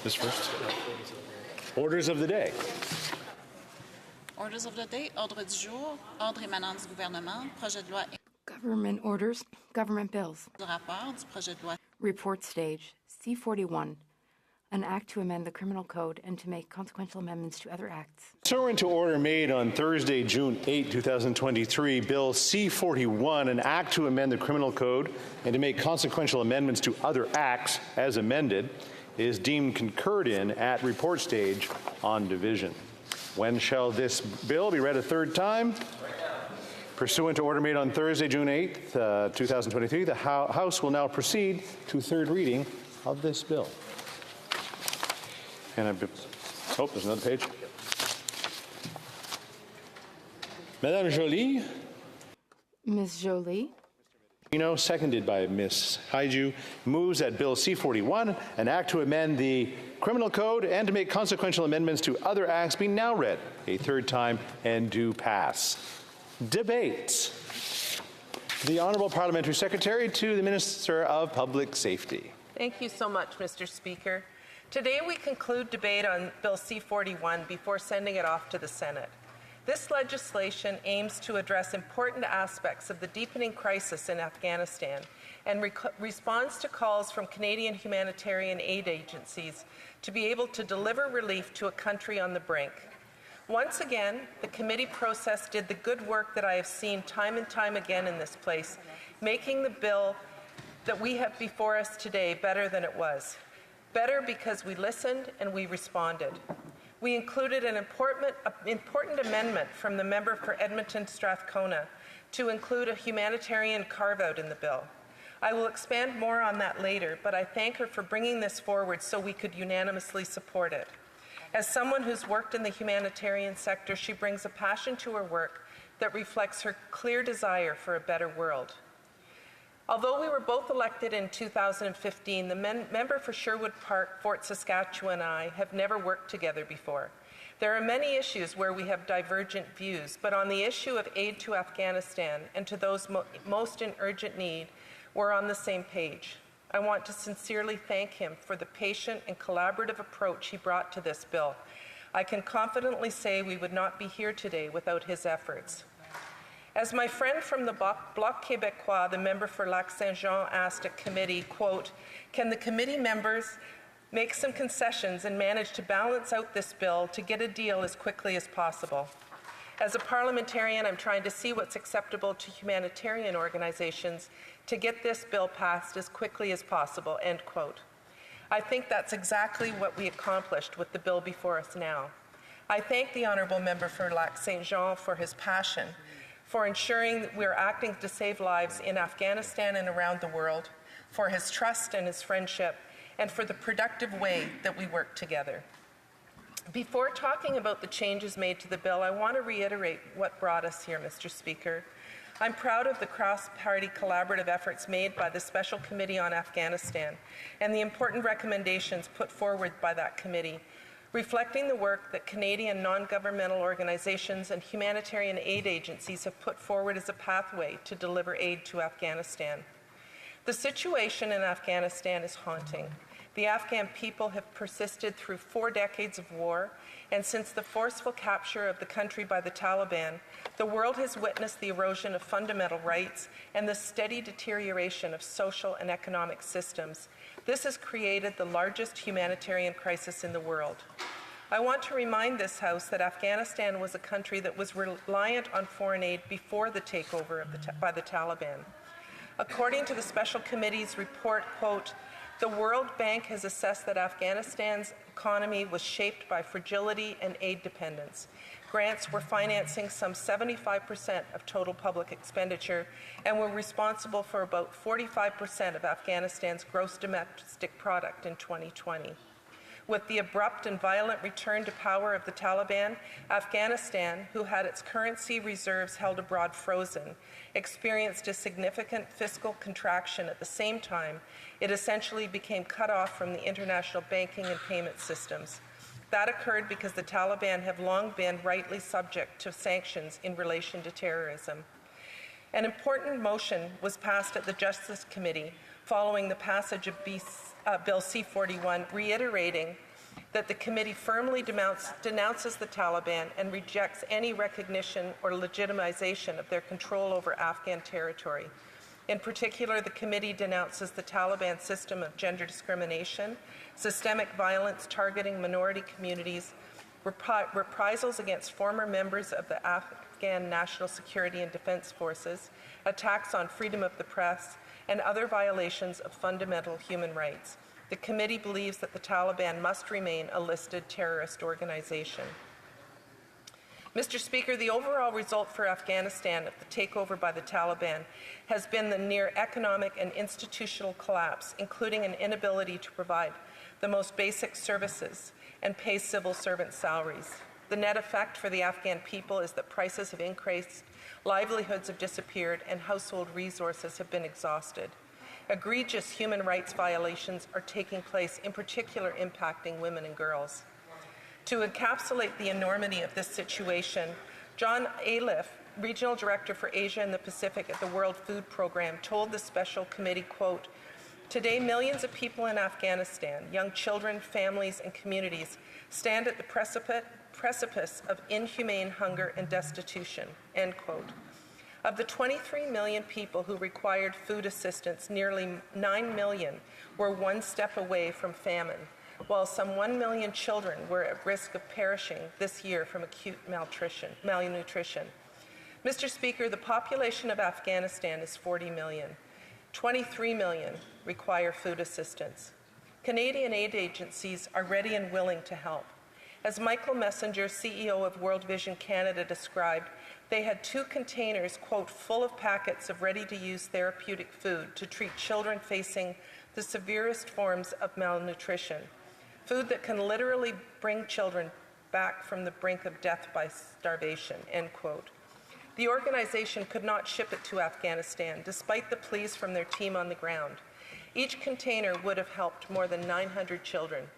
This first. Orders of the day. Orders of the day. Ordre du jour. Ordre émanant du gouvernement. Projet de loi. Government orders, government bills. Du rapport du projet de loi. Report stage, C41. An act to amend the criminal code and to make consequential amendments to other acts. Pursuant to order made on Thursday, June 8, 2023, Bill C-41, an act to amend the criminal code and to make consequential amendments to other acts as amended, is deemed concurred in at report stage on division. When shall this bill be read a third time? Pursuant to order made on Thursday, June 8, 2023, the House will now proceed to third reading of this bill. And there's another page. Madame Joly. Ms. Joly. Seconded by Ms. Haiju, moves that Bill C-41, an act to amend the criminal code and to make consequential amendments to other acts, be now read a third time and do pass. Debates. The Honourable Parliamentary Secretary to the Minister of Public Safety. Thank you so much, Mr. Speaker. Today we conclude debate on Bill C-41 before sending it off to the Senate. This legislation aims to address important aspects of the deepening crisis in Afghanistan and responds to calls from Canadian humanitarian aid agencies to be able to deliver relief to a country on the brink. Once again, the committee process did the good work that I have seen time and time again in this place, making the bill that we have before us today better than it was. Better because we listened and we responded. We included an important amendment from the member for Edmonton Strathcona to include a humanitarian carve-out in the bill. I will expand more on that later, but I thank her for bringing this forward so we could unanimously support it. As someone who's worked in the humanitarian sector, she brings a passion to her work that reflects her clear desire for a better world. Although we were both elected in 2015, the member for Sherwood Park, Fort Saskatchewan and I have never worked together before. There are many issues where we have divergent views, but on the issue of aid to Afghanistan and to those most in urgent need, we're on the same page. I want to sincerely thank him for the patient and collaborative approach he brought to this bill. I can confidently say we would not be here today without his efforts. As my friend from the Bloc Québécois, the member for Lac-Saint-Jean, asked at committee, quote, can the committee members make some concessions and manage to balance out this bill to get a deal as quickly as possible? As a parliamentarian, I'm trying to see what's acceptable to humanitarian organizations to get this bill passed as quickly as possible, end quote. I think that's exactly what we accomplished with the bill before us now. I thank the honourable member for Lac-Saint-Jean for his passion, for ensuring we're acting to save lives in Afghanistan and around the world, for his trust and his friendship, and for the productive way that we work together. Before talking about the changes made to the bill, I want to reiterate what brought us here, Mr. Speaker. I'm proud of the cross-party collaborative efforts made by the Special Committee on Afghanistan and the important recommendations put forward by that committee, reflecting the work that Canadian non-governmental organizations and humanitarian aid agencies have put forward as a pathway to deliver aid to Afghanistan. The situation in Afghanistan is haunting. The Afghan people have persisted through 4 decades of war, and since the forceful capture of the country by the Taliban, the world has witnessed the erosion of fundamental rights and the steady deterioration of social and economic systems. This has created the largest humanitarian crisis in the world. I want to remind this House that Afghanistan was a country that was reliant on foreign aid before the takeover by the Taliban. According to the Special Committee's report, quote, the World Bank has assessed that Afghanistan's economy was shaped by fragility and aid dependence. Grants were financing some 75% of total public expenditure and were responsible for about 45% of Afghanistan's gross domestic product in 2020. With the abrupt and violent return to power of the Taliban, Afghanistan, who had its currency reserves held abroad frozen, experienced a significant fiscal contraction. At the same time, it essentially became cut off from the international banking and payment systems. That occurred because the Taliban have long been rightly subject to sanctions in relation to terrorism. An important motion was passed at the Justice Committee following the passage of Bill C-41, reiterating that the committee firmly denounces the Taliban and rejects any recognition or legitimization of their control over Afghan territory. In particular, the committee denounces the Taliban system of gender discrimination, systemic violence targeting minority communities, reprisals against former members of the Afghan National Security and Defense Forces, attacks on freedom of the press, and other violations of fundamental human rights. The committee believes that the Taliban must remain a listed terrorist organization. Mr. Speaker, the overall result for Afghanistan of the takeover by the Taliban has been the near economic and institutional collapse, including an inability to provide the most basic services and pay civil servant salaries. The net effect for the Afghan people is that prices have increased, livelihoods have disappeared, and household resources have been exhausted. Egregious human rights violations are taking place, in particular impacting women and girls. To encapsulate the enormity of this situation, John Aliff, Regional Director for Asia and the Pacific at the World Food Programme, told the special committee, quote, "Today, millions of people in Afghanistan, young children, families, and communities, stand at the precipice of inhumane hunger and destitution," end quote. Of the 23 million people who required food assistance, nearly 9 million were one step away from famine, while some 1 million children were at risk of perishing this year from acute malnutrition. Mr. Speaker, the population of Afghanistan is 40 million. 23 million require food assistance. Canadian aid agencies are ready and willing to help. As Michael Messenger, CEO of World Vision Canada, described, they had 2 containers, quote, full of packets of ready-to-use therapeutic food to treat children facing the severest forms of malnutrition, food that can literally bring children back from the brink of death by starvation, end quote. The organization could not ship it to Afghanistan, despite the pleas from their team on the ground. Each container would have helped more than 900 children.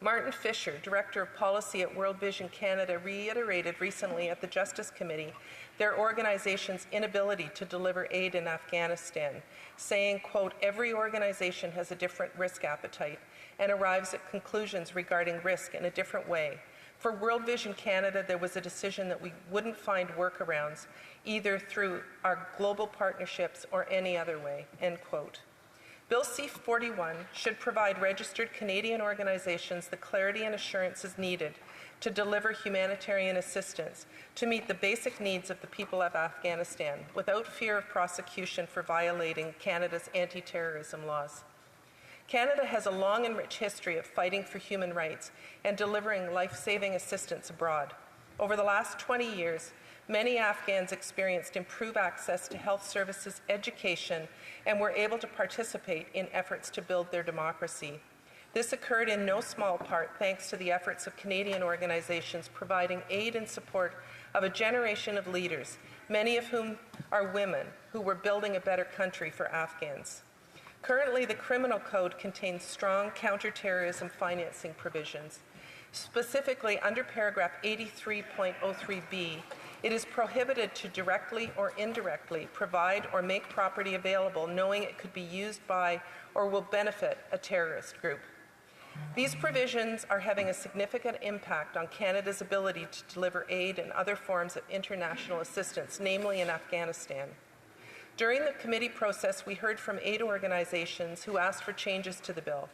Martin Fisher, Director of Policy at World Vision Canada, reiterated recently at the Justice Committee their organization's inability to deliver aid in Afghanistan, saying, quote, "Every organization has a different risk appetite and arrives at conclusions regarding risk in a different way. For World Vision Canada, there was a decision that we wouldn't find workarounds, either through our global partnerships or any other way," end quote. Bill C-41 should provide registered Canadian organizations the clarity and assurances needed to deliver humanitarian assistance to meet the basic needs of the people of Afghanistan without fear of prosecution for violating Canada's anti-terrorism laws. Canada has a long and rich history of fighting for human rights and delivering life-saving assistance abroad. Over the last 20 years, many Afghans experienced improved access to health services, education, and were able to participate in efforts to build their democracy. This occurred in no small part thanks to the efforts of Canadian organizations providing aid and support of a generation of leaders, many of whom are women who were building a better country for Afghans. Currently, the Criminal Code contains strong counterterrorism financing provisions. Specifically, under paragraph 83.03b, it is prohibited to directly or indirectly provide or make property available knowing it could be used by or will benefit a terrorist group. These provisions are having a significant impact on Canada's ability to deliver aid and other forms of international assistance, namely in Afghanistan. During the committee process, we heard from aid organizations who asked for changes to the bill.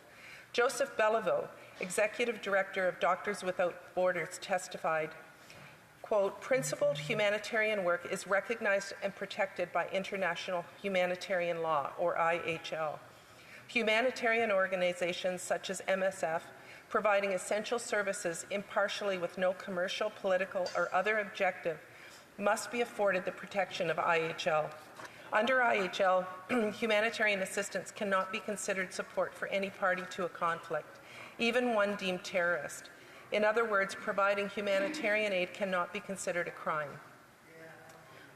Joseph Beliveau, Executive Director of Doctors Without Borders, testified, quote, "Principled humanitarian work is recognized and protected by international humanitarian law, or IHL. Humanitarian organizations such as MSF, providing essential services impartially with no commercial, political, or other objective, must be afforded the protection of IHL. Under IHL, humanitarian assistance cannot be considered support for any party to a conflict, even one deemed terrorist. In other words, providing humanitarian aid cannot be considered a crime.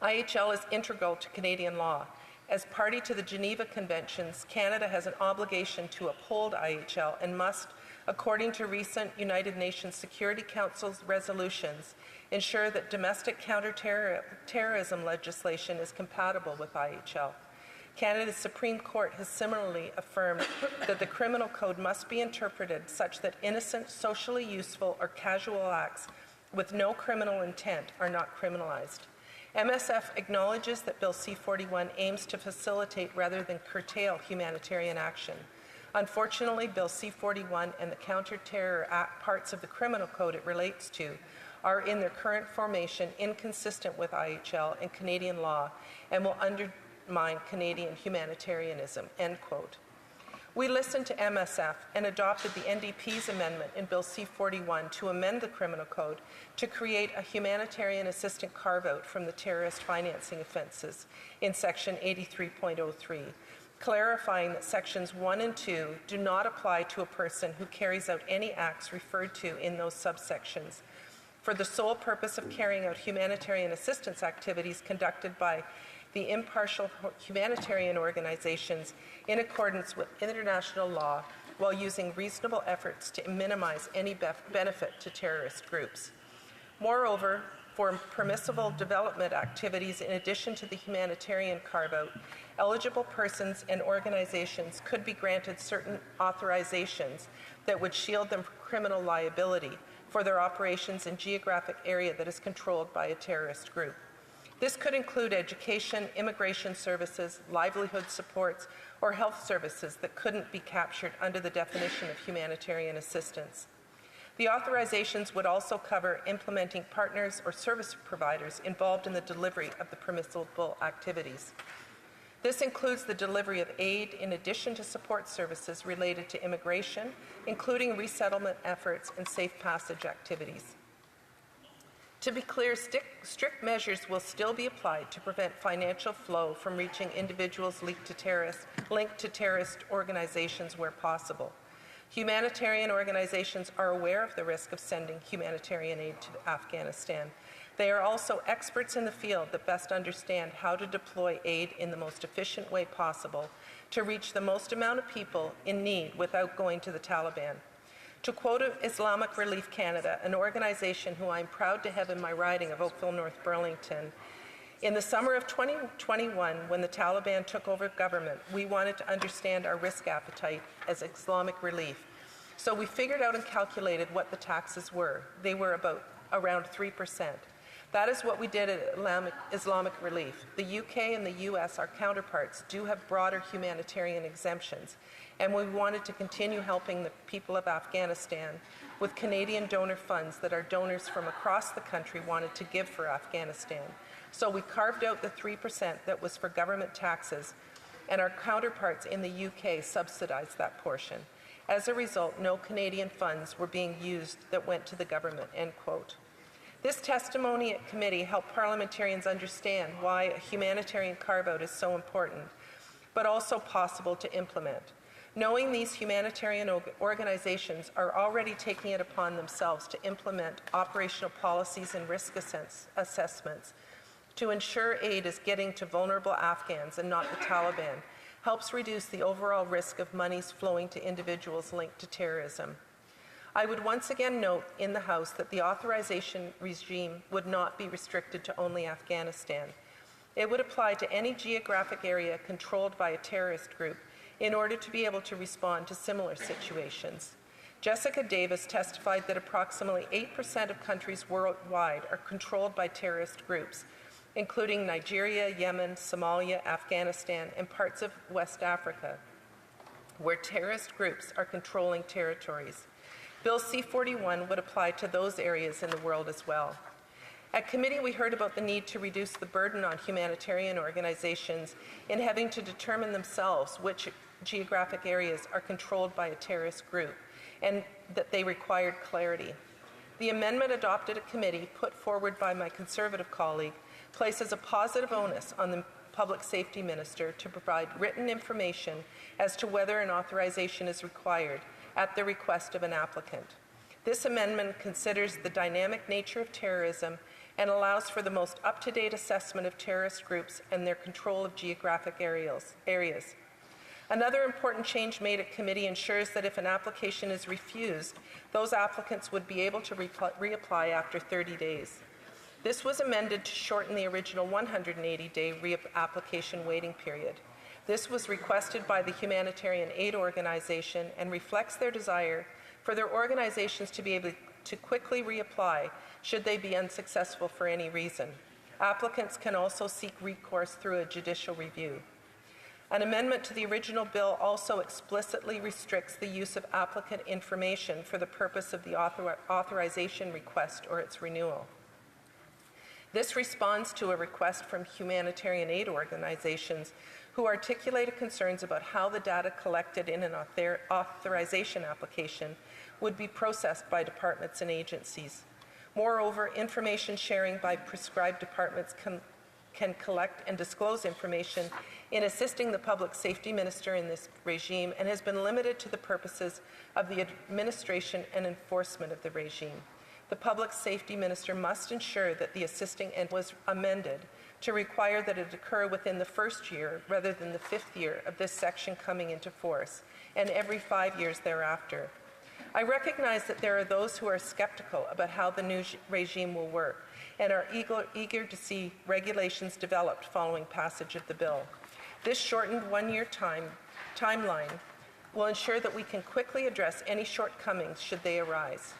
IHL is integral to Canadian law. As party to the Geneva Conventions, Canada has an obligation to uphold IHL and must, according to recent United Nations Security Council's resolutions, ensure that domestic counterterrorism legislation is compatible with IHL. Canada's Supreme Court has similarly affirmed that the Criminal Code must be interpreted such that innocent, socially useful, or casual acts with no criminal intent are not criminalized. MSF acknowledges that Bill C-41 aims to facilitate rather than curtail humanitarian action. Unfortunately, Bill C-41 and the Counter-Terror Act parts of the Criminal Code it relates to are in their current formation inconsistent with IHL and Canadian law and will undermine Canadian humanitarianism, end quote. We listened to MSF and adopted the NDP's amendment in Bill C-41 to amend the Criminal Code to create a humanitarian assistant carve-out from the terrorist financing offences in Section 83.03, clarifying that Sections 1 and 2 do not apply to a person who carries out any acts referred to in those subsections for the sole purpose of carrying out humanitarian assistance activities conducted by the impartial humanitarian organizations in accordance with international law while using reasonable efforts to minimize any benefit to terrorist groups. Moreover, for permissible development activities in addition to the humanitarian carve-out, eligible persons and organizations could be granted certain authorizations that would shield them from criminal liability for their operations in geographic area that is controlled by a terrorist group. This could include education, immigration services, livelihood supports, or health services that couldn't be captured under the definition of humanitarian assistance. The authorizations would also cover implementing partners or service providers involved in the delivery of the permissible activities. This includes the delivery of aid in addition to support services related to immigration, including resettlement efforts and safe passage activities. To be clear, strict measures will still be applied to prevent financial flow from reaching individuals linked to terrorist organizations where possible. Humanitarian organizations are aware of the risk of sending humanitarian aid to Afghanistan. They are also experts in the field that best understand how to deploy aid in the most efficient way possible to reach the most amount of people in need without going to the Taliban. To quote Islamic Relief Canada, an organization who I'm proud to have in my riding of Oakville North Burlington, in the summer of 2021, when the Taliban took over government, we wanted to understand our risk appetite as Islamic Relief. So we figured out and calculated what the taxes were. They were around 3%. That is what we did at Islamic Relief. The UK and the US, our counterparts, do have broader humanitarian exemptions, and we wanted to continue helping the people of Afghanistan with Canadian donor funds that our donors from across the country wanted to give for Afghanistan. So we carved out the 3% that was for government taxes, and our counterparts in the UK subsidized that portion. As a result, no Canadian funds were being used that went to the government, end quote. This testimony at committee helped parliamentarians understand why a humanitarian carve-out is so important, but also possible to implement. Knowing these humanitarian organizations are already taking it upon themselves to implement operational policies and risk assessments to ensure aid is getting to vulnerable Afghans and not the Taliban helps reduce the overall risk of monies flowing to individuals linked to terrorism. I would once again note in the House that the authorization regime would not be restricted to only Afghanistan. It would apply to any geographic area controlled by a terrorist group in order to be able to respond to similar situations. Jessica Davis testified that approximately 8% of countries worldwide are controlled by terrorist groups, including Nigeria, Yemen, Somalia, Afghanistan, and parts of West Africa, where terrorist groups are controlling territories. Bill C-41 would apply to those areas in the world as well. At committee, we heard about the need to reduce the burden on humanitarian organizations in having to determine themselves which geographic areas are controlled by a terrorist group, and that they required clarity. The amendment adopted at committee, put forward by my Conservative colleague, places a positive onus on the Public Safety Minister to provide written information as to whether an authorization is required at the request of an applicant. This amendment considers the dynamic nature of terrorism and allows for the most up-to-date assessment of terrorist groups and their control of geographic areas. Another important change made at committee ensures that if an application is refused, those applicants would be able to reapply after 30 days. This was amended to shorten the original 180-day reapplication waiting period. This was requested by the humanitarian aid organization and reflects their desire for their organizations to be able to quickly reapply should they be unsuccessful for any reason. Applicants can also seek recourse through a judicial review. An amendment to the original bill also explicitly restricts the use of applicant information for the purpose of the authorization request or its renewal. This responds to a request from humanitarian aid organizations who articulated concerns about how the data collected in an authorization application would be processed by departments and agencies. Moreover, information sharing by prescribed departments can collect and disclose information in assisting the public safety minister in this regime and has been limited to the purposes of the administration and enforcement of the regime. The public safety minister must ensure that the assisting entity was amended to require that it occur within the first year rather than the 5th year of this section coming into force, and every 5 years thereafter. I recognize that there are those who are skeptical about how the new regime will work and are eager to see regulations developed following passage of the bill. This shortened one-year timeline will ensure that we can quickly address any shortcomings should they arise.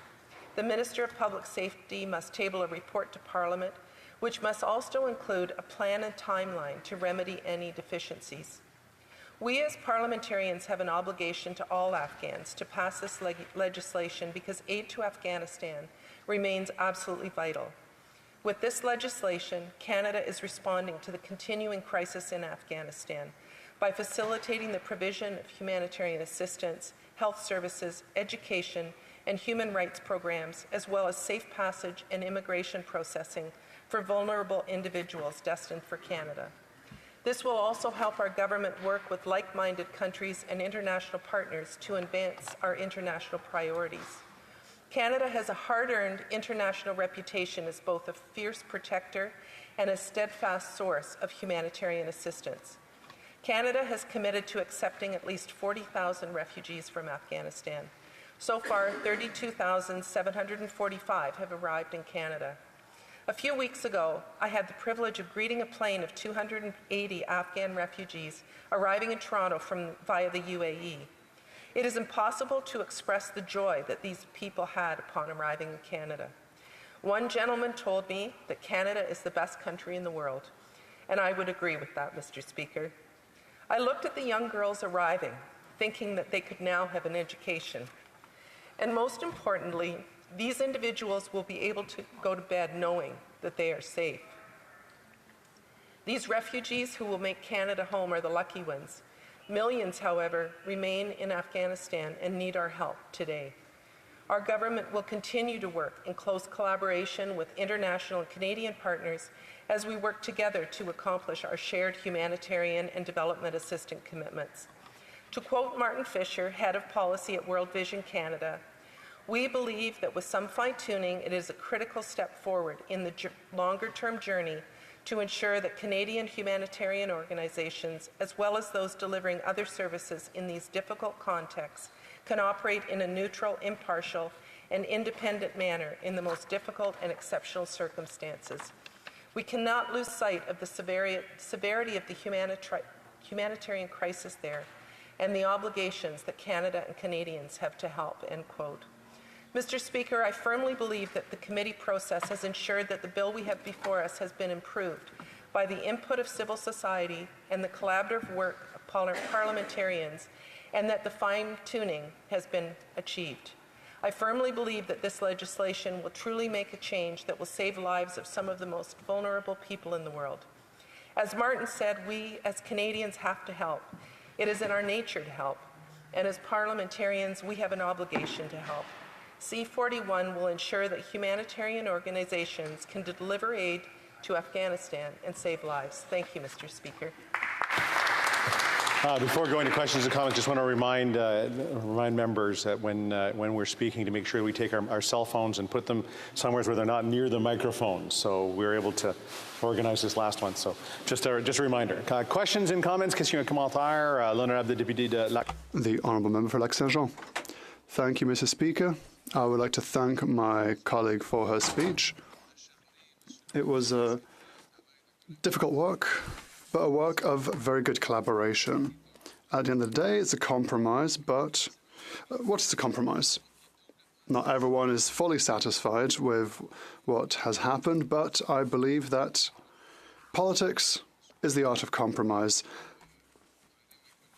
The Minister of Public Safety must table a report to Parliament, which must also include a plan and timeline to remedy any deficiencies. We as parliamentarians have an obligation to all Afghans to pass this legislation because aid to Afghanistan remains absolutely vital. With this legislation, Canada is responding to the continuing crisis in Afghanistan by facilitating the provision of humanitarian assistance, health services, education, and human rights programs, as well as safe passage and immigration processing for vulnerable individuals destined for Canada. This will also help our government work with like-minded countries and international partners to advance our international priorities. Canada has a hard-earned international reputation as both a fierce protector and a steadfast source of humanitarian assistance. Canada has committed to accepting at least 40,000 refugees from Afghanistan. So far, 32,745 have arrived in Canada. A few weeks ago, I had the privilege of greeting a plane of 280 Afghan refugees arriving in Toronto via the UAE. It is impossible to express the joy that these people had upon arriving in Canada. One gentleman told me that Canada is the best country in the world, and I would agree with that, Mr. Speaker. I looked at the young girls arriving, thinking that they could now have an education. And most importantly, these individuals will be able to go to bed knowing that they are safe. These refugees who will make Canada home are the lucky ones. Millions, however, remain in Afghanistan and need our help today. Our government will continue to work in close collaboration with international and Canadian partners as we work together to accomplish our shared humanitarian and development assistance commitments. To quote Martin Fisher, head of policy at World Vision Canada, "We believe that with some fine-tuning, it is a critical step forward in the longer-term journey to ensure that Canadian humanitarian organizations, as well as those delivering other services in these difficult contexts, can operate in a neutral, impartial, and independent manner in the most difficult and exceptional circumstances. We cannot lose sight of the severity of the humanitarian crisis there and the obligations that Canada and Canadians have to help," end quote. Mr. Speaker, I firmly believe that the committee process has ensured that the bill we have before us has been improved by the input of civil society and the collaborative work of parliamentarians, and that the fine-tuning has been achieved. I firmly believe that this legislation will truly make a change that will save lives of some of the most vulnerable people in the world. As Martin said, we as Canadians have to help. It is in our nature to help, and as parliamentarians, we have an obligation to help. C-41 will ensure that humanitarian organizations can deliver aid to Afghanistan and save lives. Thank you, Mr. Speaker. Before going to questions and comments, just want to remind members that when we're speaking, to make sure we take our cell phones and put them somewhere where they're not near the microphone. So we were able to organize this last one. So just a reminder. Questions and comments? Question commentaire. L'honneur de député de Lac. The Honourable Member for Lac-Saint-Jean. Thank you, Mr. Speaker. I would like to thank my colleague for her speech. It was difficult work, but a work of very good collaboration. At the end of the day, it's a compromise, but what is a compromise? Not everyone is fully satisfied with what has happened, but I believe that politics is the art of compromise.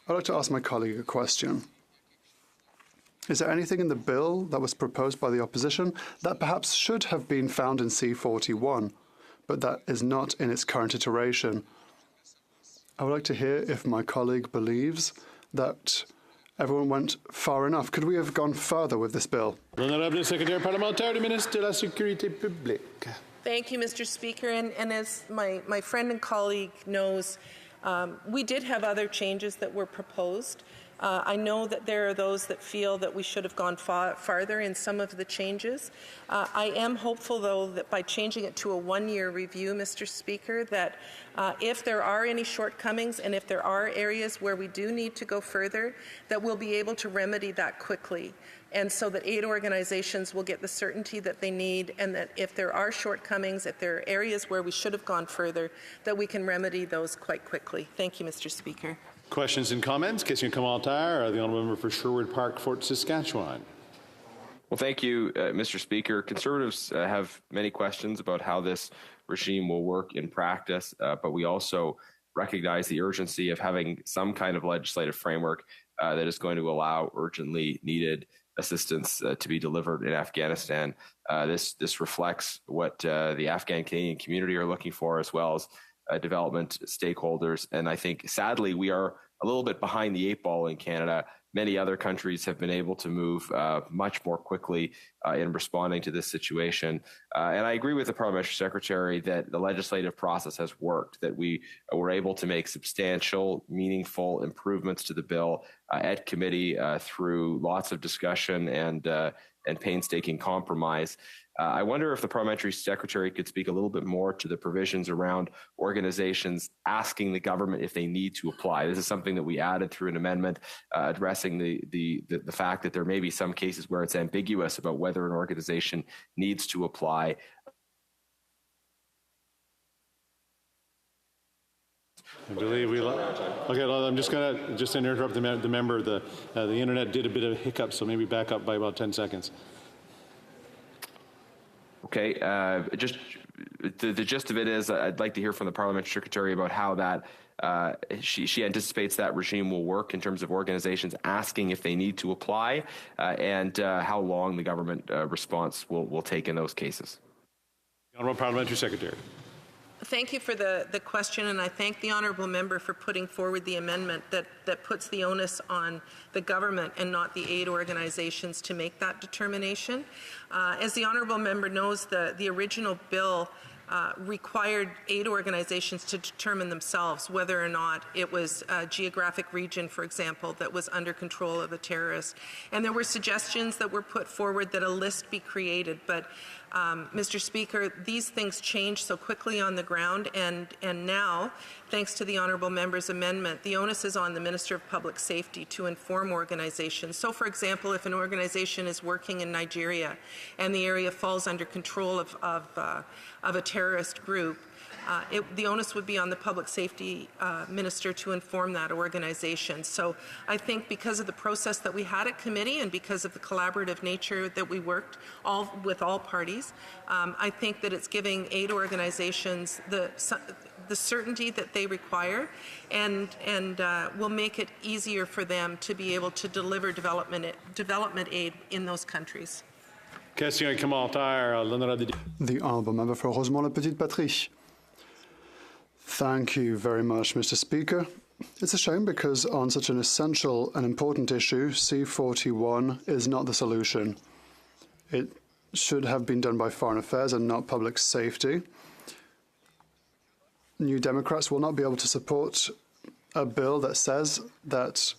I'd like to ask my colleague a question. Is there anything in the bill that was proposed by the opposition that perhaps should have been found in C41, but that is not in its current iteration? I would like to hear if my colleague believes that everyone went far enough. Could we have gone further with this bill? L'honorable secrétaire parlementaire du ministre de la Sécurité publique. Thank you, Mr. Speaker. And as my friend and colleague knows, we did have other changes that were proposed. I know that there are those that feel that we should have gone farther in some of the changes. I am hopeful, though, that by changing it to a one-year review, Mr. Speaker, that if there are any shortcomings and if there are areas where we do need to go further, that we'll be able to remedy that quickly. And so that aid organizations will get the certainty that they need, and that if there are shortcomings, if there are areas where we should have gone further, that we can remedy those quite quickly. Thank you, Mr. Speaker. Questions and comments? Question commentaire. The honourable member for Sherwood Park, Fort Saskatchewan. Well, thank you, Mr. Speaker. Conservatives have many questions about how this regime will work in practice, but we also recognize the urgency of having some kind of legislative framework that is going to allow urgently needed assistance to be delivered in Afghanistan. This reflects what the Afghan Canadian community are looking for, as well as development stakeholders. And I think, sadly, we are a little bit behind the eight ball in Canada. Many other countries have been able to move much more quickly in responding to this situation. And I agree with the parliamentary secretary that the legislative process has worked, that we were able to make substantial, meaningful improvements to the bill at committee through lots of discussion and painstaking compromise. I wonder if the parliamentary secretary could speak a little bit more to the provisions around organizations asking the government if they need to apply. This is something that we added through an amendment addressing the fact that there may be some cases where it's ambiguous about whether an organization needs to apply. I believe we. Okay, well, I'm just going to interrupt the member. The internet did a bit of a hiccup, so maybe back up by about 10 seconds. Okay, just the gist of it is I'd like to hear from the parliamentary secretary about how that she anticipates that regime will work in terms of organizations asking if they need to apply, and how long the government response will take in those cases. Honourable Parliamentary Secretary. Thank you for the question, and I thank the honourable member for putting forward the amendment that puts the onus on the government and not the aid organizations to make that determination. As the honourable member knows, the original bill required aid organizations to determine themselves whether or not it was a geographic region, for example, that was under control of a terrorist. And there were suggestions that were put forward that a list be created, but Mr. Speaker, these things change so quickly on the ground, and now, thanks to the honourable member's amendment, the onus is on the Minister of Public Safety to inform organizations. So, for example, if an organization is working in Nigeria and the area falls under control of a terrorist group, the onus would be on the public safety minister to inform that organization. So I think because of the process that we had at committee and because of the collaborative nature that we worked with all parties, I think that it's giving aid organizations the certainty that they require, and will make it easier for them to be able to deliver development aid in those countries. Question et commentaire. The honourable member for Rosemont-le-Petite-Patrie. Thank you very much, Mr. Speaker. It's a shame because on such an essential and important issue, C41 is not the solution. It should have been done by Foreign Affairs and not Public Safety. New Democrats will not be able to support a bill that says that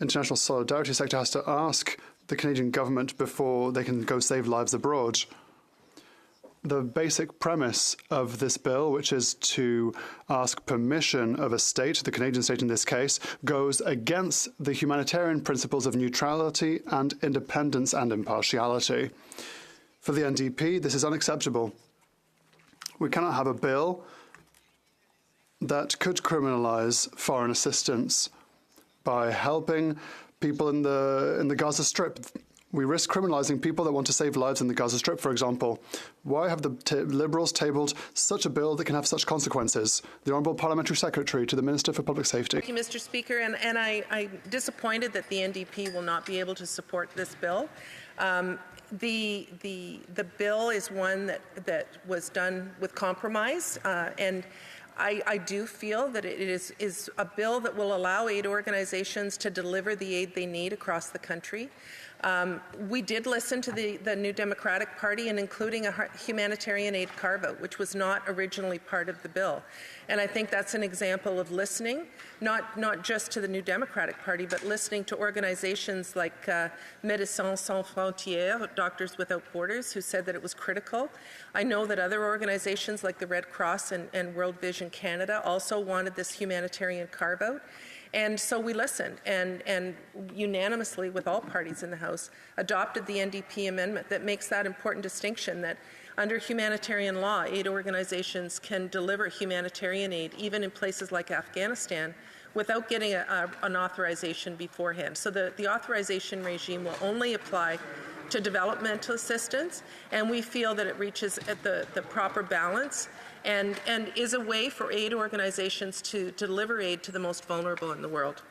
international solidarity sector has to ask the Canadian government before they can go save lives abroad. The basic premise of this bill, which is to ask permission of a state, the Canadian state in this case, goes against the humanitarian principles of neutrality and independence and impartiality. For the NDP, this is unacceptable. We cannot have a bill that could criminalize foreign assistance by helping people in the Gaza Strip. We risk criminalizing people that want to save lives in the Gaza Strip, for example. Why have the Liberals tabled such a bill that can have such consequences? The Honourable Parliamentary Secretary to the Minister for Public Safety. Thank you, Mr. Speaker, and I'm disappointed that the NDP will not be able to support this bill. The bill is one that was done with compromise, and I do feel that it is a bill that will allow aid organizations to deliver the aid they need across the country. We did listen to the New Democratic Party in including a humanitarian aid carve-out, which was not originally part of the bill. And I think that's an example of listening, not just to the New Democratic Party, but listening to organizations like Médecins Sans Frontières, Doctors Without Borders, who said that it was critical. I know that other organizations like the Red Cross and World Vision Canada also wanted this humanitarian carve-out. And so we listened and unanimously with all parties in the House adopted the NDP amendment that makes that important distinction that under humanitarian law, aid organizations can deliver humanitarian aid even in places like Afghanistan without getting an authorization beforehand. So the authorization regime will only apply to developmental assistance, and we feel that it reaches at the proper balance and is a way for aid organizations to deliver aid to the most vulnerable in the world.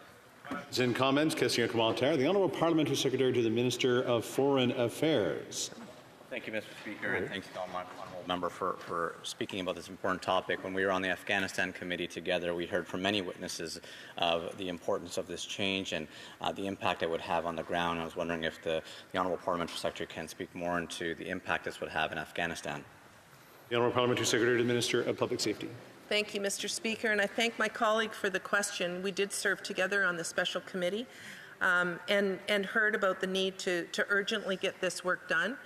In comments, question or commentaire, the Honourable Parliamentary Secretary to the Minister of Foreign Affairs. Thank you, Mr. Speaker, and thanks to all my honourable member for speaking about this important topic. When we were on the Afghanistan committee together, we heard from many witnesses of the importance of this change and the impact it would have on the ground. I was wondering if the Honourable Parliamentary Secretary can speak more into the impact this would have in Afghanistan. The Honourable Parliamentary Secretary to the Minister of Public Safety. Thank you, Mr. Speaker, and I thank my colleague for the question. We did serve together on the special committee and heard about the need to urgently get this work done.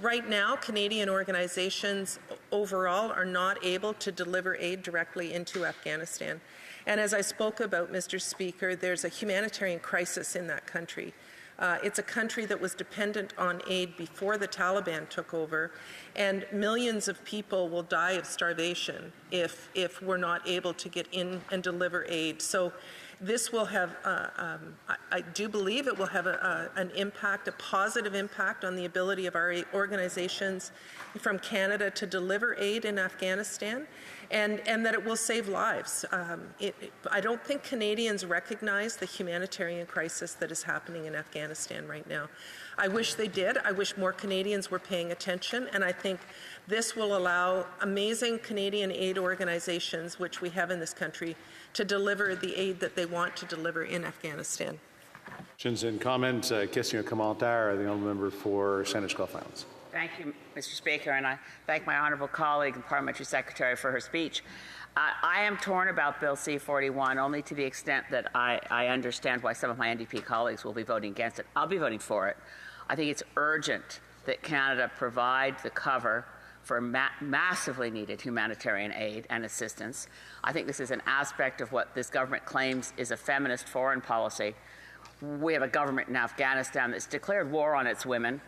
Right now, Canadian organizations overall are not able to deliver aid directly into Afghanistan. And as I spoke about, Mr. Speaker, there's a humanitarian crisis in that country. It's a country that was dependent on aid before the Taliban took over, and millions of people will die of starvation if we're not able to get in and deliver aid. So this will have, I do believe it will have an impact, a positive impact on the ability of our organizations from Canada to deliver aid in Afghanistan, and that it will save lives. I don't think Canadians recognize the humanitarian crisis that is happening in Afghanistan right now. I wish they did. I wish more Canadians were paying attention, and I think this will allow amazing Canadian aid organizations, which we have in this country, to deliver the aid that they want to deliver in Afghanistan. Questions and comments. Question or commentaire, the Honourable Member for Saanich Gulf Islands. Thank you, Mr. Speaker, and I thank my honourable colleague and Parliamentary Secretary for her speech. I am torn about Bill C-41 only to the extent that I understand why some of my NDP colleagues will be voting against it. I'll be voting for it. I think it's urgent that Canada provide the cover for massively needed humanitarian aid and assistance. I think this is an aspect of what this government claims is a feminist foreign policy. We have a government in Afghanistan that's declared war on its women,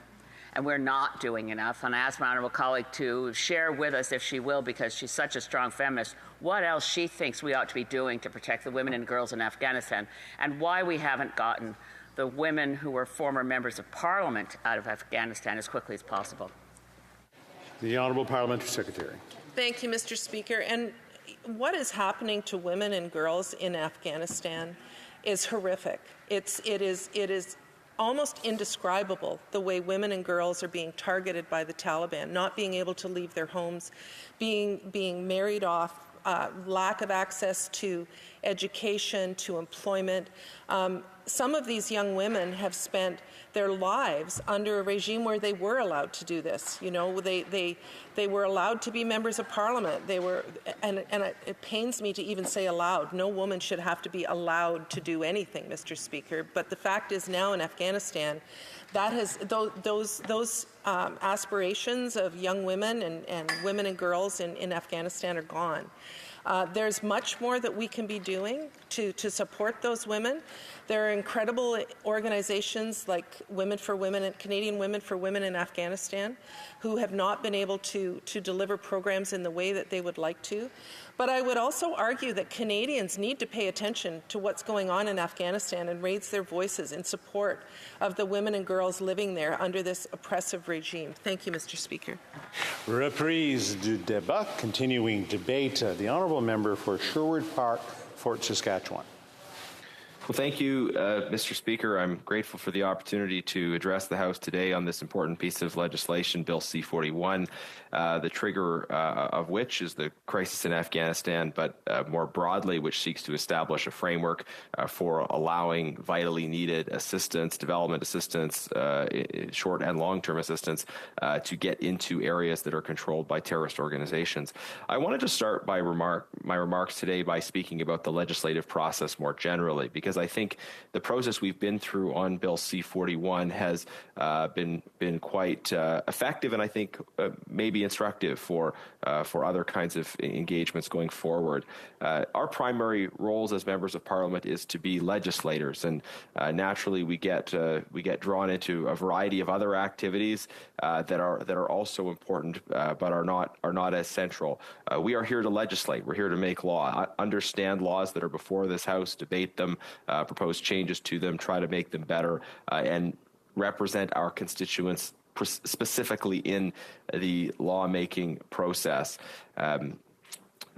and we're not doing enough. And I ask my honourable colleague to share with us, if she will, because she's such a strong feminist, what else she thinks we ought to be doing to protect the women and girls in Afghanistan, and why we haven't gotten the women who were former members of Parliament out of Afghanistan as quickly as possible. The Honourable Parliamentary Secretary. Thank you, Mr. Speaker. And what is happening to women and girls in Afghanistan is horrific. It is almost indescribable the way women and girls are being targeted by the Taliban, not being able to leave their homes, being married off, lack of access to education, to employment. Some of these young women have spent their lives under a regime where they were allowed to do this. You know, they were allowed to be members of Parliament. They were, and it pains me to even say allowed. No woman should have to be allowed to do anything, Mr. Speaker. But the fact is, now in Afghanistan, that has those aspirations of young women and women and girls in Afghanistan are gone. There's much more that we can be doing. to support those women. There are incredible organizations like Women for Women and Canadian Women for Women in Afghanistan who have not been able to deliver programs in the way that they would like to. But I would also argue that Canadians need to pay attention to what's going on in Afghanistan and raise their voices in support of the women and girls living there under this oppressive regime. Thank you, Mr. Speaker. Reprise du débat, continuing debate. The honourable member for Sherwood Park, Fort Saskatchewan. Well, thank you, Mr. Speaker. I'm grateful for the opportunity to address the House today on this important piece of legislation, Bill C-41, the trigger of which is the crisis in Afghanistan, but more broadly, which seeks to establish a framework for allowing vitally needed assistance, development assistance, short and long-term assistance, to get into areas that are controlled by terrorist organizations. I wanted to start my remarks today by speaking about the legislative process more generally, because I think the process we've been through on Bill C-41 has been quite effective, and I think maybe instructive for other kinds of engagements going forward. Our primary roles as members of Parliament is to be legislators, and naturally we get drawn into a variety of other activities that are also important, but are not as central. We are here to legislate. We're here to make law, understand laws that are before this House, debate them, propose changes to them, try to make them better, and represent our constituents specifically in the lawmaking process.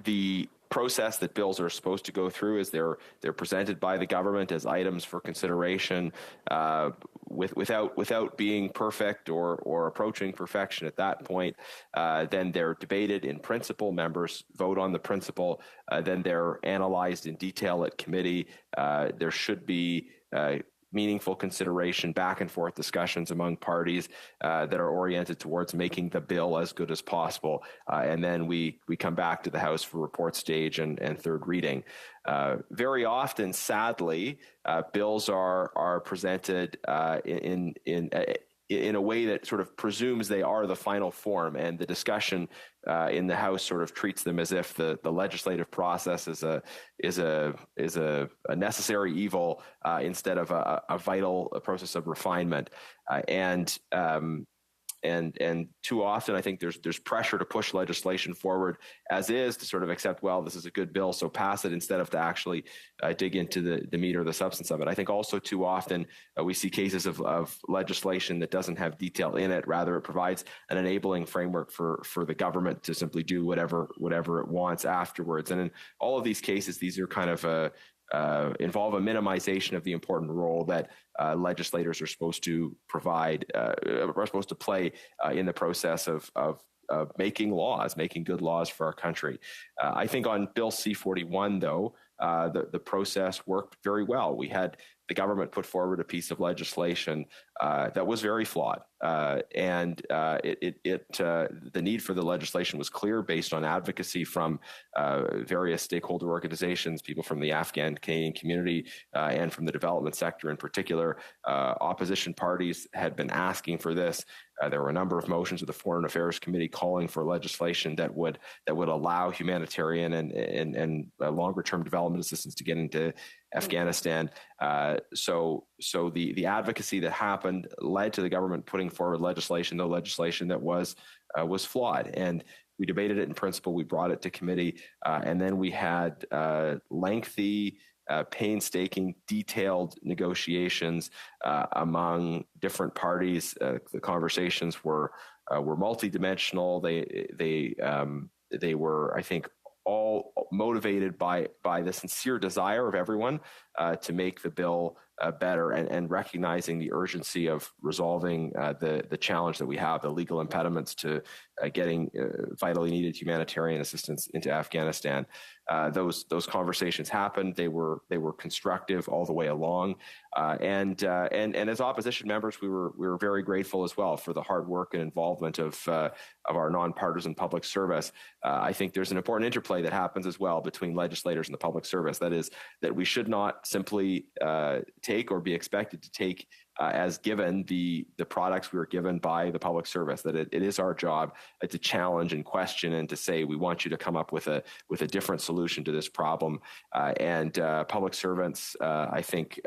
The process that bills are supposed to go through is they're presented by the government as items for consideration, without being perfect or approaching perfection at that point. Then they're debated in principle. Members vote on the principle. Then they're analyzed in detail at committee. There should be meaningful consideration, back and forth discussions among parties that are oriented towards making the bill as good as possible. And then we come back to the House for report stage and third reading. Very often, sadly, bills are presented in a way that sort of presumes they are the final form, and the discussion in the House sort of treats them as if the legislative process is a necessary evil instead of a vital process of refinement. And too often, I think there's pressure to push legislation forward as is, to sort of accept, well, this is a good bill, so pass it, instead of to actually dig into the meat or the substance of it. I think also too often we see cases of legislation that doesn't have detail in it. Rather, it provides an enabling framework for the government to simply do whatever it wants afterwards. And in all of these cases, these are kind of involve a minimization of the important role that legislators are supposed to provide, are supposed to play in the process of making laws, making good laws for our country. I think on Bill C-41, though, the process worked very well. We had the government put forward a piece of legislation that was very flawed, and the need for the legislation was clear, based on advocacy from various stakeholder organizations, people from the Afghan Canadian community, and from the development sector in particular. Opposition parties had been asking for this. There were a number of motions of the Foreign Affairs Committee calling for legislation that would allow humanitarian and longer-term development assistance to get into Afghanistan. So the advocacy that happened led to the government putting forward legislation that was flawed. And we debated it in principle. We brought it to committee, and then we had lengthy, painstaking, detailed negotiations among different parties. The conversations were multidimensional. They were, I think, all motivated by the sincere desire of everyone to make the bill better, and recognizing the urgency of resolving the challenge that we have, the legal impediments to getting vitally needed humanitarian assistance into Afghanistan. Those conversations happened. They were constructive all the way along, and as opposition members, we were very grateful as well for the hard work and involvement of our nonpartisan public service. I think there's an important interplay that happens as well between legislators and the public service. That is, that we should not simply take or be expected to take as given the products we were given by the public service, that it is our job to challenge and question and to say, we want you to come up with a different solution to this problem. And public servants, I think,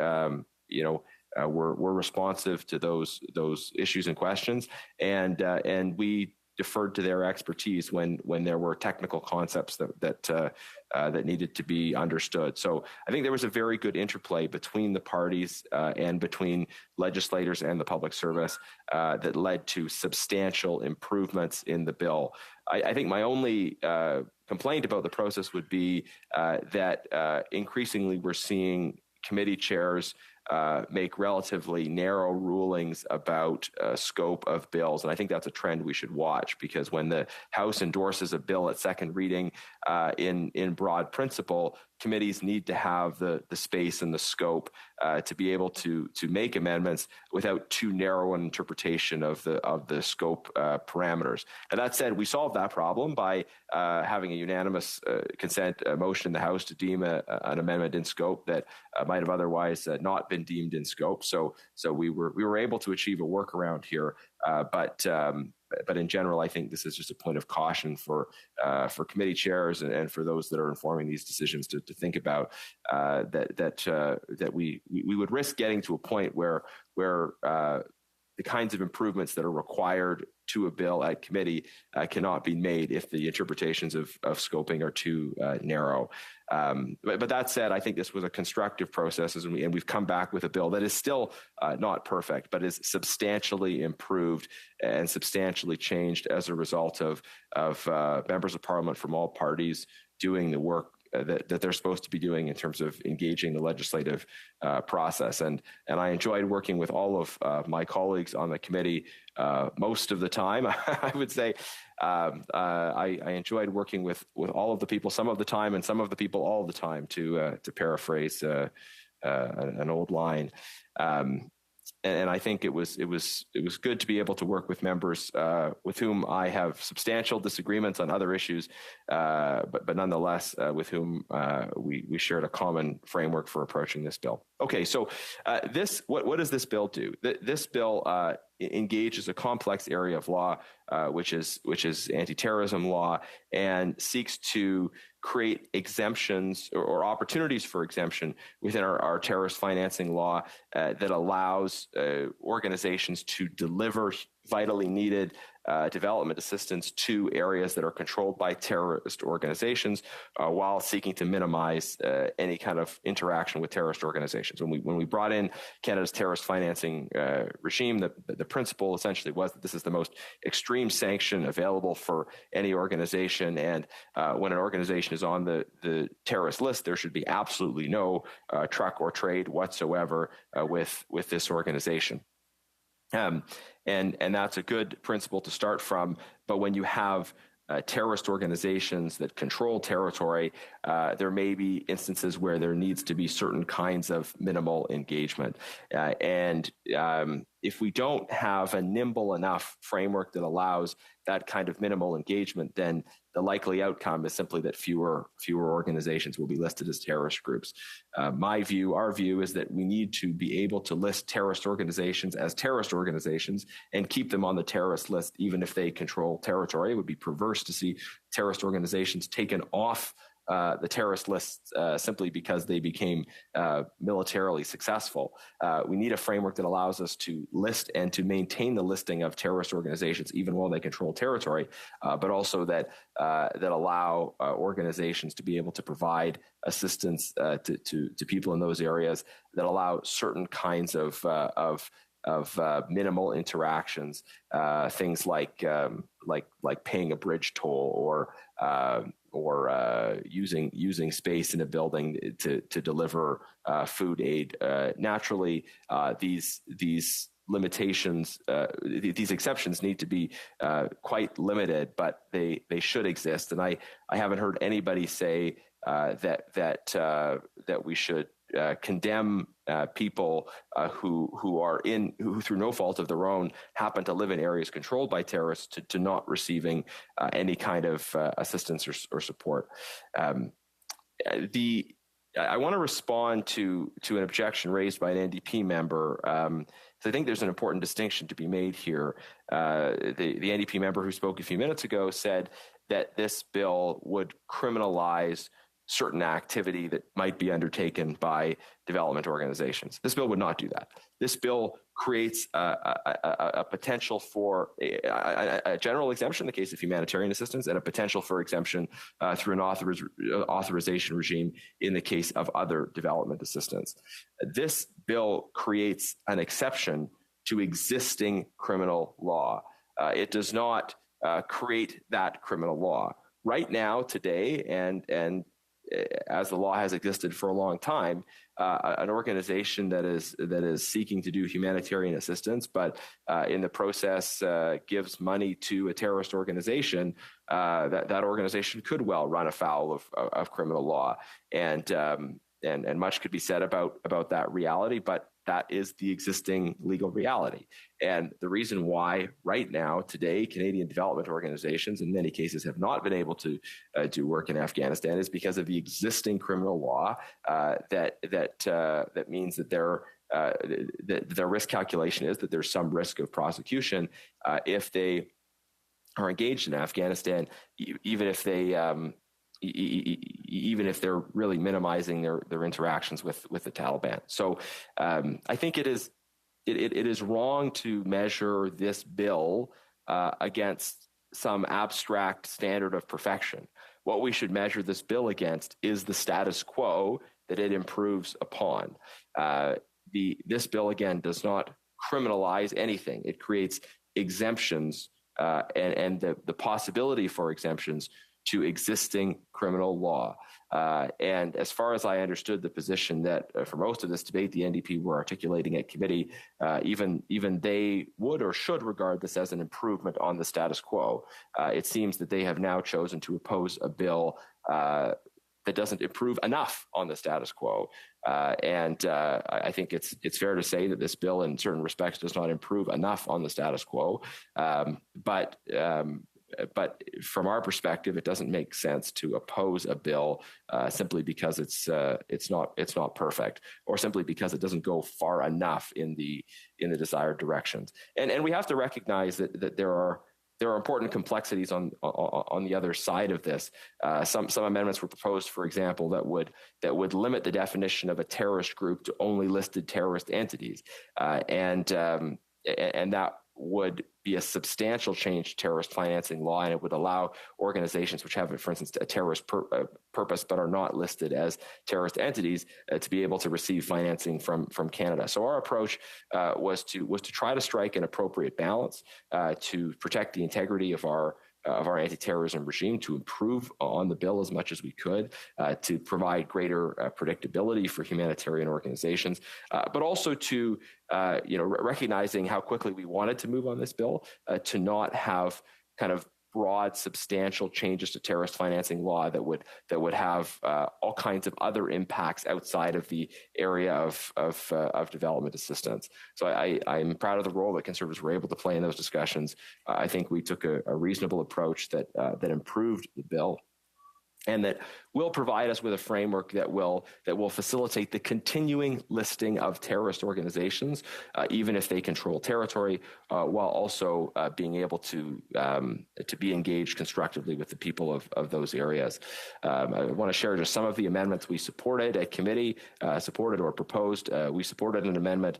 we're responsive to those issues and questions, and we deferred to their expertise when there were technical concepts that needed to be understood. So I think there was a very good interplay between the parties and between legislators and the public service that led to substantial improvements in the bill. I think my only complaint about the process would be that increasingly we're seeing committee chairs make relatively narrow rulings about scope of bills. And I think that's a trend we should watch, because when the House endorses a bill at second reading in broad principle, committees need to have the space and the scope to be able to make amendments without too narrow an interpretation of the scope parameters. And that said, we solved that problem by having a unanimous consent motion in the House to deem an amendment in scope that might have otherwise not been deemed in scope. So we were able to achieve a workaround here, but in general, I think this is just a point of caution for committee chairs and for those that are informing these decisions to think about that we would risk getting to a point where the kinds of improvements that are required to a bill at committee cannot be made if the interpretations of scoping are too narrow. But that said, I think this was a constructive process, and we've come back with a bill that is still not perfect, but is substantially improved and substantially changed as a result of members of Parliament from all parties doing the work that they're supposed to be doing in terms of engaging the legislative process. And I enjoyed working with all of my colleagues on the committee most of the time. I would say I enjoyed working with all of the people some of the time, and some of the people all the time, to paraphrase an old line. And I think it was good to be able to work with members with whom I have substantial disagreements on other issues, but nonetheless with whom we shared a common framework for approaching this bill. Okay, so what does this bill do? This bill engages a complex area of law, which is anti-terrorism law, and seeks to create exemptions or opportunities for exemption within our terrorist financing law that allows organizations to deliver vitally needed development assistance to areas that are controlled by terrorist organizations, while seeking to minimize any kind of interaction with terrorist organizations. When we brought in Canada's terrorist financing regime, the principle essentially was that this is the most extreme sanction available for any organization, and when an organization is on the terrorist list, there should be absolutely no truck or trade whatsoever with this organization. And that's a good principle to start from. But when you have terrorist organizations that control territory, there may be instances where there needs to be certain kinds of minimal engagement. And if we don't have a nimble enough framework that allows that kind of minimal engagement, then the likely outcome is simply that fewer organizations will be listed as terrorist groups. Our view is that we need to be able to list terrorist organizations as terrorist organizations and keep them on the terrorist list, even if they control territory. It would be perverse to see terrorist organizations taken off the terrorist lists simply because they became militarily successful. We need a framework that allows us to list and to maintain the listing of terrorist organizations even while they control territory, but also that allow organizations to be able to provide assistance to people in those areas, that allow certain kinds of minimal interactions, things like paying a bridge toll or using space in a building to deliver food aid. Naturally, these limitations, these exceptions need to be quite limited, but they should exist. And I haven't heard anybody say that we should condemn people who through no fault of their own happen to live in areas controlled by terrorists to not receiving any kind of assistance or support. I want to respond to an objection raised by an NDP member. So I think there's an important distinction to be made here. The NDP member who spoke a few minutes ago said that this bill would criminalize certain activity that might be undertaken by development organizations. This bill would not do that. This bill creates a potential for a general exemption in the case of humanitarian assistance and a potential for exemption through an authorization regime in the case of other development assistance. This bill creates an exception to existing criminal law. It does not create that criminal law. Right now, today, and as the law has existed for a long time, an organization that is seeking to do humanitarian assistance, but in the process gives money to a terrorist organization, that organization could well run afoul of criminal law, and much could be said about that reality, but that is the existing legal reality. And the reason why right now, today, Canadian development organizations in many cases have not been able to do work in Afghanistan is because of the existing criminal law that means that their risk calculation is that there's some risk of prosecution if they are engaged in Afghanistan, even if they're really minimizing their interactions with the Taliban. So I think it is wrong to measure this bill against some abstract standard of perfection. What we should measure this bill against is the status quo that it improves upon. This bill, again, does not criminalize anything. It creates exemptions and the possibility for exemptions to existing criminal law. And as far as I understood the position that for most of this debate, the NDP were articulating at committee, even they would or should regard this as an improvement on the status quo. It seems that they have now chosen to oppose a bill that doesn't improve enough on the status quo. And I think it's fair to say that this bill in certain respects does not improve enough on the status quo. But from our perspective, it doesn't make sense to oppose a bill simply because it's not perfect, or simply because it doesn't go far enough in the desired directions. And we have to recognize that there are important complexities on the other side of this. Some amendments were proposed, for example, that would limit the definition of a terrorist group to only listed terrorist entities, and that would be a substantial change to terrorist financing law, and it would allow organizations which have, for instance, a terrorist purpose but are not listed as terrorist entities to be able to receive financing from Canada. So our approach was to try to strike an appropriate balance to protect the integrity of our anti-terrorism regime, to improve on the bill as much as we could, to provide greater predictability for humanitarian organizations, but also to recognizing how quickly we wanted to move on this bill, to not have kind of broad, substantial changes to terrorist financing law that would have all kinds of other impacts outside of the area of development assistance. So I'm proud of the role that Conservatives were able to play in those discussions. I think we took a reasonable approach that improved the bill, and that will provide us with a framework that will facilitate the continuing listing of terrorist organizations, even if they control territory, while also being able to be engaged constructively with the people of those areas. I want to share just some of the amendments we supported at committee, supported or proposed. We supported an amendment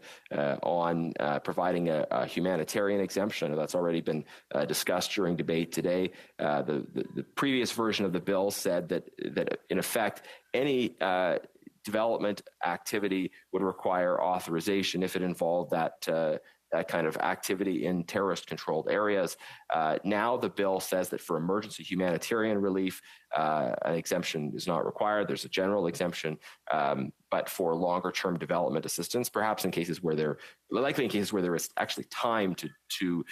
on providing a humanitarian exemption. That's already been discussed during debate today. The previous version of the bill said that in effect, any development activity would require authorization if it involved that kind of activity in terrorist-controlled areas. Now the bill says that for emergency humanitarian relief, an exemption is not required. There's a general exemption, but for longer-term development assistance, perhaps in cases where there is actually time to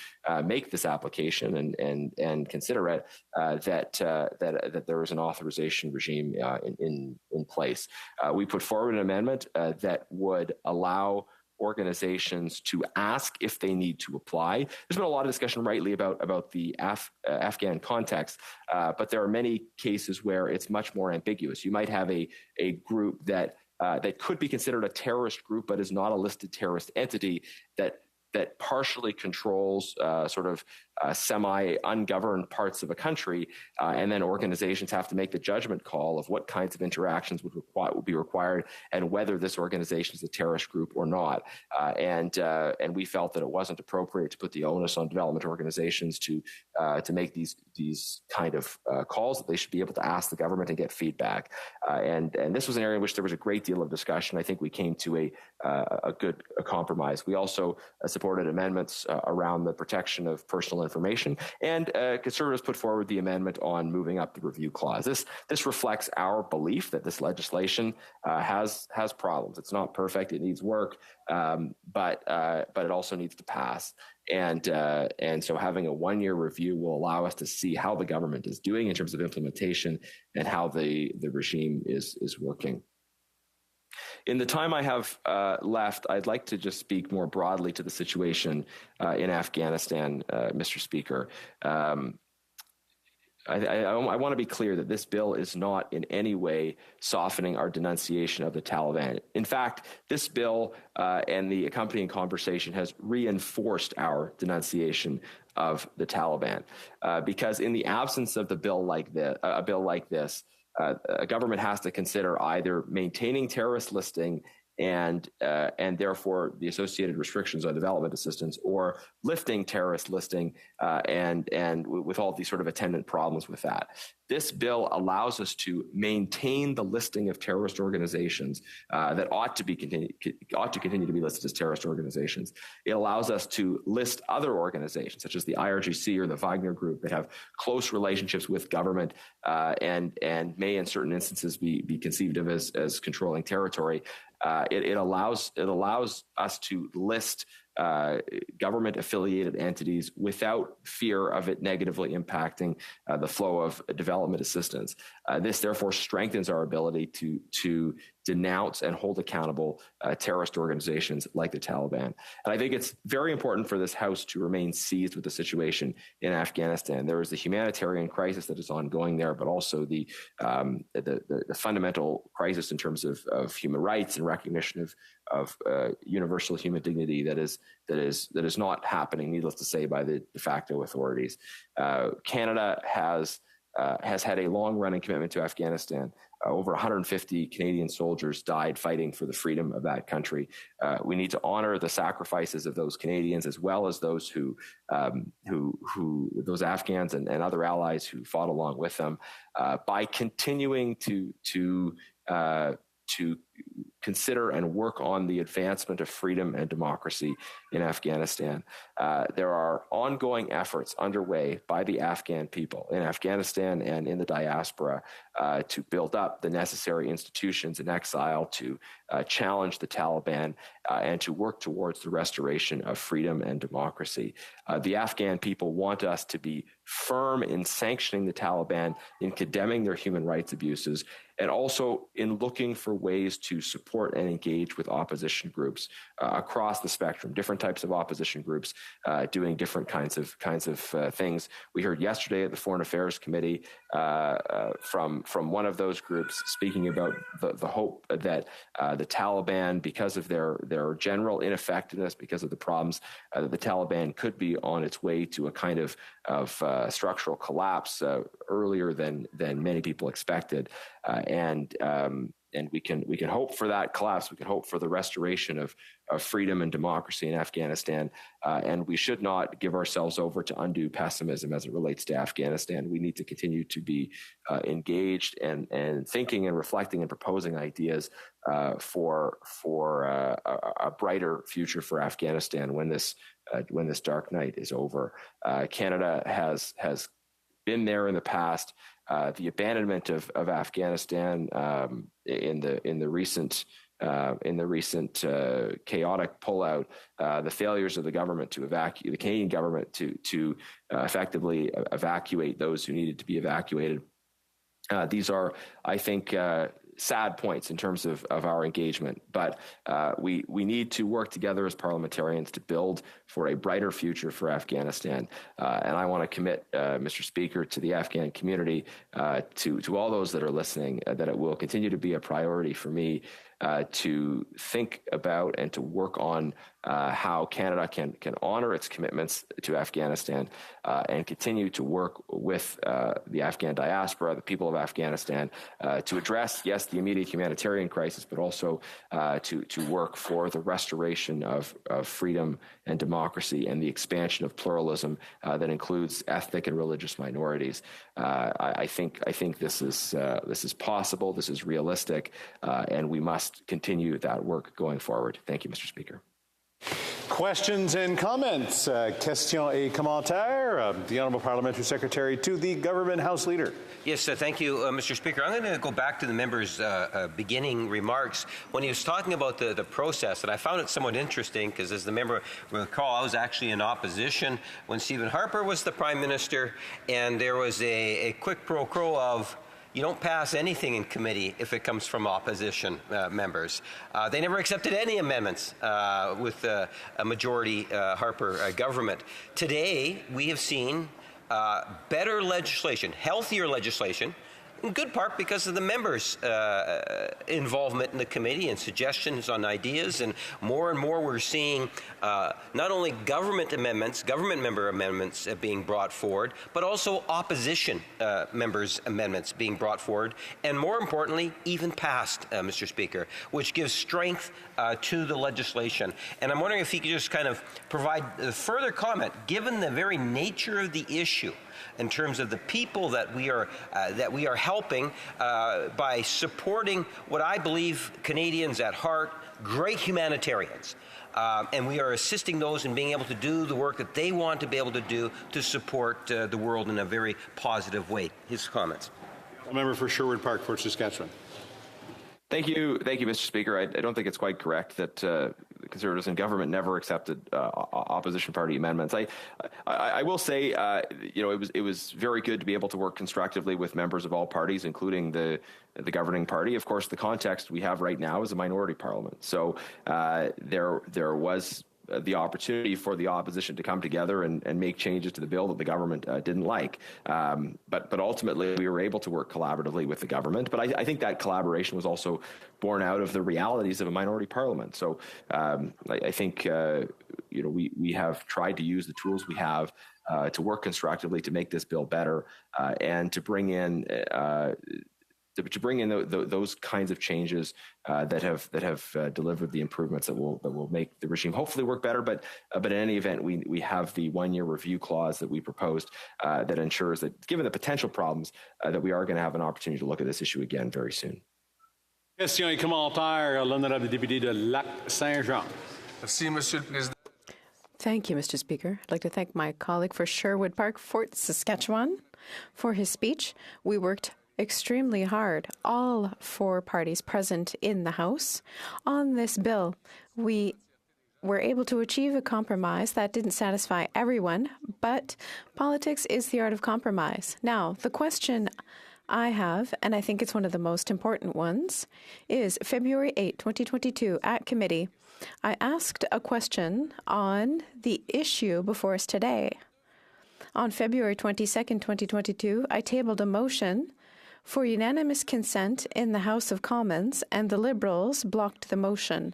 make this application and consider it, that there is an authorization regime in place. We put forward an amendment that would allow organizations to ask if they need to apply. There's been a lot of discussion, rightly, about the Afghan context, but there are many cases where it's much more ambiguous. You might have a group that could be considered a terrorist group, but is not a listed terrorist entity that partially controls semi-ungoverned parts of a country, and then organizations have to make the judgment call of what kinds of interactions would be required and whether this organization is a terrorist group or not. And we felt that it wasn't appropriate to put the onus on development organizations to make these kind of calls, that they should be able to ask the government and get feedback. And this was an area in which there was a great deal of discussion. I think we came to a good compromise. We also supported amendments around the protection of personal information, and Conservatives put forward the amendment on moving up the review clause. This reflects our belief that this legislation has problems. It's not perfect; it needs work, but it also needs to pass. And so having a one-year review will allow us to see how the government is doing in terms of implementation and how the regime is working. In the time I have left, I'd like to just speak more broadly to the situation in Afghanistan, Mr. Speaker. I want to be clear that this bill is not in any way softening our denunciation of the Taliban. In fact, this bill and the accompanying conversation has reinforced our denunciation of the Taliban, because in the absence of a bill like this, a government has to consider either maintaining terrorist listing and therefore the associated restrictions on development assistance, or lifting terrorist listing and with all these sort of attendant problems with that. This bill allows us to maintain the listing of terrorist organizations that ought to continue to be listed as terrorist organizations. It allows us to list other organizations, such as the IRGC or the Wagner Group, that have close relationships with government and may, in certain instances, be conceived of as controlling territory. It allows us to list government-affiliated entities without fear of it negatively impacting the flow of development assistance. This therefore strengthens our ability to denounce and hold accountable terrorist organizations like the Taliban. And I think it's very important for this House to remain seized with the situation in Afghanistan. There is the humanitarian crisis that is ongoing there, but also the fundamental crisis in terms of human rights and recognition of universal human dignity that is not happening, needless to say, by the de facto authorities. Canada has had a long-running commitment to Afghanistan. Over 150 Canadian soldiers died fighting for the freedom of that country. We need to honor the sacrifices of those Canadians, as well as those those Afghans and other allies who fought along with them, by continuing to consider and work on the advancement of freedom and democracy in Afghanistan. There are ongoing efforts underway by the Afghan people in Afghanistan and in the diaspora to build up the necessary institutions in exile, to challenge the Taliban, and to work towards the restoration of freedom and democracy. The Afghan people want us to be firm in sanctioning the Taliban, in condemning their human rights abuses, and also in looking for ways to support and engage with opposition groups across the spectrum, different types of opposition groups doing different kinds of things. We heard yesterday at the Foreign Affairs Committee from one of those groups speaking about the hope that the Taliban, because of their general ineffectiveness, because of the problems, that the Taliban could be on its way to a kind of structural collapse earlier than many people expected. And we can hope for that collapse. We can hope for the restoration of freedom and democracy in Afghanistan. And we should not give ourselves over to undue pessimism as it relates to Afghanistan. We need to continue to be engaged and thinking and reflecting and proposing ideas for a brighter future for Afghanistan when this dark night is over. Canada has been there in the past. The abandonment of Afghanistan in the recent chaotic pullout, the failures of the government the Canadian government to effectively evacuate those who needed to be evacuated. These are, I think, sad points in terms of our engagement, but we need to work together as parliamentarians to build for a brighter future for Afghanistan. And I want to commit, Mr. Speaker, to the Afghan community, to all those that are listening, that it will continue to be a priority for me to think about and to work on how Canada can honor its commitments to Afghanistan and continue to work with the Afghan diaspora, the people of Afghanistan, to address, yes, the immediate humanitarian crisis, but also to work for the restoration of freedom and democracy and the expansion of pluralism that includes ethnic and religious minorities. I think this is possible. This is realistic, and we must continue that work going forward. Thank you, Mr. Speaker. Questions and comments. Questions et commentaires. The Honourable Parliamentary Secretary to the Government House Leader. Yes, thank you, Mr. Speaker. I'm going to go back to the member's beginning remarks when he was talking about the process, and I found it somewhat interesting because, as the member will recall, I was actually in opposition when Stephen Harper was the Prime Minister, and there was a quick pro quo of, you don't pass anything in committee if it comes from opposition members. They never accepted any amendments with a majority Harper government. Today, we have seen better legislation, healthier legislation, in good part because of the members' involvement in the committee and suggestions on ideas. And more we're seeing not only government member amendments being brought forward, but also opposition members' amendments being brought forward, and more importantly, even passed, Mr. Speaker, which gives strength to the legislation. And I'm wondering if he could just kind of provide further comment, given the very nature of the issue, in terms of the people that we are helping by supporting what I believe Canadians at heart, great humanitarians. And we are assisting those in being able to do the work that they want to be able to do to support the world in a very positive way. His comments. A member for Sherwood Park, Fort Saskatchewan. Thank you, Mr. Speaker. I don't think it's quite correct that the Conservatives in government never accepted opposition party amendments. I will say, it was very good to be able to work constructively with members of all parties, including the governing party. Of course, the context we have right now is a minority parliament, so there was the opportunity for the opposition to come together and make changes to the bill that the government didn't like. But ultimately, we were able to work collaboratively with the government. But I think that collaboration was also born out of the realities of a minority parliament. So I think we have tried to use the tools we have to work constructively to make this bill better and to bring in those kinds of changes that have delivered the improvements that will make the regime hopefully work better. But in any event, we have the 1-year review clause that we proposed that ensures that, given the potential problems, that we are going to have an opportunity to look at this issue again very soon. Questions et commentaires. L'honorable député de Lac-Saint-Jean. Merci, Monsieur le Président. Thank you, Mr. Speaker. I'd like to thank my colleague for Sherwood Park, Fort Saskatchewan, for his speech. We worked extremely hard, all 4 parties present in the House, on this bill. We were able to achieve a compromise that didn't satisfy everyone, but politics is the art of compromise. Now, the question I have, and I think it's one of the most important ones, is February 8, 2022, at committee, I asked a question on the issue before us today. On February 22nd, 2022, I tabled a motion for unanimous consent in the House of Commons, and the Liberals blocked the motion.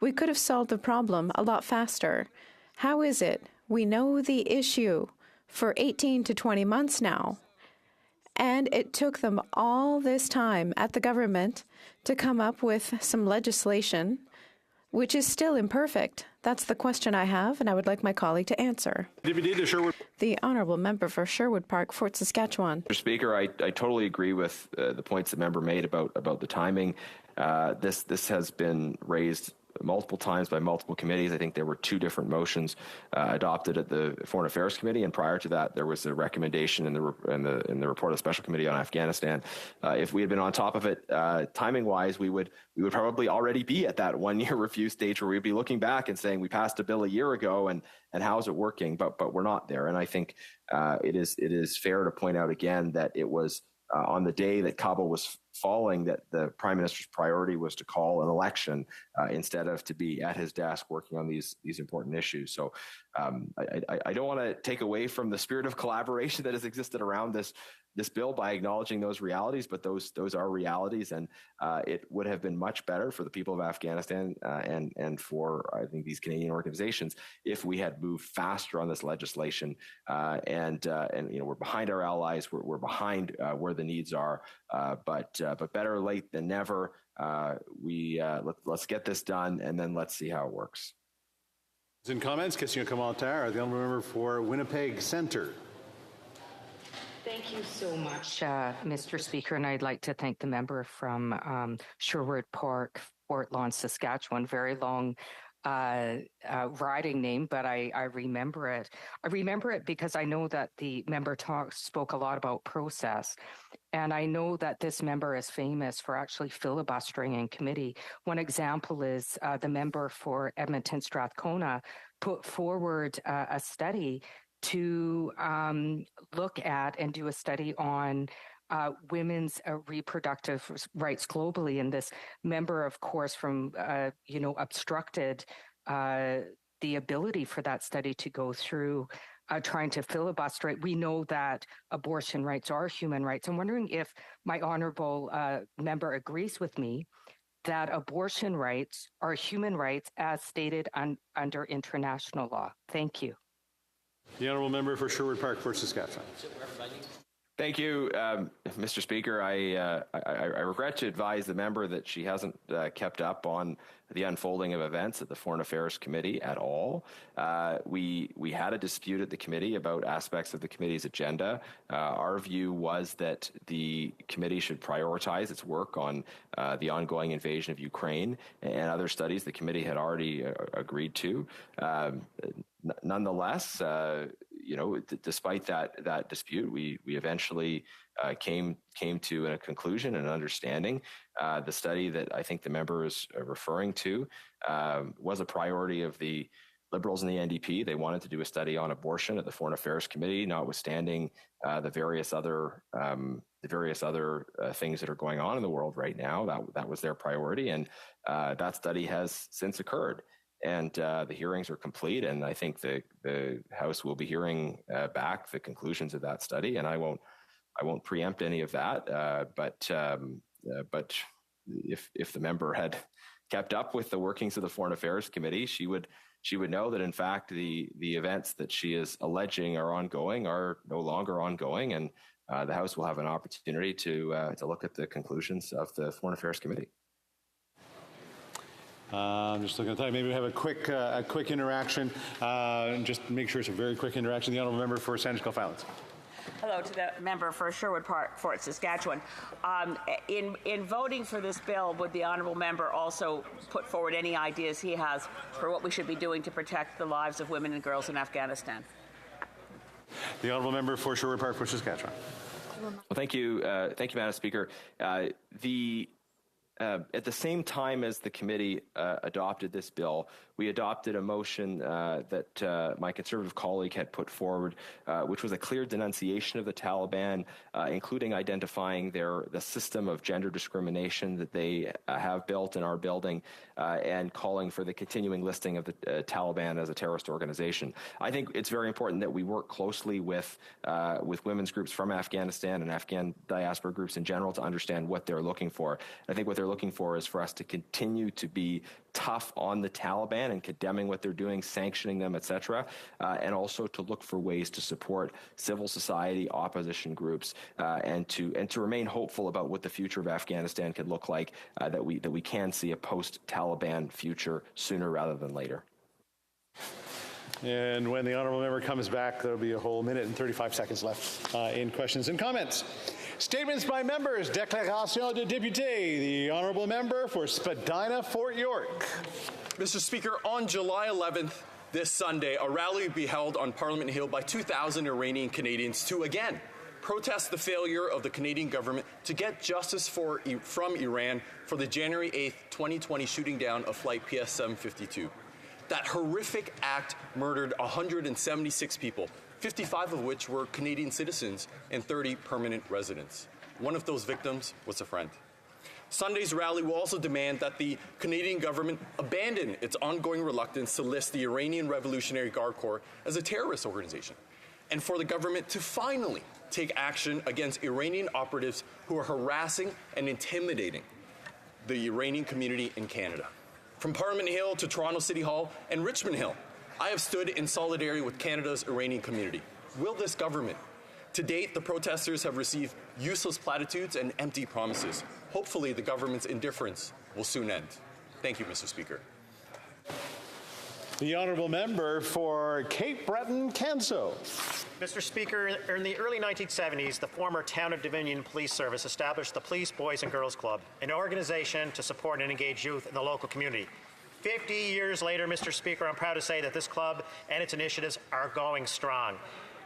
We could have solved the problem a lot faster. How is it we know the issue for 18 to 20 months now, and it took them all this time at the government to come up with some legislation which is still imperfect? That's the question I have, and I would like my colleague to answer. The honourable member for Sherwood Park, Fort Saskatchewan. Mr. Speaker, I totally agree with the points the member made about the timing. This has been raised multiple times by multiple committees. I think there were 2 different motions adopted at the Foreign Affairs Committee, and prior to that, there was a recommendation in the report of the Special Committee on Afghanistan. If we had been on top of it, timing-wise, we would probably already be at that 1-year review stage where we'd be looking back and saying we passed a bill a year ago, and how's it working? But we're not there, and I think it is fair to point out again that it was on the day that Kabul was falling that the Prime Minister's priority was to call an election instead of to be at his desk working on these important issues. So I don't want to take away from the spirit of collaboration that has existed around this bill by acknowledging those realities, but those are realities, and it would have been much better for the people of Afghanistan and for, I think, these Canadian organizations if we had moved faster on this legislation. And we're behind our allies, we're behind where the needs are, but better late than never. Let's get this done, and then let's see how it works. In comments, question commentaire, the honourable member for Winnipeg Centre. Thank you so much, Mr. Speaker, and I'd like to thank the member from Sherwood Park, Fort Lawn, Saskatchewan. Very long riding name, but I remember it. I remember it because I know that the member spoke a lot about process, and I know that this member is famous for actually filibustering in committee. One example is the member for Edmonton Strathcona put forward a study to look at and do a study on women's reproductive rights globally. And this member, of course, from, obstructed the ability for that study to go through trying to filibuster it. We know that abortion rights are human rights. I'm wondering if my honourable member agrees with me that abortion rights are human rights as stated under international law. Thank you. The honourable member for Sherwood Park, Fort Saskatchewan. Thank you, Mr. Speaker. I regret to advise the member that she hasn't kept up on the unfolding of events at the Foreign Affairs Committee at all. We had a dispute at the committee about aspects of the committee's agenda. Our view was that the committee should prioritize its work on the ongoing invasion of Ukraine and other studies the committee had already agreed to. Nonetheless, despite that dispute, we eventually came to a conclusion and an understanding. The study that I think the member is referring to was a priority of the Liberals and the NDP. They wanted to do a study on abortion at the Foreign Affairs Committee, notwithstanding the various other things that are going on in the world right now. That was their priority, and that study has since occurred. And the hearings are complete, and I think the House will be hearing back the conclusions of that study. And I won't preempt any of that. But if the member had kept up with the workings of the Foreign Affairs Committee, she would know that in fact the events that she is alleging are ongoing are no longer ongoing, and the House will have an opportunity to look at the conclusions of the Foreign Affairs Committee. Just looking at time. Maybe we have a quick interaction. Just make sure it's a very quick interaction. The honourable member for Sandwich Gulf. Hello to the member for Sherwood Park, Fort Saskatchewan. In voting for this bill, would the honourable member also put forward any ideas he has for what we should be doing to protect the lives of women and girls in Afghanistan? The honourable member for Sherwood Park, Fort Saskatchewan. Well, thank you, Madam Speaker. At the same time as the committee adopted this bill, we adopted a motion that my Conservative colleague had put forward, which was a clear denunciation of the Taliban, including identifying the system of gender discrimination that they have built and are building, and calling for the continuing listing of the Taliban as a terrorist organization. I think it's very important that we work closely with women's groups from Afghanistan and Afghan diaspora groups in general to understand what they're looking for. I think what they're looking for is for us to continue to be tough on the Taliban and condemning what they're doing, sanctioning them, etc., and also to look for ways to support civil society, opposition groups, and to remain hopeful about what the future of Afghanistan could look like. That we can see a post-Taliban future sooner rather than later. And when the honourable member comes back, there'll be a whole minute and 35 seconds left in questions and comments. Statements by members. Déclaration de député. The honourable member for Spadina, Fort York. Mr. Speaker, on July 11th, this Sunday, a rally will be held on Parliament Hill by 2,000 Iranian Canadians to again protest the failure of the Canadian government to get justice from Iran for the January 8th, 2020 shooting down of Flight PS-752. That horrific act murdered 176 people, 55 of which were Canadian citizens and 30 permanent residents. One of those victims was a friend. Sunday's rally will also demand that the Canadian government abandon its ongoing reluctance to list the Iranian Revolutionary Guard Corps as a terrorist organization, and for the government to finally take action against Iranian operatives who are harassing and intimidating the Iranian community in Canada. From Parliament Hill to Toronto City Hall and Richmond Hill, I have stood in solidarity with Canada's Iranian community. Will this government? To date, the protesters have received useless platitudes and empty promises. Hopefully, the government's indifference will soon end. Thank you, Mr. Speaker. The honourable member for Cape Breton-Canso. Mr. Speaker, in the early 1970s, the former Town of Dominion Police Service established the Police Boys and Girls Club, an organization to support and engage youth in the local community. 50 years later, Mr. Speaker, I'm proud to say that this club and its initiatives are going strong.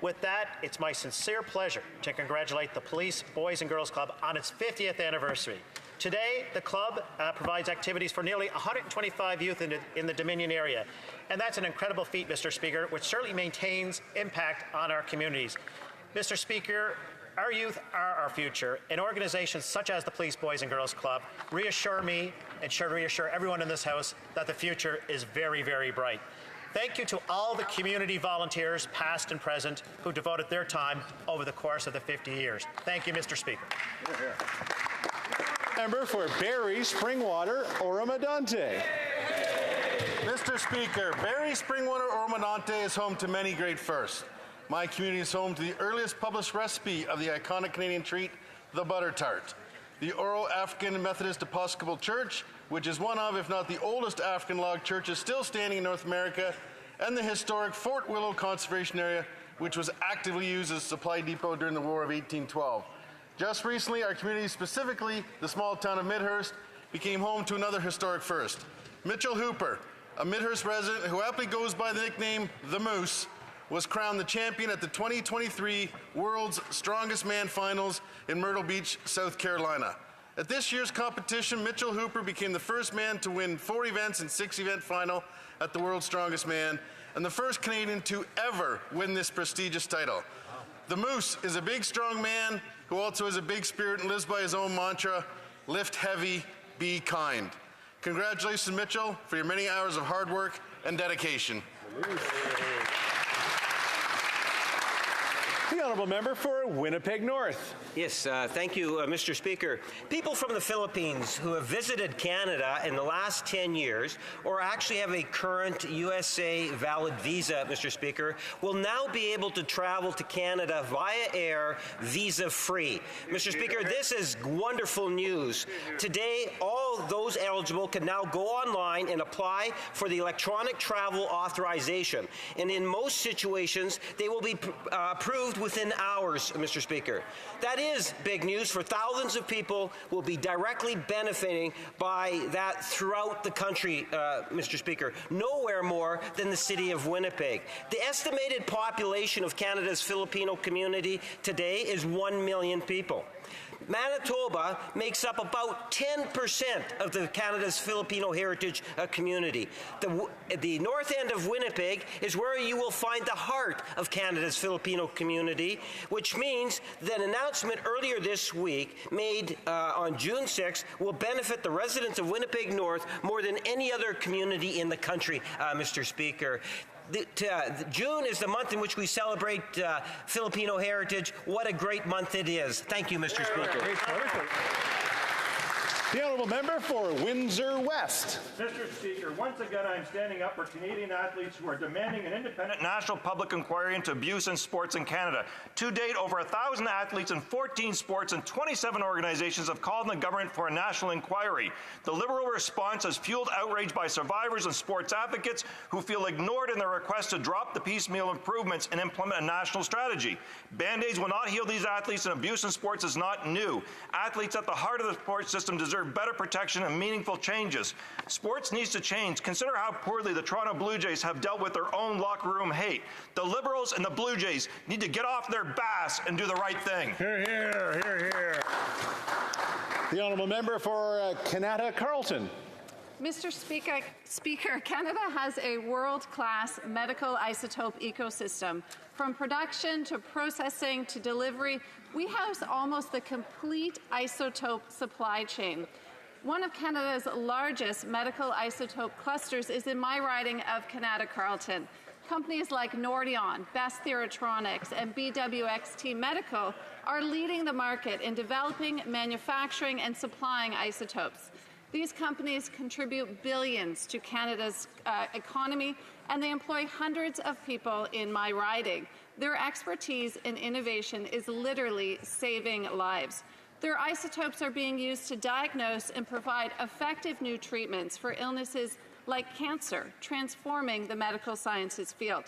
With that, it's my sincere pleasure to congratulate the Police Boys and Girls Club on its 50th anniversary. Today, the club provides activities for nearly 125 youth in the Dominion area. And that's an incredible feat, Mr. Speaker, which certainly maintains impact on our communities. Mr. Speaker, our youth are our future, and organizations such as the Police Boys and Girls Club reassure me and should reassure everyone in this House that the future is very, very bright. Thank you to all the community volunteers, past and present, who devoted their time over the course of the 50 years. Thank you, Mr. Speaker. Member for Barrie, Springwater, Oro-Medonte. Mr. Speaker, Barrie, Springwater, Oro-Medonte is home to many great firsts. My community is home to the earliest published recipe of the iconic Canadian treat, the butter tart. The Oro African Methodist Episcopal Church, which is one of, if not the oldest African log churches still standing in North America, and the historic Fort Willow Conservation Area, which was actively used as a supply depot during the War of 1812. Just recently, our community, specifically the small town of Midhurst, became home to another historic first. Mitchell Hooper, a Midhurst resident who aptly goes by the nickname The Moose, was crowned the champion at the 2023 World's Strongest Man Finals in Myrtle Beach, South Carolina. At this year's competition, Mitchell Hooper became the first man to win 4 events and 6-event final at the World's Strongest Man, and the first Canadian to ever win this prestigious title. The Moose is a big, strong man who also has a big spirit and lives by his own mantra, lift heavy, be kind. Congratulations, Mitchell, for your many hours of hard work and dedication. The honourable member for Winnipeg North. Yes, thank you, Mr. Speaker. People from the Philippines who have visited Canada in the last 10 years or actually have a current USA valid visa, Mr. Speaker, will now be able to travel to Canada via air visa-free. Mr. Speaker, this is wonderful news. Today, all those eligible can now go online and apply for the electronic travel authorization. And in most situations, they will be approved within hours, Mr. Speaker. That is big news for thousands of people who will be directly benefiting by that throughout the country, Mr. Speaker. Nowhere more than the city of Winnipeg. The estimated population of Canada's Filipino community today is 1 million people. Manitoba makes up about 10% of Canada's Filipino heritage community. The north end of Winnipeg is where you will find the heart of Canada's Filipino community, which means that an announcement earlier this week made on June 6th will benefit the residents of Winnipeg North more than any other community in the country, Mr. Speaker. June is the month in which we celebrate Filipino heritage. What a great month it is. Thank you, Mr. Speaker. The honourable member for Windsor West. Mr. Speaker, once again I am standing up for Canadian athletes who are demanding an independent national public inquiry into abuse in sports in Canada. To date, over 1,000 athletes in 14 sports and 27 organizations have called on the government for a national inquiry. The Liberal response has fueled outrage by survivors and sports advocates who feel ignored in their request to drop the piecemeal improvements and implement a national strategy. Band-Aids will not heal these athletes, and abuse in sports is not new. Athletes at the heart of the sports system deserve better protection and meaningful changes. Sports needs to change. Consider how poorly the Toronto Blue Jays have dealt with their own locker room hate. The Liberals and the Blue Jays need to get off their bass and do the right thing. Hear, hear, hear, hear. The honourable member for Kanata Carleton. Mr. Speaker, Canada has a world-class medical isotope ecosystem. From production to processing to delivery, we house almost the complete isotope supply chain. One of Canada's largest medical isotope clusters is in my riding of Kanata Carleton. Companies like Nordion, Best Theatronics, and BWXT Medical are leading the market in developing, manufacturing, and supplying isotopes. These companies contribute billions to Canada's economy, and they employ hundreds of people in my riding. Their expertise and innovation is literally saving lives. Their isotopes are being used to diagnose and provide effective new treatments for illnesses like cancer, transforming the medical sciences field.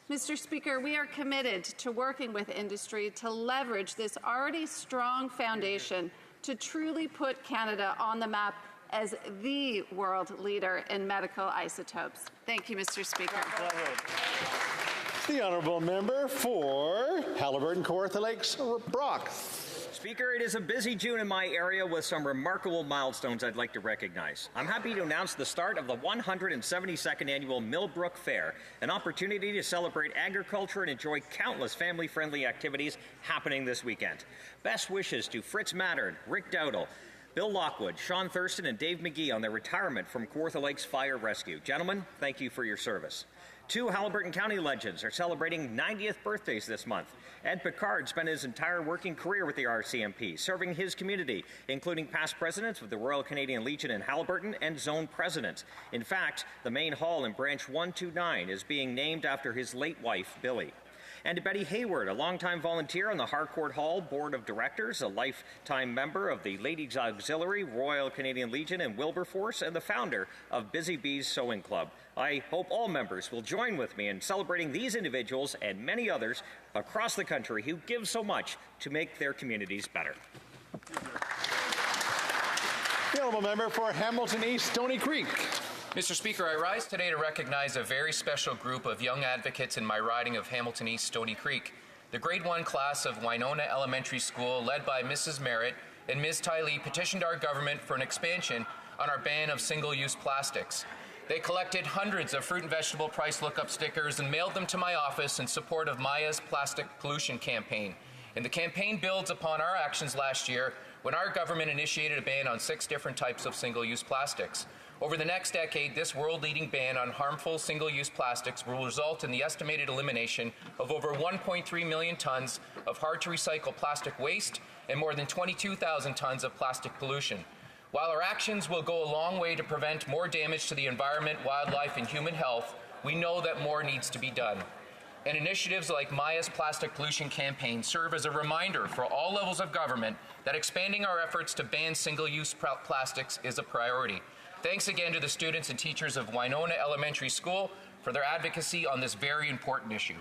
Mr. Speaker, we are committed to working with industry to leverage this already strong foundation to truly put Canada on the map as the world leader in medical isotopes. Thank you, Mr. Speaker. The honourable member for Haliburton, Kawartha Lakes, Brock. Speaker, it is a busy June in my area with some remarkable milestones I'd like to recognize. I'm happy to announce the start of the 172nd Annual Millbrook Fair, an opportunity to celebrate agriculture and enjoy countless family-friendly activities happening this weekend. Best wishes to Fritz Mattern, Rick Dowdle, Bill Lockwood, Sean Thurston, and Dave McGee on their retirement from Kawartha Lakes Fire Rescue. Gentlemen, thank you for your service. Two Haliburton County legends are celebrating 90th birthdays this month. Ed Picard spent his entire working career with the RCMP, serving his community, including past presidents of the Royal Canadian Legion in Haliburton and zone president. In fact, the main hall in Branch 129 is being named after his late wife, Billy. And to Betty Hayward, a longtime volunteer on the Harcourt Hall Board of Directors, a lifetime member of the Ladies Auxiliary, Royal Canadian Legion, and Wilberforce, and the founder of Busy Bees Sewing Club. I hope all members will join with me in celebrating these individuals and many others across the country who give so much to make their communities better. The honourable member for Hamilton East, Stony Creek. Mr. Speaker, I rise today to recognize a very special group of young advocates in my riding of Hamilton East, Stony Creek. The Grade 1 class of Winona Elementary School, led by Mrs. Merritt and Ms. Tylee, petitioned our government for an expansion on our ban of single-use plastics. They collected hundreds of fruit and vegetable price lookup stickers and mailed them to my office in support of Maya's plastic pollution campaign. And the campaign builds upon our actions last year when our government initiated a ban on 6 different types of single-use plastics. Over the next decade, this world-leading ban on harmful single-use plastics will result in the estimated elimination of over 1.3 million tons of hard-to-recycle plastic waste and more than 22,000 tons of plastic pollution. While our actions will go a long way to prevent more damage to the environment, wildlife, and human health, we know that more needs to be done. And initiatives like Maya's plastic pollution campaign serve as a reminder for all levels of government that expanding our efforts to ban single-use plastics is a priority. Thanks again to the students and teachers of Winona Elementary School for their advocacy on this very important issue.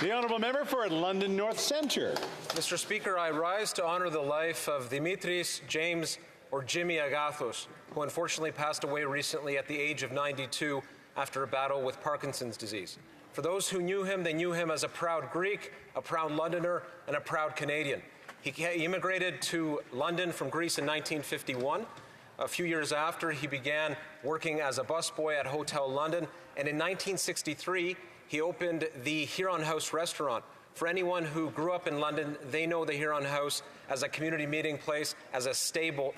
The honourable member for London North Centre. Mr. Speaker, I rise to honour the life of Dimitris James, or Jimmy Agathos, who unfortunately passed away recently at the age of 92 after a battle with Parkinson's disease. For those who knew him, they knew him as a proud Greek, a proud Londoner, and a proud Canadian. He immigrated to London from Greece in 1951. A few years after, he began working as a busboy at Hotel London, and in 1963, he opened the Huron House restaurant. For anyone who grew up in London, they know the Huron House as a community meeting place, as a staple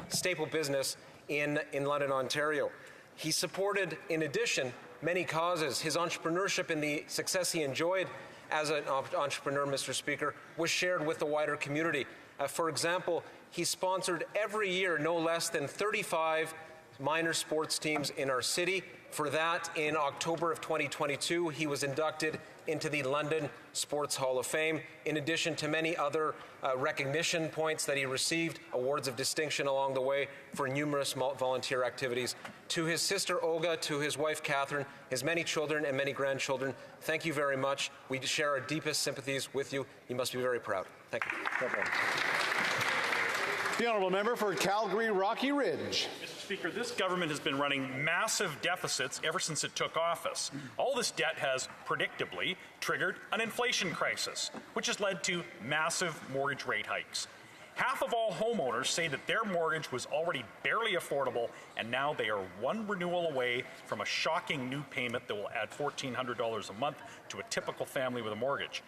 business in London, Ontario. He supported, in addition, many causes. His entrepreneurship and the success he enjoyed as an entrepreneur, Mr. Speaker, was shared with the wider community. For example, he sponsored every year no less than 35 minor sports teams in our city. For that, in October of 2022, he was inducted into the London Sports Hall of Fame, in addition to many other recognition points that he received, awards of distinction along the way for numerous volunteer activities. To his sister Olga, to his wife Catherine, his many children and many grandchildren, thank you very much. We share our deepest sympathies with you. You must be very proud. Thank you. The honourable member for Calgary Rocky Ridge. Mr. Speaker, this government has been running massive deficits ever since it took office. All this debt has predictably triggered an inflation crisis, which has led to massive mortgage rate hikes. Half of all homeowners say that their mortgage was already barely affordable, and now they are one renewal away from a shocking new payment that will add $1,400 a month to a typical family with a mortgage.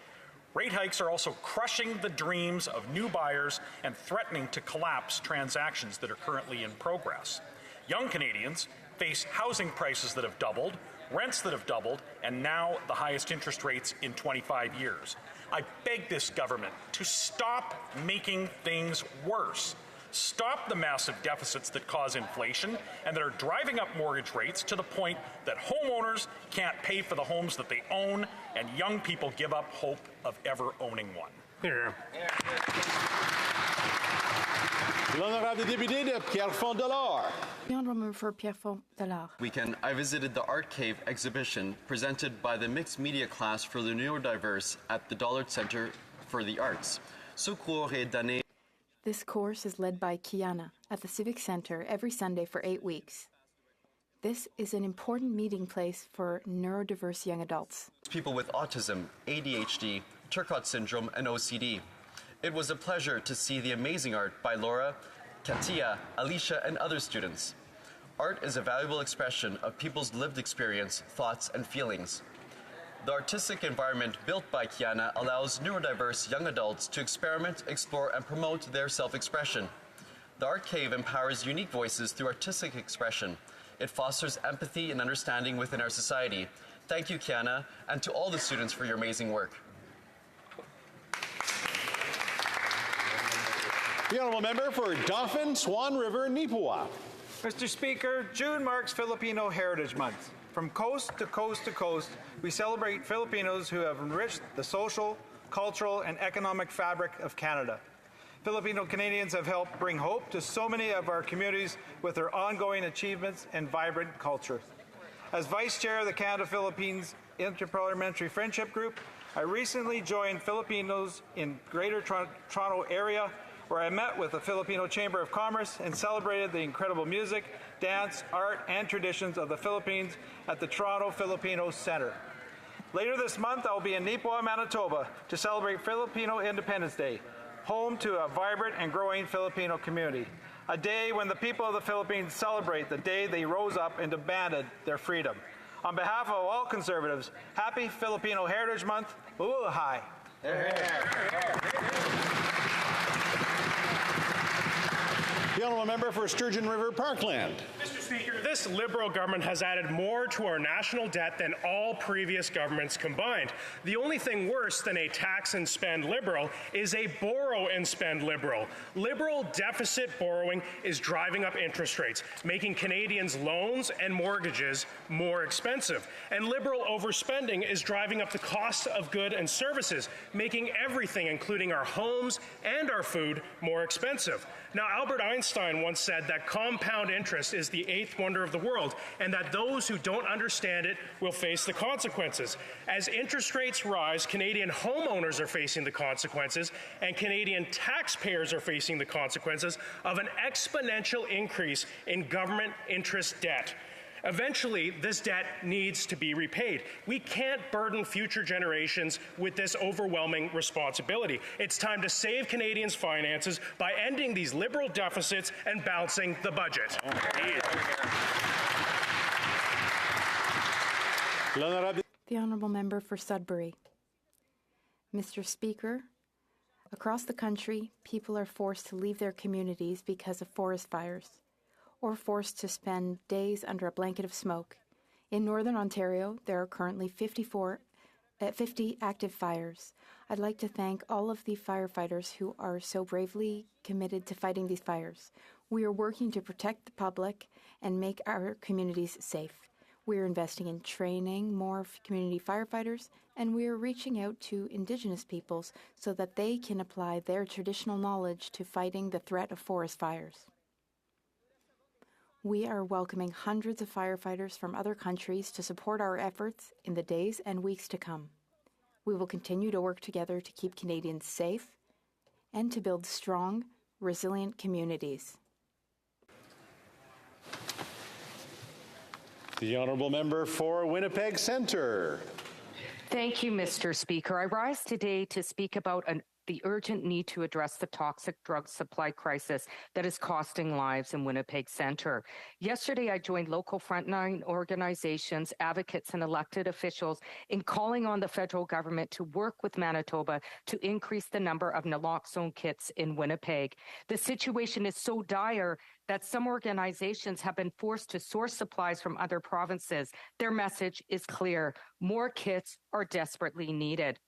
Rate hikes are also crushing the dreams of new buyers and threatening to collapse transactions that are currently in progress. Young Canadians face housing prices that have doubled, rents that have doubled, and now the highest interest rates in 25 years. I beg this government to stop making things worse. Stop the massive deficits that cause inflation and that are driving up mortgage rates to the point that homeowners can't pay for the homes that they own and young people give up hope of ever owning one. L'honorable député de Pierrefonds-Dollard. The Honourable Member for Pierrefonds-Dollard. Weekend, I visited the Art Cave exhibition presented by the mixed media class for the neurodiverse at the Dollard Centre for the Arts. Ce cours est donné. This course is led by Kiana at the Civic Centre every Sunday for 8 weeks. This is an important meeting place for neurodiverse young adults. People with autism, ADHD, Turcot syndrome, and OCD. It was a pleasure to see the amazing art by Laura, Katia, Alicia, and other students. Art is a valuable expression of people's lived experience, thoughts, and feelings. The artistic environment built by Kiana allows neurodiverse young adults to experiment, explore, and promote their self-expression. The Art Cave empowers unique voices through artistic expression. It fosters empathy and understanding within our society. Thank you, Kiana, and to all the students for your amazing work. The Honourable Member for Dauphin, Swan River, Neepawa. Mr. Speaker, June marks Filipino Heritage Month. From coast to coast to coast, we celebrate Filipinos who have enriched the social, cultural, and economic fabric of Canada. Filipino Canadians have helped bring hope to so many of our communities with their ongoing achievements and vibrant culture. As Vice Chair of the Canada-Philippines Interparliamentary Friendship Group, I recently joined Filipinos in Greater Toronto area, where I met with the Filipino Chamber of Commerce and celebrated the incredible music, dance, art, and traditions of the Philippines at the Toronto Filipino Centre. Later this month, I will be in Neepawa, Manitoba to celebrate Filipino Independence Day, home to a vibrant and growing Filipino community. A day when the people of the Philippines celebrate the day they rose up and demanded their freedom. On behalf of all Conservatives, happy Filipino Heritage Month. Buhay! The Honourable Member for Sturgeon River, Parkland. Mr. Speaker, this Liberal government has added more to our national debt than all previous governments combined. The only thing worse than a tax and spend Liberal is a borrow and spend Liberal. Liberal deficit borrowing is driving up interest rates, making Canadians' loans and mortgages more expensive. And Liberal overspending is driving up the cost of goods and services, making everything, including our homes and our food, more expensive. Now, Albert Einstein once said that compound interest is the eighth wonder of the world, and that those who don't understand it will face the consequences. As interest rates rise, Canadian homeowners are facing the consequences, and Canadian taxpayers are facing the consequences of an exponential increase in government interest debt. Eventually, this debt needs to be repaid. We can't burden future generations with this overwhelming responsibility. It's time to save Canadians' finances by ending these Liberal deficits and balancing the budget. The Honourable Member for Sudbury. Mr. Speaker, across the country, people are forced to leave their communities because of forest fires, or forced to spend days under a blanket of smoke. In Northern Ontario, there are currently 50 active fires. I'd like to thank all of the firefighters who are so bravely committed to fighting these fires. We are working to protect the public and make our communities safe. We are investing in training more community firefighters, and we are reaching out to Indigenous peoples so that they can apply their traditional knowledge to fighting the threat of forest fires. We are welcoming hundreds of firefighters from other countries to support our efforts in the days and weeks to come. We will continue to work together to keep Canadians safe and to build strong, resilient communities. The Honourable Member for Winnipeg Centre. Thank you, Mr. Speaker. I rise today to speak about an the urgent need to address the toxic drug supply crisis that is costing lives in Winnipeg Centre. Yesterday, I joined local frontline organizations, advocates, and elected officials in calling on the federal government to work with Manitoba to increase the number of naloxone kits in Winnipeg. The situation is so dire that some organizations have been forced to source supplies from other provinces. Their message is clear: more kits are desperately needed.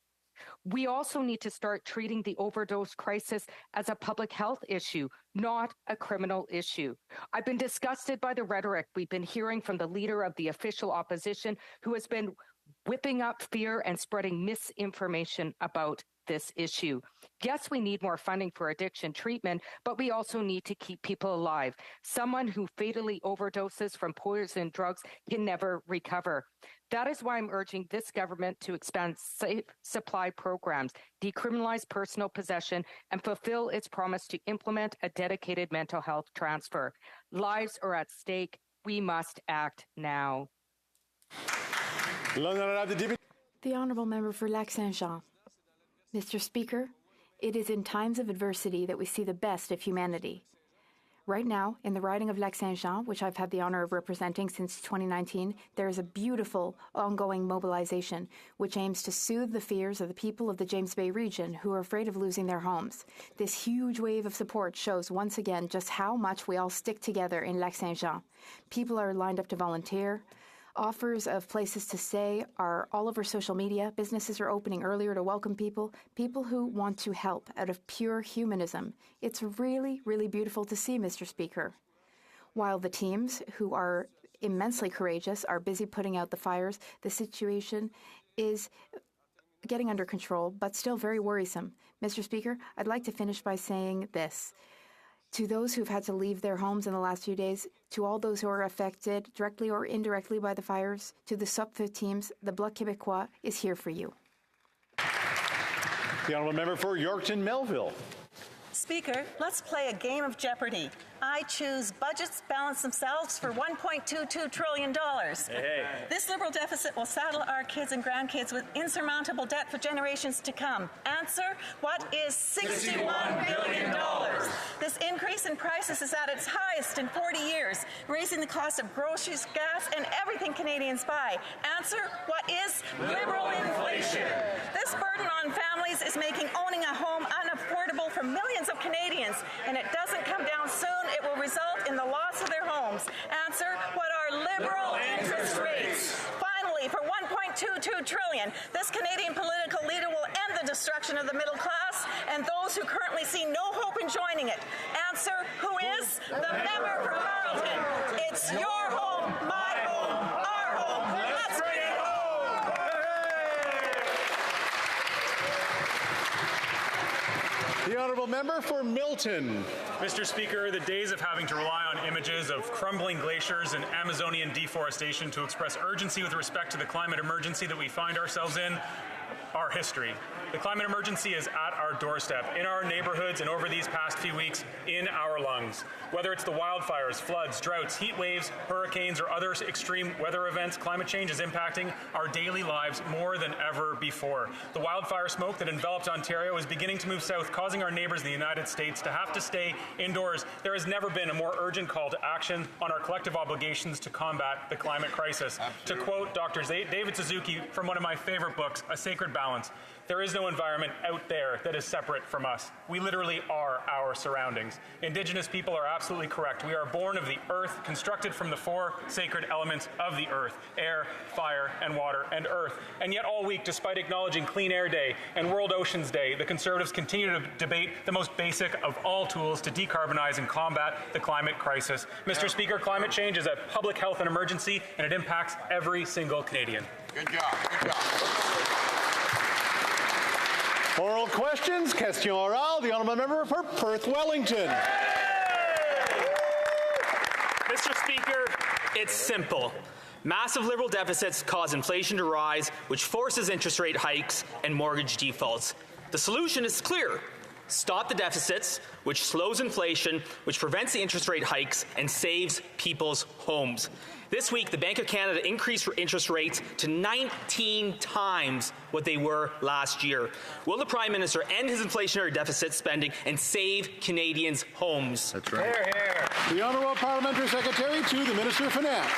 We also need to start treating the overdose crisis as a public health issue, not a criminal issue. I've been disgusted by the rhetoric we've been hearing from the leader of the official opposition, who has been whipping up fear and spreading misinformation about this issue. Yes, we need more funding for addiction treatment, but we also need to keep people alive. Someone who fatally overdoses from poison drugs can never recover. That is why I'm urging this government to expand safe supply programs, decriminalize personal possession, and fulfill its promise to implement a dedicated mental health transfer. Lives are at stake. We must act now. The Honourable Member for Lac-Saint-Jean. Mr. Speaker, it is in times of adversity that we see the best of humanity. Right now, in the riding of Lac-Saint-Jean, which I've had the honour of representing since 2019, there is a beautiful ongoing mobilization which aims to soothe the fears of the people of the James Bay region who are afraid of losing their homes. This huge wave of support shows once again just how much we all stick together in Lac-Saint-Jean. People are lined up to volunteer. Offers of places to stay are all over social media. Businesses are opening earlier to welcome people who want to help out of pure humanism. It's really, really beautiful to see, Mr. Speaker. While the teams, who are immensely courageous, are busy putting out the fires, the situation is getting under control, but still very worrisome. Mr. Speaker, I'd like to finish by saying this. To those who've had to leave their homes in the last few days, to all those who are affected directly or indirectly by the fires, to the SUPFA teams, the Bloc Québécois is here for you. The Honourable Member for Yorkton Melville. Speaker, let's play a game of Jeopardy! I choose budgets balance themselves for $1.22 trillion. Hey. This Liberal deficit will saddle our kids and grandkids with insurmountable debt for generations to come. Answer, what is $61 billion? This increase in prices is at its highest in 40 years, raising the cost of groceries, gas, and everything Canadians buy. Answer, what is Liberal inflation? This burden on families is making owning a home unaffordable for millions of Canadians, and it doesn't come down soon. It will result in the loss of their homes. Answer, what are Liberal interest rates? Finally, for $1.22 trillion, this Canadian political leader will end the destruction of the middle class and those who currently see no hope in joining it. Answer, who is? The member for Carleton. It's your home, my home, our home. Let's bring it home! The Honourable Member for Milton. Mr. Speaker, the days of having to rely on images of crumbling glaciers and Amazonian deforestation to express urgency with respect to the climate emergency that we find ourselves in are history. The climate emergency is at our doorstep, in our neighborhoods, and over these past few weeks, in our lungs. Whether it's the wildfires, floods, droughts, heat waves, hurricanes, or other extreme weather events, climate change is impacting our daily lives more than ever before. The wildfire smoke that enveloped Ontario is beginning to move south, causing our neighbors in the United States to have to stay indoors. There has never been a more urgent call to action on our collective obligations to combat the climate crisis. To quote Dr. David Suzuki from one of my favorite books, A Sacred Balance, there is no environment out there that is separate from us. We literally are our surroundings. Indigenous people are absolutely correct. We are born of the earth, constructed from the four sacred elements of the earth: air, fire, and water, and earth. And yet all week, despite acknowledging Clean Air Day and World Oceans Day, the Conservatives continue to debate the most basic of all tools to decarbonize and combat the climate crisis. Mr. Speaker, climate change is a public health and emergency, and it impacts every single Canadian. Good job. Good job. Oral questions, question orale. The Honourable Member for Perth Wellington. Mr. Speaker, it's simple. Massive Liberal deficits cause inflation to rise, which forces interest rate hikes and mortgage defaults. The solution is clear. Stop the deficits, which slows inflation, which prevents the interest rate hikes, and saves people's homes. This week, the Bank of Canada increased interest rates to 19 times what they were last year. Will the Prime Minister end his inflationary deficit spending and save Canadians' homes? That's right. Hear, hear. The Honourable Parliamentary Secretary to the Minister of Finance.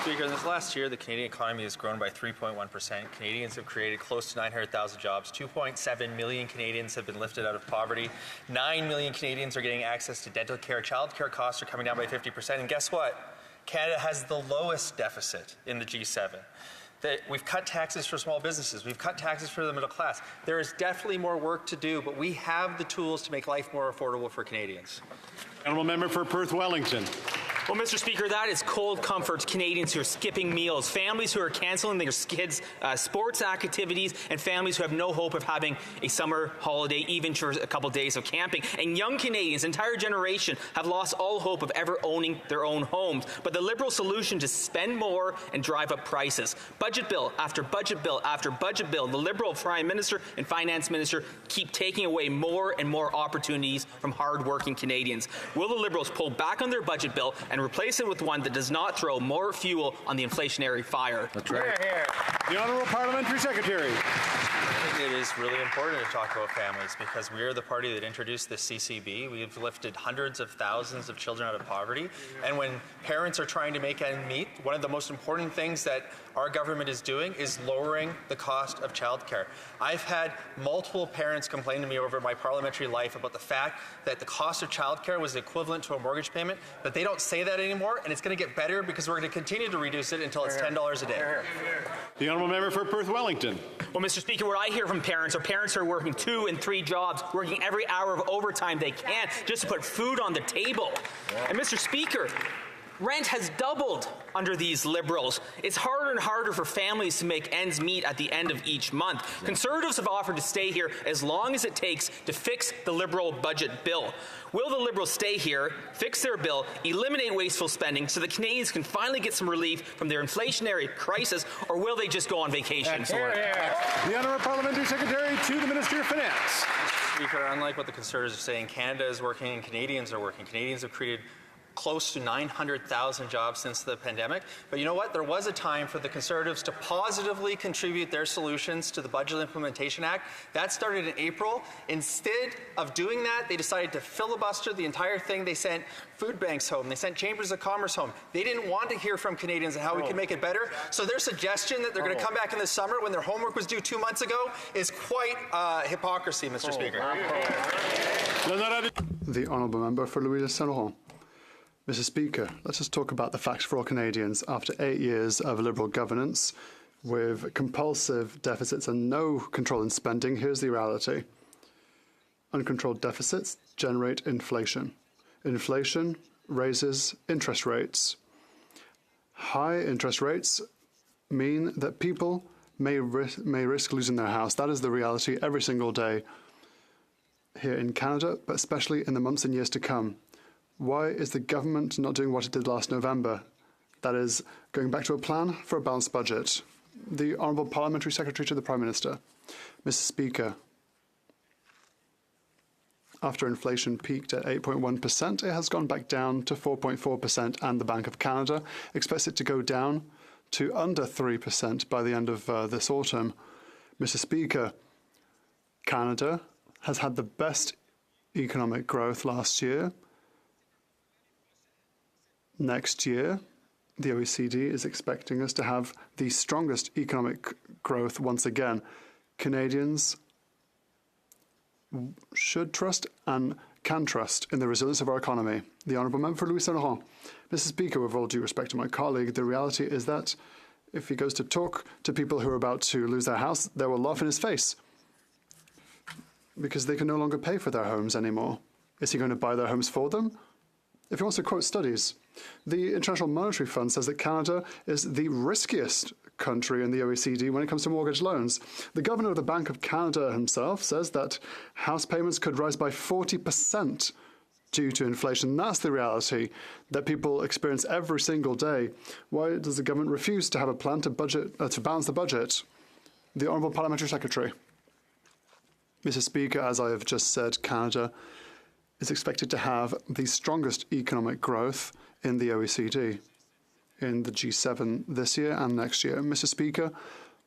Speaker, this last year, the Canadian economy has grown by 3.1%. Canadians have created close to 900,000 jobs. 2.7 million Canadians have been lifted out of poverty. 9 million Canadians are getting access to dental care. Child care costs are coming down by 50%. And guess what? Canada has the lowest deficit in the G7. We've cut taxes for small businesses. We've cut taxes for the middle class. There is definitely more work to do, but we have the tools to make life more affordable for Canadians. Honourable Member for Perth Wellington. Well, Mr. Speaker, that is cold comfort to Canadians who are skipping meals, families who are cancelling their kids' sports activities, and families who have no hope of having a summer holiday, even for a couple days of camping. And young Canadians, entire generation, have lost all hope of ever owning their own homes. But the Liberal solution to spend more and drive up prices. Budget bill after budget bill after budget bill, the Liberal Prime Minister and Finance Minister keep taking away more and more opportunities from hard-working Canadians. Will the Liberals pull back on their budget bill and replace it with one that does not throw more fuel on the inflationary fire? That's right. The Honourable Parliamentary Secretary. I think it is really important to talk about families because we are the party that introduced the CCB. We've lifted hundreds of thousands of children out of poverty. And when parents are trying to make ends meet, one of the most important things that our government is doing is lowering the cost of childcare. I've had multiple parents complain to me over my parliamentary life about the fact that the cost of childcare was equivalent to a mortgage payment, but they don't say that anymore, and it's going to get better because we're going to continue to reduce it until it's $10 a day. The Honourable Member for Perth Wellington. Well, Mr. Speaker, what I hear from parents are parents who are working 2 and 3 jobs, working every hour of overtime they can just to put food on the table. And Mr. Speaker, rent has doubled under these Liberals. It's harder and harder for families to make ends meet at the end of each month. Conservatives have offered to stay here as long as it takes to fix the Liberal budget bill. Will the Liberals stay here, fix their bill, eliminate wasteful spending so that Canadians can finally get some relief from their inflationary crisis, or will they just go on vacation? Excellent. The Honourable Parliamentary Secretary to the Minister of Finance. Speaker, unlike what the Conservatives are saying, Canada is working and Canadians are working. Canadians have created close to 900,000 jobs since the pandemic. But you know what? There was a time for the Conservatives to positively contribute their solutions to the Budget Implementation Act. That started in April. Instead of doing that, they decided to filibuster the entire thing. They sent food banks home. They sent chambers of commerce home. They didn't want to hear from Canadians on how we can make it better. So their suggestion that they're going to come back in the summer when their homework was due 2 months ago is quite hypocrisy, Mr. Speaker. The Honourable Member for Louisa Saint-Laurent. Mr. Speaker, let's just talk about the facts for all Canadians. After 8 years of Liberal governance with compulsive deficits and no control in spending, here's the reality. Uncontrolled deficits generate inflation. Inflation raises interest rates. High interest rates mean that people may risk losing their house. That is the reality every single day here in Canada, but especially in the months and years to come. Why is the government not doing what it did last November? That is, going back to a plan for a balanced budget. The Honourable Parliamentary Secretary to the Prime Minister. Mr. Speaker, after inflation peaked at 8.1%, it has gone back down to 4.4%, and the Bank of Canada expects it to go down to under 3% by the end of this autumn. Mr. Speaker, Canada has had the best economic growth last year. Next year, the OECD is expecting us to have the strongest economic growth once again. Canadians should trust and can trust in the resilience of our economy. The Honourable Member for Louis Saint-Laurent. Mr. Speaker, with all due respect to my colleague, the reality is that if he goes to talk to people who are about to lose their house, they will laugh in his face because they can no longer pay for their homes anymore. Is he going to buy their homes for them? If he wants to quote studies, the International Monetary Fund says that Canada is the riskiest country in the OECD when it comes to mortgage loans. The Governor of the Bank of Canada himself says that house payments could rise by 40% due to inflation. That's the reality that people experience every single day. Why does the government refuse to have a plan to balance the budget? The Honourable Parliamentary Secretary. Mr. Speaker, as I have just said, Canada is expected to have the strongest economic growth in the OECD. in the G7 this year and next year. Mr. Speaker,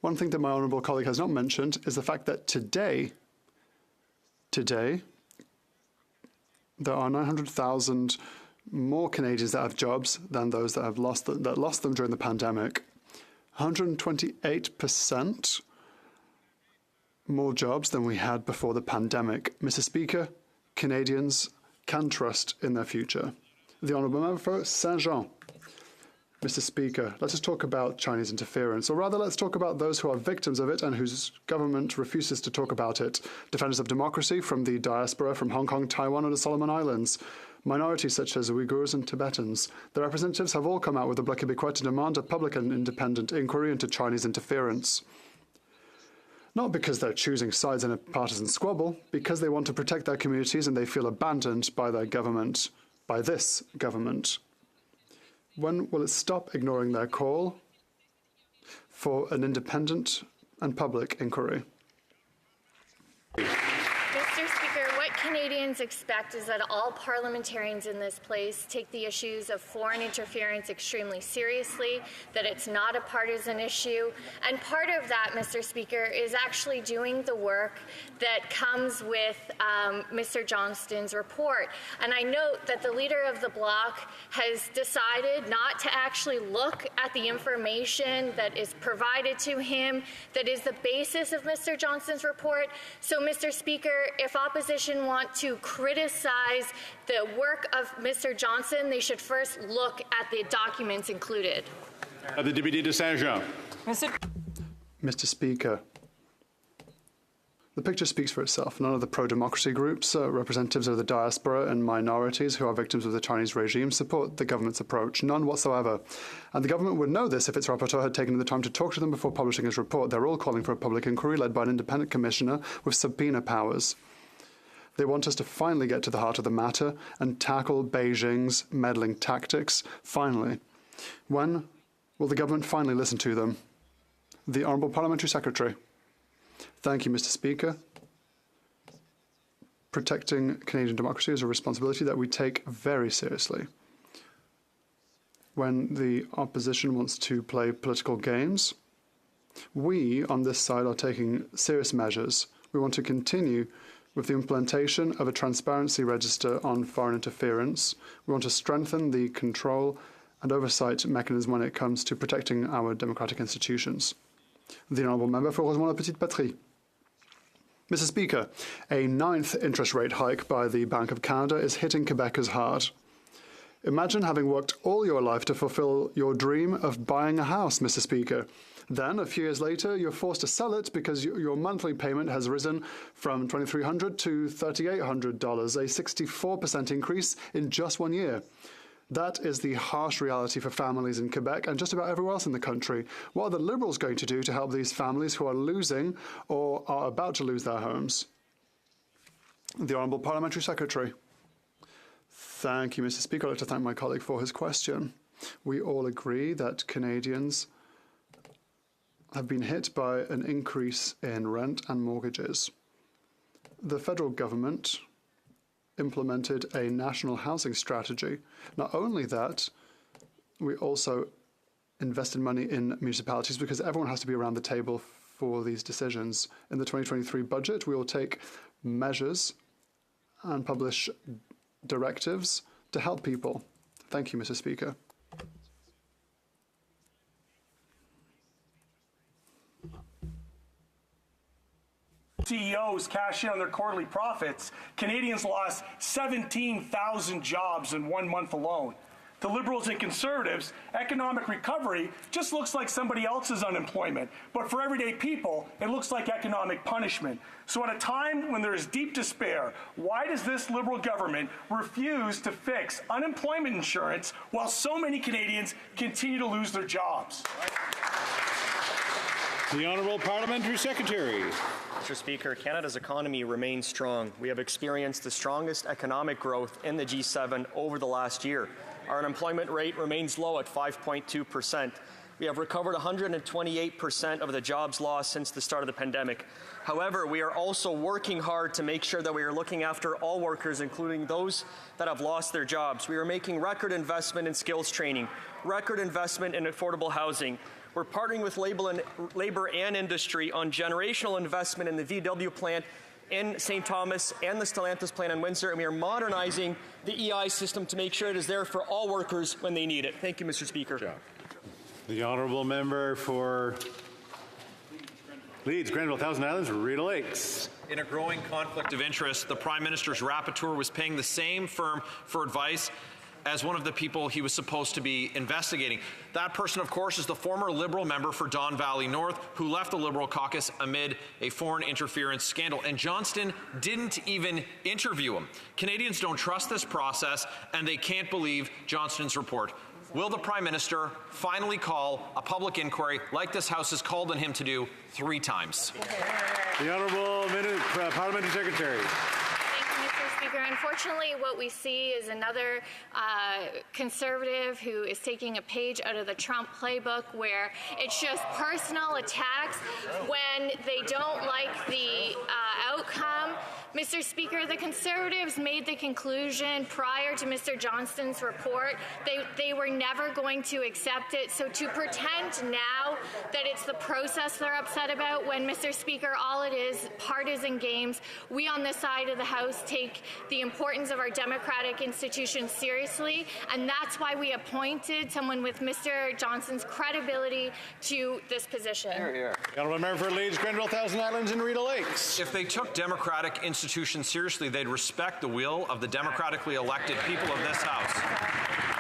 one thing that my honourable colleague has not mentioned is the fact that today, there are 900,000 more Canadians that have jobs than those that have lost them during the pandemic. 128% more jobs than we had before the pandemic. Mr. Speaker, Canadians can trust in their future. The Honourable Member for Saint-Jean. Mr. Speaker, let us talk about Chinese interference, or rather let's talk about those who are victims of it and whose government refuses to talk about it. Defenders of democracy from the diaspora from Hong Kong, Taiwan and the Solomon Islands. Minorities such as Uyghurs and Tibetans. Their representatives have all come out with a bloc québécois to demand a public and independent inquiry into Chinese interference. Not because they're choosing sides in a partisan squabble, because they want to protect their communities and they feel abandoned by their government, by this government. When will it stop ignoring their call for an independent and public inquiry? Mr. Speaker, what Canadians expect is that all parliamentarians in this place take the issues of foreign interference extremely seriously, that it's not a partisan issue, and part of that, Mr. Speaker, is actually doing the work that comes with Mr. Johnston's report. And I note that the leader of the bloc has decided not to actually look at the information that is provided to him, that is the basis of Mr. Johnston's report. So, Mr. Speaker, if opposition want to criticize the work of Mr. Johnston, they should first look at the documents included. The Deputy de Saint-Jean. Mr. Speaker, the picture speaks for itself. None of the pro-democracy groups, representatives of the diaspora and minorities who are victims of the Chinese regime support the government's approach. None whatsoever. And the government would know this if its rapporteur had taken the time to talk to them before publishing his report. They're all calling for a public inquiry led by an independent commissioner with subpoena powers. They want us to finally get to the heart of the matter and tackle Beijing's meddling tactics. Finally. When will the government finally listen to them? The Honourable Parliamentary Secretary. Thank you, Mr. Speaker. Protecting Canadian democracy is a responsibility that we take very seriously. When the opposition wants to play political games, we on this side are taking serious measures. We want to continue with the implementation of a transparency register on foreign interference. We want to strengthen the control and oversight mechanism when it comes to protecting our democratic institutions. The Honourable Member for Rosemont-la-Petite-Patrie. Mr. Speaker, a 9th interest rate hike by the Bank of Canada is hitting Quebecers hard. Imagine having worked all your life to fulfill your dream of buying a house, Mr. Speaker. Then, a few years later, you're forced to sell it because your monthly payment has risen from $2,300 to $3,800, a 64% increase in just 1 year. That is the harsh reality for families in Quebec and just about everywhere else in the country. What are the Liberals going to do to help these families who are losing or are about to lose their homes? The Honourable Parliamentary Secretary. Thank you, Mr. Speaker. I'd like to thank my colleague for his question. We all agree that Canadians have been hit by an increase in rent and mortgages. The federal government implemented a national housing strategy. Not only that, we also invested money in municipalities because everyone has to be around the table for these decisions. In the 2023 budget, we will take measures and publish directives to help people. Thank you, Mr. Speaker. CEOs cash in on their quarterly profits, Canadians lost 17,000 jobs in 1 month alone. To Liberals and Conservatives, economic recovery just looks like somebody else's unemployment. But for everyday people, it looks like economic punishment. So at a time when there is deep despair, why does this Liberal government refuse to fix unemployment insurance while so many Canadians continue to lose their jobs? The Honourable Parliamentary Secretary. Mr. Speaker, Canada's economy remains strong. We have experienced the strongest economic growth in the G7 over the last year. Our unemployment rate remains low at 5.2%. We have recovered 128% of the jobs lost since the start of the pandemic. However, we are also working hard to make sure that we are looking after all workers, including those that have lost their jobs. We are making record investment in skills training, record investment in affordable housing. We're partnering with labor and industry on generational investment in the VW plant in St. Thomas and the Stellantis plant in Windsor, and we are modernizing the EI system to make sure it is there for all workers when they need it. Thank you, Mr. Speaker. The honourable member for Leeds, Grenville, Thousand Islands, Rideau Lakes. In a growing conflict of interest, the Prime Minister's rapporteur was paying the same firm for advice as one of the people he was supposed to be investigating. That person, of course, is the former Liberal member for Don Valley North, who left the Liberal caucus amid a foreign interference scandal. And Johnston didn't even interview him. Canadians don't trust this process, and they can't believe Johnston's report. Will the Prime Minister finally call a public inquiry like this House has called on him to do 3 times? The Honourable Parliamentary Secretary. Speaker, unfortunately, what we see is another Conservative who is taking a page out of the Trump playbook, where it's just personal attacks when they don't like the outcome. Mr. Speaker, the Conservatives made the conclusion prior to Mr. Johnston's report they were never going to accept it. So to pretend now that it's the process they're upset about, when, Mr. Speaker, all it is partisan games, we on this side of the House take the importance of our democratic institutions seriously, and that's why we appointed someone with Mr. Johnston's credibility to this position. The honourable member for Leeds, Grenville, Thousand Islands, and Rideau Lakes. If they took democratic institutions seriously, they'd respect the will of the democratically elected people of this House.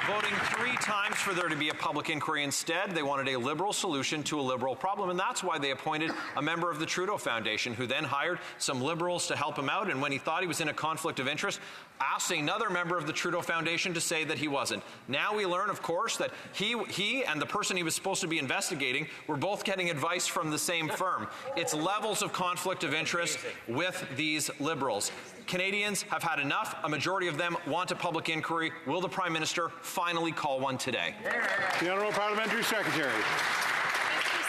Voting 3 times for there to be a public inquiry instead, they wanted a Liberal solution to a Liberal problem, and that's why they appointed a member of the Trudeau Foundation, who then hired some Liberals to help him out, and when he thought he was in a conflict of interest, asked another member of the Trudeau Foundation to say that he wasn't. Now we learn, of course, that he and the person he was supposed to be investigating were both getting advice from the same firm. It's levels of conflict of interest with these Liberals. Canadians have had enough. A majority of them want a public inquiry. Will the Prime Minister finally call one today? The Honourable Parliamentary Secretary.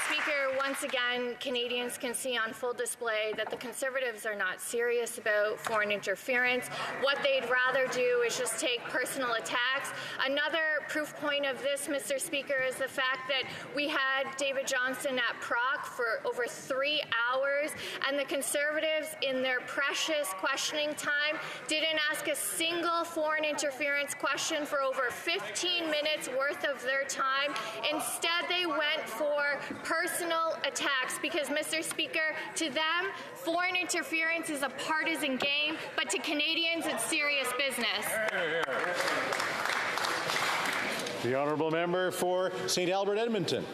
Speaker, once again, Canadians can see on full display that the Conservatives are not serious about foreign interference. What they'd rather do is just take personal attacks. Another proof point of this, Mr. Speaker, is the fact that we had David Johnston at Proc for over 3 hours, and the Conservatives, in their precious questioning time, didn't ask a single foreign interference question for over 15 minutes worth of their time. Instead, they went for personal attacks because, Mr. Speaker, to them, foreign interference is a partisan game, but to Canadians, it's serious business. The honourable member for St. Albert Edmonton.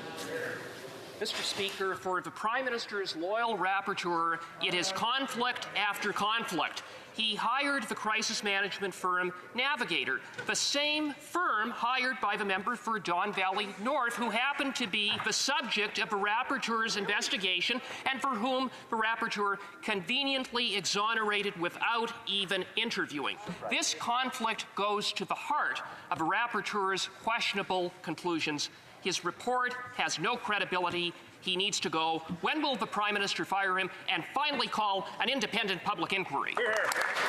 Mr. Speaker, for the Prime Minister's loyal rapporteur, it is conflict after conflict. He hired the crisis management firm Navigator, the same firm hired by the member for Don Valley North, who happened to be the subject of a rapporteur's investigation and for whom the rapporteur conveniently exonerated without even interviewing. This conflict goes to the heart of a rapporteur's questionable conclusions. His report has no credibility. He needs to go. When will the Prime Minister fire him and finally call an independent public inquiry?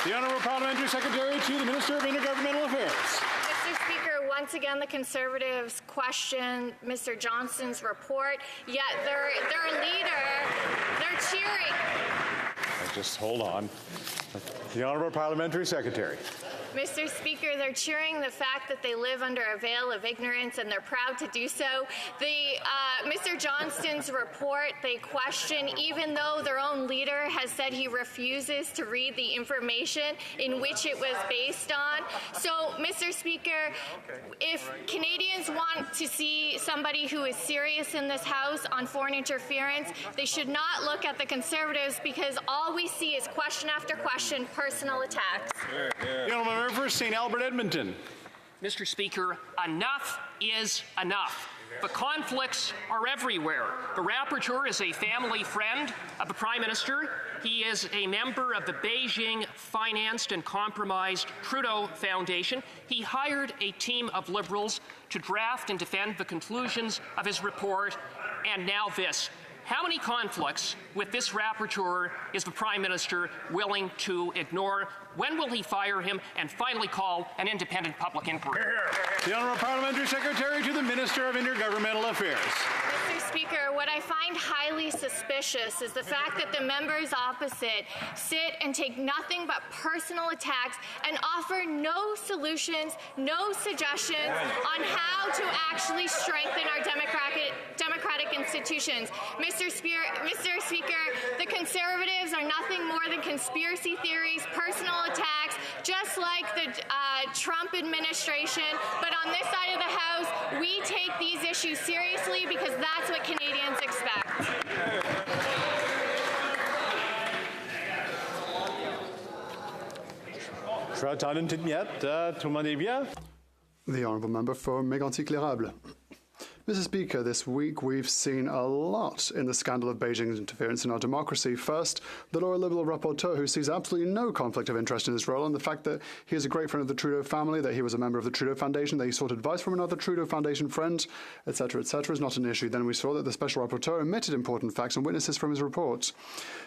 The Honourable Parliamentary Secretary to the Minister of Intergovernmental Affairs. Mr. Speaker, once again, the Conservatives question Mr. Johnston's report, yet their leader, they're cheering. Just hold on. The Honourable Parliamentary Secretary. Mr. Speaker, they're cheering the fact that they live under a veil of ignorance, and they're proud to do so. Mr. Johnston's report, they question, even though their own leader has said he refuses to read the information in which it was based on. So, Mr. Speaker, if Canadians want to see somebody who is serious in this House on foreign interference, they should not look at the Conservatives, because all we see is question after question, personal attacks. The honourable member for St. Albert Edmonton. Mr. Speaker, enough is enough. But conflicts are everywhere. The rapporteur is a family friend of the Prime Minister. He is a member of the Beijing financed and compromised Trudeau Foundation. He hired a team of Liberals to draft and defend the conclusions of his report. And now this. How many conflicts with this rapporteur is the Prime Minister willing to ignore? When will he fire him and finally call an independent public inquiry? The Honourable Parliamentary Secretary to the Minister of Intergovernmental Affairs. Mr. Speaker, what I find highly suspicious is the fact that the members opposite sit and take nothing but personal attacks and offer no solutions, no suggestions on how to actually strengthen our democratic institutions. Mr. Speaker, the Conservatives are nothing more than conspiracy theories, personal attacks, just like the Trump administration. But on this side of the House, we take these issues seriously because that's what Canadians expect. The Honourable Member for Mégantic-L'Érable. Mr. Speaker, this week we've seen a lot in the scandal of Beijing's interference in our democracy. First, the loyal Liberal rapporteur who sees absolutely no conflict of interest in his role, and the fact that he is a great friend of the Trudeau family, that he was a member of the Trudeau Foundation, that he sought advice from another Trudeau Foundation friend, etc., is not an issue. Then we saw that the special rapporteur omitted important facts and witnesses from his report.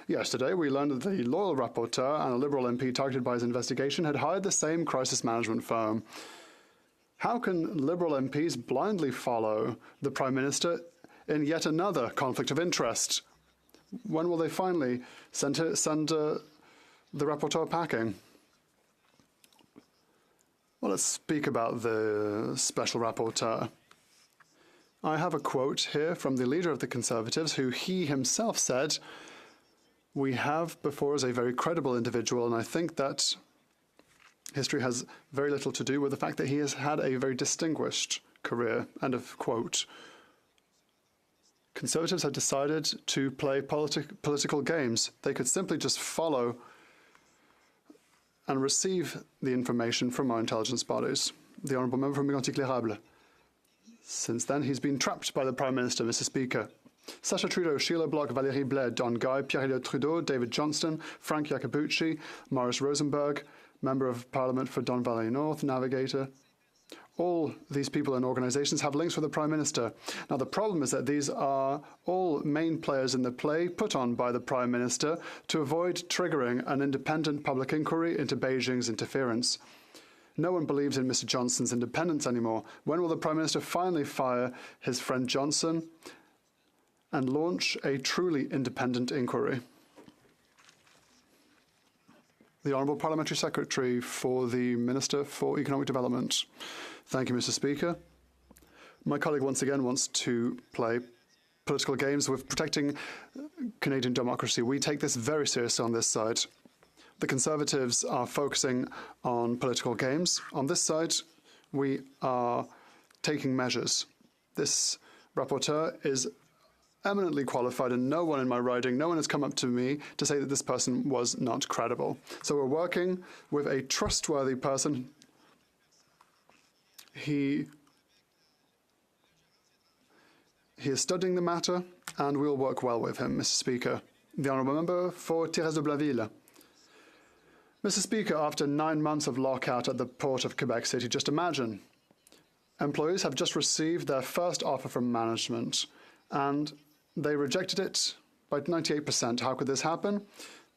Yesterday, we learned that the loyal rapporteur and a Liberal MP targeted by his investigation had hired the same crisis management firm. How can Liberal MPs blindly follow the Prime Minister in yet another conflict of interest? When will they finally send the rapporteur packing? Well, let's speak about the special rapporteur. I have a quote here from the leader of the Conservatives, who he himself said, "We have before us a very credible individual," and I think that history has very little to do with the fact that he has had a very distinguished career. End of quote. Conservatives have decided to play political games. They could simply just follow and receive the information from our intelligence bodies. The Honourable Member from Mégantic-L'Érable. Since then, he's been trapped by the Prime Minister, Mr. Speaker. Sacha Trudeau, Sheila Bloch, Valérie Blais, Don Guy, Pierre-Elliott Trudeau, David Johnston, Frank Iacobucci, Maurice Rosenberg, Member of Parliament for Don Valley North, Navigator. All these people and organisations have links with the Prime Minister. Now, the problem is that these are all main players in the play put on by the Prime Minister to avoid triggering an independent public inquiry into Beijing's interference. No one believes in Mr. Johnson's independence anymore. When will the Prime Minister finally fire his friend Johnson and launch a truly independent inquiry? The Honourable Parliamentary Secretary for the Minister for Economic Development. Thank you, Mr. Speaker. My colleague once again wants to play political games with protecting Canadian democracy. We take this very seriously on this side. The Conservatives are focusing on political games. On this side, we are taking measures. This rapporteur is eminently qualified, and no one in my riding, no one has come up to me to say that this person was not credible. So we're working with a trustworthy person. He is studying the matter, and we'll work well with him, Mr. Speaker. The Honourable Member for Thérèse de Blainville. Mr. Speaker, after 9 months of lockout at the port of Quebec City, just imagine, employees have just received their first offer from management, and they rejected it by 98%. How could this happen?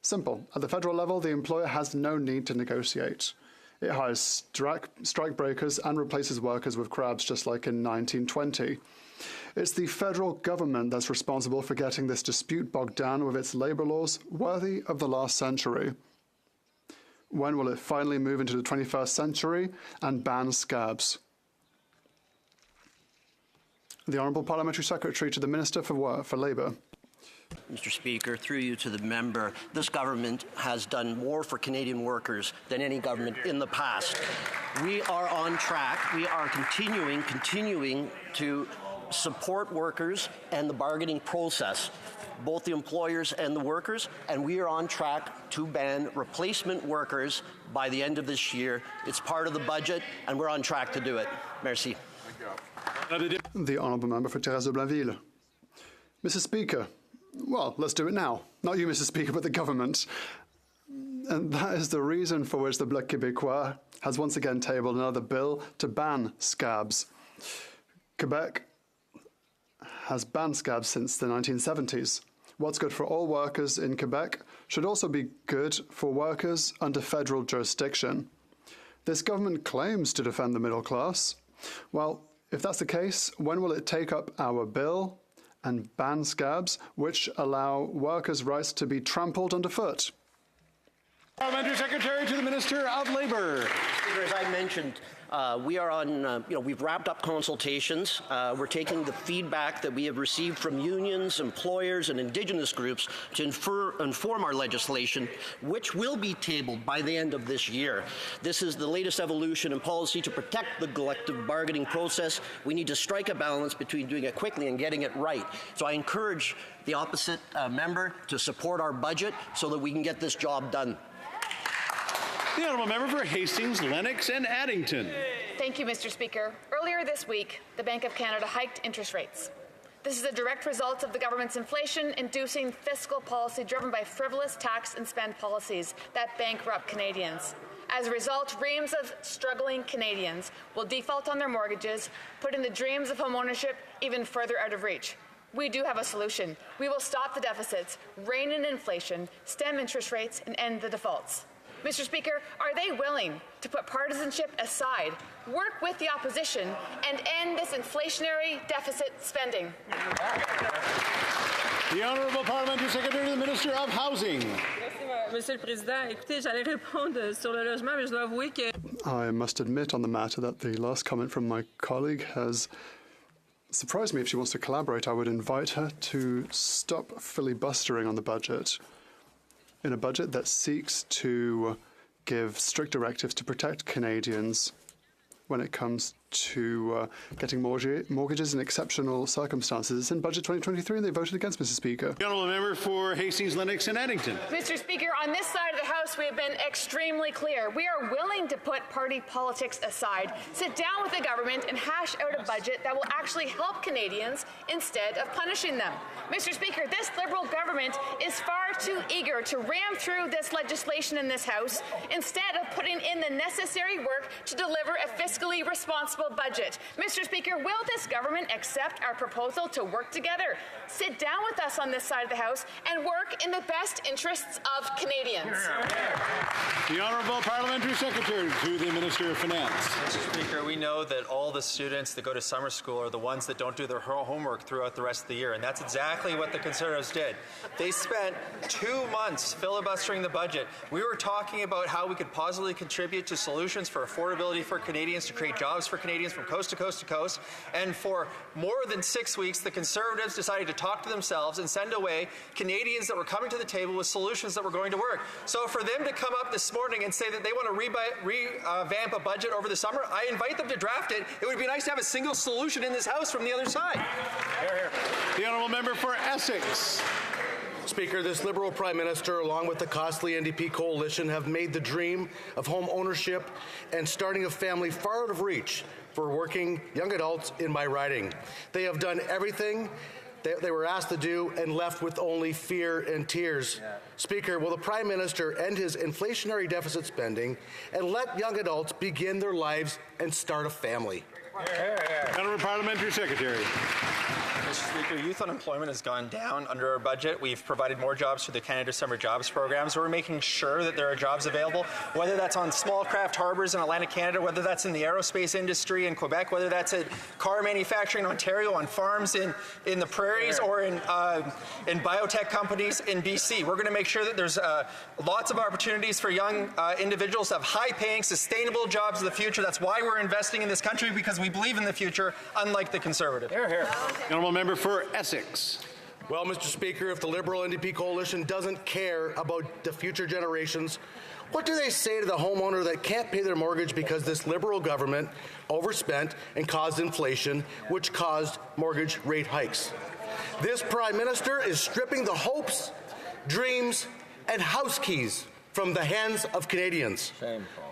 Simple. At the federal level, the employer has no need to negotiate. It hires strike breakers and replaces workers with crabs, just like in 1920. It's the federal government that's responsible for getting this dispute bogged down with its labour laws worthy of the last century. When will it finally move into the 21st century and ban scabs? The Honourable Parliamentary Secretary to the Minister for Labour. Mr. Speaker, through you to the member, this government has done more for Canadian workers than any government in the past. We are on track. We are continuing to support workers and the bargaining process, both the employers and the workers, and we are on track to ban replacement workers by the end of this year. It's part of the budget, and we're on track to do it. Merci. The Honourable Member for Thérèse de Blainville. Mr. Speaker, well, let's do it now. Not you, Mr. Speaker, but the government. And that is the reason for which the Bloc Québécois has once again tabled another bill to ban scabs. Quebec has banned scabs since the 1970s. What's good for all workers in Quebec should also be good for workers under federal jurisdiction. This government claims to defend the middle class. Well, if that's the case, when will it take up our bill and ban scabs, which allow workers' rights to be trampled underfoot? Parliamentary Secretary to the Minister of Labour. Speaker, as I mentioned, we are on, we've wrapped up consultations. We're taking the feedback that we have received from unions, employers, and Indigenous groups to inform our legislation, which will be tabled by the end of this year. This is the latest evolution in policy to protect the collective bargaining process. We need to strike a balance between doing it quickly and getting it right. So I encourage the opposite member to support our budget so that we can get this job done. The Honourable Member for Hastings, Lennox and Addington. Thank you, Mr. Speaker. Earlier this week, the Bank of Canada hiked interest rates. This is a direct result of the government's inflation-inducing fiscal policy driven by frivolous tax and spend policies that bankrupt Canadians. As a result, reams of struggling Canadians will default on their mortgages, putting the dreams of homeownership even further out of reach. We do have a solution. We will stop the deficits, rein in inflation, stem interest rates, and end the defaults. Mr. Speaker, are they willing to put partisanship aside, work with the opposition, and end this inflationary deficit spending? The Honourable Parliamentary Secretary to the Minister of Housing. Monsieur le Président, écoutez, j'allais répondre sur le logement, mais je dois avouer que... I must admit on the matter that the last comment from my colleague has surprised me. If she wants to collaborate, I would invite her to stop filibustering on the budget. In a budget that seeks to give strict directives to protect Canadians when it comes to getting mortgages in exceptional circumstances. It's in Budget 2023 and they voted against, Mr. Speaker. The Honourable Member for Hastings, Lennox and Addington. Mr. Speaker, on this side of the House, we have been extremely clear. We are willing to put party politics aside, sit down with the government and hash out a budget that will actually help Canadians instead of punishing them. Mr. Speaker, this Liberal government is far too eager to ram through this legislation in this House instead of putting in the necessary work to deliver a fiscally responsible budget. Mr. Speaker, will this government accept our proposal to work together, sit down with us on this side of the House, and work in the best interests of Canadians? The Honourable Parliamentary Secretary to the Minister of Finance. Mr. Speaker, we know that all the students that go to summer school are the ones that don't do their homework throughout the rest of the year, and that's exactly what the Conservatives did. They spent 2 months filibustering the budget. We were talking about how we could positively contribute to solutions for affordability for Canadians, to create jobs for Canadians from coast to coast to coast, and for more than 6 weeks, the Conservatives decided to talk to themselves and send away Canadians that were coming to the table with solutions that were going to work. So for them to come up this morning and say that they want to revamp a budget over the summer, I invite them to draft it. It would be nice to have a single solution in this House from the other side. The Honourable Member for Essex. Speaker, this Liberal Prime Minister, along with the costly NDP coalition, have made the dream of home ownership and starting a family far out of reach for working young adults in my riding. They have done everything they were asked to do and left with only fear and tears. Yeah. Speaker, will the Prime Minister end his inflationary deficit spending and let young adults begin their lives and start a family? Honourable Parliamentary Secretary. Mr. Speaker, youth unemployment has gone down under our budget. We've provided more jobs through the Canada Summer Jobs Program, so we're making sure that there are jobs available, whether that's on small craft harbors in Atlantic Canada, whether that's in the aerospace industry in Quebec, whether that's at car manufacturing in Ontario, on farms in the prairies, or in biotech companies in BC. We're going to make sure that there's lots of opportunities for young individuals to have high-paying, sustainable jobs in the future. That's why we're investing in this country, because we believe in the future, unlike the Conservative. Honourable Member for Essex. Well, Mr. Speaker, if the Liberal NDP coalition doesn't care about the future generations, what do they say to the homeowner that can't pay their mortgage because this Liberal government overspent and caused inflation, which caused mortgage rate hikes? This Prime Minister is stripping the hopes, dreams, and house keys from the hands of Canadians.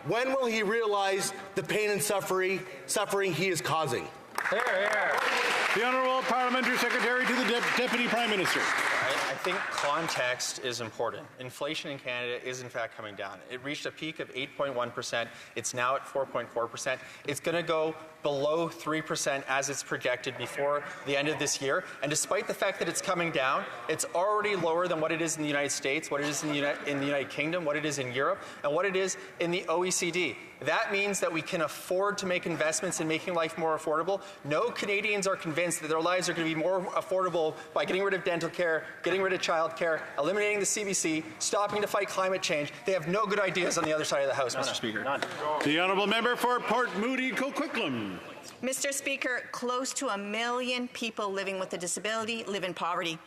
When will he realize the pain and suffering he is causing? The Honourable Parliamentary Secretary to the Deputy Prime Minister. I think context is important. Inflation in Canada is in fact coming down. It reached a peak of 8.1%. It's now at 4.4%. It's going to go below 3% as it's projected before the end of this year. And despite the fact that it's coming down, it's already lower than what it is in the United States, what it is in the United Kingdom, what it is in Europe, and what it is in the OECD. That means that we can afford to make investments in making life more affordable. No Canadians are convinced that their lives are going to be more affordable by getting rid of dental care, getting rid of child care, eliminating the CBC, stopping to fight climate change. They have no good ideas on the other side of the House, Mr. Speaker. The Honourable Member for Port Moody Coquitlam. Mr. Speaker, close to 1 million people living with a disability live in poverty,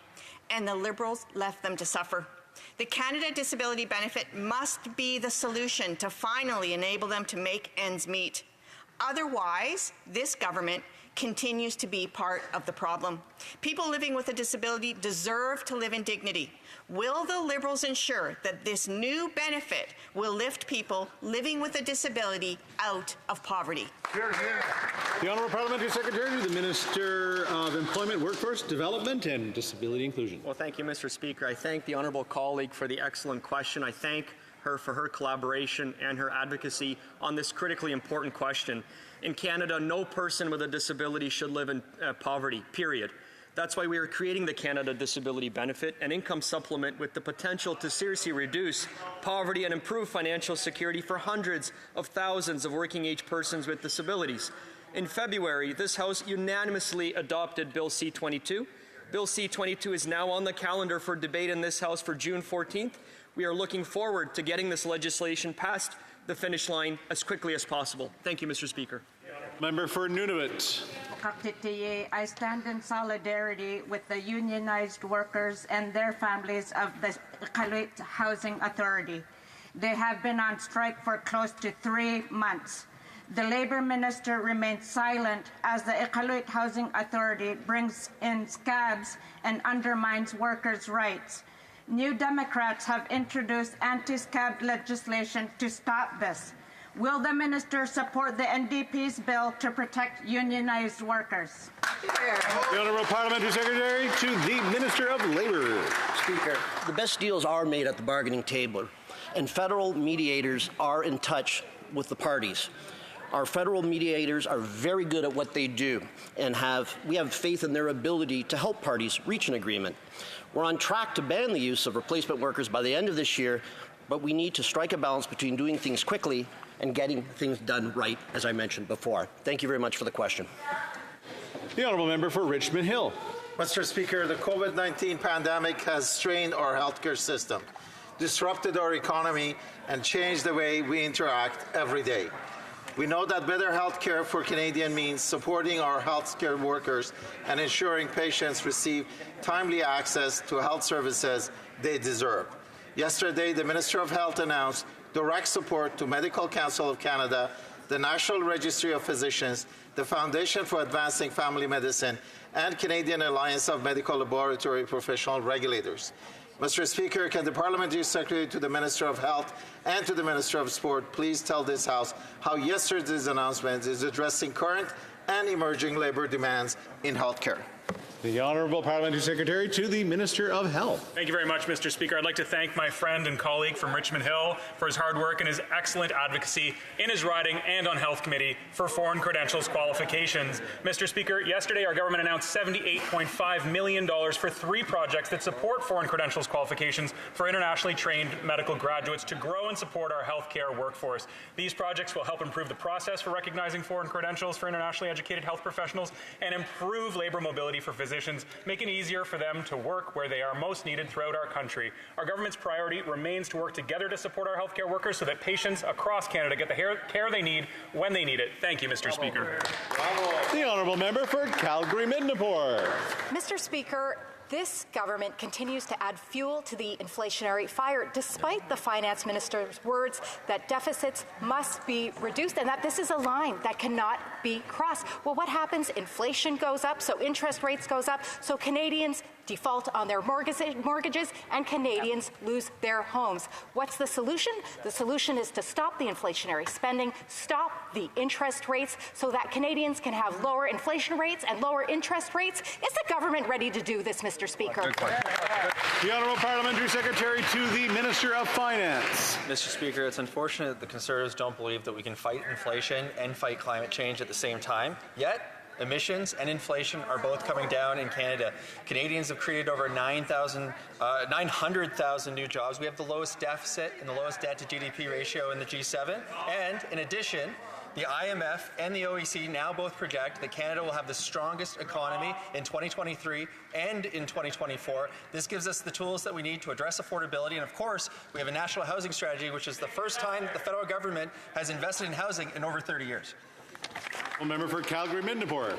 and the Liberals left them to suffer. The Canada Disability Benefit must be the solution to finally enable them to make ends meet. Otherwise, this government continues to be part of the problem. People living with a disability deserve to live in dignity. Will the Liberals ensure that this new benefit will lift people living with a disability out of poverty? The Honourable Parliamentary Secretary to the Minister of Employment, Workforce Development and Disability Inclusion. Well, thank you, Mr. Speaker. I thank the honourable colleague for the excellent question. I thank her for her collaboration and her advocacy on this critically important question. In Canada, no person with a disability should live in poverty, period. That's why we are creating the Canada Disability Benefit, an income supplement with the potential to seriously reduce poverty and improve financial security for hundreds of thousands of working-age persons with disabilities. In February, this House unanimously adopted Bill C-22. Bill C-22 is now on the calendar for debate in this House for June 14th. We are looking forward to getting this legislation past the finish line as quickly as possible. Thank you, Mr. Speaker. Member for Nunavut. I stand in solidarity with the unionized workers and their families of the Iqaluit Housing Authority. They have been on strike for close to 3 months. The Labour Minister remains silent as the Iqaluit Housing Authority brings in scabs and undermines workers' rights. New Democrats have introduced anti-scab legislation to stop this. Will the minister support the NDP's bill to protect unionized workers? The Honourable Parliamentary Secretary to the Minister of Labour. Speaker, the best deals are made at the bargaining table, and federal mediators are in touch with the parties. Our federal mediators are very good at what they do, and we have faith in their ability to help parties reach an agreement. We're on track to ban the use of replacement workers by the end of this year, but we need to strike a balance between doing things quickly and getting things done right, as I mentioned before. Thank you very much for the question. The Honourable Member for Richmond Hill. Mr. Speaker, the COVID-19 pandemic has strained our healthcare system, disrupted our economy, and changed the way we interact every day. We know that better health care for Canadians means supporting our healthcare workers and ensuring patients receive timely access to health services they deserve. Yesterday, the Minister of Health announced direct support to Medical Council of Canada, the National Registry of Physicians, the Foundation for Advancing Family Medicine, and Canadian Alliance of Medical Laboratory Professional Regulators. Mr. Speaker, can the Parliamentary Secretary to the Minister of Health and to the Minister of Sport please tell this House how yesterday's announcement is addressing current and emerging labour demands in healthcare? The Honourable Parliamentary Secretary to the Minister of Health. Thank you very much, Mr. Speaker. I'd like to thank my friend and colleague from Richmond Hill for his hard work and his excellent advocacy in his riding and on Health Committee for foreign credentials qualifications. Mr. Speaker, yesterday our government announced $78.5 million for 3 projects that support foreign credentials qualifications for internationally trained medical graduates to grow and support our healthcare workforce. These projects will help improve the process for recognizing foreign credentials for internationally educated health professionals and improve labour mobility for physicians, making it easier for them to work where they are most needed throughout our country. Our government's priority remains to work together to support our healthcare workers so that patients across Canada get the care they need when they need it. Thank you, Mr. Speaker. The Honourable Member for Calgary-Midnapore. Mr. Speaker, this government continues to add fuel to the inflationary fire, despite the finance minister's words that deficits must be reduced and that this is a line that cannot be crossed. Well, what happens? Inflation goes up, so interest rates goes up, so Canadians default on their mortgages, and Canadians lose their homes. What's the solution? The solution is to stop the inflationary spending, stop the interest rates so that Canadians can have lower inflation rates and lower interest rates. Is the government ready to do this, Mr. Speaker? The Honourable Parliamentary Secretary to the Minister of Finance. Mr. Speaker, it's unfortunate that the Conservatives don't believe that we can fight inflation and fight climate change at the same time. Yet, emissions and inflation are both coming down in Canada. Canadians have created over 900,000 new jobs. We have the lowest deficit and the lowest debt to GDP ratio in the G7. And in addition, the IMF and the OECD now both project that Canada will have the strongest economy in 2023 and in 2024. This gives us the tools that we need to address affordability. And of course, we have a national housing strategy, which is the first time that the federal government has invested in housing in over 30 years. Member for Calgary-Midnapore.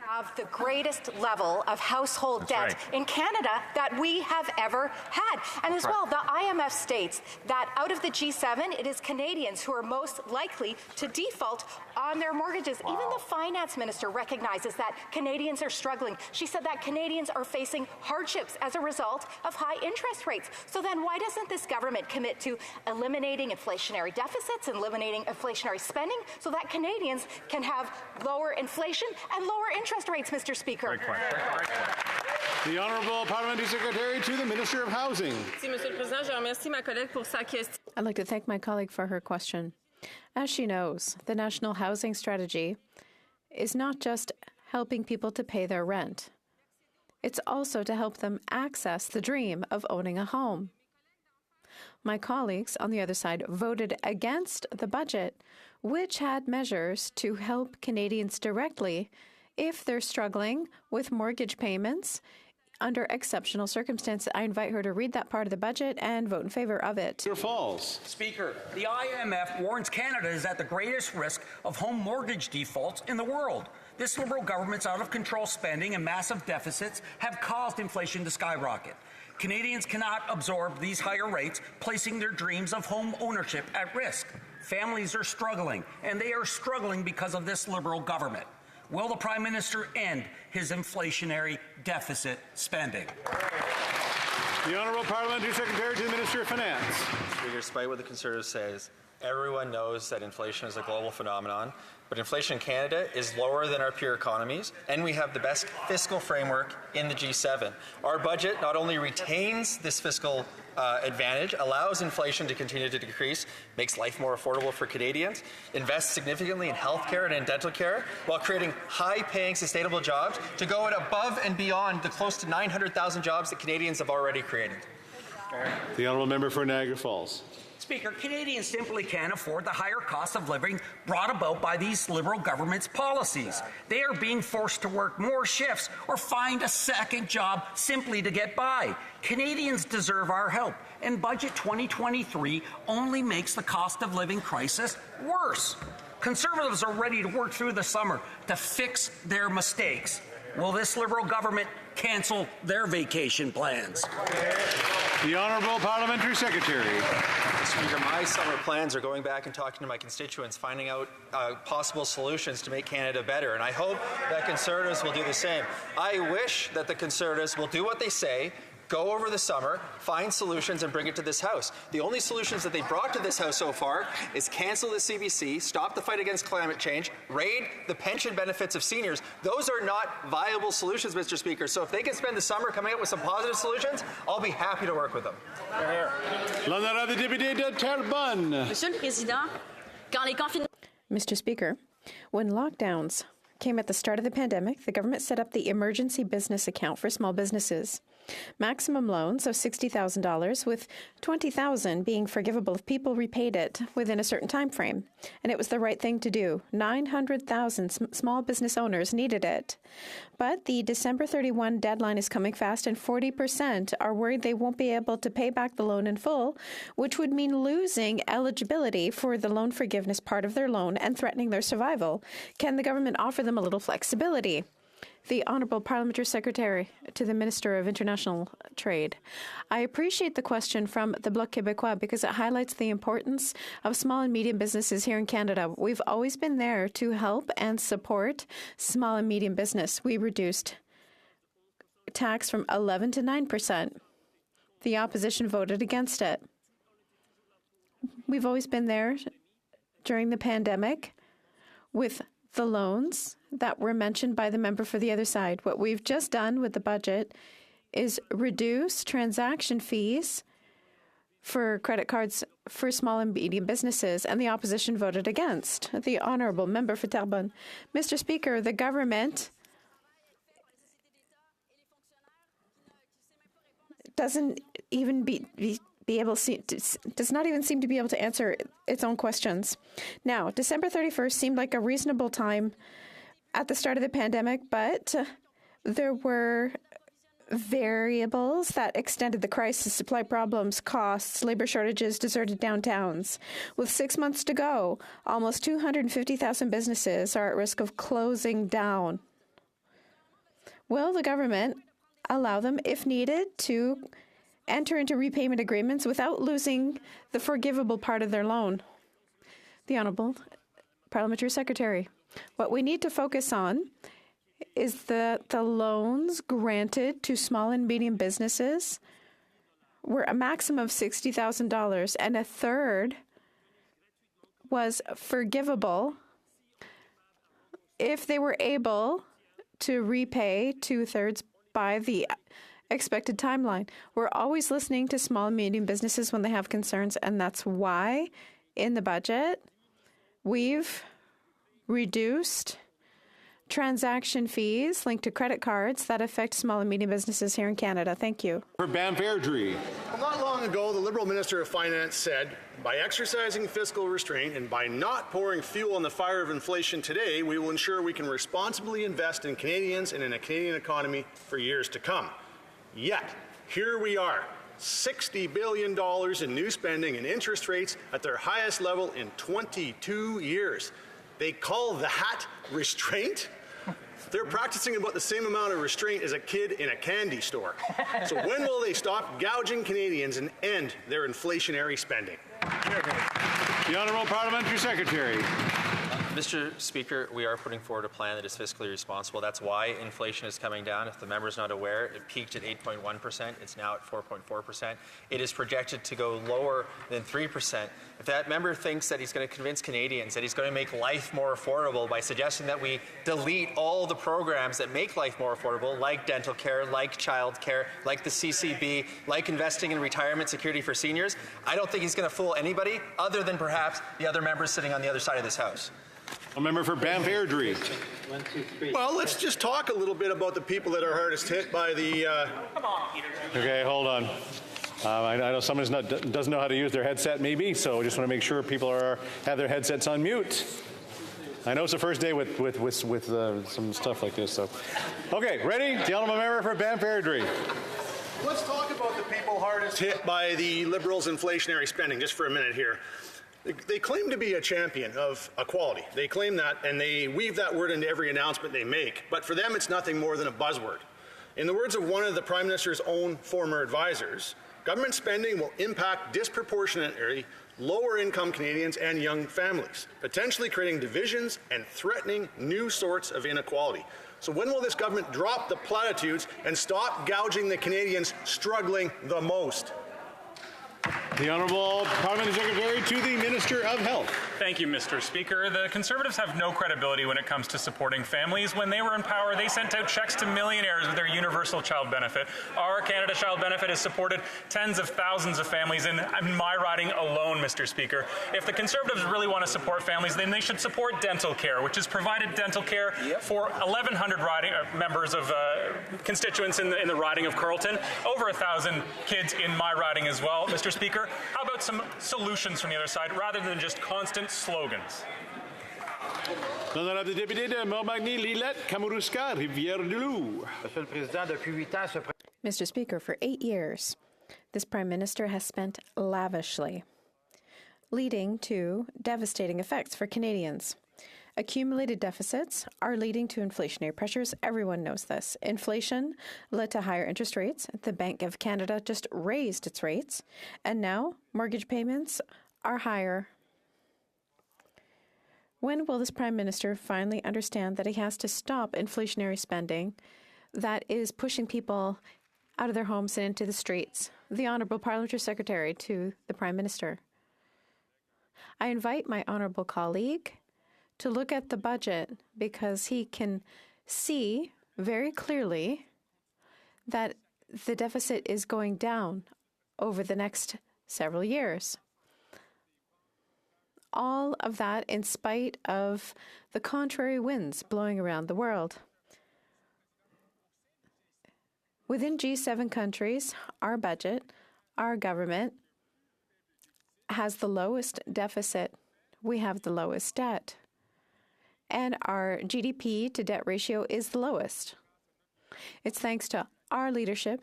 Have the greatest level of household debt in Canada that we have ever had. And as well, the IMF states that out of the G7, it is Canadians who are most likely to default on their mortgages. Even the finance minister recognizes that Canadians are struggling. She said that Canadians are facing hardships as a result of high interest rates. So then why doesn't this government commit to eliminating inflationary deficits, eliminating inflationary spending, so that Canadians can have lower inflation and lower interest rates, Mr. Speaker? The Honourable Parliamentary Secretary to the Minister of Housing. I'd like to thank my colleague for her question. As she knows, the National Housing Strategy is not just helping people to pay their rent. It's also to help them access the dream of owning a home. My colleagues on the other side voted against the budget, which had measures to help Canadians directly if they're struggling with mortgage payments under exceptional circumstances. I invite her to read that part of the budget and vote in favour of it. Falls. Speaker, the IMF warns Canada is at the greatest risk of home mortgage defaults in the world. This Liberal government's out-of-control spending and massive deficits have caused inflation to skyrocket. Canadians cannot absorb these higher rates, placing their dreams of home ownership at risk. Families are struggling, and they are struggling because of this Liberal government. Will the Prime Minister end his inflationary deficit spending? The Honourable Parliamentary Secretary to the Minister of Finance. Speaker, despite what the Conservatives say, everyone knows that inflation is a global phenomenon, but inflation in Canada is lower than our peer economies, and we have the best fiscal framework in the G7. Our budget not only retains this fiscal advantage, allows inflation to continue to decrease, makes life more affordable for Canadians, invests significantly in healthcare and in dental care, while creating high-paying, sustainable jobs to go above and beyond the close to 900,000 jobs that Canadians have already created. The Honourable Member for Niagara Falls. Speaker, Canadians simply can't afford the higher cost of living brought about by these Liberal government's policies. They are being forced to work more shifts or find a second job simply to get by. Canadians deserve our help, and Budget 2023 only makes the cost of living crisis worse. Conservatives are ready to work through the summer to fix their mistakes. Will this Liberal government cancel their vacation plans? The Honourable Parliamentary Secretary. Speaker, my summer plans are going back and talking to my constituents, finding out possible solutions to make Canada better, and I hope that Conservatives will do the same. I wish that the Conservatives will do what they say, go over the summer, find solutions, and bring it to this House. The only solutions that they brought to this House so far is cancel the CBC, stop the fight against climate change, raid the pension benefits of seniors. Those are not viable solutions, Mr. Speaker. So if they can spend the summer coming up with some positive solutions, I'll be happy to work with them. L'honorable député de Terrebonne. Monsieur le Président, quand les Mr. Speaker, when lockdowns came at the start of the pandemic, the government set up the Emergency Business Account for small businesses. Maximum loans of $60,000, with $20,000 being forgivable if people repaid it within a certain time frame. And it was the right thing to do. 900,000 small business owners needed it. But the December 31 deadline is coming fast, and 40% are worried they won't be able to pay back the loan in full, which would mean losing eligibility for the loan forgiveness part of their loan and threatening their survival. Can the government offer them a little flexibility? The Honourable Parliamentary Secretary to the Minister of International Trade. I appreciate the question from the Bloc Québécois because it highlights the importance of small and medium businesses here in Canada. We've always been there to help and support small and medium business. We reduced tax from 11 to 9%. The opposition voted against it. We've always been there during the pandemic with the loans that were mentioned by the member for the other side. What we've just done with the budget is reduce transaction fees for credit cards for small and medium businesses, and the opposition voted against. The honourable member for Terrebonne. Mr. Speaker, the government doesn't even does not even seem to be able to answer its own questions. Now, December 31st seemed like a reasonable time at the start of the pandemic, but there were variables that extended the crisis: supply problems, costs, labor shortages, deserted downtowns. With 6 months to go, almost 250,000 businesses are at risk of closing down. Will the government allow them, if needed, to enter into repayment agreements without losing the forgivable part of their loan? The Honourable Parliamentary Secretary. What we need to focus on is that the loans granted to small and medium businesses were a maximum of $60,000, and a third was forgivable if they were able to repay 2/3 by the expected timeline. We're always listening to small and medium businesses when they have concerns, and that's why in the budget we've reduced transaction fees linked to credit cards that affect small and medium businesses here in Canada. Thank you. For Bam Fairdrie. Not long ago, the Liberal Minister of Finance said, by exercising fiscal restraint and by not pouring fuel on the fire of inflation today, we will ensure we can responsibly invest in Canadians and in a Canadian economy for years to come. Yet, here we are, $60 billion in new spending and interest rates at their highest level in 22 years. They call that restraint? They're practicing about the same amount of restraint as a kid in a candy store. So when will they stop gouging Canadians and end their inflationary spending? The Honourable Parliamentary Secretary. Mr. Speaker, we are putting forward a plan that is fiscally responsible. That's why inflation is coming down. If the member is not aware, it peaked at 8.1%. It's now at 4.4%. It is projected to go lower than 3%. If that member thinks that he's going to convince Canadians that he's going to make life more affordable by suggesting that we delete all the programs that make life more affordable, like dental care, like child care, like the CCB, like investing in retirement security for seniors, I don't think he's going to fool anybody other than perhaps the other members sitting on the other side of this House. A member for Bam Fairdrie. Well, let's just talk a little bit about the people that are hardest hit by the... Okay, hold on. I know someone doesn't know how to use their headset, maybe, so I just want to make sure people have their headsets on mute. I know it's the first day with some stuff like this. So, okay, ready? The honourable member for Bam Fairdrie. Let's talk about the people hardest hit by the Liberals' inflationary spending, just for a minute here. They claim to be a champion of equality. They claim that, and they weave that word into every announcement they make. But for them, it's nothing more than a buzzword. In the words of one of the Prime Minister's own former advisors, government spending will impact disproportionately lower-income Canadians and young families, potentially creating divisions and threatening new sorts of inequality. So when will this government drop the platitudes and stop gouging the Canadians struggling the most? The Honourable Parliamentary Secretary to the Minister of Health. Thank you, Mr. Speaker. The Conservatives have no credibility when it comes to supporting families. When they were in power, they sent out checks to millionaires with their universal child benefit. Our Canada Child Benefit has supported tens of thousands of families in my riding alone, Mr. Speaker. If the Conservatives really want to support families, then they should support dental care, which has provided dental care for 1,100 members of constituents in the riding of Carleton, over 1,000 kids in my riding as well, Mr. Speaker. How about some solutions from the other side rather than just constant slogans? Honorable député de Montmagny, Lillette, Kamouraska, Rivière-du-Loup. Mr. Speaker, for 8 years, this Prime Minister has spent lavishly, leading to devastating effects for Canadians. Accumulated deficits are leading to inflationary pressures. Everyone knows this. Inflation led to higher interest rates. The Bank of Canada just raised its rates. And now mortgage payments are higher. When will this Prime Minister finally understand that he has to stop inflationary spending that is pushing people out of their homes and into the streets. The Honourable Parliamentary Secretary to the Prime Minister. I invite my honourable colleague to look at the budget because he can see very clearly that the deficit is going down over the next several years. All of that in spite of the contrary winds blowing around the world. Within G7 countries, our budget, our government, has the lowest deficit. We have the lowest debt. And our GDP to debt ratio is the lowest. It's thanks to our leadership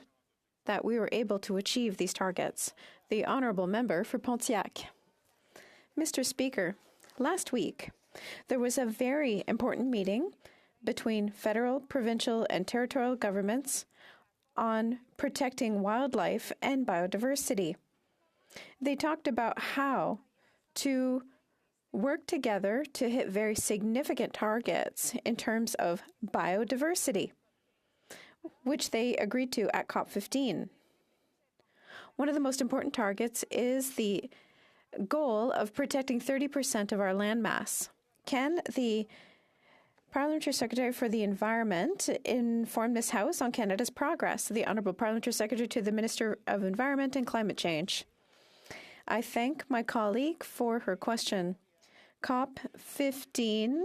that we were able to achieve these targets. The Honourable Member for Pontiac. Mr. Speaker, last week, there was a very important meeting between federal, provincial, and territorial governments on protecting wildlife and biodiversity. They talked about how to work together to hit very significant targets in terms of biodiversity, which they agreed to at COP15. One of the most important targets is the goal of protecting 30% of our land mass. Can the Parliamentary Secretary for the Environment inform this House on Canada's progress? The Honourable Parliamentary Secretary to the Minister of Environment and Climate Change. I thank my colleague for her question. COP15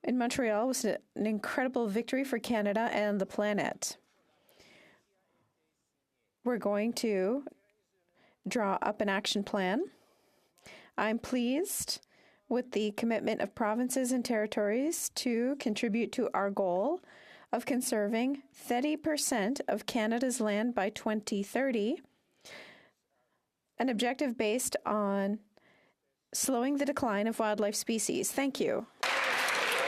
in Montreal was an incredible victory for Canada and the planet. We're going to draw up an action plan. I'm pleased with the commitment of provinces and territories to contribute to our goal of conserving 30% of Canada's land by 2030, an objective based on slowing the decline of wildlife species. Thank you.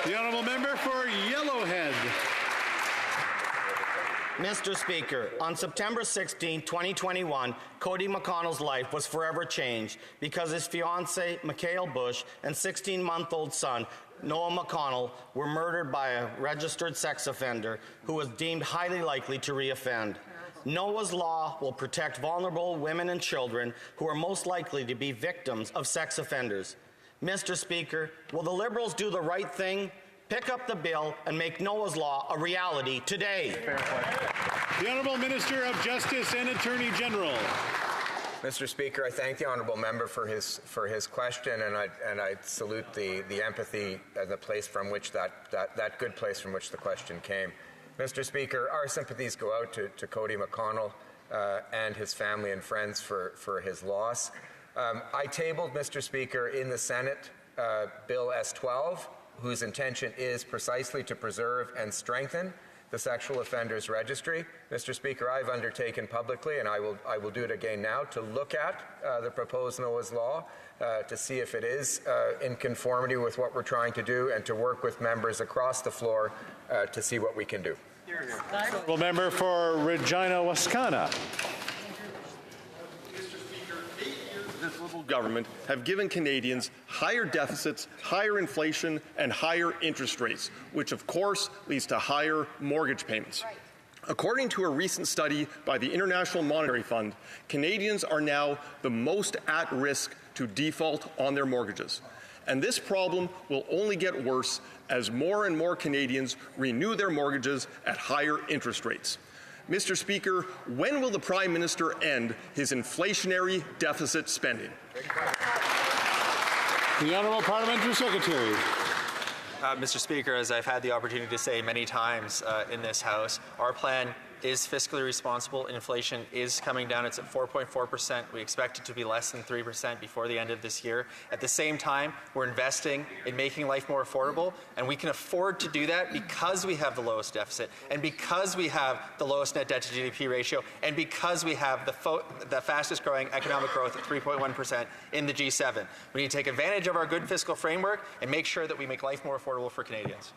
The Honourable Member for Yellowhead. Mr. Speaker, on September 16, 2021, Cody McConnell's life was forever changed because his fiancée, Mikhail Bush, and 16-month-old son, Noah McConnell, were murdered by a registered sex offender who was deemed highly likely to reoffend. Noah's law will protect vulnerable women and children who are most likely to be victims of sex offenders. Mr. Speaker, will the Liberals do the right thing? Pick up the bill and make Noah's Law a reality today. The Honourable Minister of Justice and Attorney General. Mr. Speaker, I thank the honourable member for his question, and I salute the empathy and the place from which that good place from which the question came. Mr. Speaker, our sympathies go out to Cody McConnell and his family and friends for his loss. I tabled, Mr. Speaker, in the Senate Bill S-12, whose intention is precisely to preserve and strengthen the Sexual Offenders Registry. Mr. Speaker, I've undertaken publicly, and I will do it again now, to look at the proposed Noah's Law to see if it is in conformity with what we're trying to do, and to work with members across the floor to see what we can do. Honourable Member for Regina Wascana. This Liberal government have given Canadians higher deficits, higher inflation, and higher interest rates, which of course leads to higher mortgage payments. According to a recent study by the International Monetary Fund, Canadians are now the most at risk to default on their mortgages. And this problem will only get worse as more and more Canadians renew their mortgages at higher interest rates. Mr. Speaker, when will the Prime Minister end his inflationary deficit spending? The Honourable Parliamentary Secretary. Mr. Speaker, as I've had the opportunity to say many times in this House, our plan is fiscally responsible. Inflation is coming down. It's at 4.4%. We expect it to be less than 3% before the end of this year. At the same time, we're investing in making life more affordable, and we can afford to do that because we have the lowest deficit, and because we have the lowest net debt to GDP ratio, and because we have the fastest growing economic growth at 3.1% in the G7. We need to take advantage of our good fiscal framework and make sure that we make life more affordable for Canadians.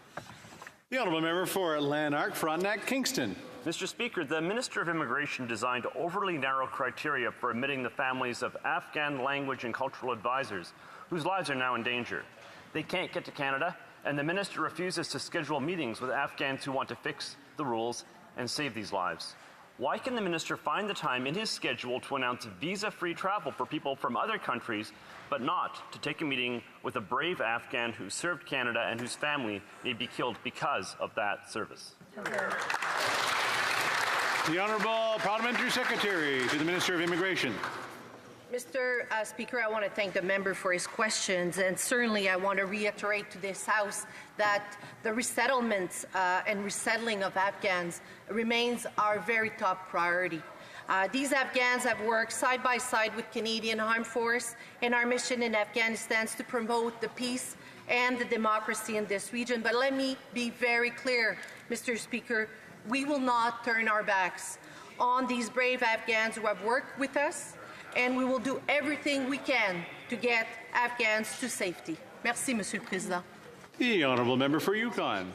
The Honourable Member for Lanark, Frontenac, Kingston. Mr. Speaker, the Minister of Immigration designed overly narrow criteria for admitting the families of Afghan language and cultural advisors whose lives are now in danger. They can't get to Canada and the minister refuses to schedule meetings with Afghans who want to fix the rules and save these lives. Why can the minister find the time in his schedule to announce visa-free travel for people from other countries, but not to take a meeting with a brave Afghan who served Canada and whose family may be killed because of that service? The Honourable Parliamentary Secretary to the Minister of Immigration. Mr. Speaker, I want to thank the member for his questions, and certainly I want to reiterate to this House that the resettlements and resettling of Afghans remains our very top priority. These Afghans have worked side by side with Canadian Armed Force, and our mission in Afghanistan is to promote the peace and the democracy in this region. But let me be very clear, Mr. Speaker, we will not turn our backs on these brave Afghans who have worked with us, and we will do everything we can to get Afghans to safety. Merci, Monsieur le Président. The Honourable Member for Yukon.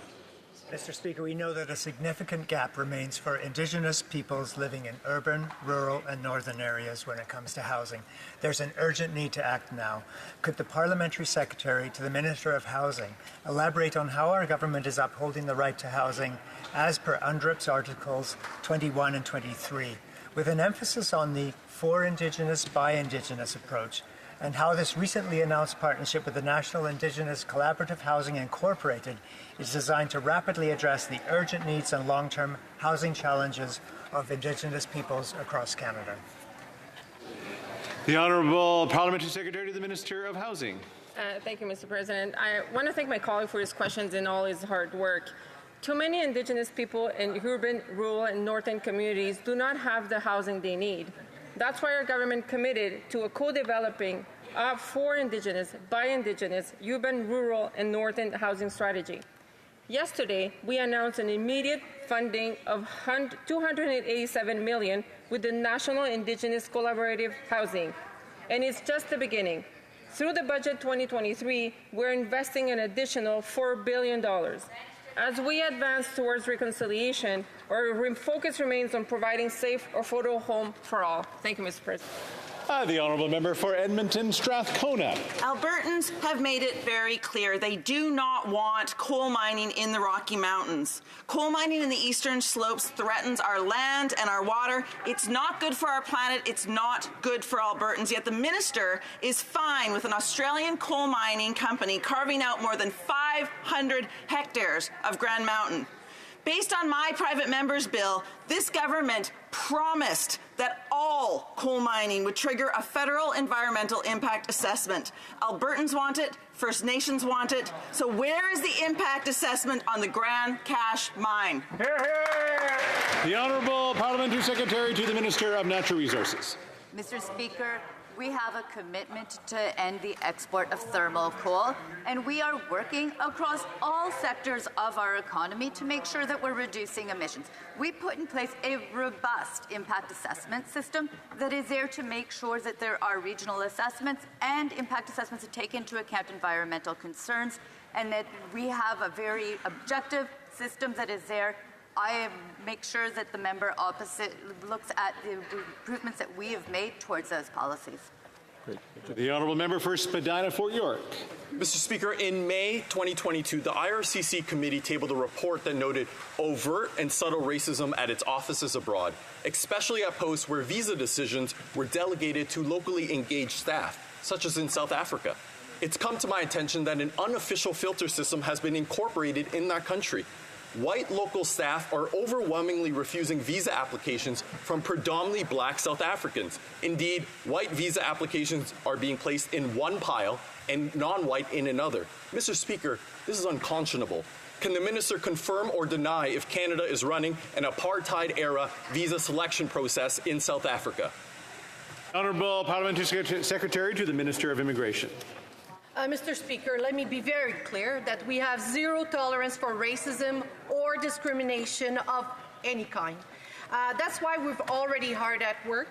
Mr. Speaker, we know that a significant gap remains for Indigenous peoples living in urban, rural and northern areas when it comes to housing. There's an urgent need to act now. Could the Parliamentary Secretary to the Minister of Housing elaborate on how our government is upholding the right to housing as per UNDRIP's Articles 21 and 23, with an emphasis on the for Indigenous, by Indigenous approach, and how this recently announced partnership with the National Indigenous Collaborative Housing Incorporated is designed to rapidly address the urgent needs and long-term housing challenges of Indigenous peoples across Canada. The Honourable Parliamentary Secretary to the Minister of Housing. Thank you, Mr. President. I want to thank my colleague for his questions and all his hard work. Too many Indigenous people in urban, rural, and northern communities do not have the housing they need. That's why our government committed to a co-developing for Indigenous, by Indigenous, urban, rural, and northern housing strategy. Yesterday, we announced an immediate funding of $287 million with the National Indigenous Collaborative Housing, and it's just the beginning. Through the budget 2023, we're investing an additional $4 billion. As we advance towards reconciliation, our focus remains on providing safe, affordable home for all. Thank you, Mr. President. The Honourable Member for Edmonton Strathcona. Albertans have made it very clear they do not want coal mining in the Rocky Mountains. Coal mining in the eastern slopes threatens our land and our water. It's not good for our planet. It's not good for Albertans. Yet the minister is fine with an Australian coal mining company carving out more than 500 hectares of Grand Mountain. Based on my private member's bill, this government promised that all coal mining would trigger a federal environmental impact assessment. Albertans want it, First Nations want it. So where is the impact assessment on the Grand Cache mine? The Honourable Parliamentary Secretary to the Minister of Natural Resources. Mr. Speaker, we have a commitment to end the export of thermal coal, and we are working across all sectors of our economy to make sure that we're reducing emissions. We put in place a robust impact assessment system that is there to make sure that there are regional assessments and impact assessments that take into account environmental concerns, and that we have a very objective system that is there. I make sure that the member opposite looks at the improvements that we have made towards those policies. The Honourable Member for Spadina, Fort York. Mr. Speaker, in May 2022, the IRCC committee tabled a report that noted overt and subtle racism at its offices abroad, especially at posts where visa decisions were delegated to locally engaged staff, such as in South Africa. It's come to my attention that an unofficial filter system has been incorporated in that country. White local staff are overwhelmingly refusing visa applications from predominantly black South Africans. Indeed, white visa applications are being placed in one pile and non-white in another. Mr. Speaker, this is unconscionable. Can the minister confirm or deny if Canada is running an apartheid-era visa selection process in South Africa? Honourable Parliamentary Secretary to the Minister of Immigration. Mr. Speaker, let me be very clear that we have zero tolerance for racism or discrimination of any kind. That's why we've already hard at work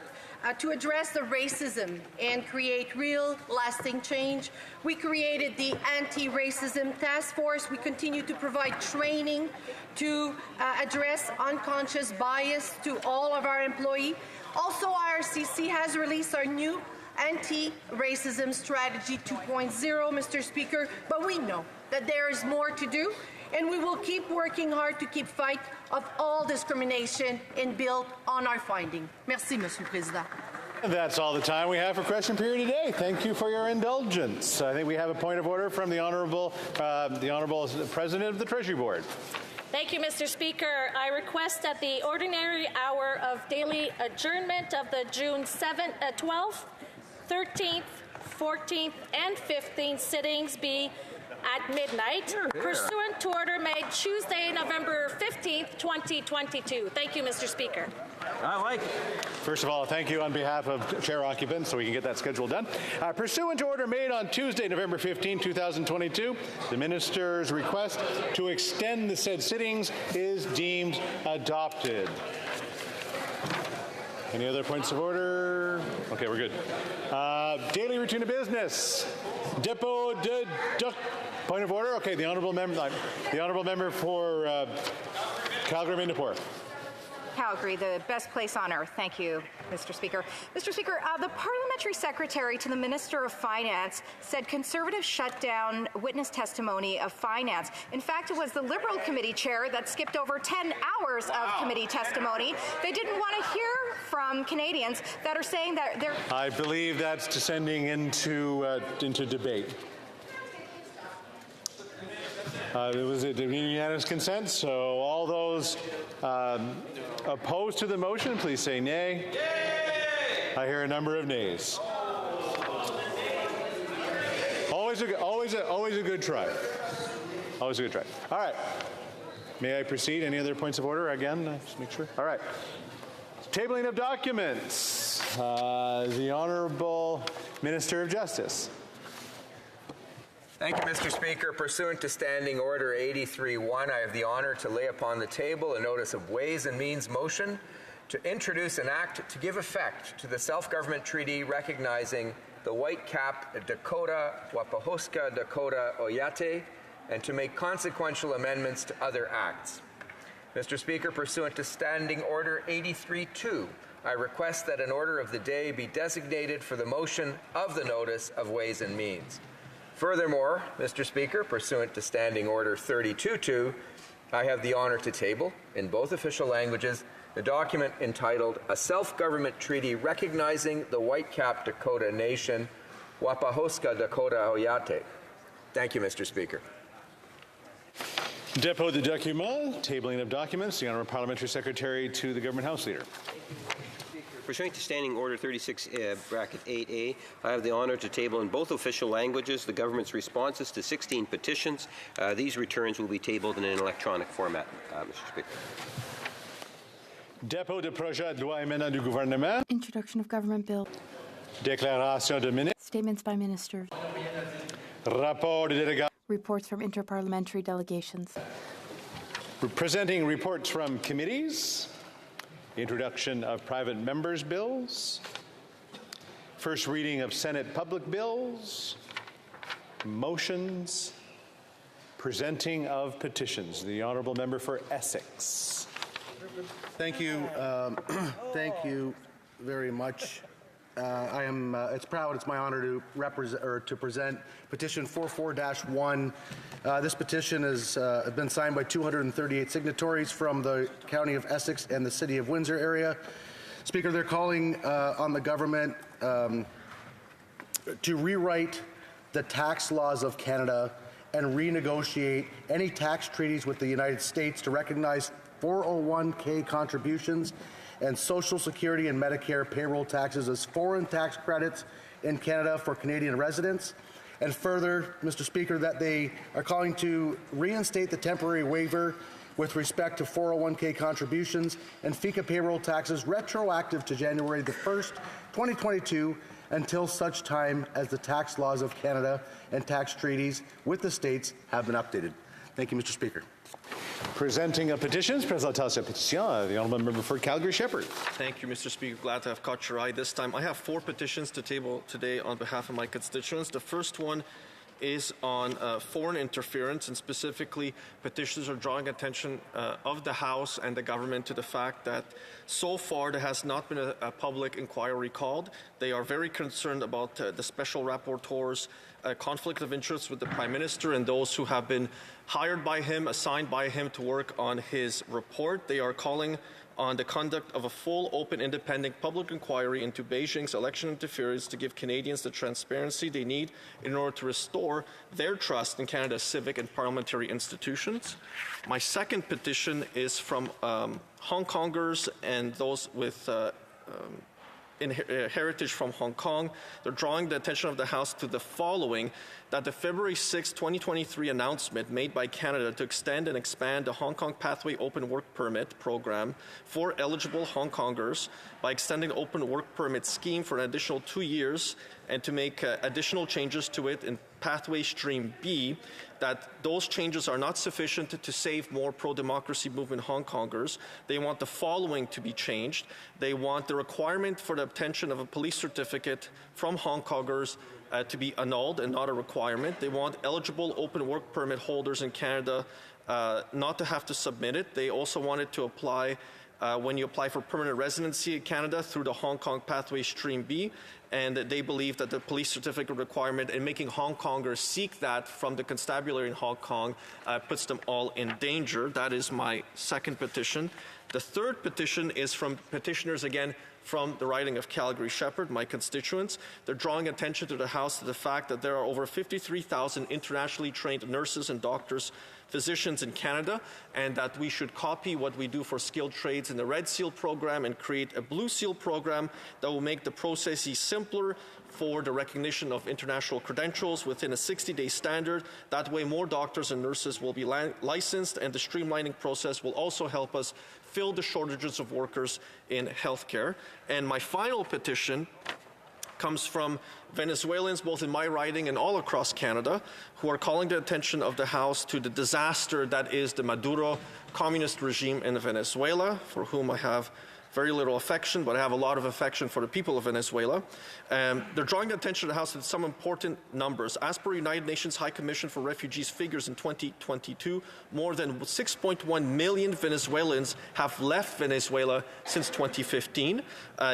to address the racism and create real, lasting change. We created the Anti-Racism Task Force. We continue to provide training to address unconscious bias to all of our employees. Also, IRCC has released our new anti-racism strategy 2.0, Mr. Speaker, but we know that there is more to do, and we will keep working hard to keep fight of all discrimination and build on our finding. Merci, Monsieur le Président. And that's all the time we have for question period today. Thank you for your indulgence. I think we have a point of order from the Honourable President of the Treasury Board. Thank you, Mr. Speaker. I request that the ordinary hour of daily adjournment of the June 12th, 13th, 14th, and 15th sittings be at midnight, pursuant to order made Tuesday, November 15th, 2022. Thank you, Mr. Speaker. I like it. First of all, thank you on behalf of chair occupants so we can get that schedule done. Pursuant to order made on Tuesday, November 15, 2022, the minister's request to extend the said sittings is deemed adopted. Any other points of order? Okay, we're good. Daily routine of business. Depot de point of order. Okay, the honourable member for Calgary-Mindapore. Calgary, the best place on earth. Thank you, Mr. Speaker. Mr. Speaker, the Parliamentary Secretary to the Minister of Finance said Conservatives shut down witness testimony of finance. In fact, it was the Liberal Committee Chair that skipped over 10 hours of committee testimony. They didn't want to hear from Canadians that are saying that they're... I believe that's descending into debate. It was a unanimous consent, so all those opposed to the motion, please say nay. Yay! I hear a number of nays. Always a good try. Always a good try. All right. May I proceed? Any other points of order? Again, just make sure. All right. Tabling of documents. The Honourable Minister of Justice. Thank you, Mr. Speaker. Pursuant to Standing Order 83-1, I have the honour to lay upon the table a notice of Ways and Means motion to introduce an act to give effect to the self-government treaty recognizing the Whitecap Dakota, Wapahoska Dakota Oyate, and to make consequential amendments to other acts. Mr. Speaker, pursuant to Standing Order 83-2, I request that an order of the day be designated for the motion of the notice of Ways and Means. Furthermore, Mr. Speaker, pursuant to Standing Order 32-2, I have the honour to table, in both official languages, the document entitled A Self-Government Treaty Recognizing the Whitecap Dakota Nation, Wapahoska Dakota Oyate. Thank you, Mr. Speaker. Dépôt de documents, tabling of documents, the Honourable Parliamentary Secretary to the Government House Leader. Pursuant to Standing Order 36(8A), I have the honour to table in both official languages the government's responses to 16 petitions. These returns will be tabled in an electronic format, Mr. Speaker. Dépôt de projet de loi émanant du gouvernement. Introduction of government bill. Déclaration de ministre. Statements by minister. Rapport de délégation. Reports from interparliamentary delegations. Presenting reports from committees. Introduction of private members' bills. First reading of Senate public bills. Motions. Presenting of petitions. The Honourable Member for Essex. Thank you. Thank you very much. It's my honor to present petition 44-1. This petition has been signed by 238 signatories from the County of Essex and the City of Windsor area. Speaker, they're calling on the government to rewrite the tax laws of Canada and renegotiate any tax treaties with the United States to recognize 401k contributions and Social Security and Medicare payroll taxes as foreign tax credits in Canada for Canadian residents. And further, Mr. Speaker, that they are calling to reinstate the temporary waiver with respect to 401k contributions and FICA payroll taxes retroactive to January the 1st, 2022, until such time as the tax laws of Canada and tax treaties with the states have been updated. Thank you, Mr. Speaker. Presenting of petitions, Présentation of Petition, the Honourable Member for Calgary-Shepherd. Thank you, Mr. Speaker. Glad to have caught your eye this time. I have 4 petitions to table today on behalf of my constituents. The first one is on foreign interference, and specifically petitioners are drawing attention of the House and the government to the fact that so far there has not been a public inquiry called. They are very concerned about the special rapporteur's conflict of interest with the Prime Minister and those who have been hired by him, assigned by him to work on his report. They are calling on the conduct of a full, open, independent public inquiry into Beijing's election interference to give Canadians the transparency they need in order to restore their trust in Canada's civic and parliamentary institutions. My second petition is from Hong Kongers and those with heritage from Hong Kong. They're drawing the attention of the House to the following, that the February 6, 2023 announcement made by Canada to extend and expand the Hong Kong Pathway Open Work Permit program for eligible Hong Kongers by extending the Open Work Permit scheme for an additional 2 years and to make additional changes to it in Pathway Stream B, that those changes are not sufficient to save more pro-democracy movement Hong Kongers. They want the following to be changed. They want the requirement for the obtention of a police certificate from Hong Kongers to be annulled and not a requirement. They want eligible open work permit holders in Canada not to have to submit it. They also wanted to apply when you apply for permanent residency in Canada through the Hong Kong Pathway Stream B, and they believe that the police certificate requirement and making Hong Kongers seek that from the constabulary in Hong Kong puts them all in danger. That is my second petition. The third petition is from petitioners, again, from the riding of Calgary Shepherd, my constituents. They're drawing attention to the House to the fact that there are over 53,000 internationally trained nurses and doctors, physicians in Canada, and that we should copy what we do for skilled trades in the Red Seal program and create a Blue Seal program that will make the processes simpler for the recognition of international credentials within a 60-day standard. That way more doctors and nurses will be licensed, and the streamlining process will also help us fill the shortages of workers in healthcare. And my final petition comes from Venezuelans, both in my riding and all across Canada, who are calling the attention of the House to the disaster that is the Maduro communist regime in Venezuela, for whom I have very little affection, but I have a lot of affection for the people of Venezuela. They're drawing attention to the House to some important numbers. As per United Nations High Commission for Refugees figures in 2022, more than 6.1 million Venezuelans have left Venezuela since 2015.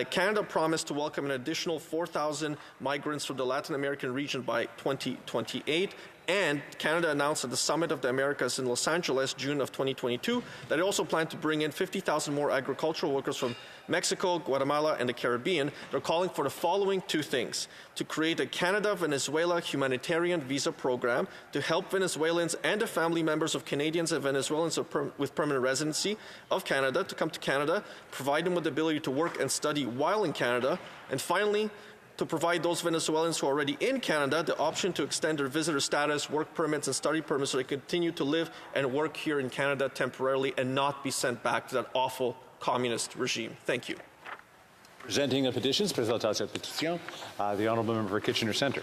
Canada promised to welcome an additional 4,000 migrants from the Latin American region by 2028. And Canada announced at the Summit of the Americas in Los Angeles, June of 2022, that it also planned to bring in 50,000 more agricultural workers from Mexico, Guatemala, and the Caribbean. They're calling for the following two things: to create a Canada-Venezuela humanitarian visa program to help Venezuelans and the family members of Canadians and Venezuelans with permanent residency of Canada to come to Canada, provide them with the ability to work and study while in Canada, and finally, to provide those Venezuelans who are already in Canada the option to extend their visitor status, work permits, and study permits so they continue to live and work here in Canada temporarily and not be sent back to that awful communist regime. Thank you. Presenting the petitions, the Honourable Member for Kitchener Centre.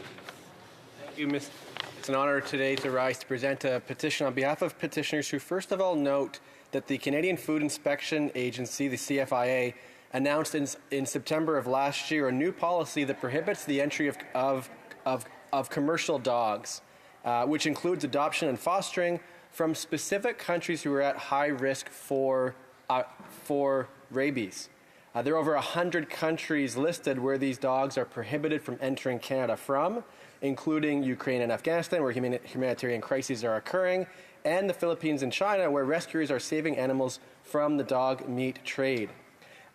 Thank you, Mr. It's an honour today to rise to present a petition on behalf of petitioners who first of all note that the Canadian Food Inspection Agency, the CFIA, announced in September of last year a new policy that prohibits the entry of commercial dogs, which includes adoption and fostering from specific countries who are at high risk for rabies. There are over 100 countries listed where these dogs are prohibited from entering Canada from, including Ukraine and Afghanistan, where humanitarian crises are occurring, and the Philippines and China, where rescuers are saving animals from the dog meat trade.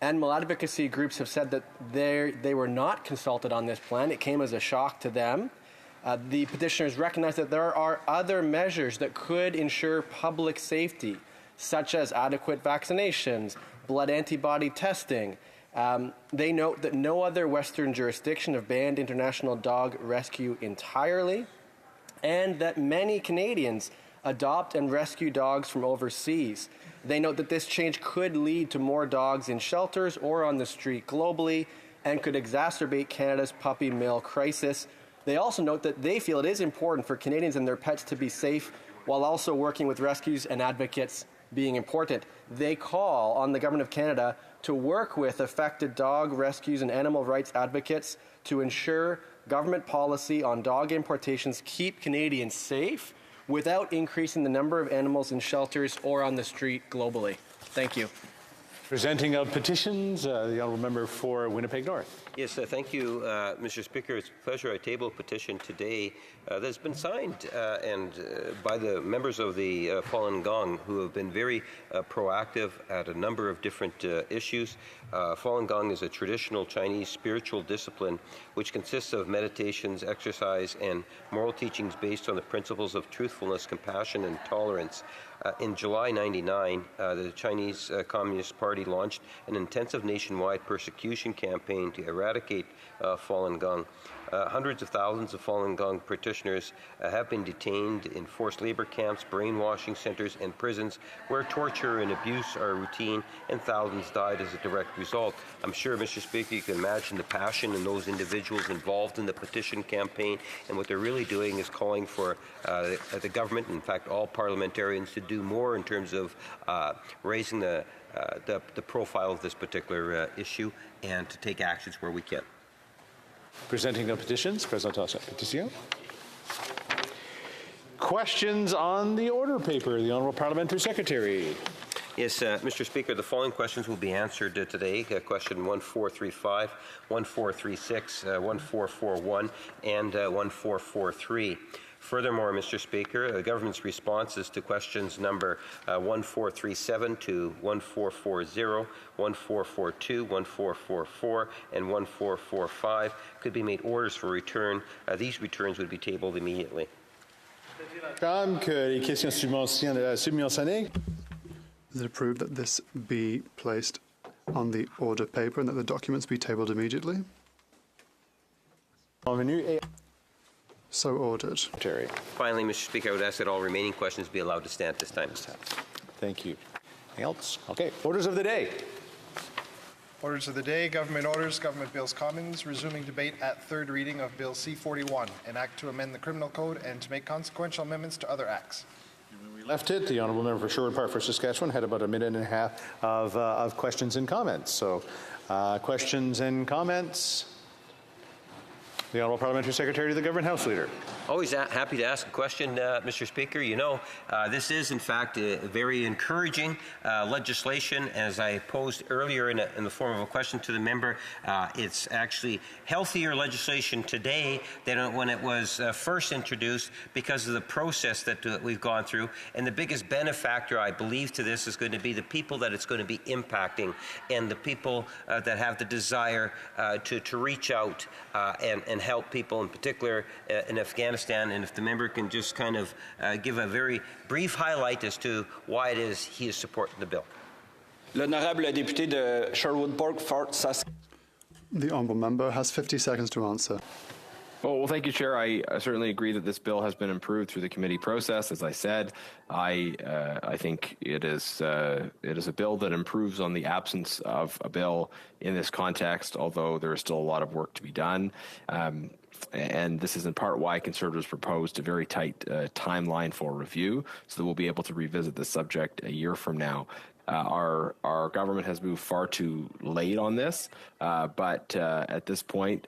Animal advocacy groups have said that they were not consulted on this plan. It came as a shock to them. The petitioners recognize that there are other measures that could ensure public safety, such as adequate vaccinations, blood antibody testing. They note that no other Western jurisdiction have banned international dog rescue entirely, and that many Canadians adopt and rescue dogs from overseas. They note that this change could lead to more dogs in shelters or on the street globally and could exacerbate Canada's puppy mill crisis. They also note that they feel it is important for Canadians and their pets to be safe while also working with rescues and advocates being important. They call on the Government of Canada to work with affected dog rescues and animal rights advocates to ensure government policy on dog importations keep Canadians safe without increasing the number of animals in shelters or on the street globally? Thank you. Presenting of petitions, the honourable member for Winnipeg North. Yes, thank you, Mr. Speaker. It's a pleasure. I table a petition today that's been signed by the members of the Falun Gong, who have been very proactive at a number of different issues. Falun Gong is a traditional Chinese spiritual discipline which consists of meditations, exercise, and moral teachings based on the principles of truthfulness, compassion, and tolerance. In July '99, the Chinese Communist Party launched an intensive nationwide persecution campaign to eradicate Falun Gong. Hundreds of thousands of Falun Gong practitioners have been detained in forced labor camps, brainwashing centers, and prisons where torture and abuse are routine, and thousands died as a direct result. I'm sure, Mr. Speaker, you can imagine the passion in those individuals involved in the petition campaign, and what they're really doing is calling for the government, in fact all parliamentarians, to do more in terms of raising the profile of this particular issue and to take actions where we can. Presenting of petitions, présentation pétition. Questions on the order paper, the Honourable Parliamentary Secretary. Yes, Mr. Speaker, the following questions will be answered today. Question 1435, 1436, 1441, and 1443. Furthermore, Mr. Speaker, the government's responses to questions number 1437 to 1440, 1442, 1444, and 1445 could be made orders for return. These returns would be tabled immediately. Que les questions submentionnées. Is it approved that this be placed on the order paper and that the documents be tabled immediately? So ordered. Terry. Finally, Mr. Speaker, I would ask that all remaining questions be allowed to stand at this time. Thank you. Anything else? Okay. Orders of the day. Orders of the day, government orders, government bills commons, resuming debate at third reading of Bill C-41, an act to amend the criminal code and to make consequential amendments to other acts. When we left it, the honourable member for Sherwood Park for Saskatchewan had about a minute and a half of questions and comments. So questions and comments. The Honourable Parliamentary Secretary to the Government House Leader. Always happy to ask a question, Mr. Speaker. You know, this is, in fact, a very encouraging legislation. As I posed earlier in the form of a question to the member, it's actually healthier legislation today than when it was first introduced because of the process that we've gone through. And the biggest benefactor, I believe, to this is going to be the people that it's going to be impacting and the people that have the desire to reach out and help people, in particular in Afghanistan. And if the member can just kind of give a very brief highlight as to why it is he is supporting the bill. L'honorable député de Sherwood Park for Saskatchewan. The honourable member has 50 seconds to answer. Well, thank you, Chair. I certainly agree that this bill has been improved through the committee process. As I said, I think it is a bill that improves on the absence of a bill in this context, although there is still a lot of work to be done. And this is in part why Conservatives proposed a very tight timeline for review, so that we'll be able to revisit the subject a year from now. Our government has moved far too late on this, but at this point,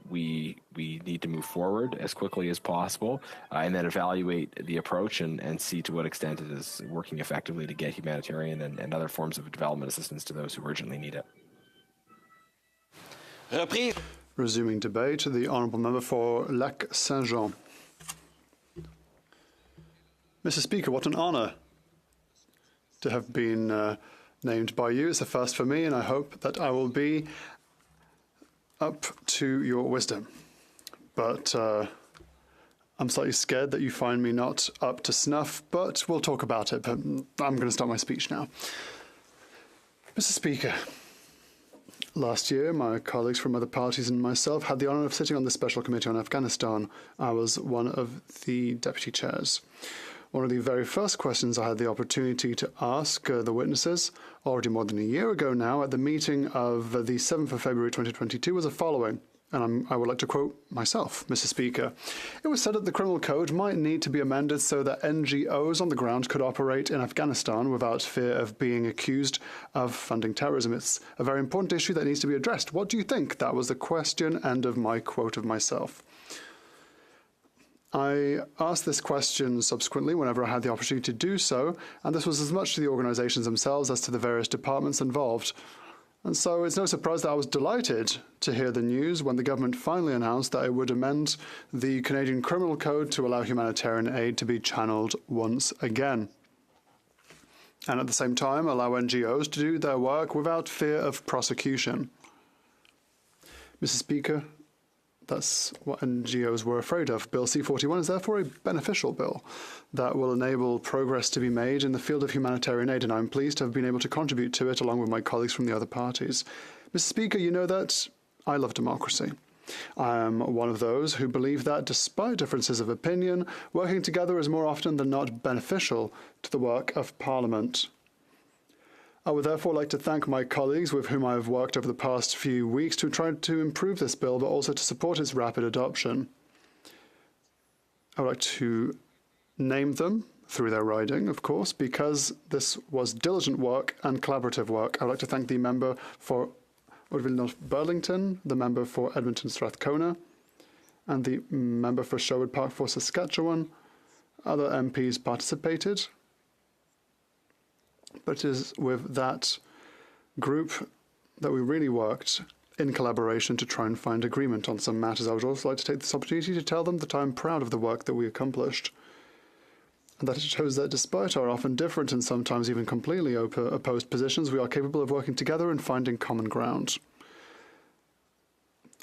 we need to move forward as quickly as possible and then evaluate the approach and see to what extent it is working effectively to get humanitarian and other forms of development assistance to those who urgently need it. Resuming debate, the honourable member for Lac Saint-Jean. Mr. Speaker, what an honour to have been named by you. It's a first for me, and I hope that I will be up to your wisdom. But I'm slightly scared that you find me not up to snuff, but we'll talk about it. But I'm going to start my speech now. Mr. Speaker, last year, my colleagues from other parties and myself had the honour of sitting on the Special Committee on Afghanistan. I was one of the deputy chairs. One of the very first questions I had the opportunity to ask the witnesses, already more than a year ago now, at the meeting of the 7th of February 2022, was the following. and I would like to quote myself, Mr. Speaker. It was said that the criminal code might need to be amended so that NGOs on the ground could operate in Afghanistan without fear of being accused of funding terrorism. It's a very important issue that needs to be addressed. What do you think? That was the question. End of my quote of myself. I asked this question subsequently whenever I had the opportunity to do so, and this was as much to the organisations themselves as to the various departments involved. And so it's no surprise that I was delighted to hear the news when the government finally announced that it would amend the Canadian Criminal Code to allow humanitarian aid to be channeled once again. And at the same time, allow NGOs to do their work without fear of prosecution. Mr. Speaker, that's what NGOs were afraid of. Bill C-41 is therefore a beneficial bill that will enable progress to be made in the field of humanitarian aid, and I'm pleased to have been able to contribute to it along with my colleagues from the other parties. Mr. Speaker, you know that I love democracy. I am one of those who believe that, despite differences of opinion, working together is more often than not beneficial to the work of Parliament. I would therefore like to thank my colleagues with whom I have worked over the past few weeks to try to improve this bill, but also to support its rapid adoption. I would like to name them through their riding, of course, because this was diligent work and collaborative work. I would like to thank the member for Oakville North Burlington, the member for Edmonton Strathcona, and the member for Sherwood Park for Saskatchewan. Other MPs participated. But it is with that group that we really worked in collaboration to try and find agreement on some matters. I would also like to take this opportunity to tell them that I'm proud of the work that we accomplished, and that it shows that despite our often different and sometimes even completely opposed positions, we are capable of working together and finding common ground.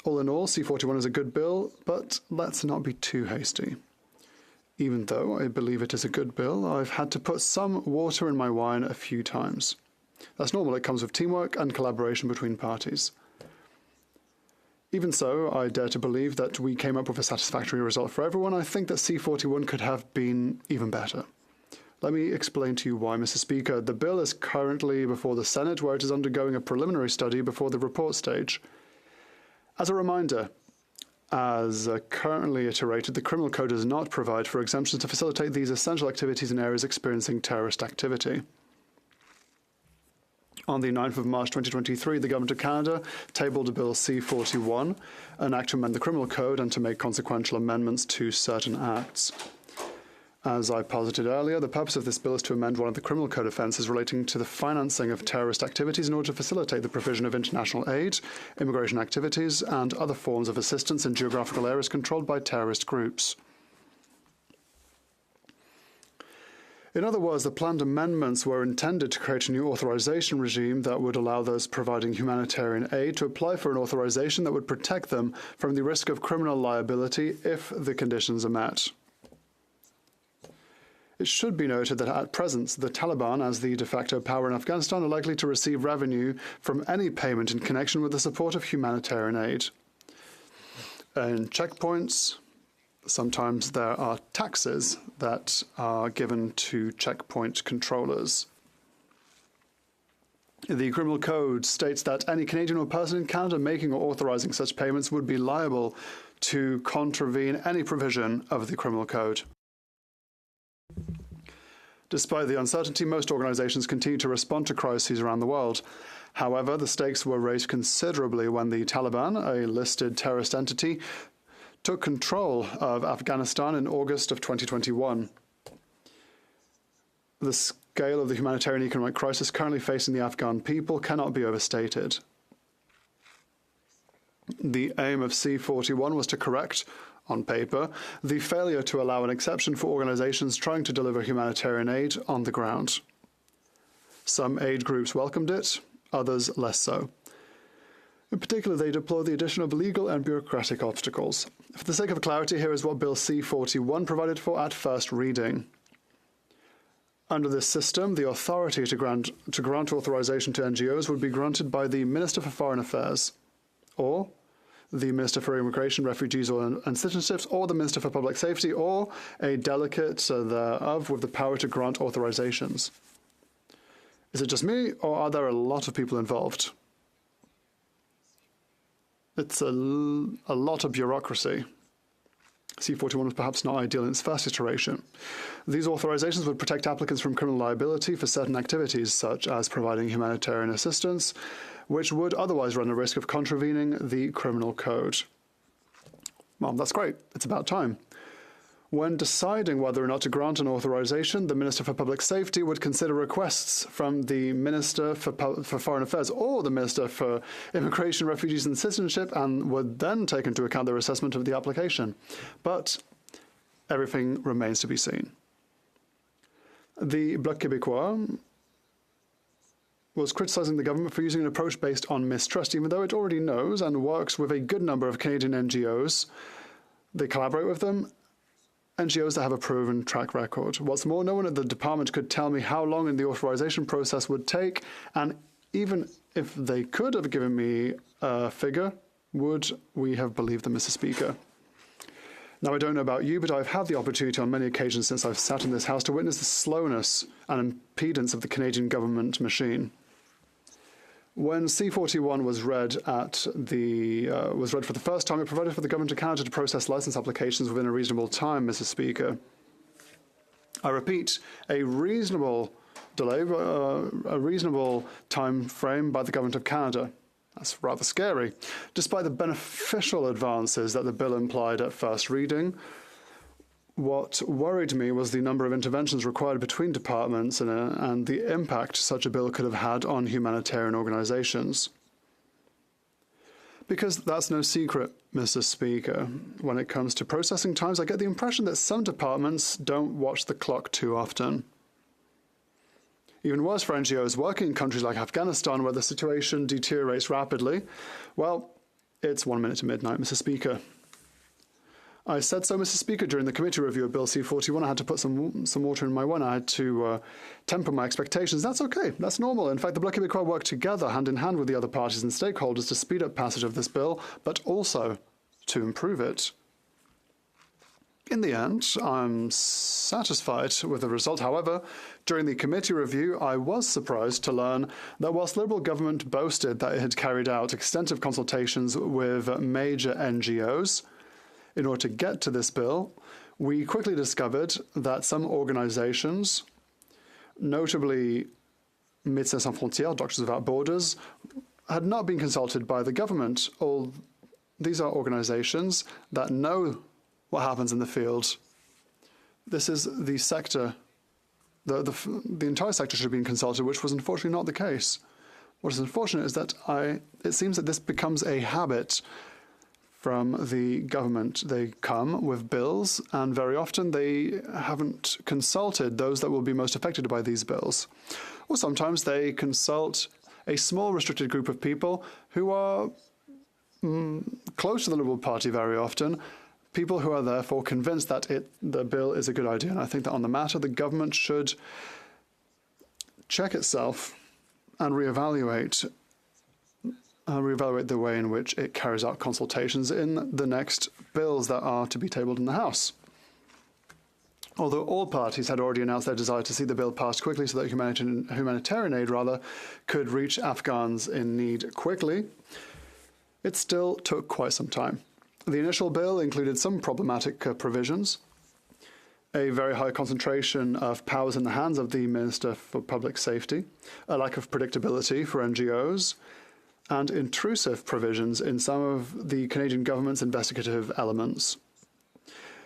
All in all, C-41 is a good bill, but let's not be too hasty. Even though I believe it is a good bill, I've had to put some water in my wine a few times. That's normal. It comes with teamwork and collaboration between parties. Even so, I dare to believe that we came up with a satisfactory result for everyone. I think that C-41 could have been even better. Let me explain to you why, Mr. Speaker. The bill is currently before the Senate, where it is undergoing a preliminary study before the report stage. As a reminder, as currently iterated, the Criminal Code does not provide for exemptions to facilitate these essential activities in areas experiencing terrorist activity. On the 9th of March 2023, the Government of Canada tabled Bill C-41, an act to amend the Criminal Code and to make consequential amendments to certain acts. As I posited earlier, the purpose of this bill is to amend one of the Criminal Code offences relating to the financing of terrorist activities in order to facilitate the provision of international aid, immigration activities, and other forms of assistance in geographical areas controlled by terrorist groups. In other words, the planned amendments were intended to create a new authorization regime that would allow those providing humanitarian aid to apply for an authorization that would protect them from the risk of criminal liability if the conditions are met. It should be noted that at present, the Taliban, as the de facto power in Afghanistan, are likely to receive revenue from any payment in connection with the support of humanitarian aid. In checkpoints, sometimes there are taxes that are given to checkpoint controllers. The Criminal Code states that any Canadian or person in Canada making or authorizing such payments would be liable to contravene any provision of the Criminal Code. Despite the uncertainty, most organizations continue to respond to crises around the world. However, the stakes were raised considerably when the Taliban, a listed terrorist entity, took control of Afghanistan in August of 2021. The scale of the humanitarian economic crisis currently facing the Afghan people cannot be overstated. The aim of C-41 was to correct, on paper, the failure to allow an exception for organizations trying to deliver humanitarian aid on the ground. Some aid groups welcomed it, others less so. In particular, they deplored the addition of legal and bureaucratic obstacles. For the sake of clarity, here is what Bill C-41 provided for at first reading. Under this system, the authority to grant authorization to NGOs would be granted by the Minister for Foreign Affairs, or the Minister for Immigration, Refugees and Citizenships, or the Minister for Public Safety, or a delegate thereof with the power to grant authorizations. Is it just me, or are there a lot of people involved? It's a lot of bureaucracy. C41 was perhaps not ideal in its first iteration. These authorizations would protect applicants from criminal liability for certain activities, such as providing humanitarian assistance, which would otherwise run the risk of contravening the criminal code. Well, that's great. It's about time. When deciding whether or not to grant an authorization, the Minister for Public Safety would consider requests from the Minister for Foreign Affairs or the Minister for Immigration, Refugees and Citizenship, and would then take into account their assessment of the application. But everything remains to be seen. The Bloc Québécois was criticizing the government for using an approach based on mistrust, even though it already knows and works with a good number of Canadian NGOs. They collaborate with them, NGOs that have a proven track record. What's more, no one at the department could tell me how long the authorization process would take, and even if they could have given me a figure, would we have believed them, Mr. Speaker? Now, I don't know about you, but I've had the opportunity on many occasions since I've sat in this House to witness the slowness and impedance of the Canadian government machine. When C41 was read for the first time, it provided for the Government of Canada to process licence applications within a reasonable time, Mr. Speaker. I repeat, a reasonable delay, a reasonable time frame by the Government of Canada. That's rather scary. Despite the beneficial advances that the bill implied at first reading, what worried me was the number of interventions required between departments and the impact such a bill could have had on humanitarian organizations. Because that's no secret, Mr. Speaker. When it comes to processing times, I get the impression that some departments don't watch the clock too often. Even worse for NGOs working in countries like Afghanistan, where the situation deteriorates rapidly. Well, it's 1 minute to midnight, Mr. Speaker. I said so, Mr. Speaker, during the committee review of Bill C41. I had to put some water in my wine. I had to temper my expectations. That's okay. That's normal. In fact, the Bloc Québécois worked together, hand in hand with the other parties and stakeholders, to speed up passage of this bill, but also to improve it. In the end, I'm satisfied with the result. However, during the committee review, I was surprised to learn that whilst Liberal government boasted that it had carried out extensive consultations with major NGOs, in order to get to this bill, we quickly discovered that some organizations, notably Médecins Sans Frontières, Doctors Without Borders, had not been consulted by the government. All these are organizations that know what happens in the field. This is the sector, the entire sector should have been consulted, which was unfortunately not the case. What is unfortunate is that it seems that this becomes a habit from the government. They come with bills, and very often they haven't consulted those that will be most affected by these bills. Or sometimes they consult a small restricted group of people who are close to the Liberal Party very often, people who are therefore convinced that the bill is a good idea. And I think that on the matter, the government should check itself and reevaluate the way in which it carries out consultations in the next bills that are to be tabled in the House. Although all parties had already announced their desire to see the bill passed quickly so that humanitarian aid could reach Afghans in need quickly, it still took quite some time. The initial bill included some problematic provisions, a very high concentration of powers in the hands of the Minister for Public Safety, a lack of predictability for NGOs, and intrusive provisions in some of the Canadian government's investigative elements.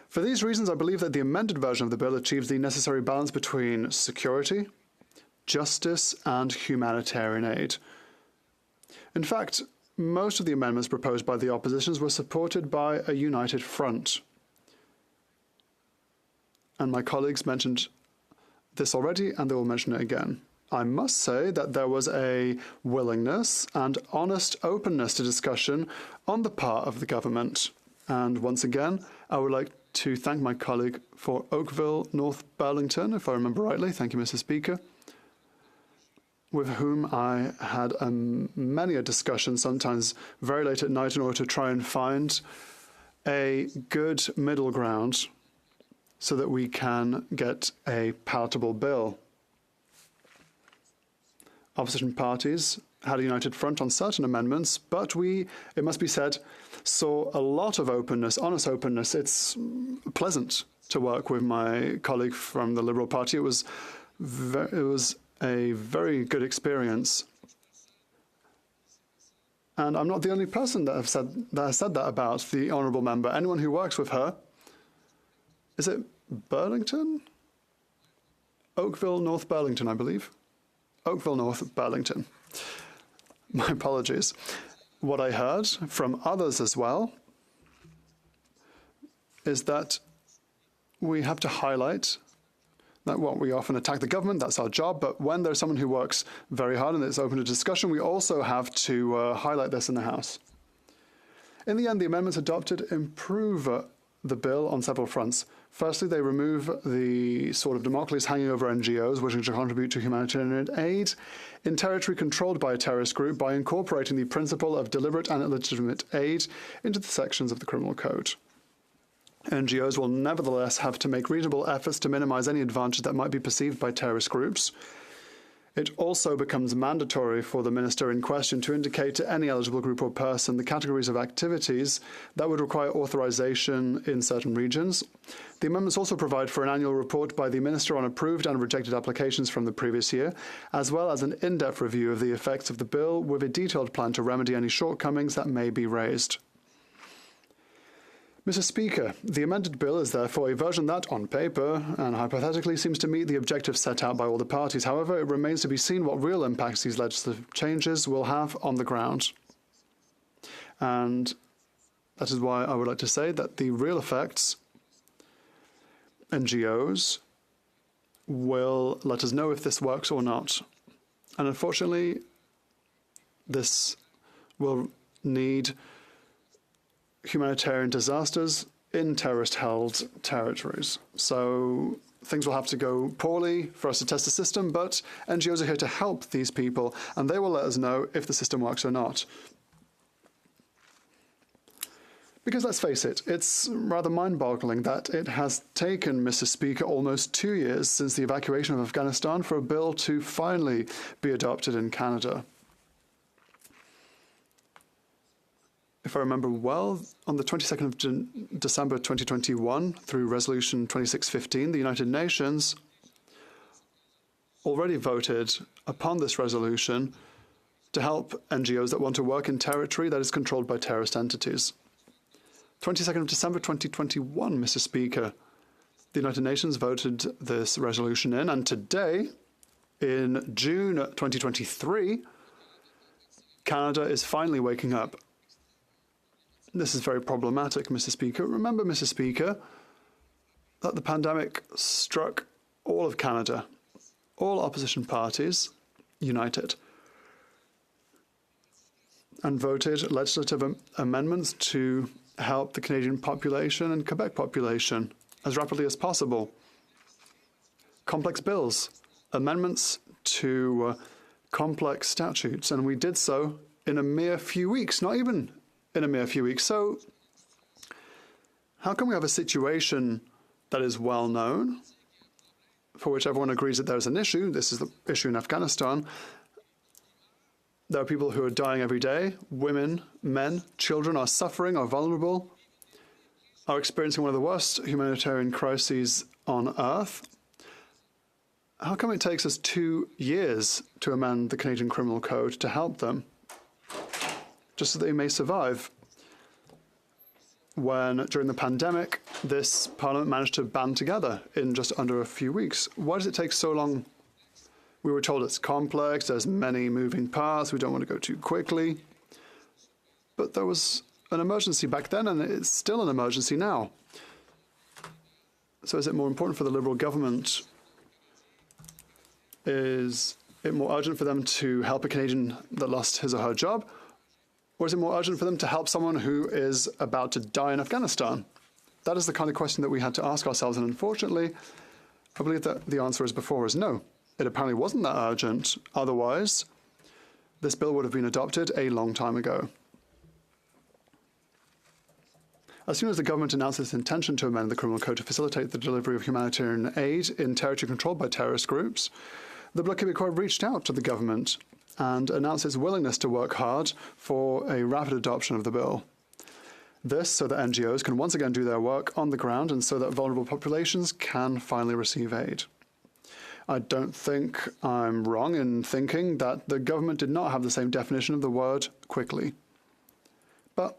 For these reasons, I believe that the amended version of the bill achieves the necessary balance between security, justice, and humanitarian aid. In fact, most of the amendments proposed by the oppositions were supported by a united front. And my colleagues mentioned this already, and they will mention it again. I must say that there was a willingness and honest openness to discussion on the part of the government. And once again, I would like to thank my colleague for Oakville, North Burlington, if I remember rightly. Thank you, Mr. Speaker, with whom I had many a discussion, sometimes very late at night, in order to try and find a good middle ground so that we can get a palatable bill. Opposition parties had a united front on certain amendments, but we, it must be said, saw a lot of openness, honest openness. It's pleasant to work with my colleague from the Liberal Party. It was a very good experience. And I'm not the only person that has said that about the honourable member. Anyone who works with her, is it Burlington? Oakville, North Burlington, I believe. Oakville, North Burlington. My apologies. What I heard from others as well is that we have to highlight that we often attack the government, that's our job, but when there's someone who works very hard and it's open to discussion, we also have to highlight this in the House. In the end, the amendments adopted improve the bill on several fronts. Firstly, they remove the sword of Damocles hanging over NGOs wishing to contribute to humanitarian aid in territory controlled by a terrorist group by incorporating the principle of deliberate and illegitimate aid into the sections of the Criminal Code. NGOs will nevertheless have to make reasonable efforts to minimize any advantage that might be perceived by terrorist groups. It also becomes mandatory for the minister in question to indicate to any eligible group or person the categories of activities that would require authorization in certain regions. The amendments also provide for an annual report by the minister on approved and rejected applications from the previous year, as well as an in-depth review of the effects of the bill with a detailed plan to remedy any shortcomings that may be raised. Mr. Speaker, the amended bill is therefore a version that, on paper and hypothetically, seems to meet the objectives set out by all the parties. However, it remains to be seen what real impacts these legislative changes will have on the ground. And that is why I would like to say that the real effects, NGOs will let us know if this works or not. And unfortunately, this will need humanitarian disasters in terrorist-held territories. So things will have to go poorly for us to test the system, but NGOs are here to help these people, and they will let us know if the system works or not. Because let's face it, it's rather mind-boggling that it has taken, Mr. Speaker, almost 2 years since the evacuation of Afghanistan for a bill to finally be adopted in Canada. If I remember well, on the 22nd of December 2021, through Resolution 2615, the United Nations already voted upon this resolution to help NGOs that want to work in territory that is controlled by terrorist entities. 22nd of December 2021, Mr. Speaker, the United Nations voted this resolution in, and today, in June 2023, Canada is finally waking up. This is very problematic, Mr. Speaker. Remember, Mr. Speaker, that the pandemic struck all of Canada, all opposition parties united, and voted legislative amendments to help the Canadian population and Quebec population as rapidly as possible. Complex bills, amendments to complex statutes, and we did so in a mere few weeks, not even in a mere few weeks. So how can we have a situation that is well known, for which everyone agrees that there's an issue? This is the issue in Afghanistan. There are people who are dying every day. Women, men, children are suffering, are vulnerable, are experiencing one of the worst humanitarian crises on earth. How come it takes us 2 years to amend the Canadian Criminal Code to help them, just so they may survive, when during the pandemic this Parliament managed to band together in just under a few weeks? Why does it take so long? We were told it's complex, there's many moving parts, we don't want to go too quickly. But there was an emergency back then, and it's still an emergency now. So is it more important for the Liberal government? Is it more urgent for them to help a Canadian that lost his or her job? Or is it more urgent for them to help someone who is about to die in Afghanistan? That is the kind of question that we had to ask ourselves, and unfortunately, I believe that the answer as before is no. It apparently wasn't that urgent. Otherwise, this bill would have been adopted a long time ago. As soon as the government announced its intention to amend the Criminal Code to facilitate the delivery of humanitarian aid in territory controlled by terrorist groups, the Bloc Québécois reached out to the government and announced its willingness to work hard for a rapid adoption of the bill. This so that NGOs can once again do their work on the ground and so that vulnerable populations can finally receive aid. I don't think I'm wrong in thinking that the government did not have the same definition of the word quickly. But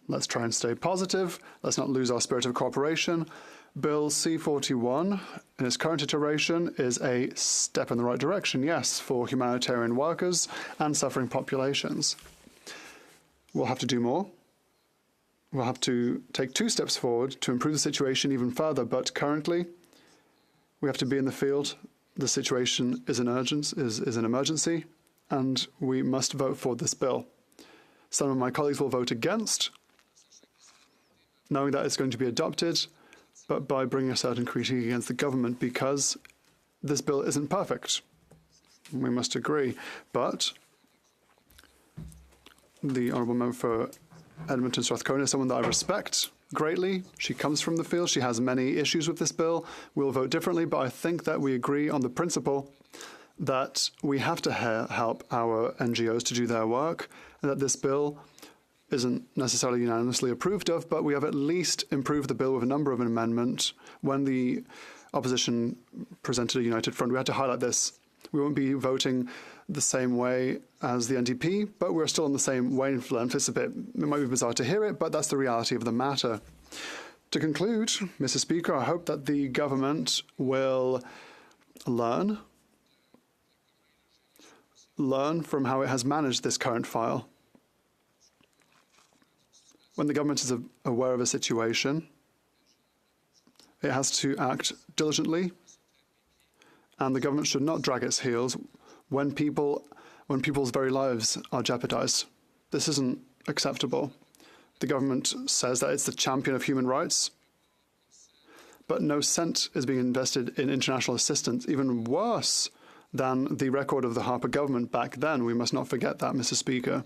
let's try and stay positive. Let's not lose our spirit of cooperation. Bill C-41, in its current iteration, is a step in the right direction, yes, for humanitarian workers and suffering populations. We'll have to do more. We'll have to take 2 steps forward to improve the situation even further, but currently we have to be in the field. The situation is an emergency, and we must vote for this bill. Some of my colleagues will vote against, knowing that it's going to be adopted, but by bringing a certain critique against the government because this bill isn't perfect. We must agree. But the Honourable Member for Edmonton Strathcona is someone that I respect greatly. She comes from the field. She has many issues with this bill. We'll vote differently, but I think that we agree on the principle that we have to help our NGOs to do their work, and that this bill isn't necessarily unanimously approved of, but we have at least improved the bill with a number of amendments. When the opposition presented a united front, we had to highlight this. We won't be voting the same way as the NDP, but we're still on the same wavelength. It might be bizarre to hear it, but that's the reality of the matter. To conclude, Mr. Speaker, I hope that the government will learn from how it has managed this current file. When the government is aware of a situation, it has to act diligently, and the government should not drag its heels when people's very lives are jeopardized. This isn't acceptable. The government says that it's the champion of human rights, but no cent is being invested in international assistance, even worse than the record of the Harper government back then. We must not forget that, Mr. Speaker.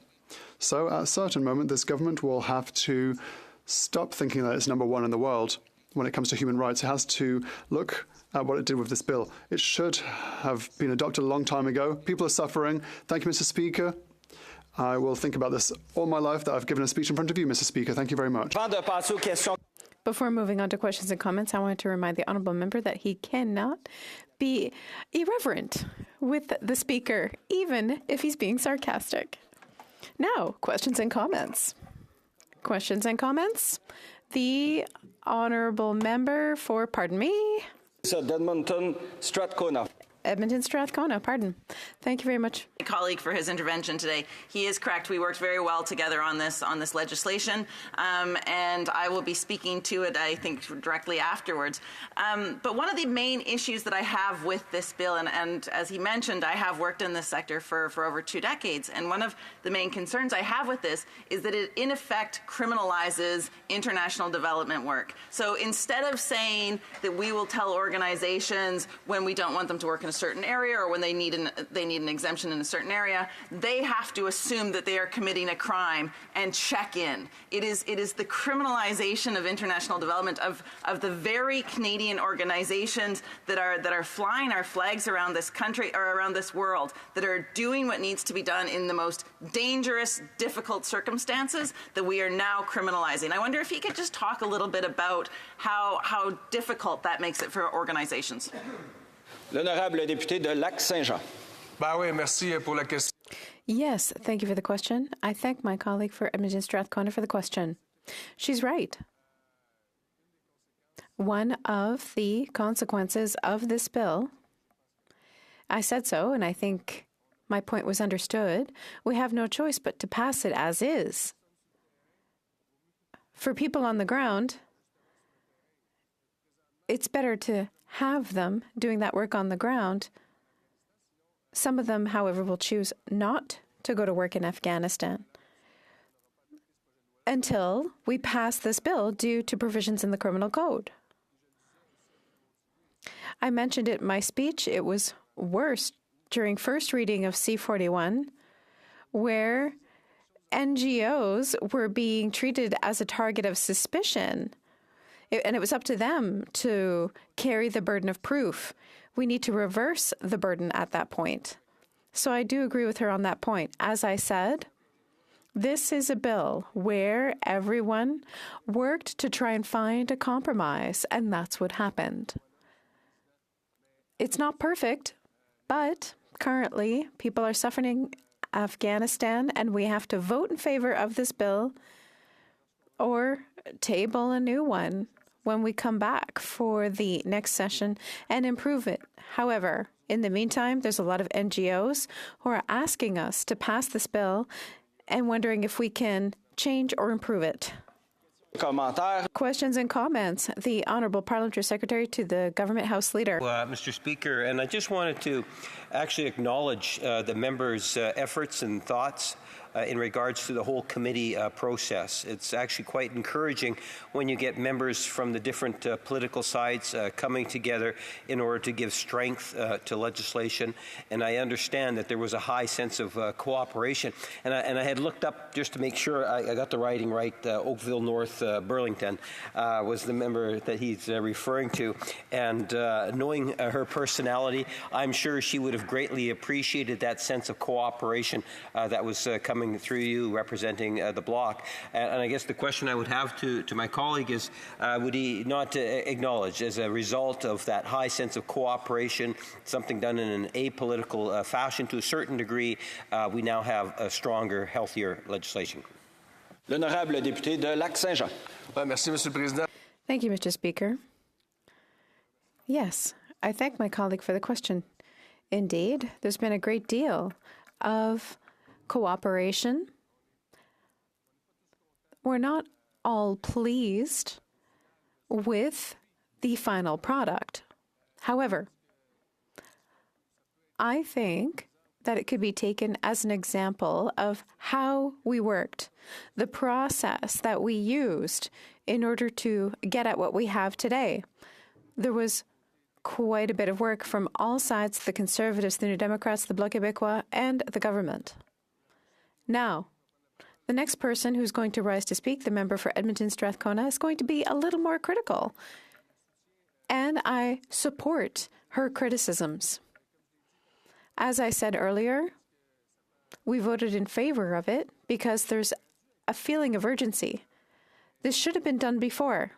So at a certain moment, this government will have to stop thinking that it's number one in the world when it comes to human rights. It has to look at what it did with this bill. It should have been adopted a long time ago. People are suffering. Thank you, Mr. Speaker. I will think about this all my life that I've given a speech in front of you, Mr. Speaker. Thank you very much. Before moving on to questions and comments, I wanted to remind the honourable member that he cannot be irreverent with the Speaker, even if he's being sarcastic. Now, questions and comments. Questions and comments. The honourable member for, Edmonton Strathcona. Edmonton Strathcona, pardon. Thank you very much. My colleague for his intervention today. He is correct. We worked very well together on this legislation, and I will be speaking to it, I think, directly afterwards. But one of the main issues that I have with this bill, and as he mentioned, I have worked in this sector for over 2 decades, and one of the main concerns I have with this is that it, in effect, criminalizes international development work. So instead of saying that we will tell organizations when we don't want them to work in a certain area or when they need an exemption in a certain area, they have to assume that they are committing a crime and check in. It is the criminalization of international development of the very Canadian organizations that are flying our flags around this country or around this world, that are doing what needs to be done in the most dangerous, difficult circumstances that we are now criminalizing. I wonder if he could just talk a little bit about how difficult that makes it for organizations. L'honorable député de Lac-Saint-Jean. Yes, thank you for the question. I thank my colleague for Edmonton Strathcona for the question. She's right. One of the consequences of this bill, I said so, and I think my point was understood, we have no choice but to pass it as is. For people on the ground, it's better to have them doing that work on the ground. Some of them, however, will choose not to go to work in Afghanistan until we pass this bill due to provisions in the criminal code. I mentioned it in my speech. It was worse during first reading of C-41, where NGOs were being treated as a target of suspicion. And it was up to them to carry the burden of proof. We need to reverse the burden at that point. So I do agree with her on that point. As I said, this is a bill where everyone worked to try and find a compromise, and that's what happened. It's not perfect, but currently people are suffering in Afghanistan, and we have to vote in favor of this bill or table a new one when we come back for the next session and improve it. However, in the meantime, there's a lot of NGOs who are asking us to pass this bill and wondering if we can change or improve it. Questions and comments. The Honourable Parliamentary Secretary to the Government House Leader. Mr. Speaker, and I just wanted to actually acknowledge the members' efforts and thoughts in regards to the whole committee process. It's actually quite encouraging when you get members from the different political sides coming together in order to give strength to legislation. And I understand that there was a high sense of cooperation. And I had looked up just to make sure I got the writing right. Oakville North Burlington was the member that he's referring to. And knowing her personality, I'm sure she would have greatly appreciated that sense of cooperation that was coming through you representing the bloc. And I guess the question I would have to my colleague is, would he not acknowledge, as a result of that high sense of cooperation, something done in an apolitical fashion to a certain degree, we now have a stronger, healthier legislation? L'honorable député de Lac-Saint-Jean. Merci, Mr. President. Thank you, Mr. Speaker. Yes, I thank my colleague for the question. Indeed, there's been a great deal of cooperation. We're not all pleased with the final product. However, I think that it could be taken as an example of how we worked, the process that we used in order to get at what we have today. There was quite a bit of work from all sides, the Conservatives, the New Democrats, the Bloc Québécois, and the government. Now, the next person who's going to rise to speak, the member for Edmonton Strathcona, is going to be a little more critical. And I support her criticisms. As I said earlier, we voted in favor of it because there's a feeling of urgency. This should have been done before.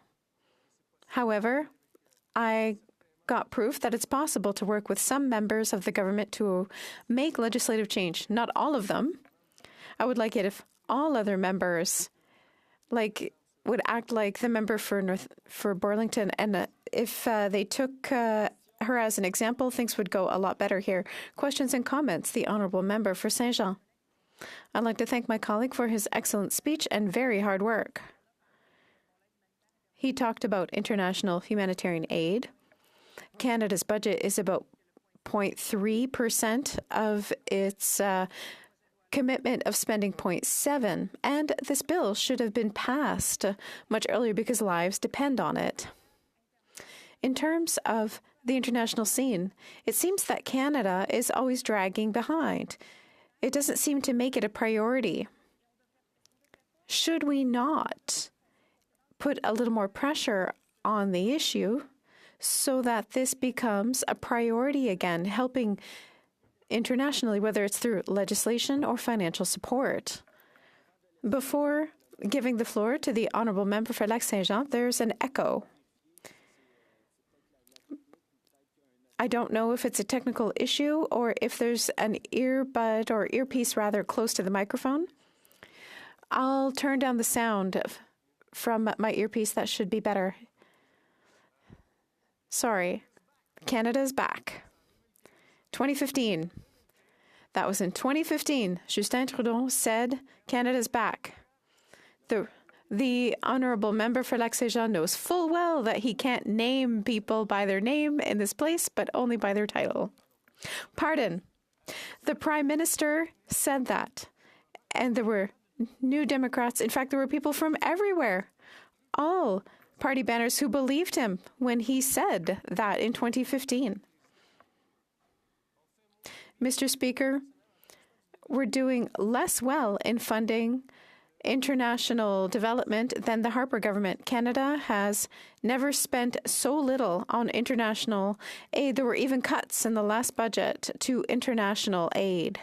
However, I got proof that it's possible to work with some members of the government to make legislative change. Not all of them. I would like it if all other members would act like the member for Burlington, and if they took her as an example, things would go a lot better here. Questions and comments. The Honourable Member for Saint-Jean. I'd like to thank my colleague for his excellent speech and very hard work. He talked about international humanitarian aid. Canada's budget is about 0.3% of its commitment of spending 0.7%, and this bill should have been passed much earlier because lives depend on it. In terms of the international scene, it seems that Canada is always dragging behind. It doesn't seem to make it a priority. Should we not put a little more pressure on the issue so that this becomes a priority again, helping internationally, whether it's through legislation or financial support? Before giving the floor to the Honourable Member for Lac-Saint-Jean, there's an echo. I don't know if it's a technical issue or if there's an earbud or earpiece rather close to the microphone. I'll turn down the sound from my earpiece. That should be better. Sorry. Canada's back. 2015. That was in 2015. Justin Trudeau said Canada's back. The Honourable Member for Lac-Saint-Jean knows full well that he can't name people by their name in this place, but only by their title. Pardon. The Prime Minister said that. And there were New Democrats. In fact, there were people from everywhere. All party banners who believed him when he said that in 2015. Mr. Speaker, we're doing less well in funding international development than the Harper government. Canada has never spent so little on international aid. There were even cuts in the last budget to international aid.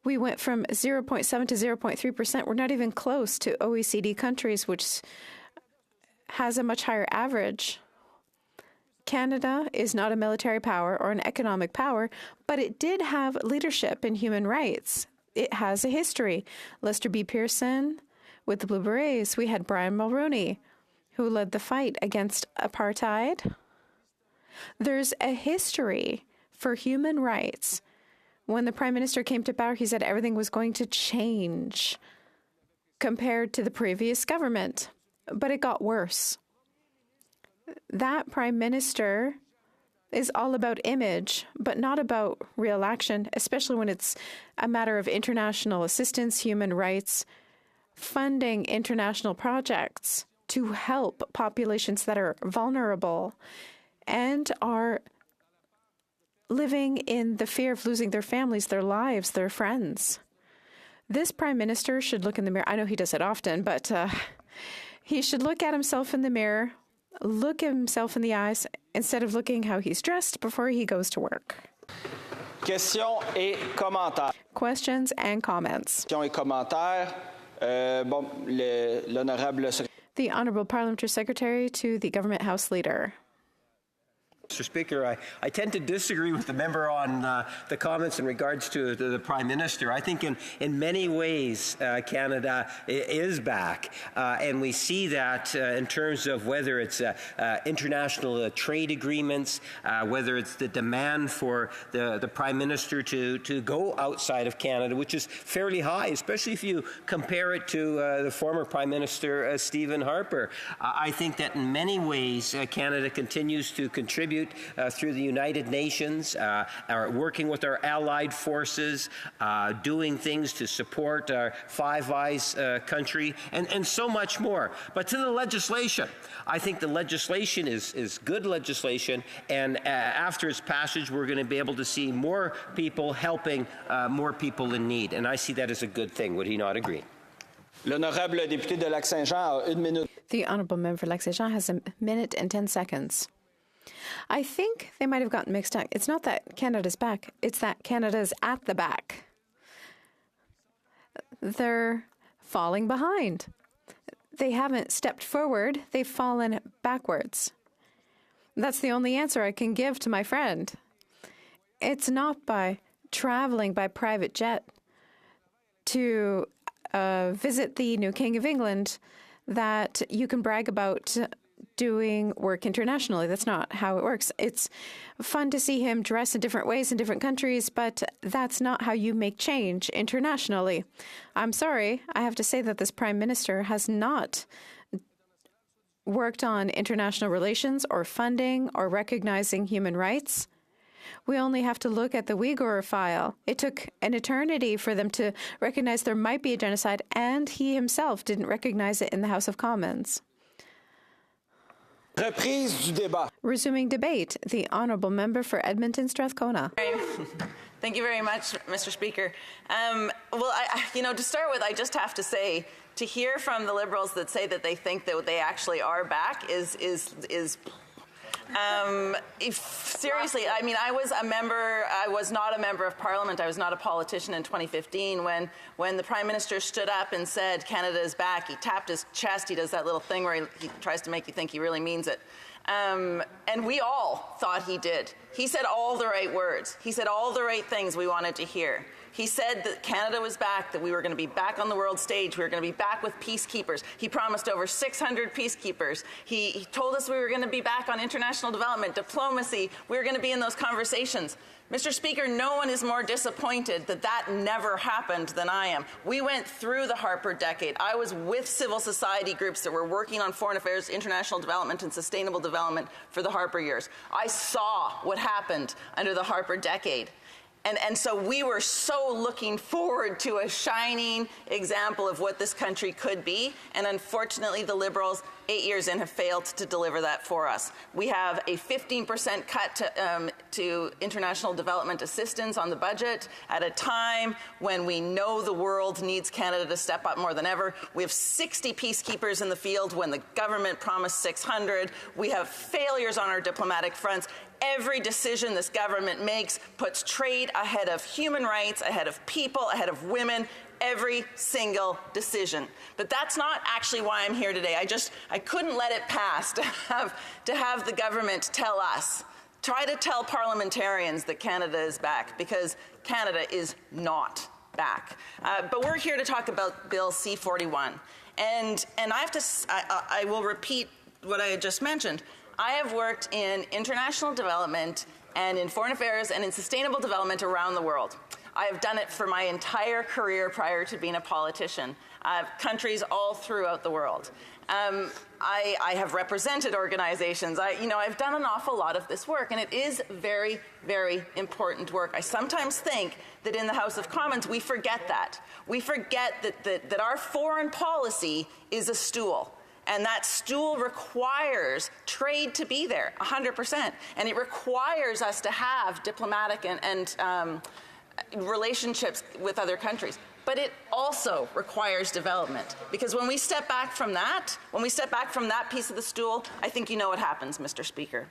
We went from 0.7 to 0.3%. We're not even close to OECD countries, which has a much higher average. Canada is not a military power or an economic power, but it did have leadership in human rights. It has a history. Lester B. Pearson with the Blue Berets. We had Brian Mulroney, who led the fight against apartheid. There's a history for human rights. When the Prime Minister came to power, he said everything was going to change compared to the previous government, but it got worse. That Prime Minister is all about image, but not about real action, especially when it's a matter of international assistance, human rights, funding international projects to help populations that are vulnerable and are living in the fear of losing their families, their lives, their friends. This Prime Minister should look in the mirror. I know he does it often, but he should look at himself in the mirror, look at himself in the eyes, instead of looking how he's dressed before he goes to work. Questions et commentaires. Questions and comments. Questions et commentaires. L'honorable secrétaire. The Honourable Parliamentary Secretary to the Government House Leader. Mr. Speaker, I tend to disagree with the member on the comments in regards to the Prime Minister. I think in many ways Canada is back, and we see that in terms of whether it's international trade agreements, whether it's the demand for the Prime Minister to go outside of Canada, which is fairly high, especially if you compare it to the former Prime Minister Stephen Harper. I think that in many ways Canada continues to contribute through the United Nations, are working with our allied forces, doing things to support our Five Eyes country, and so much more. But to the legislation, I think the legislation is good legislation, and after its passage, we're going to be able to see more people helping more people in need, and I see that as a good thing. Would he not agree? L'honorable député de Lac-Saint-Jean a 1 minute. The Honourable Member for Lac-Saint-Jean has a minute and 10 seconds. I think they might have gotten mixed up. It's not that Canada's back, it's that Canada's at the back. They're falling behind. They haven't stepped forward, they've fallen backwards. That's the only answer I can give to my friend. It's not by traveling by private jet to visit the new King of England that you can brag about doing work internationally. That's not how it works. It's fun to see him dress in different ways in different countries, but that's not how you make change internationally. I'm sorry, I have to say that this Prime Minister has not worked on international relations or funding or recognizing human rights. We only have to look at the Uyghur file. It took an eternity for them to recognize there might be a genocide, and he himself didn't recognize it in the House of Commons. Reprise du débat. Resuming debate, the Honourable Member for Edmonton Strathcona. Thank you very much, Mr. Speaker. Well, to start with, I just have to say, to hear from the Liberals that say that they think that they actually are back is seriously, I mean, I was not a member of Parliament, I was not a politician in 2015 when the Prime Minister stood up and said, Canada is back. He tapped his chest, he does that little thing where he tries to make you think he really means it. And we all thought he did. He said all the right words. He said all the right things we wanted to hear. He said that Canada was back, that we were going to be back on the world stage, we were going to be back with peacekeepers. He promised over 600 peacekeepers. He told us we were going to be back on international development, diplomacy. We were going to be in those conversations. Mr. Speaker, no one is more disappointed that that never happened than I am. We went through the Harper decade. I was with civil society groups that were working on foreign affairs, international development, and sustainable development for the Harper years. I saw what happened under the Harper decade. And so we were so looking forward to a shining example of what this country could be. And unfortunately, the Liberals 8 years in, have failed to deliver that for us. We have a 15% cut to international development assistance on the budget at a time when we know the world needs Canada to step up more than ever. We have 60 peacekeepers in the field when the government promised 600. We have failures on our diplomatic fronts. Every decision this government makes puts trade ahead of human rights, ahead of people, ahead of women. Every single decision. But that's not actually why I'm here today. I couldn't let it pass to have the government tell us, try to tell parliamentarians that Canada is back, because Canada is not back. But we're here to talk about Bill C-41. And I will repeat what I had just mentioned. I have worked in international development and in foreign affairs and in sustainable development around the world. I have done it for my entire career prior to being a politician, countries all throughout the world. I have represented organizations. I've done an awful lot of this work, and it is very, very important work. I sometimes think that in the House of Commons we forget that. We forget that our foreign policy is a stool. And that stool requires trade to be there, 100%. And it requires us to have diplomatic and relationships with other countries. But it also requires development. Because when we step back from that, piece of the stool, I think you know what happens, Mr. Speaker.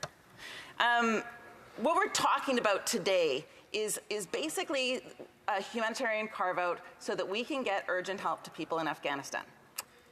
What we're talking about today is basically a humanitarian carve-out so that we can get urgent help to people in Afghanistan.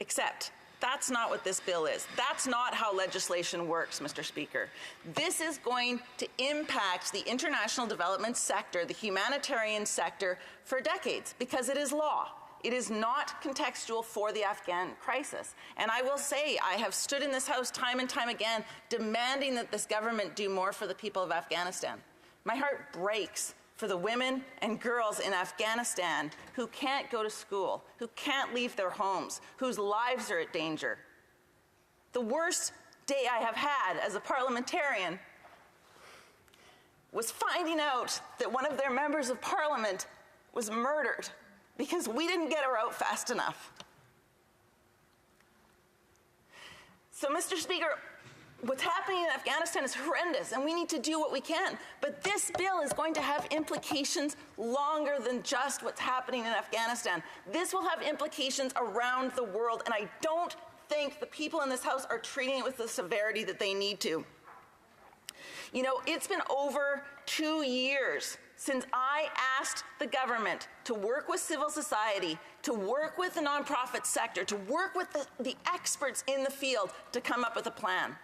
Except that's not what this bill is. That's not how legislation works, Mr. Speaker. This is going to impact the international development sector, the humanitarian sector, for decades, because it is law. It is not contextual for the Afghan crisis. And I will say, I have stood in this House time and time again demanding that this government do more for the people of Afghanistan. My heart breaks for the women and girls in Afghanistan who can't go to school, who can't leave their homes, whose lives are at danger. The worst day I have had as a parliamentarian was finding out that one of their members of parliament was murdered because we didn't get her out fast enough. So, Mr. Speaker, what's happening in Afghanistan is horrendous, and we need to do what we can. But this bill is going to have implications longer than just what's happening in Afghanistan. This will have implications around the world, and I don't think the people in this House are treating it with the severity that they need to. You know, it's been over 2 years since I asked the government to work with civil society, to work with the nonprofit sector, to work with the experts in the field to come up with a plan.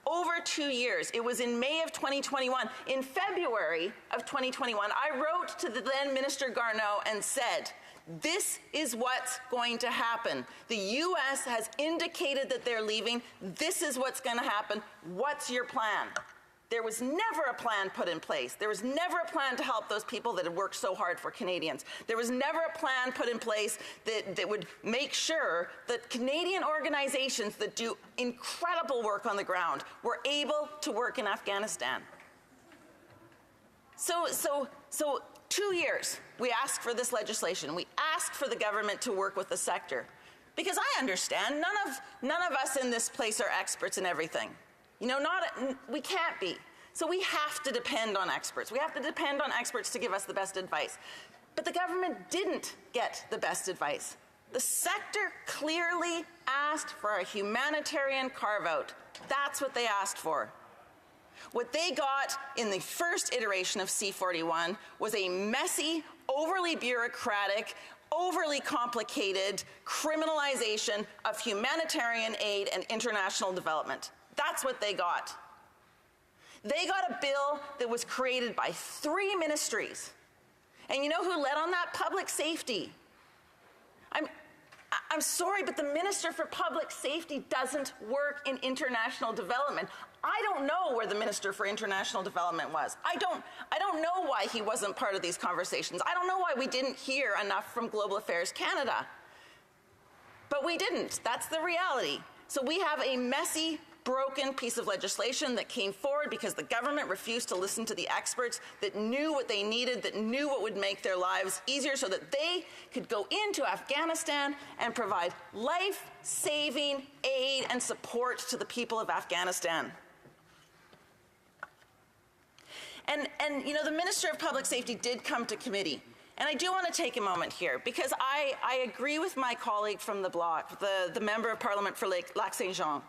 Over 2 years. It was in May of 2021. In February of 2021, I wrote to the then Minister Garneau and said, this is what's going to happen. The U.S. has indicated that they're leaving. This is what's going to happen. What's your plan? There was never a plan put in place. There was never a plan to help those people that had worked so hard for Canadians. There was never a plan put in place that would make sure that Canadian organizations that do incredible work on the ground were able to work in Afghanistan. So 2 years we asked for this legislation. We asked for the government to work with the sector. Because I understand none of us in this place are experts in everything. You know, we can't be. So we have to depend on experts. We have to depend on experts to give us the best advice. But the government didn't get the best advice. The sector clearly asked for a humanitarian carve-out. That's what they asked for. What they got in the first iteration of C-41 was a messy, overly bureaucratic, overly complicated criminalization of humanitarian aid and international development. That's what they got. They got a bill that was created by 3 ministries. And you know who led on that? Public safety. I'm sorry, but the Minister for Public Safety doesn't work in international development. I don't know where the Minister for International Development was. I don't know why he wasn't part of these conversations. I don't know why we didn't hear enough from Global Affairs Canada. But we didn't. That's the reality. So we have a messy, broken piece of legislation that came forward because the government refused to listen to the experts that knew what they needed, that knew what would make their lives easier so that they could go into Afghanistan and provide life-saving aid and support to the people of Afghanistan. And you know, the Minister of Public Safety did come to committee. And I do want to take a moment here because I agree with my colleague from the bloc, the Member of Parliament for Lac Saint Jean.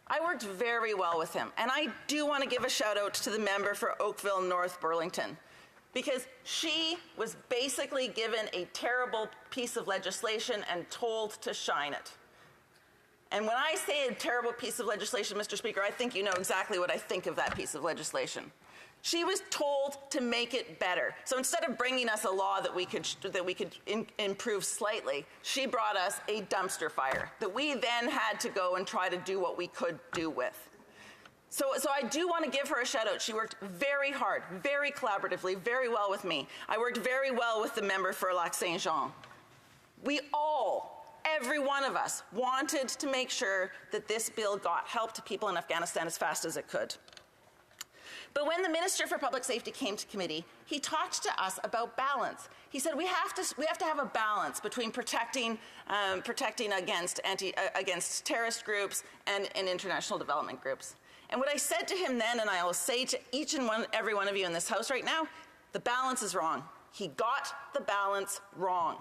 I worked very well with him. And I do want to give a shout out to the member for Oakville North Burlington because she was basically given a terrible piece of legislation and told to shine it. And when I say a terrible piece of legislation, Mr. Speaker, I think you know exactly what I think of that piece of legislation. She was told to make it better. So instead of bringing us a law that we could improve slightly, she brought us a dumpster fire that we then had to go and try to do what we could do with. So I do want to give her a shout out. She worked very hard, very collaboratively, very well with me. I worked very well with the member for Lac Saint Jean. We all, every one of us, wanted to make sure that this bill got help to people in Afghanistan as fast as it could. But when the Minister for Public Safety came to committee, he talked to us about balance. He said we have to have a balance between protecting against terrorist groups and international development groups. And what I said to him then, and I will say to every one of you in this House right now, the balance is wrong. He got the balance wrong.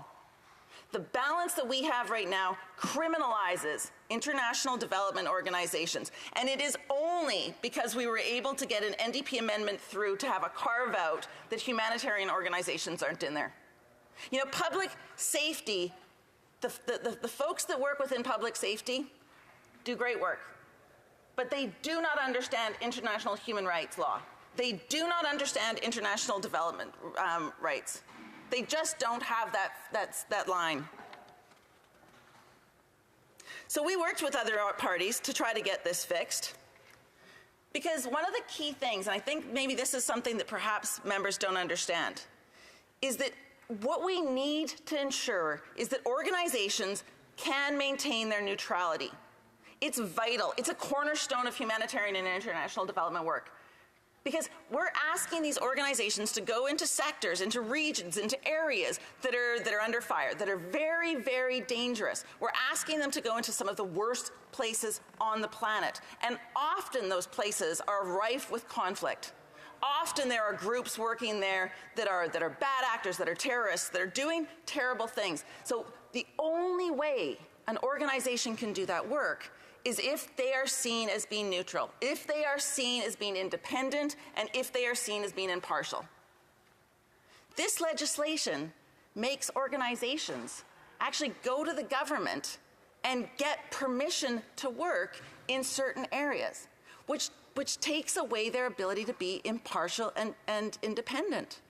The balance that we have right now criminalizes international development organizations. And it is only because we were able to get an NDP amendment through to have a carve-out that humanitarian organizations aren't in there. You know, public safety, the folks that work within public safety do great work. But they do not understand international human rights law. They do not understand international development rights. They just don't have that line. So we worked with other parties to try to get this fixed. Because one of the key things, and I think maybe this is something that perhaps members don't understand, is that what we need to ensure is that organizations can maintain their neutrality. It's vital. It's a cornerstone of humanitarian and international development work. Because we're asking these organizations to go into sectors, into regions, into areas that are under fire, that are very, very dangerous. We're asking them to go into some of the worst places on the planet. And often those places are rife with conflict. Often there are groups working there that are bad actors, that are terrorists, that are doing terrible things. So the only way an organization can do that work is if they are seen as being neutral, if they are seen as being independent, and if they are seen as being impartial. This legislation makes organizations actually go to the government and get permission to work in certain areas, which takes away their ability to be impartial and independent.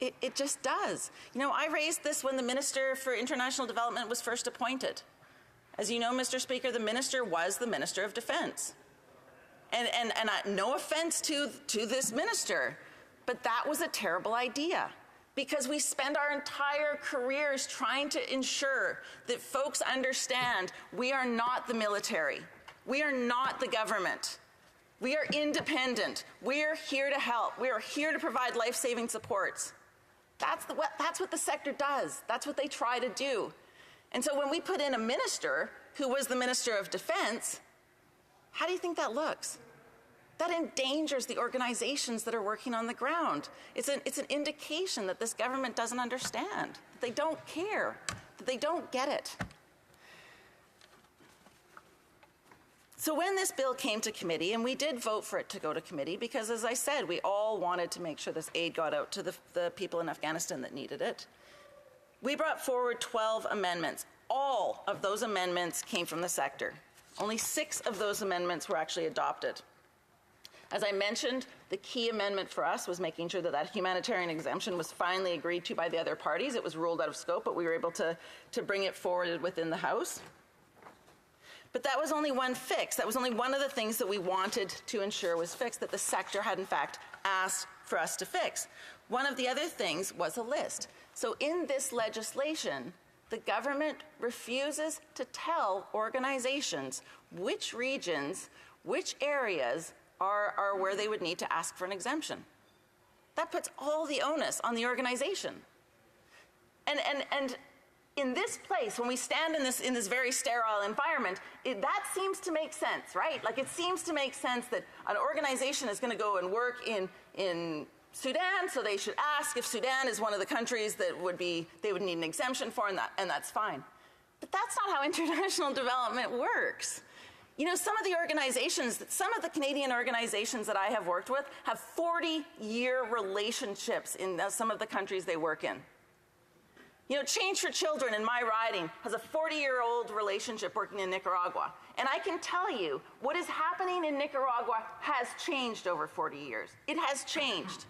It just does. You know, I raised this when the Minister for International Development was first appointed. As you know, Mr. Speaker, the minister was the Minister of Defense. And no offense to this minister, but that was a terrible idea because we spend our entire careers trying to ensure that folks understand we are not the military. We are not the government. We are independent. We are here to help. We are here to provide life-saving supports. That's what the sector does. That's what they try to do. And so when we put in a minister who was the Minister of Defense, how do you think that looks? That endangers the organizations that are working on the ground. It's an indication that this government doesn't understand, that they don't care, that they don't get it. So when this bill came to committee, and we did vote for it to go to committee because, as I said, we all wanted to make sure this aid got out to the people in Afghanistan that needed it, we brought forward 12 amendments. All of those amendments came from the sector. Only 6 of those amendments were actually adopted. As I mentioned, the key amendment for us was making sure that humanitarian exemption was finally agreed to by the other parties. It was ruled out of scope, but we were able to bring it forward within the House. But that was only one fix. That was only one of the things that we wanted to ensure was fixed, that the sector had in fact asked for us to fix. One of the other things was a list. So in this legislation, the government refuses to tell organizations which regions which areas are where they would need to ask for an exemption. That puts all the onus on the organization. And in this place, when we stand in this very sterile environment, that seems to make sense, right? Like, it seems to make sense that an organization is going to go and work in Sudan, so they should ask if Sudan is one of the countries that they would need an exemption for, and that's fine. But that's not how international development works. You know, some of the Canadian organizations that I have worked with have 40-year relationships in some of the countries they work in. You know, Change for Children in my riding has a 40-year-old relationship working in Nicaragua. And I can tell you, what is happening in Nicaragua has changed over 40 years. It has changed.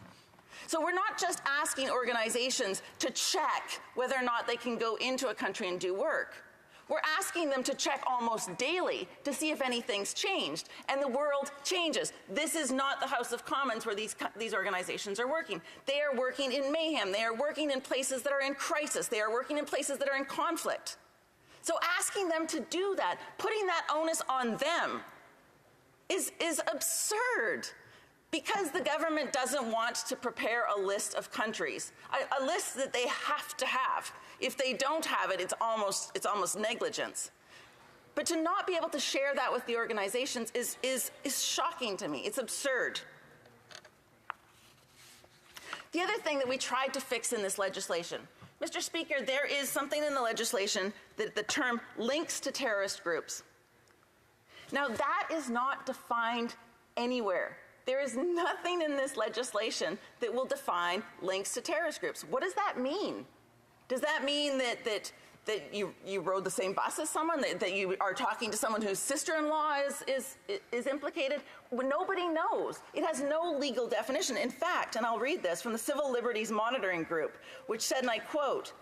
So we're not just asking organizations to check whether or not they can go into a country and do work. We're asking them to check almost daily to see if anything's changed. And the world changes. This is not the House of Commons where these organizations are working. They are working in mayhem. They are working in places that are in crisis. They are working in places that are in conflict. So asking them to do that, putting that onus on them, is absurd. Because the government doesn't want to prepare a list of countries, a list that they have to have. If they don't have it, it's almost negligence. But to not be able to share that with the organizations is shocking to me. It's absurd. The other thing that we tried to fix in this legislation, Mr. Speaker, there is something in the legislation that the term links to terrorist groups. Now, that is not defined anywhere. There is nothing in this legislation that will define links to terrorist groups. What does that mean? Does that mean that you rode the same bus as someone, that you are talking to someone whose sister-in-law is implicated? Well, nobody knows. It has no legal definition. In fact, and I'll read this from the Civil Liberties Monitoring Group, which said, and I quote,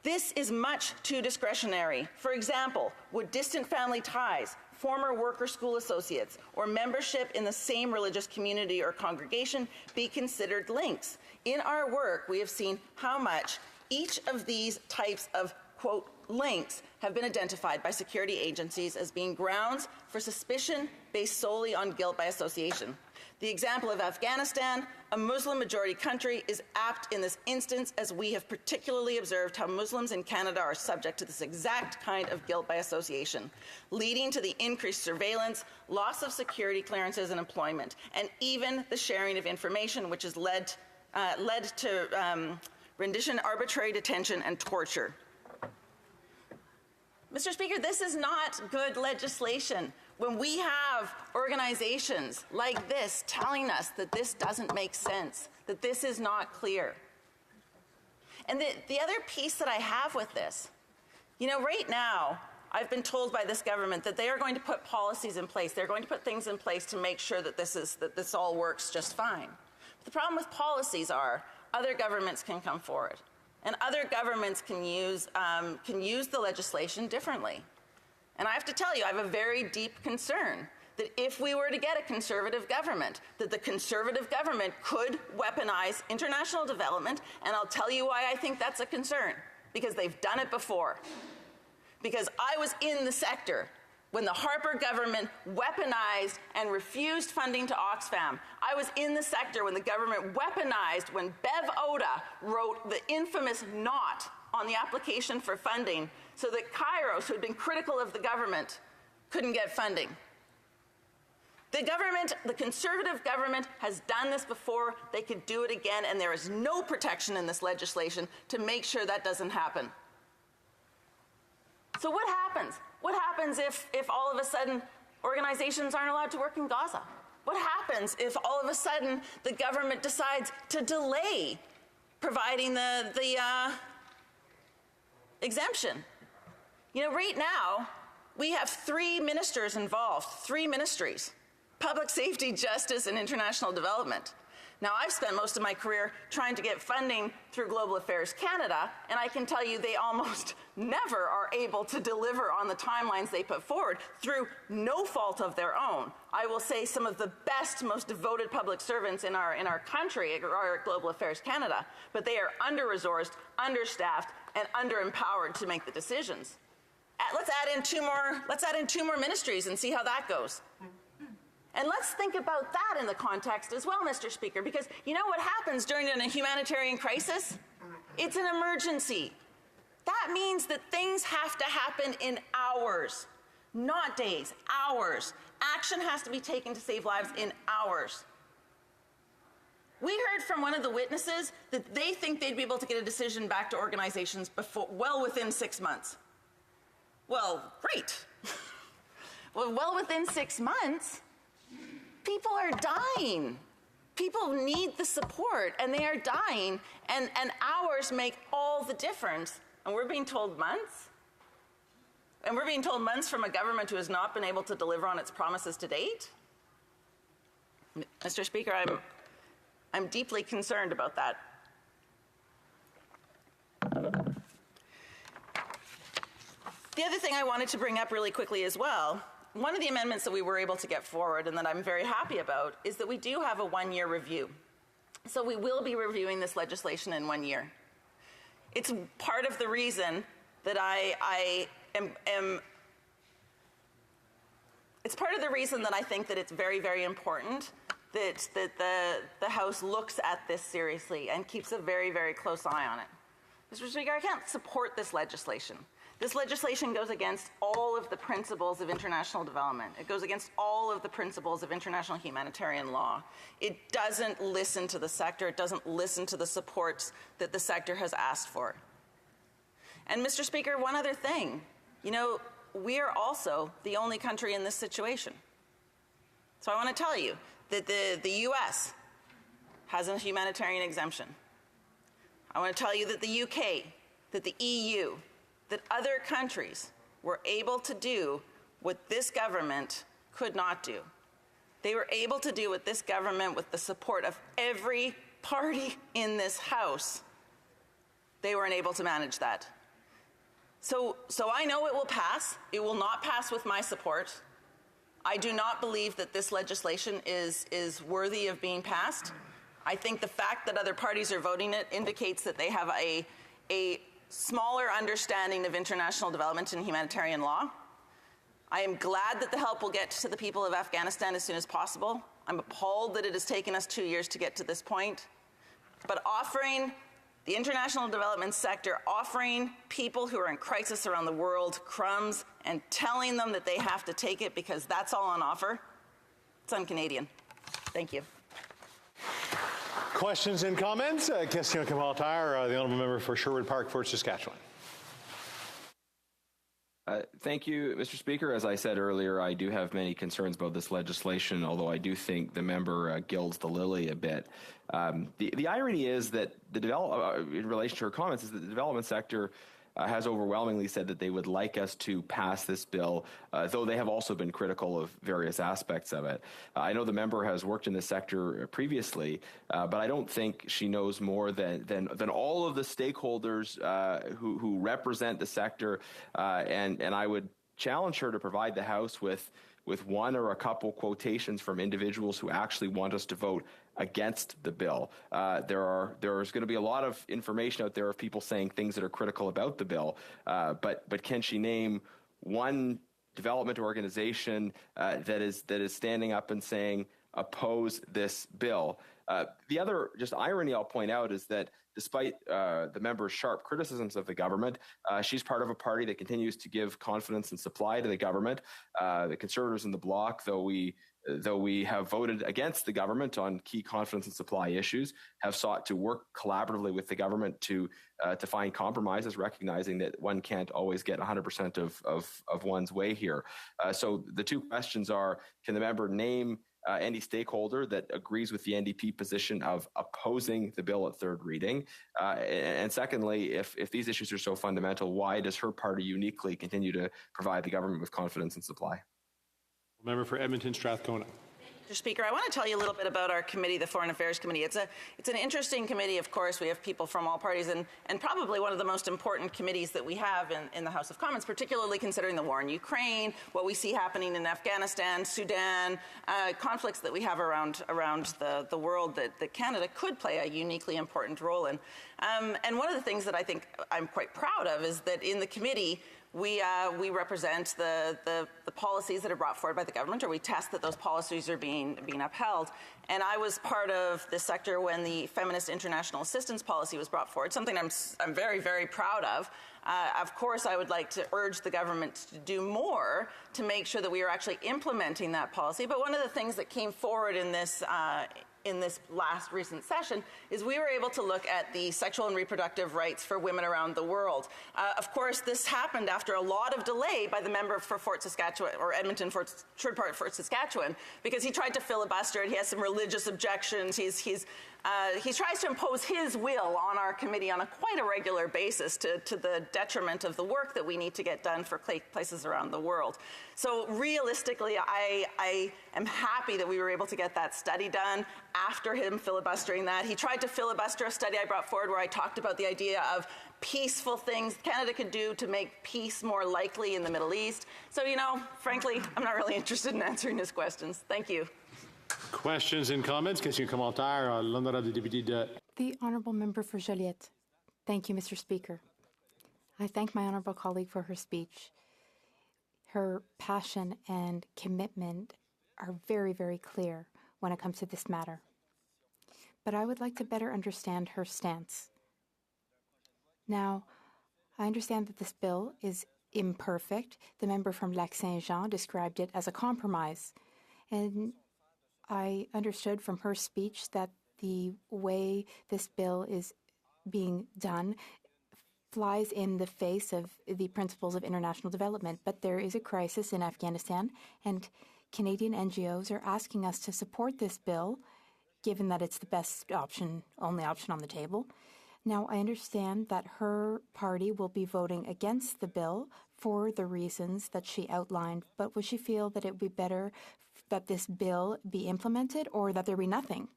"This is much too discretionary. For example, would distant family ties, former work or school associates, or membership in the same religious community or congregation be considered links? In our work, we have seen how much each of these types of, quote, links have been identified by security agencies as being grounds for suspicion based solely on guilt by association. The example of Afghanistan, a Muslim-majority country, is apt in this instance, as we have particularly observed how Muslims in Canada are subject to this exact kind of guilt by association, leading to the increased surveillance, loss of security clearances and employment, and even the sharing of information, which has led to rendition, arbitrary detention, and torture." Mr. Speaker, this is not good legislation. When we have organizations like this telling us that this doesn't make sense, that this is not clear. And the other piece that I have with this, you know, right now, I've been told by this government that they are going to put policies in place. They're going to put things in place to make sure that this all works just fine. But the problem with policies are other governments can come forward, and other governments can use the legislation differently. And I have to tell you, I have a very deep concern that if we were to get a conservative government, that the conservative government could weaponize international development, and I'll tell you why I think that's a concern. Because they've done it before. Because I was in the sector when the Harper government weaponized and refused funding to Oxfam. I was in the sector when the government weaponized when Bev Oda wrote the infamous "not" on the application for funding so that Kairos, who had been critical of the government, couldn't get funding. The conservative government has done this before. They could do it again, and there is no protection in this legislation to make sure that doesn't happen. So what happens? What happens if all of a sudden organizations aren't allowed to work in Gaza? What happens if all of a sudden the government decides to delay providing the exemption? You know, right now, we have 3 ministers involved, 3 ministries: public safety, justice, and international development. Now, I've spent most of my career trying to get funding through Global Affairs Canada, and I can tell you they almost never are able to deliver on the timelines they put forward through no fault of their own. I will say some of the best, most devoted public servants in our country are at Global Affairs Canada, but they are under-resourced, understaffed, and under-empowered to make the decisions. Let's add in two more ministries and see how that goes. And let's think about that in the context as well, Mr. Speaker, because you know what happens during a humanitarian crisis? It's an emergency. That means that things have to happen in hours, not days, hours. Action has to be taken to save lives in hours. We heard from one of the witnesses that they think they'd be able to get a decision back to organizations well within 6 months. Well, great. well within 6 months, people are dying. People need the support, and they are dying, and hours make all the difference. And we're being told months? And we're being told months from a government who has not been able to deliver on its promises to date? Mr. Speaker, I'm deeply concerned about that. The other thing I wanted to bring up really quickly as well, one of the amendments that we were able to get forward and that I'm very happy about is that we do have a one-year review. So we will be reviewing this legislation in 1 year. It's part of the reason that it's part of the reason that I think that it's very, very important that the House looks at this seriously and keeps a very, very close eye on it. Mr. Speaker, I can't support this legislation. This legislation goes against all of the principles of international development. It goes against all of the principles of international humanitarian law. It doesn't listen to the sector. It doesn't listen to the supports that the sector has asked for. And Mr. Speaker, one other thing. You know, we are also the only country in this situation. So I want to tell you that the U.S. has a humanitarian exemption. I want to tell you that the UK, that the EU, that other countries were able to do what this government could not do. They were able to do what this government, with the support of every party in this House, they weren't able to manage that. So I know it will pass. It will not pass with my support. I do not believe that this legislation is worthy of being passed. I think the fact that other parties are voting it indicates that they have a smaller understanding of international development and humanitarian law. I am glad that the help will get to the people of Afghanistan as soon as possible. I'm appalled that it has taken us 2 years to get to this point. But offering the international development sector, offering people who are in crisis around the world crumbs and telling them that they have to take it because that's all on offer, it's un-Canadian. Thank you. Questions and comments? Question Kamal-Tyre, the honourable member for Sherwood Park, Fort Saskatchewan. Thank you, Mr. Speaker. As I said earlier, I do have many concerns about this legislation, although I do think the member gilds the lily a bit. The irony is that in relation to her comments, is that the development sector has overwhelmingly said that they would like us to pass this bill, though they have also been critical of various aspects of it. I know the member has worked in this sector previously, but I don't think she knows more than all of the stakeholders who represent the sector, and I would challenge her to provide the House with one or a couple quotations from individuals who actually want us to vote against the bill. There's going to be a lot of information out there of people saying things that are critical about the bill, but can she name one development organization that is standing up and saying oppose this bill? The other just irony I'll point out is that despite the member's sharp criticisms of the government, she's part of a party that continues to give confidence and supply to the government. The Conservatives in the bloc, though we have voted against the government on key confidence and supply issues, have sought to work collaboratively with the government to find compromises, recognizing that one can't always get 100% of one's way here. So the two questions are, can the member name any stakeholder that agrees with the NDP position of opposing the bill at third reading? And secondly, if these issues are so fundamental, why does her party uniquely continue to provide the government with confidence and supply? Member for Edmonton Strathcona. Mr. Speaker, I want to tell you a little bit about our committee, the Foreign Affairs Committee. It's an interesting committee, of course. We have people from all parties, and probably one of the most important committees that we have in the House of Commons, particularly considering the war in Ukraine, what we see happening in Afghanistan, Sudan, conflicts that we have around the world that Canada could play a uniquely important role in. And one of the things that I think I'm quite proud of is that in the committee, we represent the policies that are brought forward by the government, or we test that those policies are being upheld. And I was part of this sector when the Feminist International Assistance Policy was brought forward, something I'm very, very proud of. Of course, I would like to urge the government to do more to make sure that we are actually implementing that policy. But one of the things that came forward in this last recent session is we were able to look at the sexual and reproductive rights for women around the world. Of course, this happened after a lot of delay by the member for Fort Saskatchewan, or Edmonton, Sherwood Park, Fort Saskatchewan, because he tried to filibuster it. He has some religious objections. He tries to impose his will on our committee on quite a regular basis to the detriment of the work that we need to get done for places around the world. So realistically, I am happy that we were able to get that study done after him filibustering that. He tried to filibuster a study I brought forward where I talked about the idea of peaceful things Canada could do to make peace more likely in the Middle East. So, frankly, I'm not really interested in answering his questions. Thank you. Questions and comments? Question commentaire à l'honorable député de... The Honourable Member for Joliette. Thank you, Mr. Speaker. I thank my honourable colleague for her speech. Her passion and commitment are very, very clear when it comes to this matter. But I would like to better understand her stance. Now, I understand that this bill is imperfect. The member from Lac-Saint-Jean described it as a compromise. And I understood from her speech that the way this bill is being done flies in the face of the principles of international development. But there is a crisis in Afghanistan, and Canadian NGOs are asking us to support this bill, given that it's the best option, only option on the table. Now, I understand that her party will be voting against the bill for the reasons that she outlined, but would she feel that it would be better that this bill be implemented or that there be nothing?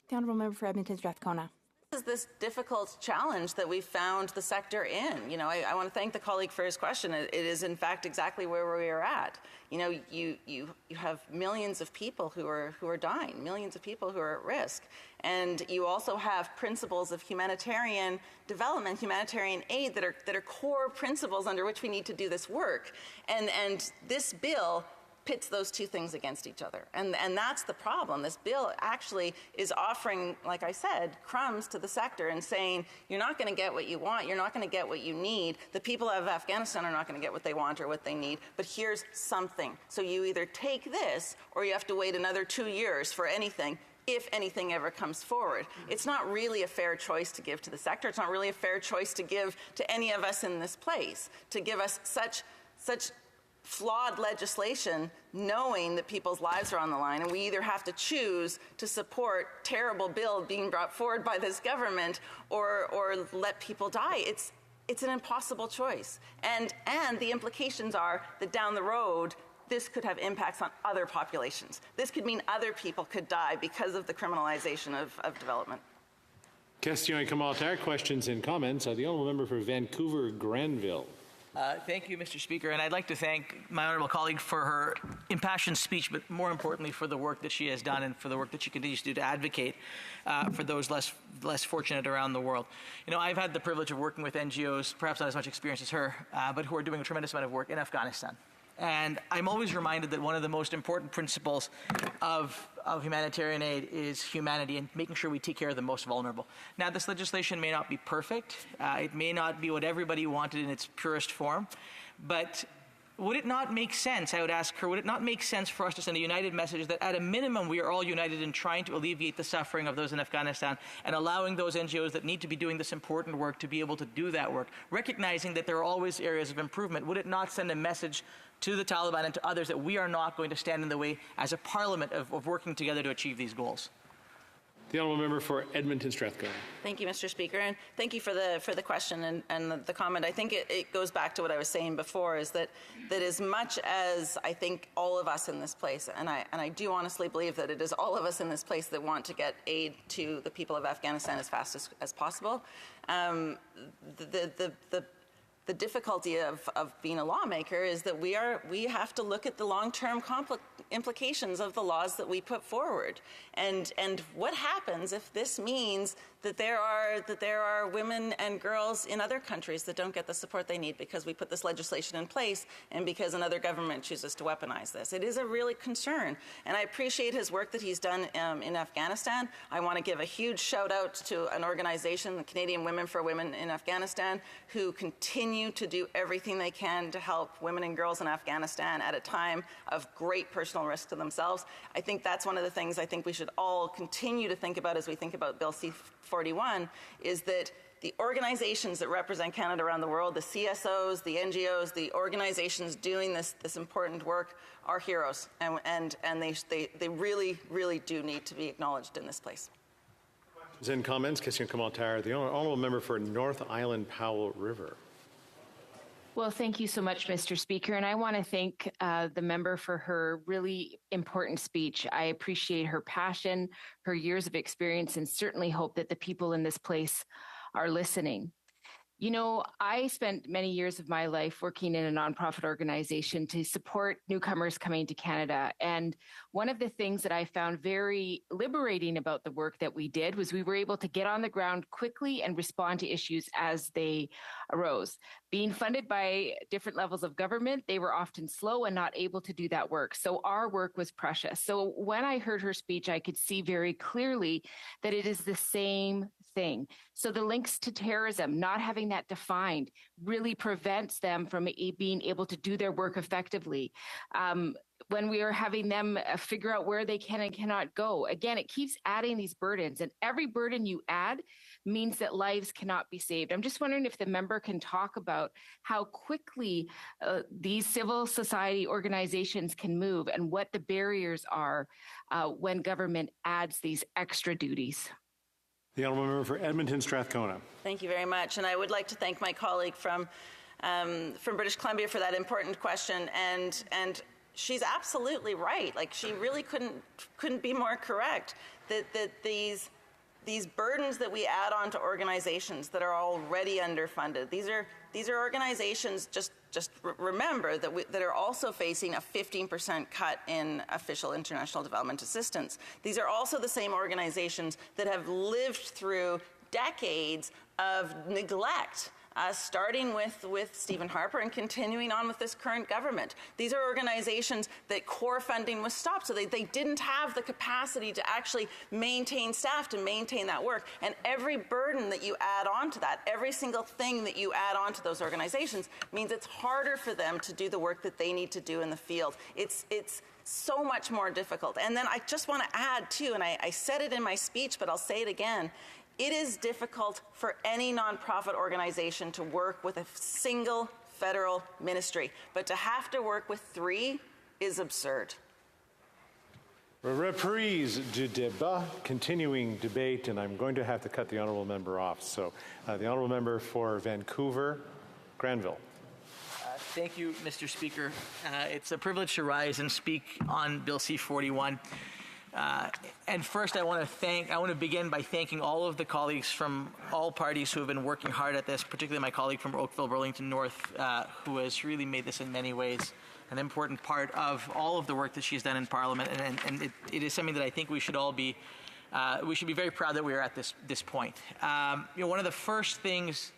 The Honourable Member for Edmonton Strathcona. This difficult challenge that we found the sector in. I want to thank the colleague for his question. It is, in fact, exactly where we are at. You have millions of people who are dying, millions of people who are at risk. And you also have principles of humanitarian development, humanitarian aid that are core principles under which we need to do this work. And this bill pits those two things against each other. And that's the problem. This bill actually is offering, like I said, crumbs to the sector and saying, you're not going to get what you want, you're not going to get what you need. The people of Afghanistan are not going to get what they want or what they need, but here's something. So you either take this or you have to wait another 2 years for anything, if anything ever comes forward. It's not really a fair choice to give to the sector. It's not really a fair choice to give to any of us in this place, to give us such flawed legislation knowing that people's lives are on the line, and we either have to choose to support terrible bill being brought forward by this government or let people die. It's an impossible choice. And the implications are that down the road, this could have impacts on other populations. This could mean other people could die because of the criminalization of development. Question et commentaire, questions and comments. The Honourable Member for Vancouver Granville. Thank you, Mr. Speaker, and I'd like to thank my honourable colleague for her impassioned speech, but more importantly for the work that she has done and for the work that she continues to do to advocate for those less fortunate around the world. I've had the privilege of working with NGOs, perhaps not as much experience as her, but who are doing a tremendous amount of work in Afghanistan. And I'm always reminded that one of the most important principles of humanitarian aid is humanity and making sure we take care of the most vulnerable. Now, this legislation may not be perfect. It may not be what everybody wanted in its purest form. But would it not make sense, I would ask her, would it not make sense for us to send a united message that at a minimum we are all united in trying to alleviate the suffering of those in Afghanistan and allowing those NGOs that need to be doing this important work to be able to do that work, recognizing that there are always areas of improvement? Would it not send a message to the Taliban and to others that we are not going to stand in the way as a parliament of working together to achieve these goals? The Honourable Member for Edmonton Strathcona. Thank you, Mr. Speaker, and thank you for the question and the comment. I think it goes back to what I was saying before, is that as much as I think all of us in this place, and I do honestly believe that it is all of us in this place that want to get aid to the people of Afghanistan as fast as possible, the difficulty of being a lawmaker is that we have to look at the long-term implications of the laws that we put forward. And what happens if this means that there are women and girls in other countries that don't get the support they need because we put this legislation in place and because another government chooses to weaponize this. It is a really concern, and I appreciate his work that he's done in Afghanistan. I want to give a huge shout out to an organization, the Canadian Women for Women in Afghanistan, who continue to do everything they can to help women and girls in Afghanistan at a time of great personal risk to themselves. I think that's one of the things I think we should all continue to think about as we think about Bill C-41, is that the organizations that represent Canada around the world, the CSOs, the NGOs, the organizations doing this important work are heroes, and they really, really do need to be acknowledged in this place. In comments, question commentaire. The honourable member for North Island Powell River. Well, thank you so much, Mr. Speaker. And I want to thank the member for her really important speech. I appreciate her passion, her years of experience, and certainly hope that the people in this place are listening. You know, I spent many years of my life working in a nonprofit organization to support newcomers coming to Canada. And one of the things that I found very liberating about the work that we did was we were able to get on the ground quickly and respond to issues as they arose. Being funded by different levels of government, they were often slow and not able to do that work. So our work was precious. So when I heard her speech, I could see very clearly that it is the same thing. So the links to terrorism, not having that defined, really prevents them from being able to do their work effectively. When we are having them figure out where they can and cannot go, again, it keeps adding these burdens, and every burden you add means that lives cannot be saved. I'm just wondering if the member can talk about how quickly these civil society organizations can move and what the barriers are when government adds these extra duties. The honourable member for Edmonton Strathcona. Thank you very much, and I would like to thank my colleague from British Columbia for that important question. And she's absolutely right. Like, she really couldn't be more correct. That these burdens that we add on to organizations that are already underfunded. These are organizations. Just remember that are also facing a 15% cut in official international development assistance. These are also the same organizations that have lived through decades of neglect, starting with Stephen Harper and continuing on with this current government. These are organizations that core funding was stopped, so they didn't have the capacity to actually maintain staff, to maintain that work. And every burden that you add on to that, every single thing that you add on to those organizations means it's harder for them to do the work that they need to do in the field. It's so much more difficult. And then I just want to add, too, and I said it in my speech, but I'll say it again, it is difficult for any nonprofit organization to work with a single federal ministry, but to have to work with 3 is absurd. Reprise du débat, continuing debate, and I'm going to have to cut the honourable member off. So the honourable member for Vancouver, Granville. Thank you, Mr. Speaker. It's a privilege to rise and speak on Bill C-41. And first, I want to begin by thanking all of the colleagues from all parties who have been working hard at this, particularly my colleague from Oakville, Burlington North, who has really made this in many ways an important part of all of the work that she's done in Parliament. And it is something that I think we should all be, we should be very proud that we are at this point. One of the first things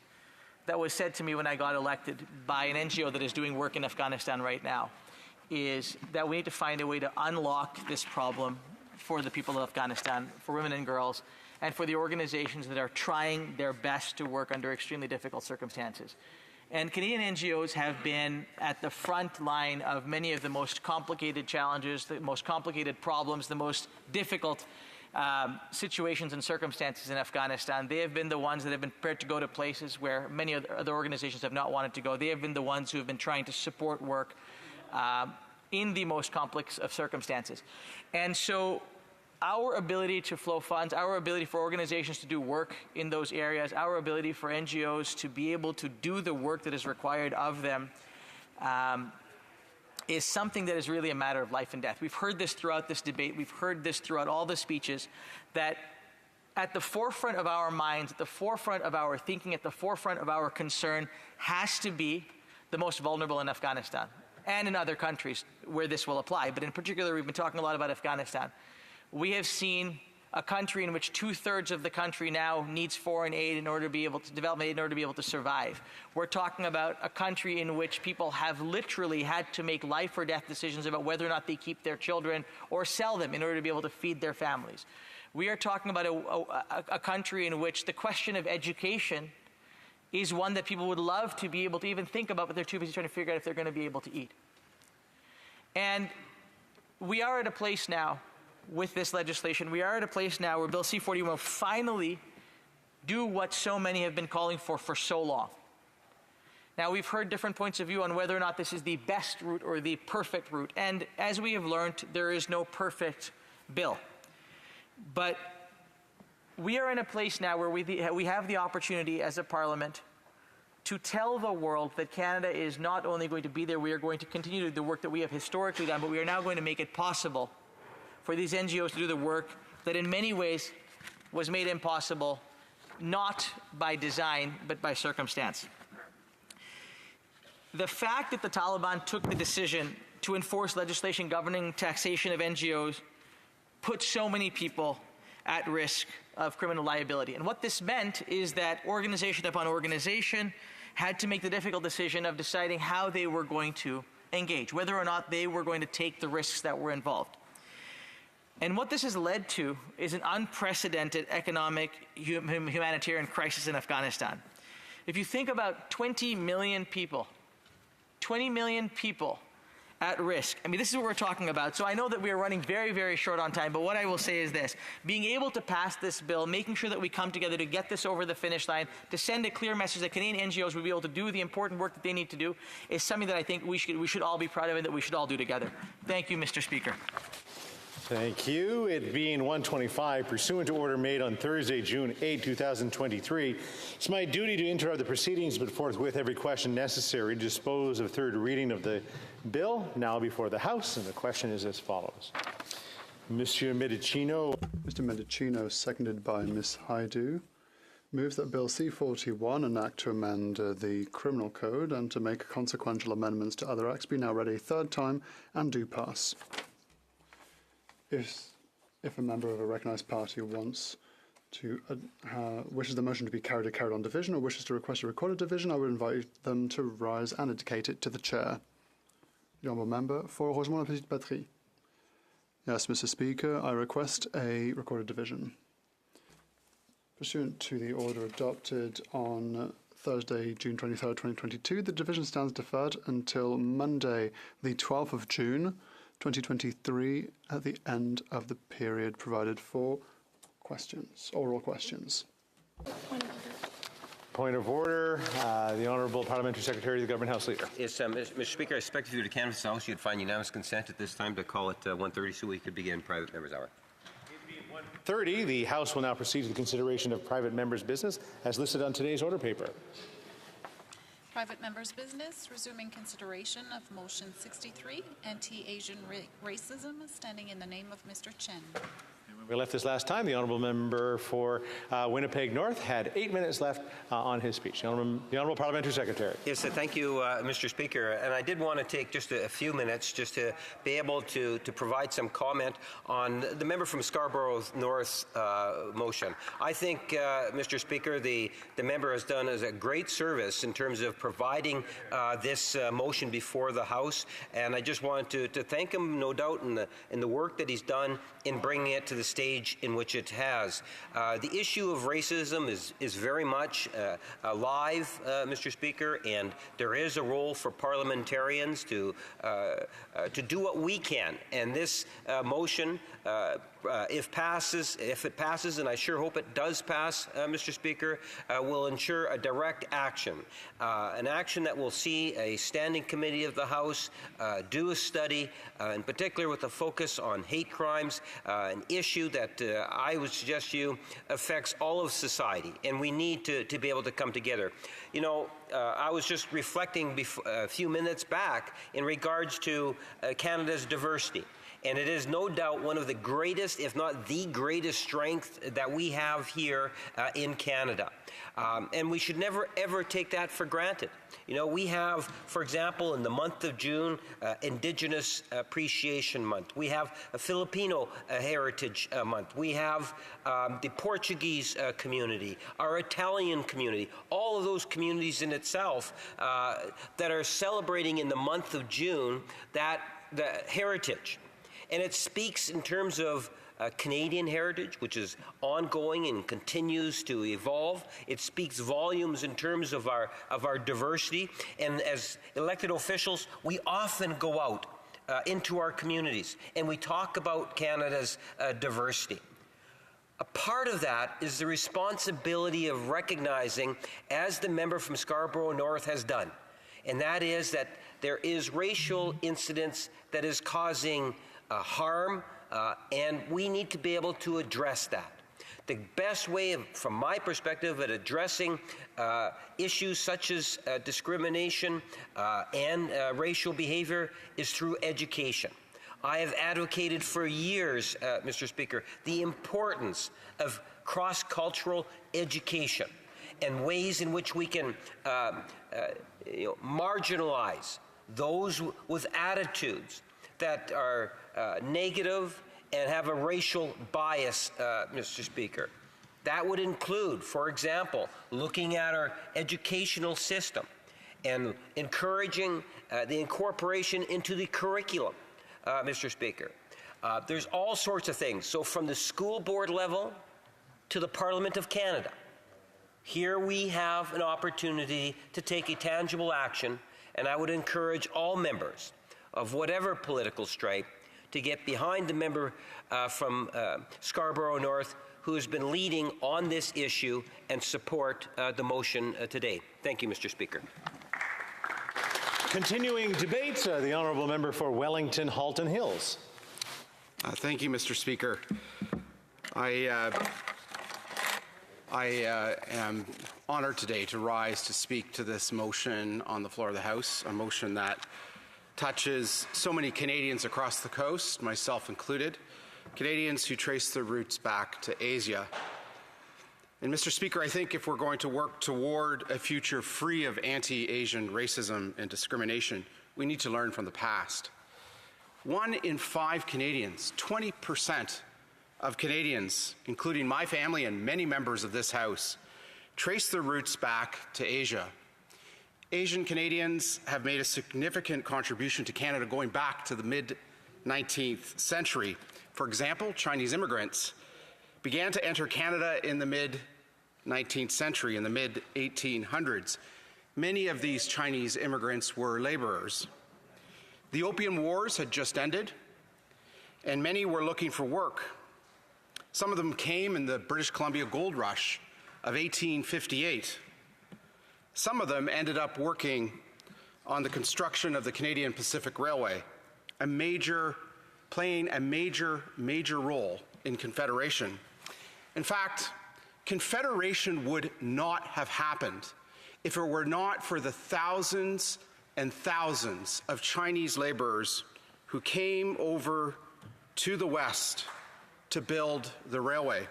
that was said to me when I got elected by an NGO that is doing work in Afghanistan right now is that we need to find a way to unlock this problem for the people of Afghanistan, for women and girls, and for the organizations that are trying their best to work under extremely difficult circumstances. And Canadian NGOs have been at the front line of many of the most complicated challenges, the most complicated problems, the most difficult situations and circumstances in Afghanistan. They have been the ones that have been prepared to go to places where many other organizations have not wanted to go. They have been the ones who have been trying to support work in the most complex of circumstances. And so our ability to flow funds, our ability for organizations to do work in those areas, our ability for NGOs to be able to do the work that is required of them is something that is really a matter of life and death. We've heard this throughout this debate. We've heard this throughout all the speeches, that at the forefront of our minds, at the forefront of our thinking, at the forefront of our concern has to be the most vulnerable in Afghanistan and in other countries where this will apply. But in particular, we've been talking a lot about Afghanistan. We have seen a country in which 2/3 of the country now needs foreign aid in order to be able to develop aid in order to be able to survive. We're talking about a country in which people have literally had to make life or death decisions about whether or not they keep their children or sell them in order to be able to feed their families. We are talking about a country in which the question of education is one that people would love to be able to even think about, but they're too busy trying to figure out if they're going to be able to eat. And we are at a place now with this legislation, we are at a place now where Bill C-41 will finally do what so many have been calling for so long. Now, we've heard different points of view on whether or not this is the best route or the perfect route. And as we have learned, there is no perfect bill. But we are in a place now where we have the opportunity as a parliament to tell the world that Canada is not only going to be there, we are going to continue to do the work that we have historically done, but we are now going to make it possible for these NGOs to do the work that in many ways was made impossible, not by design, but by circumstance. The fact that the Taliban took the decision to enforce legislation governing taxation of NGOs put so many people at risk of criminal liability. And what this meant is that organization upon organization had to make the difficult decision of deciding how they were going to engage, whether or not they were going to take the risks that were involved. And what this has led to is an unprecedented economic humanitarian crisis in Afghanistan. If you think about 20 million people at risk. I mean, this is what we're talking about. So I know that we are running very, very short on time, but what I will say is this. Being able to pass this bill, making sure that we come together to get this over the finish line, to send a clear message that Canadian NGOs will be able to do the important work that they need to do, is something that I think we should all be proud of and that we should all do together. Thank you, Mr. Speaker. Thank you. It being 1:25, pursuant to order made on Thursday, June 8, 2023, it's my duty to interrupt the proceedings, but forthwith every question necessary to dispose of third reading of the bill now before the House. And the question is as follows. Monsieur Medicino. Mr. Medicino, seconded by Ms. Haidu, moves that Bill C-41, an act to amend the Criminal Code and to make consequential amendments to other acts, be now read a third time and do pass. If a member of a recognised party wants to wishes the motion to be carried on division or wishes to request a recorded division, I would invite them to rise and indicate it to the chair. The honourable member for Rosemont La Petite Patrie. Yes, Mr. Speaker, I request a recorded division. Pursuant to the order adopted on Thursday, June 23rd, 2022, the division stands deferred until Monday, the 12th of June, 2023, at the end of the period provided for questions, oral questions. Point of order. The Honourable Parliamentary Secretary of the Government House Leader. Yes, Mr. Speaker, I expect if you were to canvass the House, you'd find unanimous consent at this time to call it 1:30 so we could begin private members' hour. 1:30, the House will now proceed to the consideration of private members' business as listed on today's order paper. Private members' business, resuming consideration of motion 63, anti-Asian racism, standing in the name of Mr. Chen. We left this last time. The Honourable Member for Winnipeg North had 8 minutes left on his speech. The Honourable Parliamentary Secretary. Yes, thank you, Mr. Speaker. And I did want to take just a few minutes just to be able to provide some comment on the member from Scarborough North's motion. I think, Mr. Speaker, the member has done a great service in terms of providing this motion before the House. And I just wanted to thank him, no doubt, in the work that he's done in bringing it to the stage in which it has. The issue of racism is very much alive, Mr. Speaker, and there is a role for parliamentarians to do what we can. And this motion, if it passes, and I sure hope it does pass, Mr. Speaker, will ensure a direct action, an action that will see a standing committee of the House do a study, in particular with a focus on hate crimes, an issue that I would suggest to you affects all of society, and we need to be able to come together. You know, I was just reflecting a few minutes back in regards to Canada's diversity. And it is no doubt one of the greatest, if not the greatest strength that we have here in Canada. And we should never, ever take that for granted. You know, we have, for example, in the month of June, Indigenous Appreciation Month. We have a Filipino Heritage Month. We have the Portuguese community, our Italian community, all of those communities in itself that are celebrating in the month of June the heritage. And it speaks in terms of Canadian heritage, which is ongoing and continues to evolve. It speaks volumes in terms of our diversity. And as elected officials, we often go out into our communities and we talk about Canada's diversity. A part of that is the responsibility of recognizing, as the member from Scarborough North has done, and that is that there is racial incidents that is causing harm, and we need to be able to address that. The best way, from my perspective, at addressing issues such as discrimination and racial behavior is through education. I have advocated for years, Mr. Speaker, the importance of cross-cultural education and ways in which we can marginalize those with attitudes that are negative and have a racial bias, Mr. Speaker. That would include, for example, looking at our educational system and encouraging the incorporation into the curriculum, Mr. Speaker. There's all sorts of things. So from the school board level to the Parliament of Canada, here we have an opportunity to take a tangible action, and I would encourage all members of whatever political stripe to get behind the member from Scarborough North who has been leading on this issue and support the motion today. Thank you, Mr. Speaker. Continuing debate, the honourable member for Wellington Halton Hills. Thank you, Mr. Speaker. I am honored today to rise to speak to this motion on the floor of the House, a motion that touches so many Canadians across the coast, myself included, Canadians who trace their roots back to Asia. And Mr. Speaker, I think if we're going to work toward a future free of anti-Asian racism and discrimination, we need to learn from the past. 1 in 5 Canadians, 20% of Canadians, including my family and many members of this House, trace their roots back to Asia. Asian Canadians have made a significant contribution to Canada going back to the mid-19th century. For example, Chinese immigrants began to enter Canada in the mid-19th century, in the mid-1800s. Many of these Chinese immigrants were laborers. The Opium Wars had just ended, and many were looking for work. Some of them came in the British Columbia Gold Rush of 1858. Some of them ended up working on the construction of the Canadian Pacific Railway, playing a major role in Confederation. In fact, Confederation would not have happened if it were not for the thousands and thousands of Chinese laborers who came over to the West to build the railway.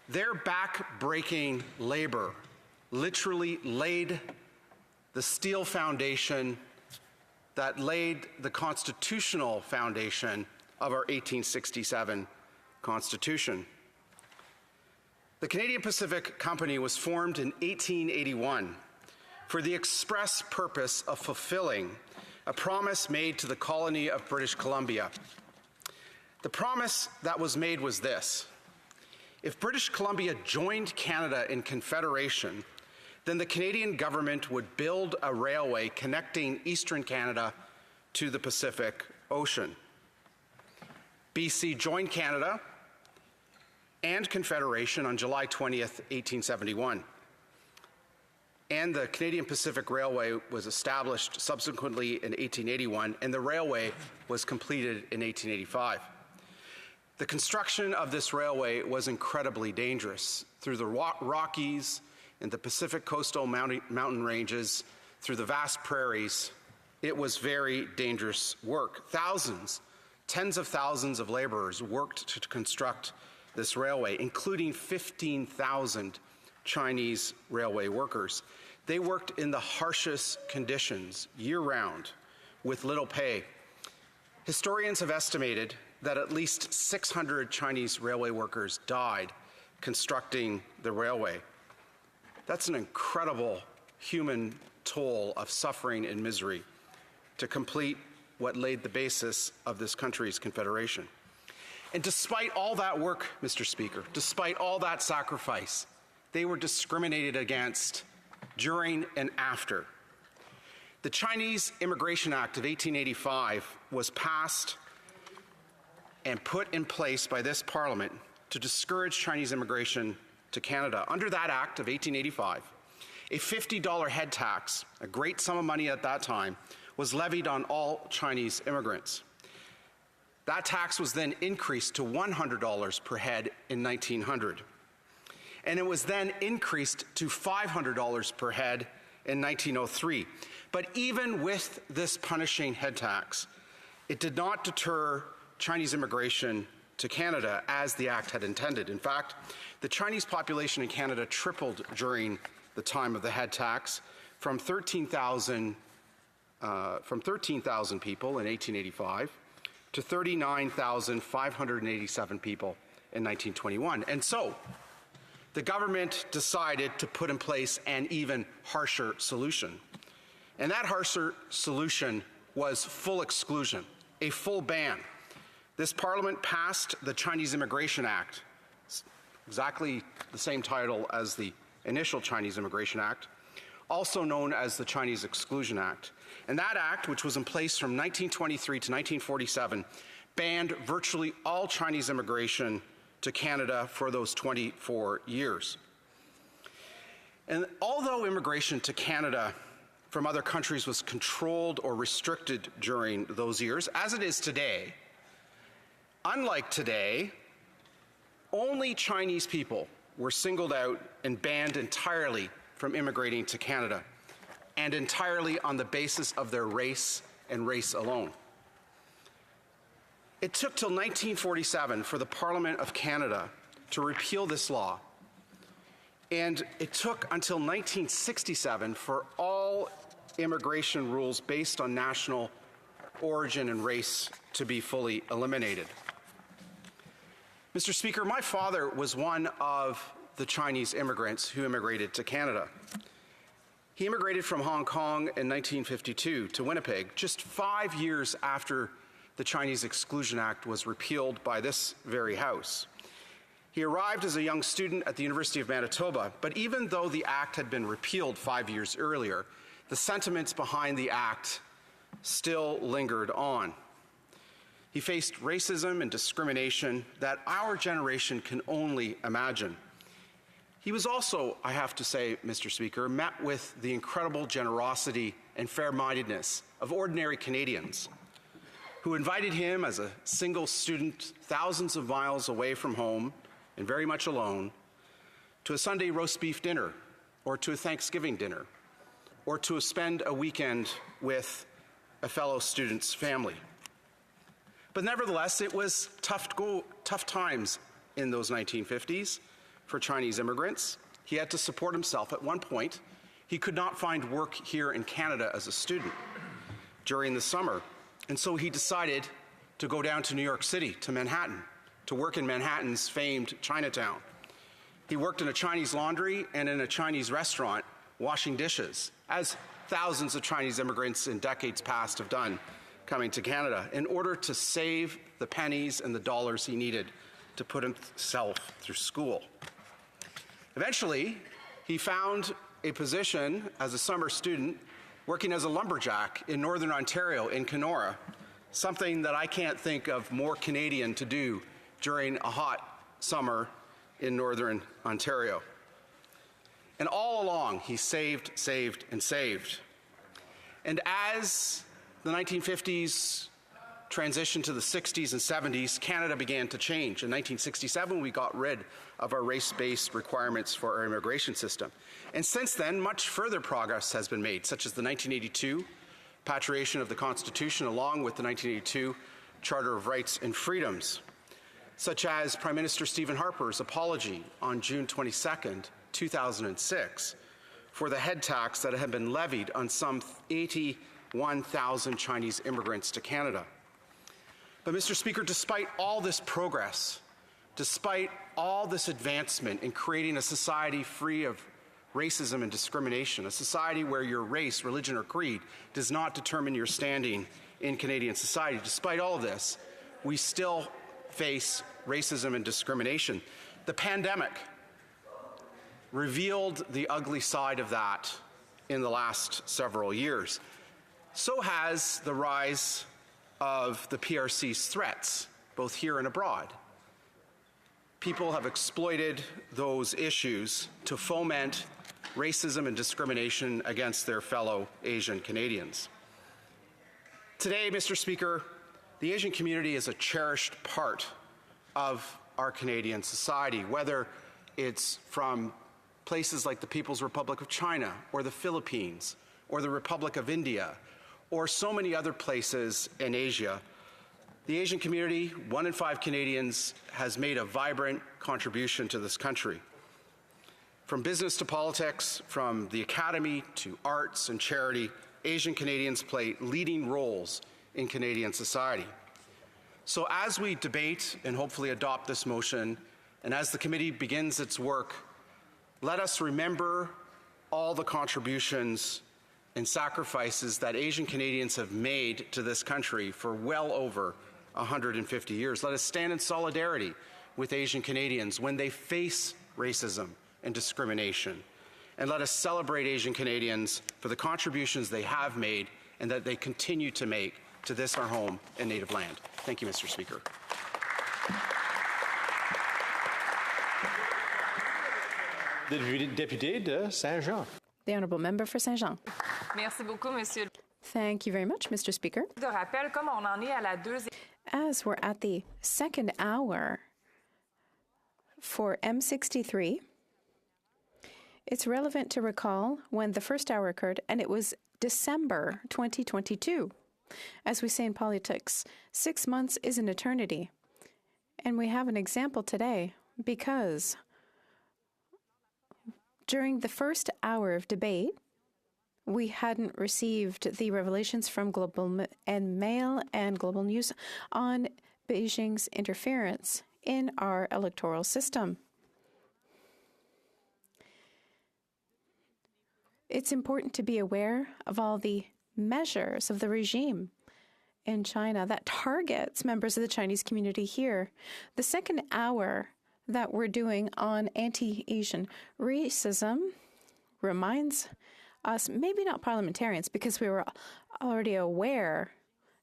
Their back-breaking labor literally laid the steel foundation that laid the constitutional foundation of our 1867 Constitution. The Canadian Pacific Company was formed in 1881 for the express purpose of fulfilling a promise made to the colony of British Columbia. The promise that was made was this: if British Columbia joined Canada in Confederation, then the Canadian government would build a railway connecting Eastern Canada to the Pacific Ocean. BC joined Canada and Confederation on July 20th, 1871. And the Canadian Pacific Railway was established subsequently in 1881, and the railway was completed in 1885. The construction of this railway was incredibly dangerous. Through the Rockies and the Pacific coastal mountain ranges, through the vast prairies, it was very dangerous work. Thousands Tens of thousands of laborers worked to construct this railway, including 15,000 Chinese railway workers. They worked in the harshest conditions year-round with little pay. Historians have estimated that at least 600 Chinese railway workers died constructing the railway. That's an incredible human toll of suffering and misery to complete what laid the basis of this country's confederation. And despite all that work, Mr. Speaker, despite all that sacrifice, they were discriminated against during and after. The Chinese Immigration Act of 1885 was passed and put in place by this Parliament to discourage Chinese immigration to Canada. Under that Act of 1885, a $50 head tax, a great sum of money at that time, was levied on all Chinese immigrants. That tax was then increased to $100 per head in 1900. And it was then increased to $500 per head in 1903. But even with this punishing head tax, it did not deter Chinese immigration to Canada as the Act had intended. In fact, the Chinese population in Canada tripled during the time of the head tax from 13,000 people in 1885 to 39,587 people in 1921. And so, the government decided to put in place an even harsher solution. And that harsher solution was full exclusion, a full ban. This Parliament passed the Chinese Immigration Act, exactly the same title as the initial Chinese Immigration Act, also known as the Chinese Exclusion Act. And that act, which was in place from 1923 to 1947, banned virtually all Chinese immigration to Canada for those 24 years. And although immigration to Canada from other countries was controlled or restricted during those years, as it is today, unlike today, only Chinese people were singled out and banned entirely from immigrating to Canada, and entirely on the basis of their race and race alone. It took till 1947 for the Parliament of Canada to repeal this law, and it took until 1967 for all immigration rules based on national origin and race to be fully eliminated. Mr. Speaker, my father was one of the Chinese immigrants who immigrated to Canada. He immigrated from Hong Kong in 1952 to Winnipeg, just 5 years after the Chinese Exclusion Act was repealed by this very House. He arrived as a young student at the University of Manitoba, but even though the Act had been repealed 5 years earlier, the sentiments behind the Act still lingered on. He faced racism and discrimination that our generation can only imagine. He was also, I have to say, Mr. Speaker, met with the incredible generosity and fair-mindedness of ordinary Canadians who invited him as a single student thousands of miles away from home and very much alone to a Sunday roast beef dinner or to a Thanksgiving dinner or to spend a weekend with a fellow student's family. But nevertheless, it was tough times in those 1950s for Chinese immigrants. He had to support himself. At one point, he could not find work here in Canada as a student during the summer. And so he decided to go down to New York City, to Manhattan, to work in Manhattan's famed Chinatown. He worked in a Chinese laundry and in a Chinese restaurant, washing dishes, as thousands of Chinese immigrants in decades past have done coming to Canada, in order to save the pennies and the dollars he needed to put himself through school. Eventually, he found a position as a summer student working as a lumberjack in Northern Ontario, in Kenora, something that I can't think of more Canadian to do during a hot summer in Northern Ontario. And all along, he saved, and saved. And as the 1950s transitioned to the 60s and 70s, Canada began to change. In 1967, we got rid of our race-based requirements for our immigration system. And since then, much further progress has been made, such as the 1982 patriation of the Constitution, along with the 1982 Charter of Rights and Freedoms, such as Prime Minister Stephen Harper's apology on June 22, 2006, for the head tax that had been levied on some 81,000 Chinese immigrants to Canada. But, Mr. Speaker, despite all this progress, despite all this advancement in creating a society free of racism and discrimination, a society where your race, religion, or creed does not determine your standing in Canadian society, despite all of this, we still face racism and discrimination. The pandemic revealed the ugly side of that in the last several years. So has the rise of the PRC's threats, both here and abroad. People have exploited those issues to foment racism and discrimination against their fellow Asian Canadians. Today, Mr. Speaker, the Asian community is a cherished part of our Canadian society, whether it's from places like the People's Republic of China or the Philippines or the Republic of India or so many other places in Asia. The Asian community, 1 in 5 Canadians, has made a vibrant contribution to this country. From business to politics, from the academy to arts and charity, Asian Canadians play leading roles in Canadian society. So as we debate and hopefully adopt this motion, and as the committee begins its work, let us remember all the contributions and sacrifices that Asian Canadians have made to this country for well over 150 years. Let us stand in solidarity with Asian Canadians when they face racism and discrimination. And let us celebrate Asian Canadians for the contributions they have made and that they continue to make to this, our home and native land. Thank you, Mr. Speaker. The député de Saint-Jean. The Honourable Member for Saint-Jean. Merci beaucoup, Monsieur. Thank you very much, Mr. Speaker. De rappel, comme on en est à la deuxième. As we're at the second hour for M63, it's relevant to recall when the first hour occurred, and it was December 2022. As we say in politics, 6 months is an eternity. And we have an example today because during the first hour of debate, we hadn't received the revelations from Global and Mail and Global News on Beijing's interference in our electoral system. It's important to be aware of all the measures of the regime in China that targets members of the Chinese community here. The second hour that we're doing on anti-Asian racism reminds us, maybe not parliamentarians, because we were already aware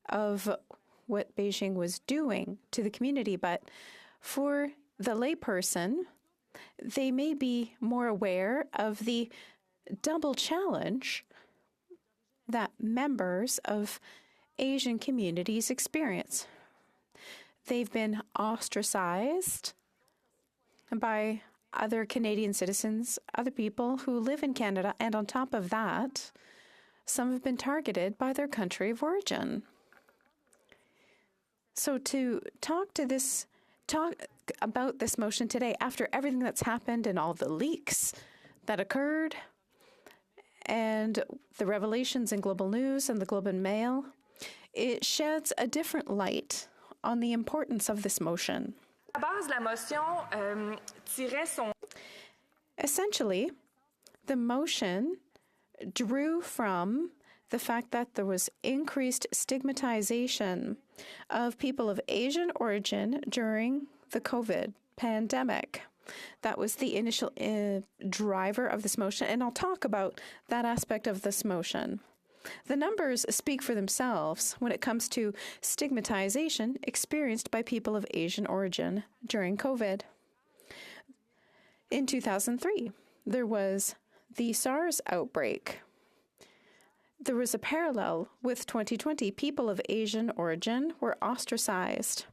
of what Beijing was doing to the community, but for the layperson, they may be more aware of the double challenge that members of Asian communities experience. They've been ostracized by other Canadian citizens, other people who live in Canada, and on top of that, some have been targeted by their country of origin. So to talk about this motion today, after everything that's happened and all the leaks that occurred, and the revelations in Global News and the Globe and Mail, it sheds a different light on the importance of this motion. Essentially, the motion drew from the fact that there was increased stigmatization of people of Asian origin during the COVID pandemic. That was the initial driver of this motion, and I'll talk about that aspect of this motion. The numbers speak for themselves when it comes to stigmatization experienced by people of Asian origin during COVID. In 2003, there was the SARS outbreak. There was a parallel with 2020. People of Asian origin were ostracized.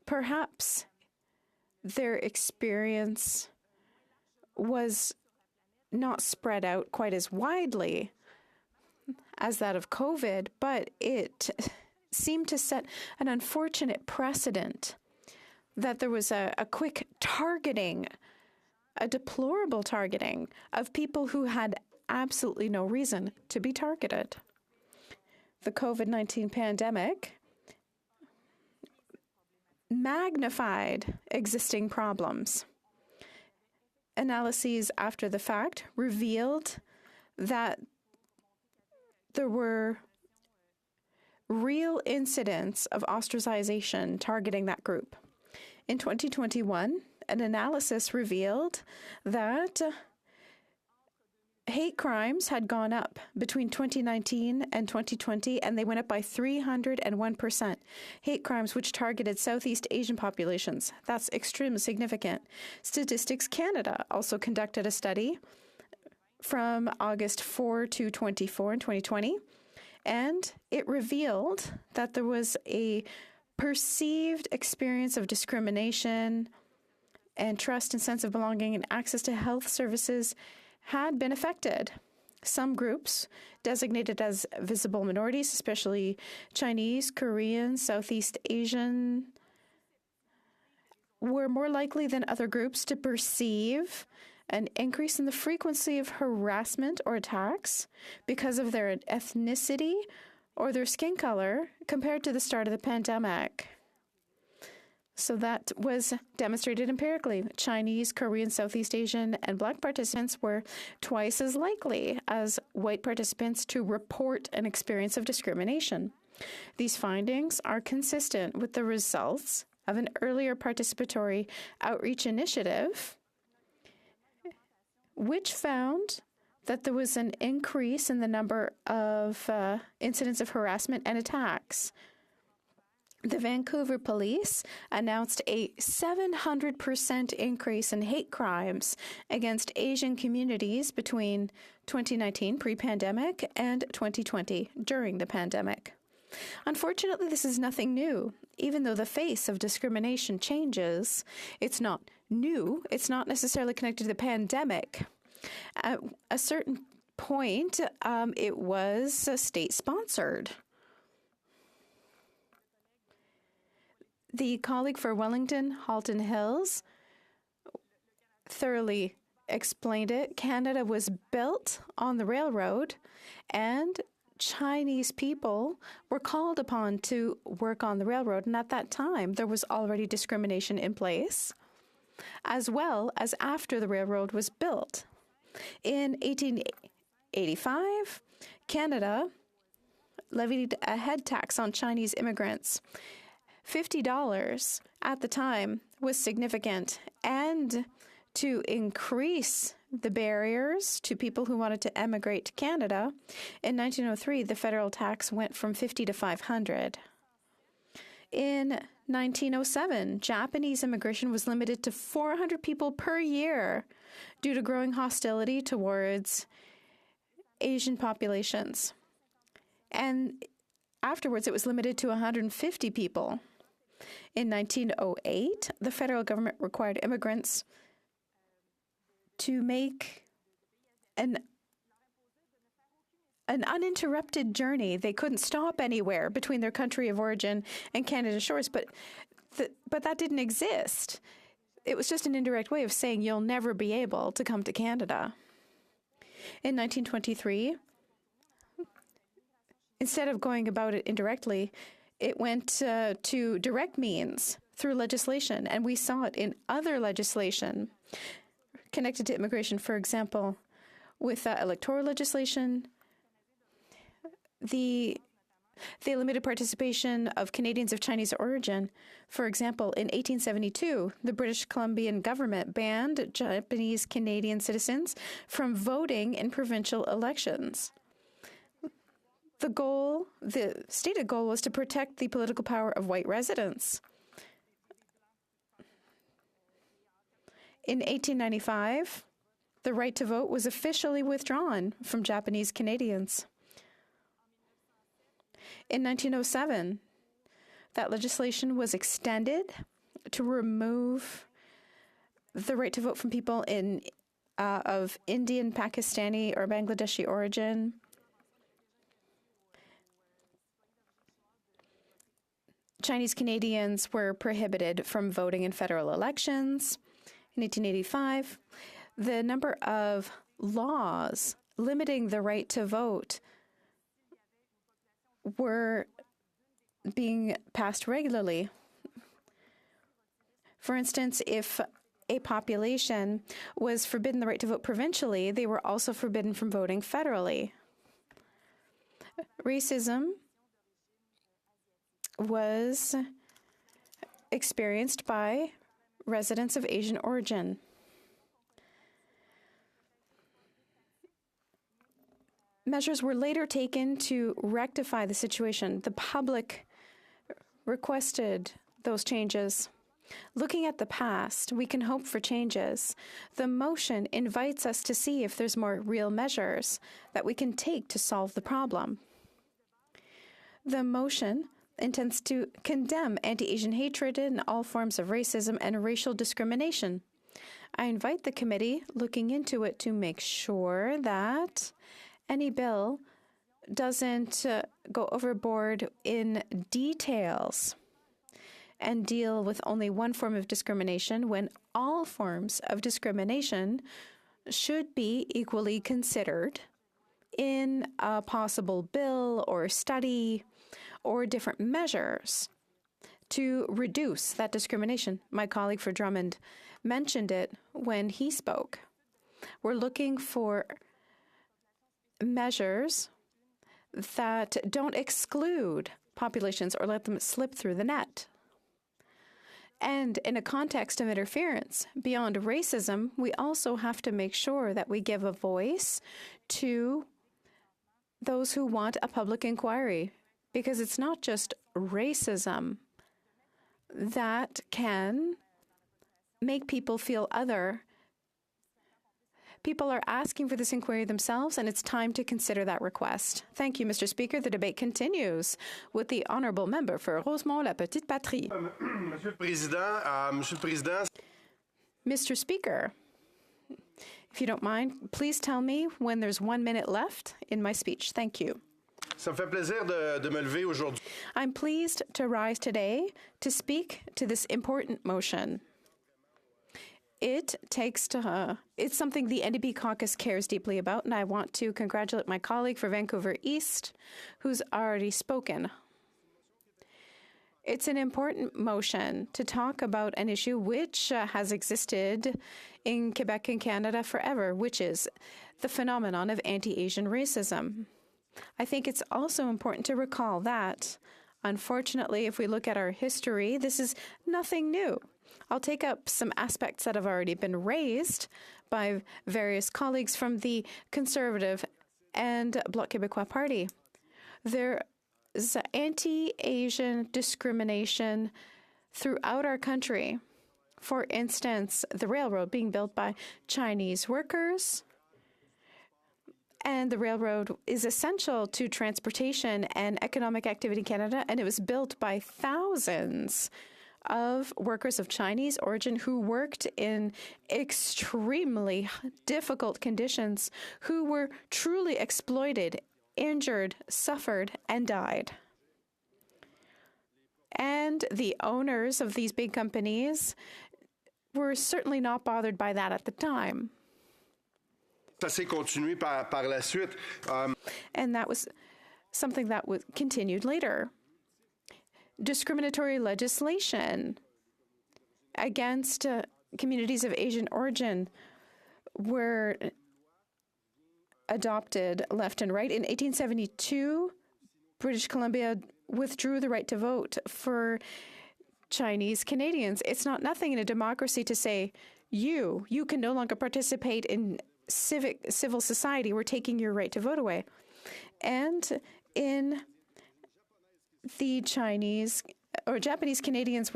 Perhaps their experience was not spread out quite as widely as that of COVID, but it seemed to set an unfortunate precedent that there was a quick targeting, a deplorable targeting of people who had absolutely no reason to be targeted. The COVID-19 pandemic magnified existing problems. Analyses after the fact revealed that there were real incidents of ostracization targeting that group. In 2021, an analysis revealed that hate crimes had gone up between 2019 and 2020, and they went up by 301%. Hate crimes which targeted Southeast Asian populations. That's extremely significant. Statistics Canada also conducted a study from August 4 to 24 in 2020, and it revealed that there was a perceived experience of discrimination, and trust and sense of belonging and access to health services had been affected. Some groups designated as visible minorities, especially Chinese, Korean, Southeast Asian, were more likely than other groups to perceive an increase in the frequency of harassment or attacks because of their ethnicity or their skin color compared to the start of the pandemic. So that was demonstrated empirically. Chinese, Korean, Southeast Asian, and Black participants were twice as likely as white participants to report an experience of discrimination. These findings are consistent with the results of an earlier participatory outreach initiative, which found that there was an increase in the number of incidents of harassment and attacks. The Vancouver Police announced a 700% increase in hate crimes against Asian communities between 2019, pre-pandemic, and 2020, during the pandemic. Unfortunately, this is nothing new. Even though the face of discrimination changes, it's not new. It's not necessarily connected to the pandemic. At a certain point, it was state-sponsored. The colleague for Wellington, Halton Hills thoroughly explained it. Canada was built on the railroad, and Chinese people were called upon to work on the railroad. And at that time, there was already discrimination in place, as well as after the railroad was built. In 1885, Canada levied a head tax on Chinese immigrants. $50 at the time was significant, and to increase the barriers to people who wanted to emigrate to Canada, in 1903, the federal tax went from $50 to $500. In 1907, Japanese immigration was limited to 400 people per year due to growing hostility towards Asian populations. And afterwards, it was limited to 150 people. In 1908, the federal government required immigrants to make an uninterrupted journey. They couldn't stop anywhere between their country of origin and Canada's shores, but that didn't exist. It was just an indirect way of saying you'll never be able to come to Canada. In 1923, instead of going about it indirectly, it went to direct means through legislation, and we saw it in other legislation connected to immigration. For example, with electoral legislation, the limited participation of Canadians of Chinese origin. For example, in 1872, the British Columbian government banned Japanese Canadian citizens from voting in provincial elections. The stated goal was to protect the political power of white residents. In 1895, the right to vote was officially withdrawn from Japanese Canadians. In 1907, that legislation was extended to remove the right to vote from people of Indian, Pakistani, or Bangladeshi origin. Chinese Canadians were prohibited from voting in federal elections. In 1885, the number of laws limiting the right to vote were being passed regularly. For instance, if a population was forbidden the right to vote provincially, they were also forbidden from voting federally. Racism was experienced by residents of Asian origin. Measures were later taken to rectify the situation. The public requested those changes. Looking at the past, we can hope for changes. The motion invites us to see if there's more real measures that we can take to solve the problem. The motion intends to condemn anti-Asian hatred and all forms of racism and racial discrimination. I invite the committee looking into it to make sure that any bill doesn't go overboard in details and deal with only one form of discrimination when all forms of discrimination should be equally considered in a possible bill or study or different measures to reduce that discrimination. My colleague for Drummond mentioned it when he spoke. We're looking for measures that don't exclude populations or let them slip through the net. And in a context of interference beyond racism, we also have to make sure that we give a voice to those who want a public inquiry, because it's not just racism that can make people feel other. People are asking for this inquiry themselves, and it's time to consider that request. Thank you, Mr. Speaker. The debate continues with the honourable member for Rosemont-La Petite Patrie. Mr. Speaker, if you don't mind, please tell me when there's 1 minute left in my speech. Thank you. Ça me fait plaisir de me lever aujourd'hui. I'm pleased to rise today to speak to this important motion. It's something the NDP caucus cares deeply about, and I want to congratulate my colleague for Vancouver East, who's already spoken. It's an important motion to talk about an issue which has existed in Quebec and Canada forever, which is the phenomenon of anti-Asian racism. I think it's also important to recall that, unfortunately, if we look at our history, this is nothing new. I'll take up some aspects that have already been raised by various colleagues from the Conservative and Bloc Québécois Party. There is anti-Asian discrimination throughout our country. For instance, the railroad being built by Chinese workers. And the railroad is essential to transportation and economic activity in Canada, and it was built by thousands of workers of Chinese origin who worked in extremely difficult conditions, who were truly exploited, injured, suffered, and died. And the owners of these big companies were certainly not bothered by that at the time. Ça s'est continué par la suite. And that was something that was continued later. Discriminatory legislation against communities of Asian origin were adopted left and right. In 1872, British Columbia withdrew the right to vote for Chinese Canadians. It's not nothing in a democracy to say, you can no longer participate in civil society. We're taking your right to vote away. And in the Chinese or Japanese Canadians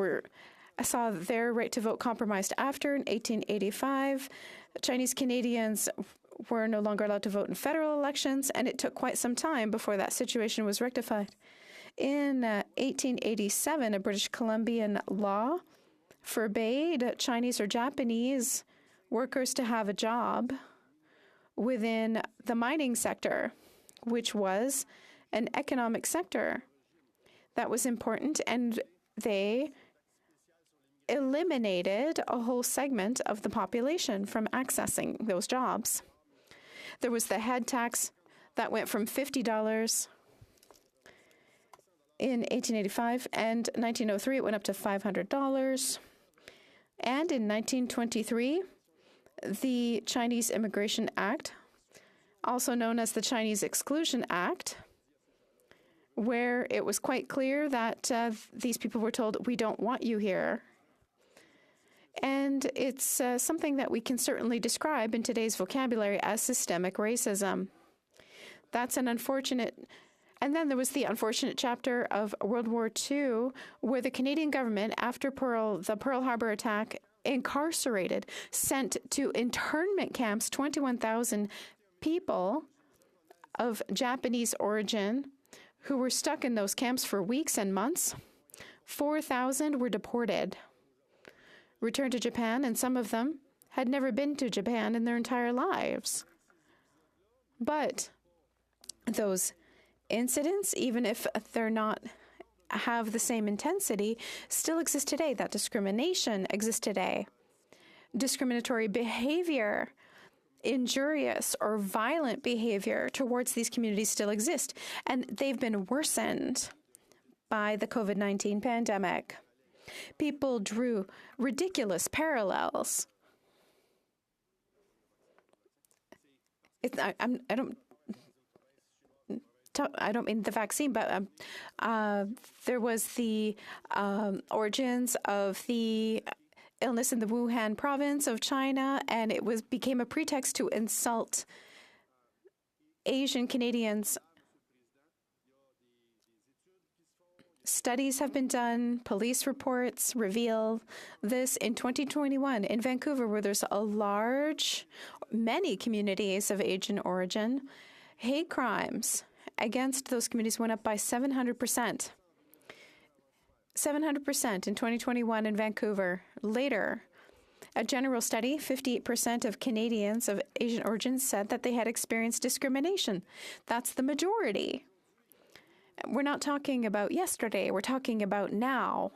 saw their right to vote compromised after in 1885. Chinese Canadians were no longer allowed to vote in federal elections, and it took quite some time before that situation was rectified. In 1887, a British Columbian law forbade Chinese or Japanese workers to have a job within the mining sector, which was an economic sector that was important, and they eliminated a whole segment of the population from accessing those jobs. There was the head tax that went from $50 in 1885, and 1903 it went up to $500. And in 1923, the Chinese Immigration Act, also known as the Chinese Exclusion Act, where it was quite clear that these people were told, we don't want you here. And it's something that we can certainly describe in today's vocabulary as systemic racism. That's an unfortunate. And then there was the unfortunate chapter of World War II, where the Canadian government, after the Pearl Harbor attack, incarcerated, sent to internment camps 21,000 people of Japanese origin who were stuck in those camps for weeks and months. 4,000 were deported, returned to Japan, and some of them had never been to Japan in their entire lives. But those incidents, even if they're not have the same intensity, still exist today. That discrimination exists today. Discriminatory behavior, injurious or violent behavior towards these communities still exist, and they've been worsened by the COVID-19 pandemic. People drew ridiculous parallels. I don't mean the vaccine, but there was the origins of the illness in the Wuhan province of China, and it became a pretext to insult Asian Canadians. Studies have been done, police reports reveal this. In 2021 in Vancouver, where there's many communities of Asian origin, hate crimes against those communities went up by 700%. 700% in 2021 in Vancouver. Later, a general study, 58% of Canadians of Asian origin said that they had experienced discrimination. That's the majority. We're not talking about yesterday, we're talking about now.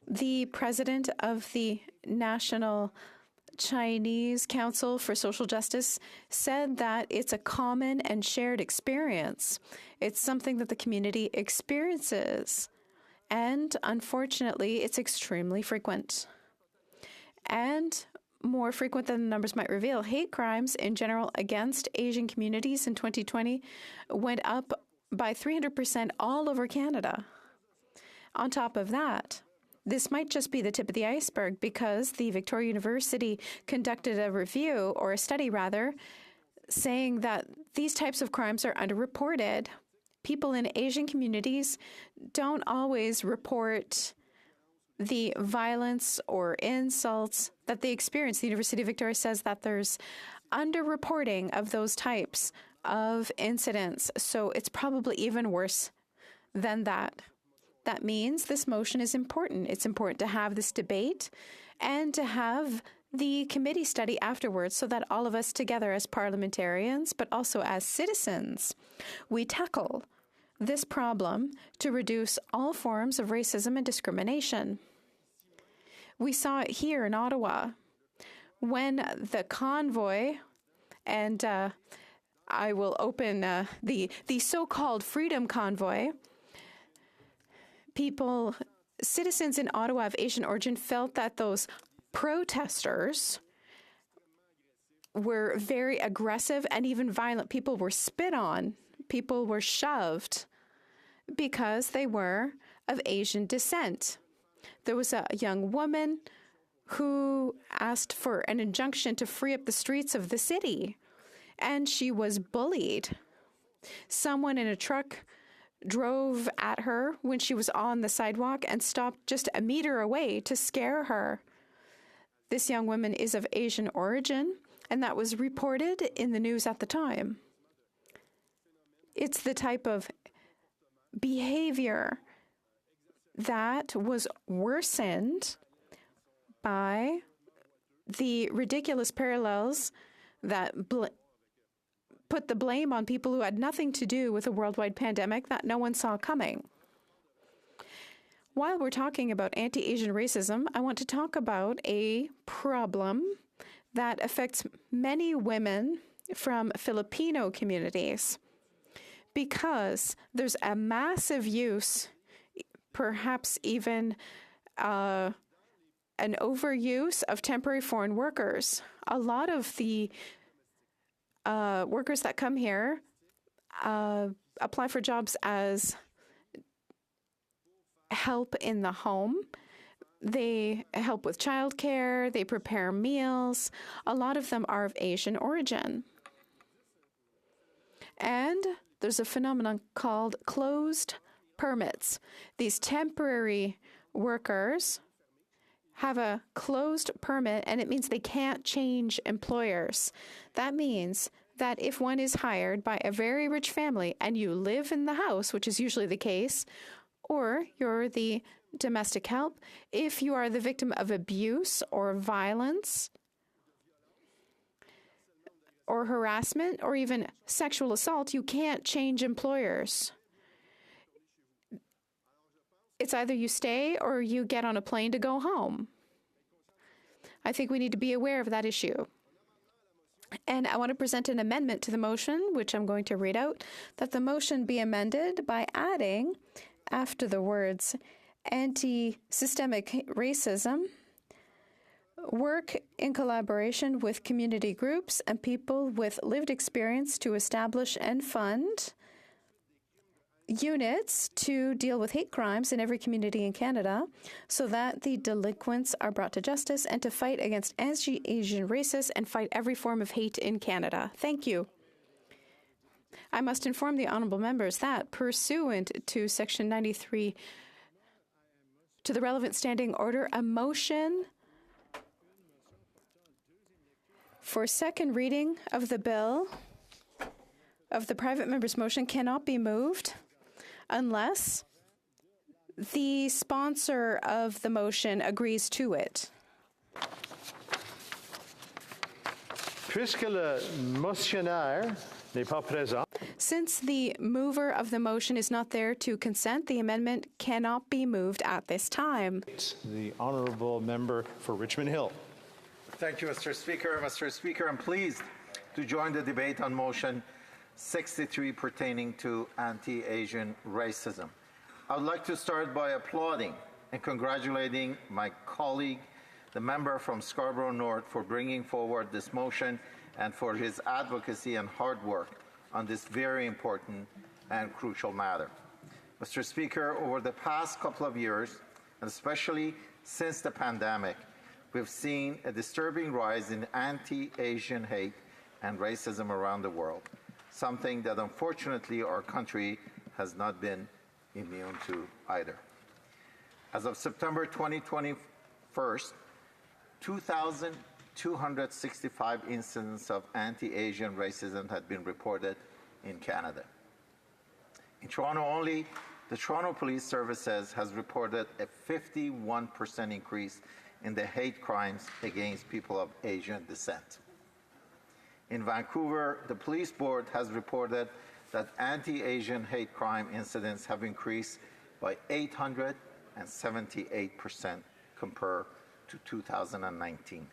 The president of the National Chinese Council for Social Justice said that it's a common and shared experience. It's something that the community experiences. And unfortunately, it's extremely frequent. And more frequent than the numbers might reveal, hate crimes in general against Asian communities in 2020 went up by 300% all over Canada. On top of that, this might just be the tip of the iceberg, because the Victoria University conducted a review, or a study rather, saying that these types of crimes are underreported. People in Asian communities don't always report the violence or insults that they experience. The University of Victoria says that there's underreporting of those types of incidents, so it's probably even worse than that. That means this motion is important. It's important to have this debate and to have the committee study afterwards, so that all of us together as parliamentarians, but also as citizens, we tackle this problem to reduce all forms of racism and discrimination. We saw it here in Ottawa when the convoy, and I will open the so-called Freedom Convoy. Citizens in Ottawa of Asian origin felt that those protesters were very aggressive and even violent. People were spit on. People were shoved because they were of Asian descent. There was a young woman who asked for an injunction to free up the streets of the city, and she was bullied. Someone in a truck drove at her when she was on the sidewalk and stopped just a meter away to scare her. This young woman is of Asian origin, and that was reported in the news at the time. It's the type of behavior that was worsened by the ridiculous parallels that put the blame on people who had nothing to do with a worldwide pandemic that no one saw coming. while we're talking about anti-Asian racism, I want to talk about a problem that affects many women from Filipino communities, because there's a massive use, perhaps even an overuse of temporary foreign workers. A lot of the workers that come here apply for jobs as help in the home. They help with childcare, they prepare meals. A lot of them are of Asian origin. And there's a phenomenon called closed permits. These temporary workers have a closed permit, and it means they can't change employers. That means that if one is hired by a very rich family and you live in the house, which is usually the case, or you're the domestic help, if you are the victim of abuse or violence or harassment or even sexual assault, you can't change employers. It's either you stay or you get on a plane to go home. I think we need to be aware of that issue. And I want to present an amendment to the motion, which I'm going to read out, that the motion be amended by adding, after the words anti-systemic racism, work in collaboration with community groups and people with lived experience to establish and fund units to deal with hate crimes in every community in Canada so that the delinquents are brought to justice, and to fight against anti-Asian racists and fight every form of hate in Canada. Thank you. I must inform the honourable members that, pursuant to Section 93, to the relevant standing order, a motion for second reading of the bill, of the private member's motion, cannot be moved unless the sponsor of the motion agrees to it. Puisque le motionnaire n'est pas présent, since the mover of the motion is not there to consent, the amendment cannot be moved at this time. The honourable member for Richmond Hill. Thank you, Mr. Speaker. Mr. Speaker, I'm pleased to join the debate on motion 63 pertaining to anti-Asian racism. I would like to start by applauding and congratulating my colleague, the member from Scarborough North, for bringing forward this motion and for his advocacy and hard work on this very important and crucial matter. Mr. Speaker, over the past couple of years, and especially since the pandemic, we've seen a disturbing rise in anti-Asian hate and racism around the world, something that unfortunately our country has not been immune to either. As of September 2021, 2,265 incidents of anti-Asian racism had been reported in Canada. In Toronto only, the Toronto Police Services has reported a 51% increase in the hate crimes against people of Asian descent. In Vancouver, the police board has reported that anti-Asian hate crime incidents have increased by 878% compared to 2019.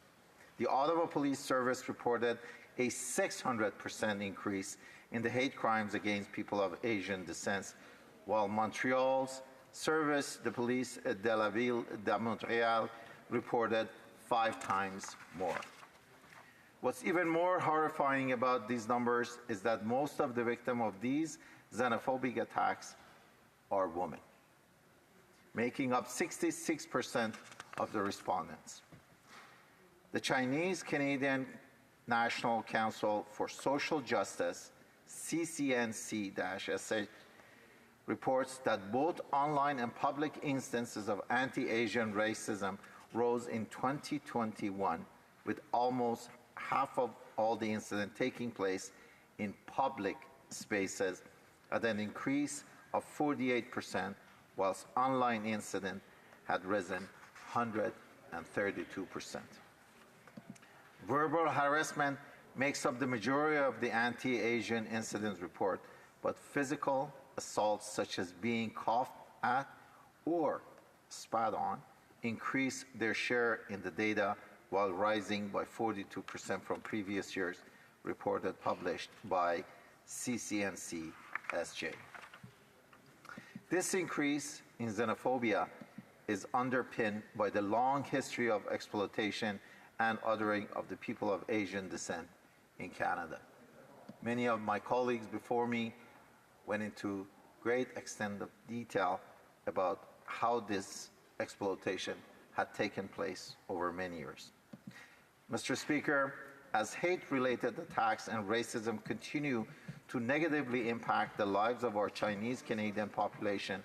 The Ottawa Police Service reported a 600% increase in the hate crimes against people of Asian descent, while Montreal's service, the Police de la Ville de Montréal, reported 5 times more. What's even more horrifying about these numbers is that most of the victims of these xenophobic attacks are women, making up 66% of the respondents. The Chinese-Canadian National Council for Social Justice, CCNC-SA, reports that both online and public instances of anti-Asian racism rose in 2021, with almost half of all the incidents taking place in public spaces at an increase of 48%, whilst online incidents had risen 132%. Verbal harassment makes up the majority of the anti-Asian incidents report, but physical assaults such as being coughed at or spot on, increased their share in the data while rising by 42% from previous years, reported published by CCNC-SJ. This increase in xenophobia is underpinned by the long history of exploitation and othering of the people of Asian descent in Canada. Many of my colleagues before me went into great extent of detail about how this exploitation had taken place over many years. Mr. Speaker, as hate-related attacks and racism continue to negatively impact the lives of our Chinese Canadian population,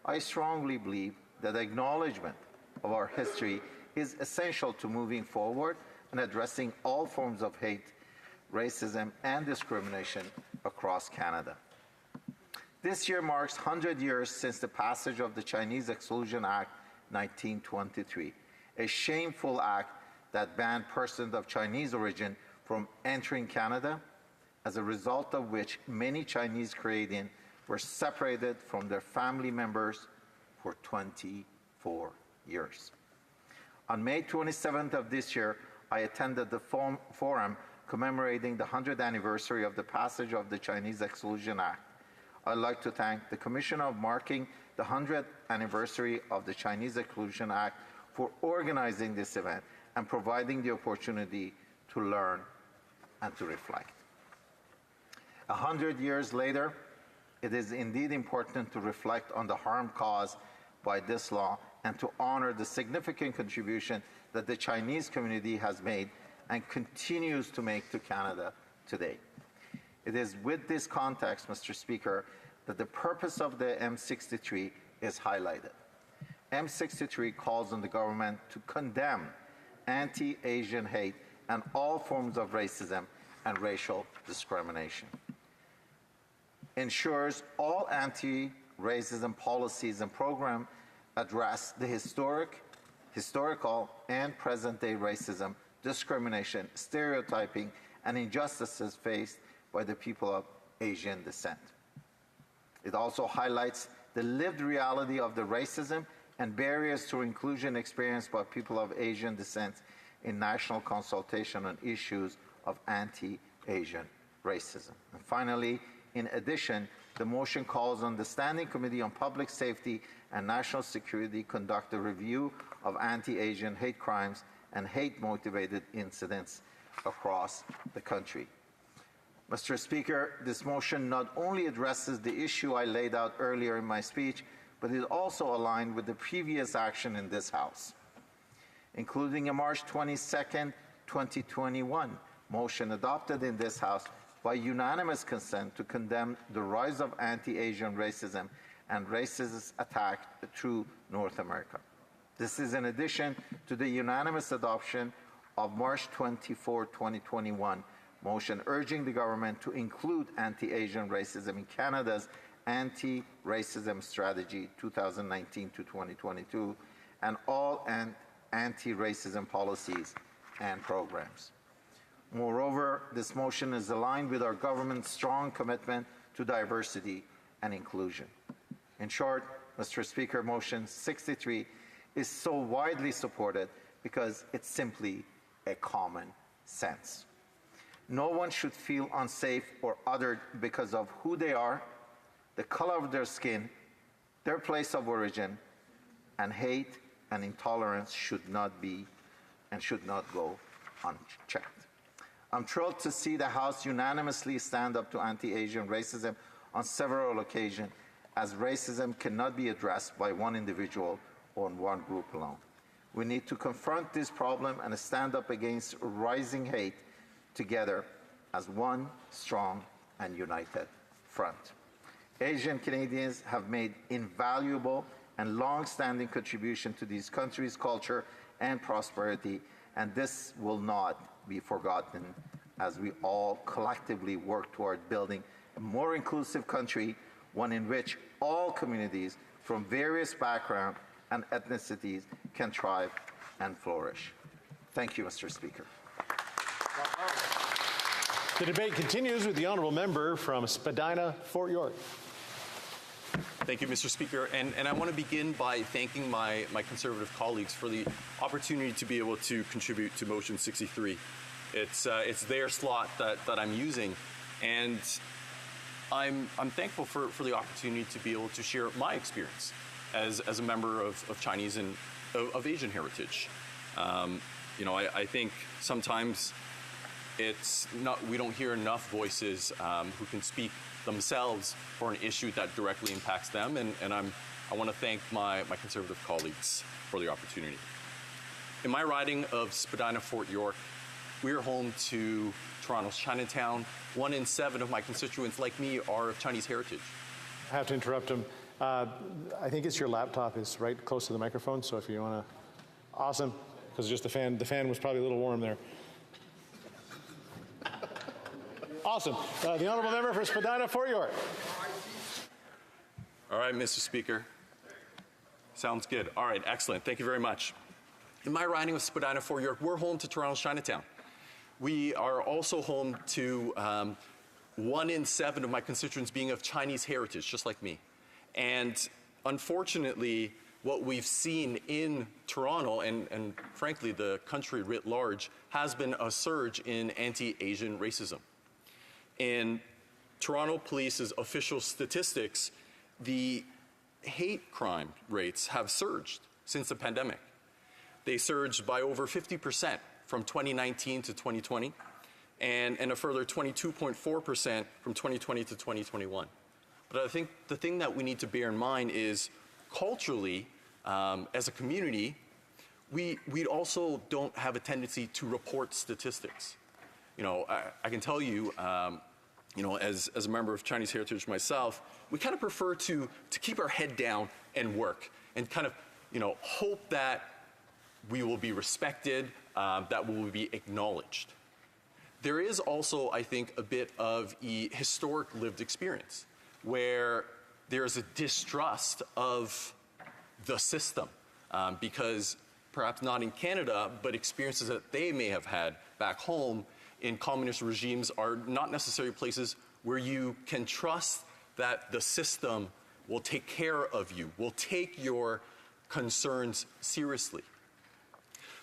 I strongly believe that acknowledgement of our history is essential to moving forward and addressing all forms of hate, racism, and discrimination across Canada. This year marks 100 years since the passage of the Chinese Exclusion Act 1923, a shameful act that banned persons of Chinese origin from entering Canada, as a result of which many Chinese Canadians were separated from their family members for 24 years. On May 27th of this year, I attended the forum commemorating the 100th anniversary of the passage of the Chinese Exclusion Act. I'd like to thank the Commission of marking the 100th anniversary of the Chinese Exclusion Act for organizing this event and providing the opportunity to learn and to reflect. 100 years later, it is indeed important to reflect on the harm caused by this law and to honor the significant contribution that the Chinese community has made and continues to make to Canada today. It is with this context, Mr. Speaker, that the purpose of the M63 is highlighted. M63 calls on the government to condemn anti-Asian hate and all forms of racism and racial discrimination. Ensures all anti-racism policies and programs address the historical and present-day racism, discrimination, stereotyping, and injustices faced by the people of Asian descent. It also highlights the lived reality of the racism and barriers to inclusion experienced by people of Asian descent in national consultation on issues of anti-Asian racism. And finally, in addition, the motion calls on the Standing Committee on Public Safety and National Security conduct a review of anti-Asian hate crimes and hate-motivated incidents across the country. Mr. Speaker, this motion not only addresses the issue I laid out earlier in my speech, but is also aligned with the previous action in this House, including a March 22, 2021 motion adopted in this House by unanimous consent to condemn the rise of anti-Asian racism and racist attacks through North America. This is in addition to the unanimous adoption of March 24, 2021 motion urging the government to include anti-Asian racism in Canada's anti-racism strategy 2019 to 2022 and all anti-racism policies and programs. Moreover, this motion is aligned with our government's strong commitment to diversity and inclusion. In short, Mr. Speaker, motion 63 is so widely supported because it's simply a common sense. No one should feel unsafe or othered because of who they are, the color of their skin, their place of origin, and hate and intolerance should not be and should not go unchecked. I'm thrilled to see the House unanimously stand up to anti-Asian racism on several occasions, as racism cannot be addressed by one individual or one group alone. We need to confront this problem and stand up against rising hate together as one strong and united front. Asian Canadians have made invaluable and long-standing contribution to these countries' culture and prosperity, and this will not be forgotten as we all collectively work toward building a more inclusive country, one in which all communities from various backgrounds and ethnicities can thrive and flourish. Thank you, Mr. Speaker. The debate continues with the honourable member from Spadina, Fort York. Thank you, Mr. Speaker. And I want to begin by thanking my Conservative colleagues for the opportunity to be able to contribute to Motion 63. It's their slot that I'm using, and I'm thankful for the opportunity to be able to share my experience as a member of Chinese and of Asian heritage. I think sometimes we don't hear enough voices who can speak themselves for an issue that directly impacts them, and I want to thank my Conservative colleagues for the opportunity. In my riding of Spadina-Fort York, we are home to Toronto's Chinatown. 1 in 7 of my constituents, like me, are of Chinese heritage. I have to interrupt him. I think it's your laptop is right close to the microphone, so if you want to... Awesome, because just the fan was probably a little warm there. Awesome. The Honourable Member for Spadina-Fort York. All right, Mr. Speaker. Sounds good. All right, excellent. Thank you very much. In my riding of Spadina-Fort York, we're home to Toronto's Chinatown. We are also home to 1 in 7 of my constituents being of Chinese heritage, just like me. And unfortunately, what we've seen in Toronto and frankly the country writ large has been a surge in anti-Asian racism. In Toronto Police's official statistics, the hate crime rates have surged since the pandemic. They surged by over 50% from 2019 to 2020, and a further 22.4% from 2020 to 2021. But I think the thing that we need to bear in mind is culturally, as a community, we also don't have a tendency to report statistics. I can tell you, as a member of Chinese heritage myself, we kind of prefer to keep our head down and work and kind of, hope that we will be respected, that we will be acknowledged. There is also, I think, a bit of a historic lived experience where there's a distrust of the system because perhaps not in Canada, but experiences that they may have had back home in communist regimes are not necessarily places where you can trust that the system will take care of you, will take your concerns seriously.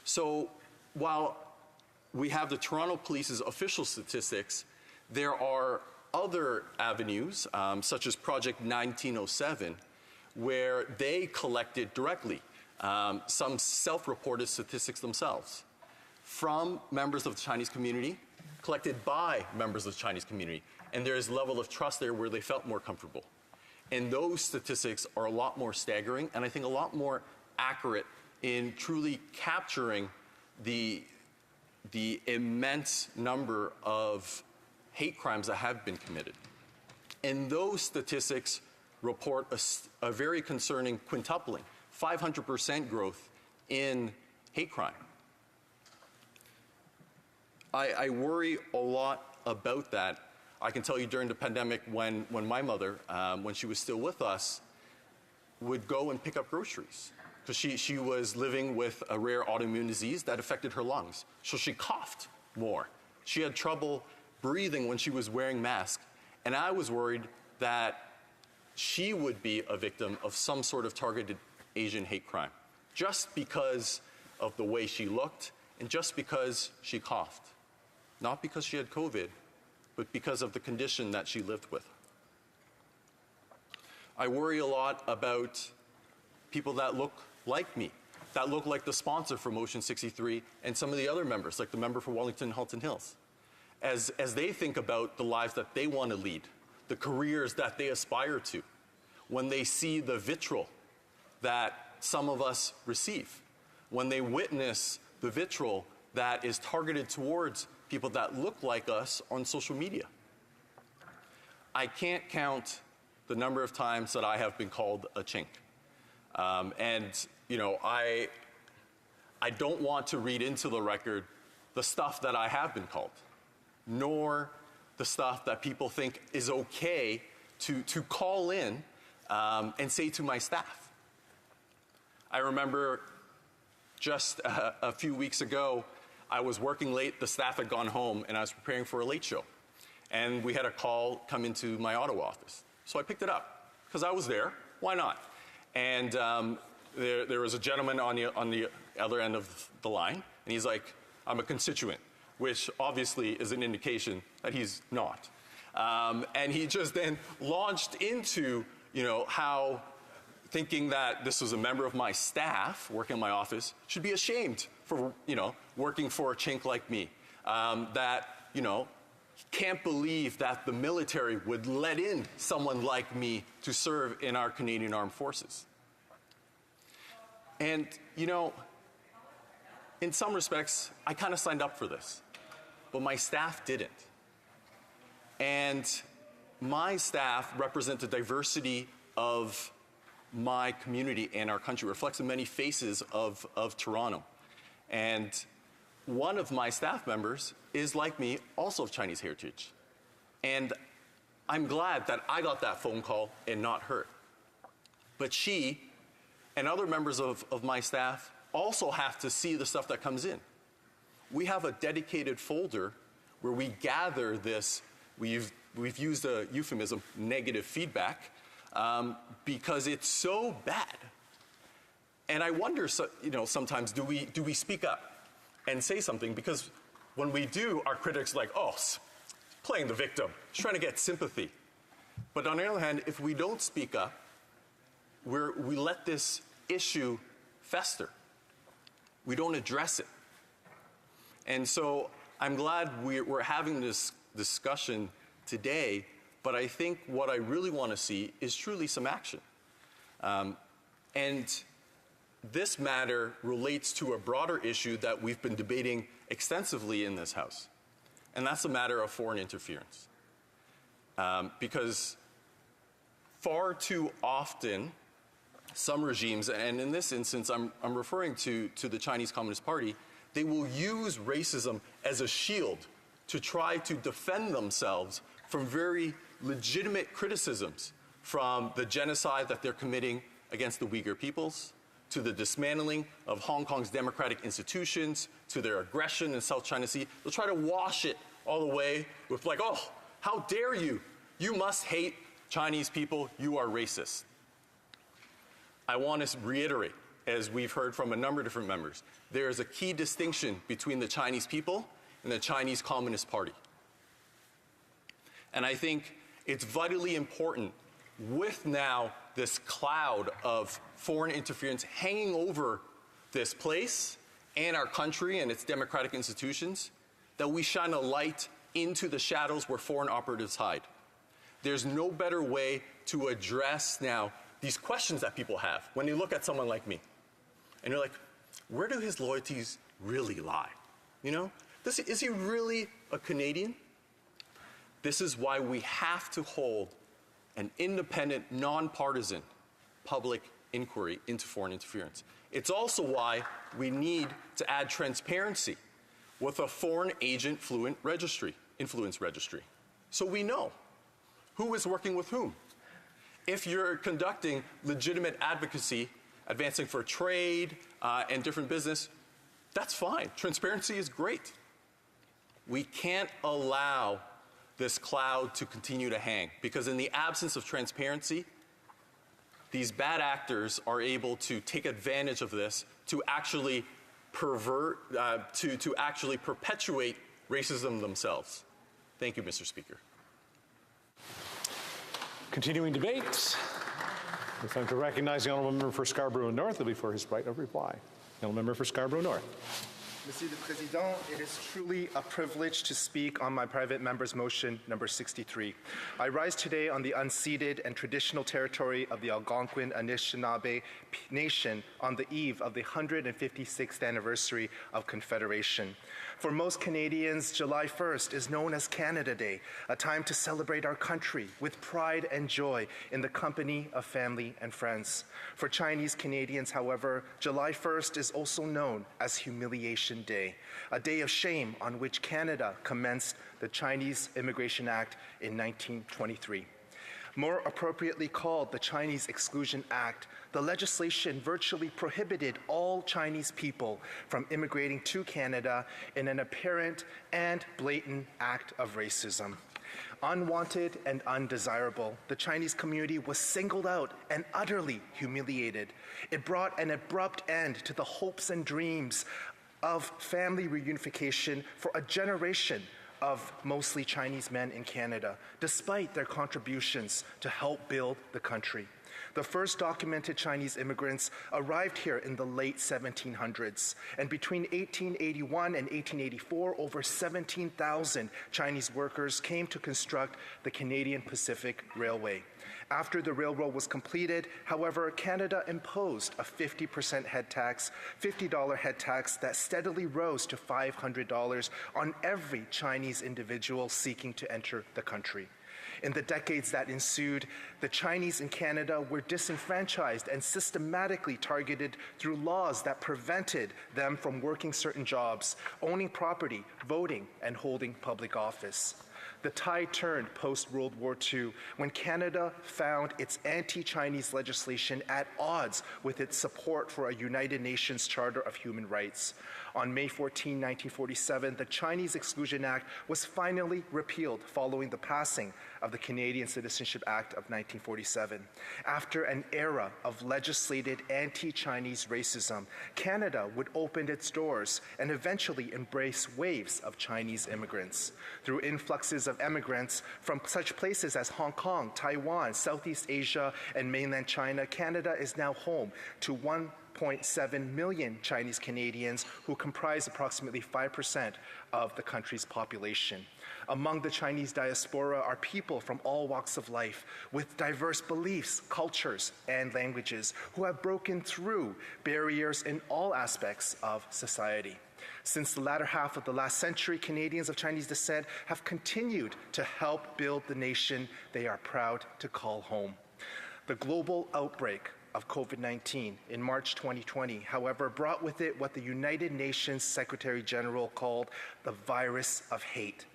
So while we have the Toronto Police's official statistics, there are other avenues, such as Project 1907, where they collected directly some self-reported statistics themselves from members of the Chinese community, collected by members of the Chinese community. And there is a level of trust there where they felt more comfortable. And those statistics are a lot more staggering and I think a lot more accurate in truly capturing the immense number of hate crimes that have been committed. And those statistics report a very concerning quintupling, 500% growth in hate crime. I worry a lot about that. I can tell you during the pandemic when my mother, when she was still with us, would go and pick up groceries because she was living with a rare autoimmune disease that affected her lungs. So she coughed more. She had trouble breathing when she was wearing masks. And I was worried that she would be a victim of some sort of targeted Asian hate crime just because of the way she looked and just because she coughed. Not because she had COVID, but because of the condition that she lived with. I worry a lot about people that look like me, that look like the sponsor for Motion 63 and some of the other members, like the member for Wellington Halton Hills, as they think about the lives that they want to lead, the careers that they aspire to, when they see the vitriol that some of us receive, when they witness the vitriol that is targeted towards people that look like us on social media. I can't count the number of times that I have been called a chink. I don't want to read into the record the stuff that I have been called, nor the stuff that people think is okay to call in and say to my staff. I remember just a few weeks ago, I was working late, the staff had gone home, and I was preparing for a late show. And we had a call come into my Ottawa office. So I picked it up, because I was there, Why not? And there was a gentleman on the other end of the line, and he's like, I'm a constituent, which obviously is an indication that he's not. And he just then launched into, how thinking that this was a member of my staff working in my office should be ashamed for, working for a chink like me. That, can't believe that the military would let in someone like me to serve in our Canadian Armed Forces. And, in some respects, I kind of signed up for this, but my staff didn't. And my staff represent the diversity of my community and our country, reflects the many faces of Toronto. And one of my staff members is, like me, also of Chinese heritage. And I'm glad that I got that phone call and not her. But she and other members of my staff also have to see the stuff that comes in. We have a dedicated folder where we gather this, we've used a euphemism, negative feedback, because it's so bad. And I wonder, sometimes, do we speak up and say something? Because when we do, our critics are like, oh, playing the victim, just trying to get sympathy. But on the other hand, if we don't speak up, we let this issue fester. We don't address it. And so I'm glad we're having this discussion today, but I think what I really want to see is truly some action. And this matter relates to a broader issue that we've been debating extensively in this House, and that's the matter of foreign interference. Because far too often, some regimes, and in this instance I'm referring to the Chinese Communist Party, they will use racism as a shield to try to defend themselves from very legitimate criticisms, from the genocide that they're committing against the Uyghur peoples, to the dismantling of Hong Kong's democratic institutions, to their aggression in South China Sea. They'll try to wash it all the way with like, oh, how dare you? You must hate Chinese people. You are racist. I want to reiterate, as we've heard from a number of different members, there is a key distinction between the Chinese people and the Chinese Communist Party. And I think it's vitally important, with now this cloud of foreign interference hanging over this place and our country and its democratic institutions, that we shine a light into the shadows where foreign operatives hide. There's no better way to address now these questions that people have when they look at someone like me. And you're like, where do his loyalties really lie? Is he really a Canadian? This is why we have to hold an independent, nonpartisan public inquiry into foreign interference. It's also why we need to add transparency with a foreign agent influence registry. So we know who is working with whom. If you're conducting legitimate advocacy, advancing for trade and different business, that's fine. Transparency is great. We can't allow this cloud to continue to hang, because in the absence of transparency, these bad actors are able to take advantage of this to actually to actually perpetuate racism themselves. Thank you, Mr. Speaker. Continuing debates. It's time to recognize the honourable member for Scarborough North before his right of reply. The honourable member for Scarborough North. Monsieur le Président, it is truly a privilege to speak on my private member's motion number 63. I rise today on the unceded and traditional territory of the Algonquin Anishinaabe Nation on the eve of the 156th anniversary of Confederation. For most Canadians, July 1st is known as Canada Day, a time to celebrate our country with pride and joy in the company of family and friends. For Chinese Canadians, however, July 1st is also known as Humiliation Day, a day of shame on which Canada commenced the Chinese Immigration Act in 1923. More appropriately called the Chinese Exclusion Act, the legislation virtually prohibited all Chinese people from immigrating to Canada in an apparent and blatant act of racism. Unwanted and undesirable, the Chinese community was singled out and utterly humiliated. It brought an abrupt end to the hopes and dreams of family reunification for a generation of mostly Chinese men in Canada, despite their contributions to help build the country. The first documented Chinese immigrants arrived here in the late 1700s, and between 1881 and 1884, over 17,000 Chinese workers came to construct the Canadian Pacific Railway. After the railroad was completed, however, Canada imposed a 50% head tax, $50 head tax that steadily rose to $500 on every Chinese individual seeking to enter the country. In the decades that ensued, the Chinese in Canada were disenfranchised and systematically targeted through laws that prevented them from working certain jobs, owning property, voting, and holding public office. The tide turned post-World War II when Canada found its anti-Chinese legislation at odds with its support for a United Nations Charter of Human Rights. On May 14, 1947, the Chinese Exclusion Act was finally repealed following the passing of the Canadian Citizenship Act of 1947. After an era of legislated anti-Chinese racism, Canada would open its doors and eventually embrace waves of Chinese immigrants. Through influxes of immigrants from such places as Hong Kong, Taiwan, Southeast Asia, and mainland China, Canada is now home to 1.7 million Chinese Canadians who comprise approximately 5% of the country's population. Among the Chinese diaspora are people from all walks of life with diverse beliefs, cultures, and languages who have broken through barriers in all aspects of society. Since the latter half of the last century, Canadians of Chinese descent have continued to help build the nation they are proud to call home. The global outbreak of COVID-19 in March 2020, however, brought with it what the United Nations Secretary General called the virus of hate.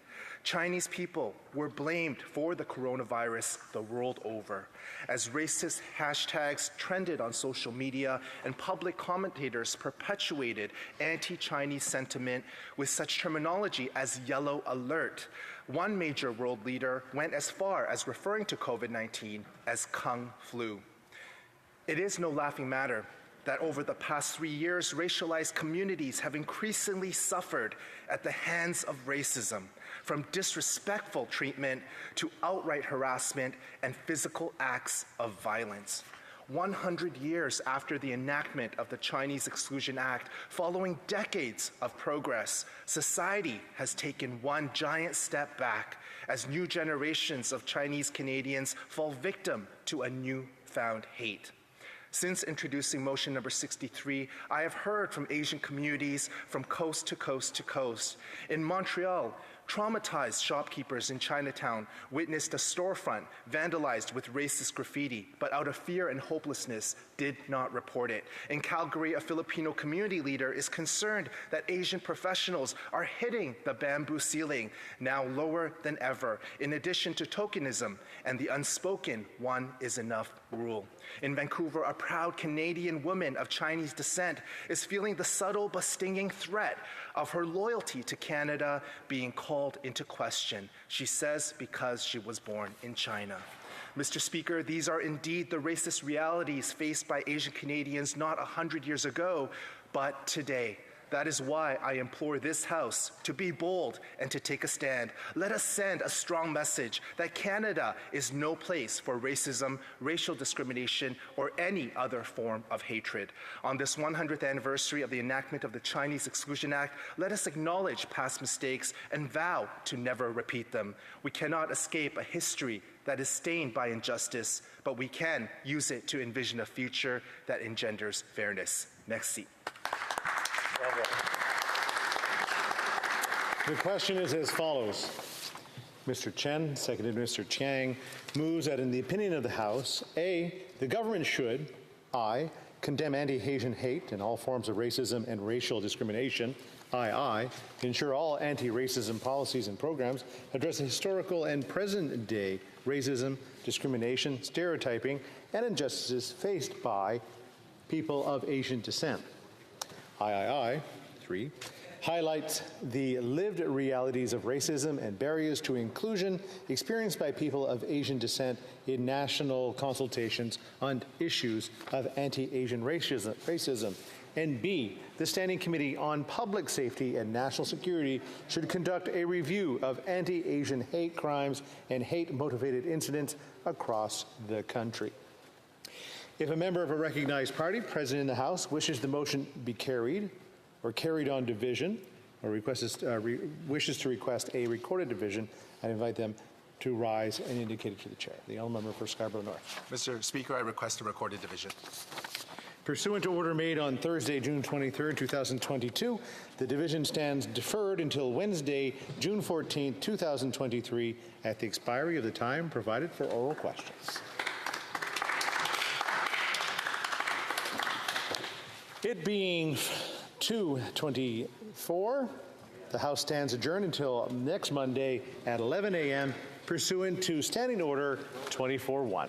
Chinese people were blamed for the coronavirus the world over, as racist hashtags trended on social media and public commentators perpetuated anti-Chinese sentiment with such terminology as yellow alert. One major world leader went as far as referring to COVID-19 as Kung Flu. It is no laughing matter that over the past 3 years, racialized communities have increasingly suffered at the hands of racism, from disrespectful treatment to outright harassment and physical acts of violence. 100 years after the enactment of the Chinese Exclusion Act, following decades of progress, society has taken one giant step back as new generations of Chinese Canadians fall victim to a newfound hate. Since introducing motion number 63, I have heard from Asian communities from coast to coast to coast. In Montreal, traumatized shopkeepers in Chinatown witnessed a storefront vandalized with racist graffiti, but out of fear and hopelessness did not report it. In Calgary, a Filipino community leader is concerned that Asian professionals are hitting the bamboo ceiling, now lower than ever, in addition to tokenism and the unspoken "one is enough" rule. In Vancouver, a proud Canadian woman of Chinese descent is feeling the subtle but stinging threat of her loyalty to Canada being called into question, she says, because she was born in China. Mr. Speaker, these are indeed the racist realities faced by Asian Canadians not 100 years ago, but today. That is why I implore this House to be bold and to take a stand. Let us send a strong message that Canada is no place for racism, racial discrimination, or any other form of hatred. On this 100th anniversary of the enactment of the Chinese Exclusion Act, let us acknowledge past mistakes and vow to never repeat them. We cannot escape a history that is stained by injustice, but we can use it to envision a future that engenders fairness. Merci. The question is as follows. Mr. Chen, seconded Mr. Chiang, moves that in the opinion of the House, A, the government should, I, condemn anti-Asian hate and all forms of racism and racial discrimination, I, ensure all anti-racism policies and programs address historical and present-day racism, discrimination, stereotyping, and injustices faced by people of Asian descent. I, 3, highlights the lived realities of racism and barriers to inclusion experienced by people of Asian descent in national consultations on issues of anti-Asian racism. And B, the Standing Committee on Public Safety and National Security should conduct a review of anti-Asian hate crimes and hate-motivated incidents across the country. If a member of a recognized party present in the House wishes the motion be carried or carried on division, or wishes to request a recorded division, I invite them to rise and indicate it to the chair. The honourable member for Scarborough North. Mr. Speaker, I request a recorded division. Pursuant to order made on Thursday, June 23, 2022, the division stands deferred until Wednesday, June 14, 2023, at the expiry of the time provided for oral questions. It being 2:24, the House stands adjourned until next Monday at 11 a.m. pursuant to Standing Order 24-1.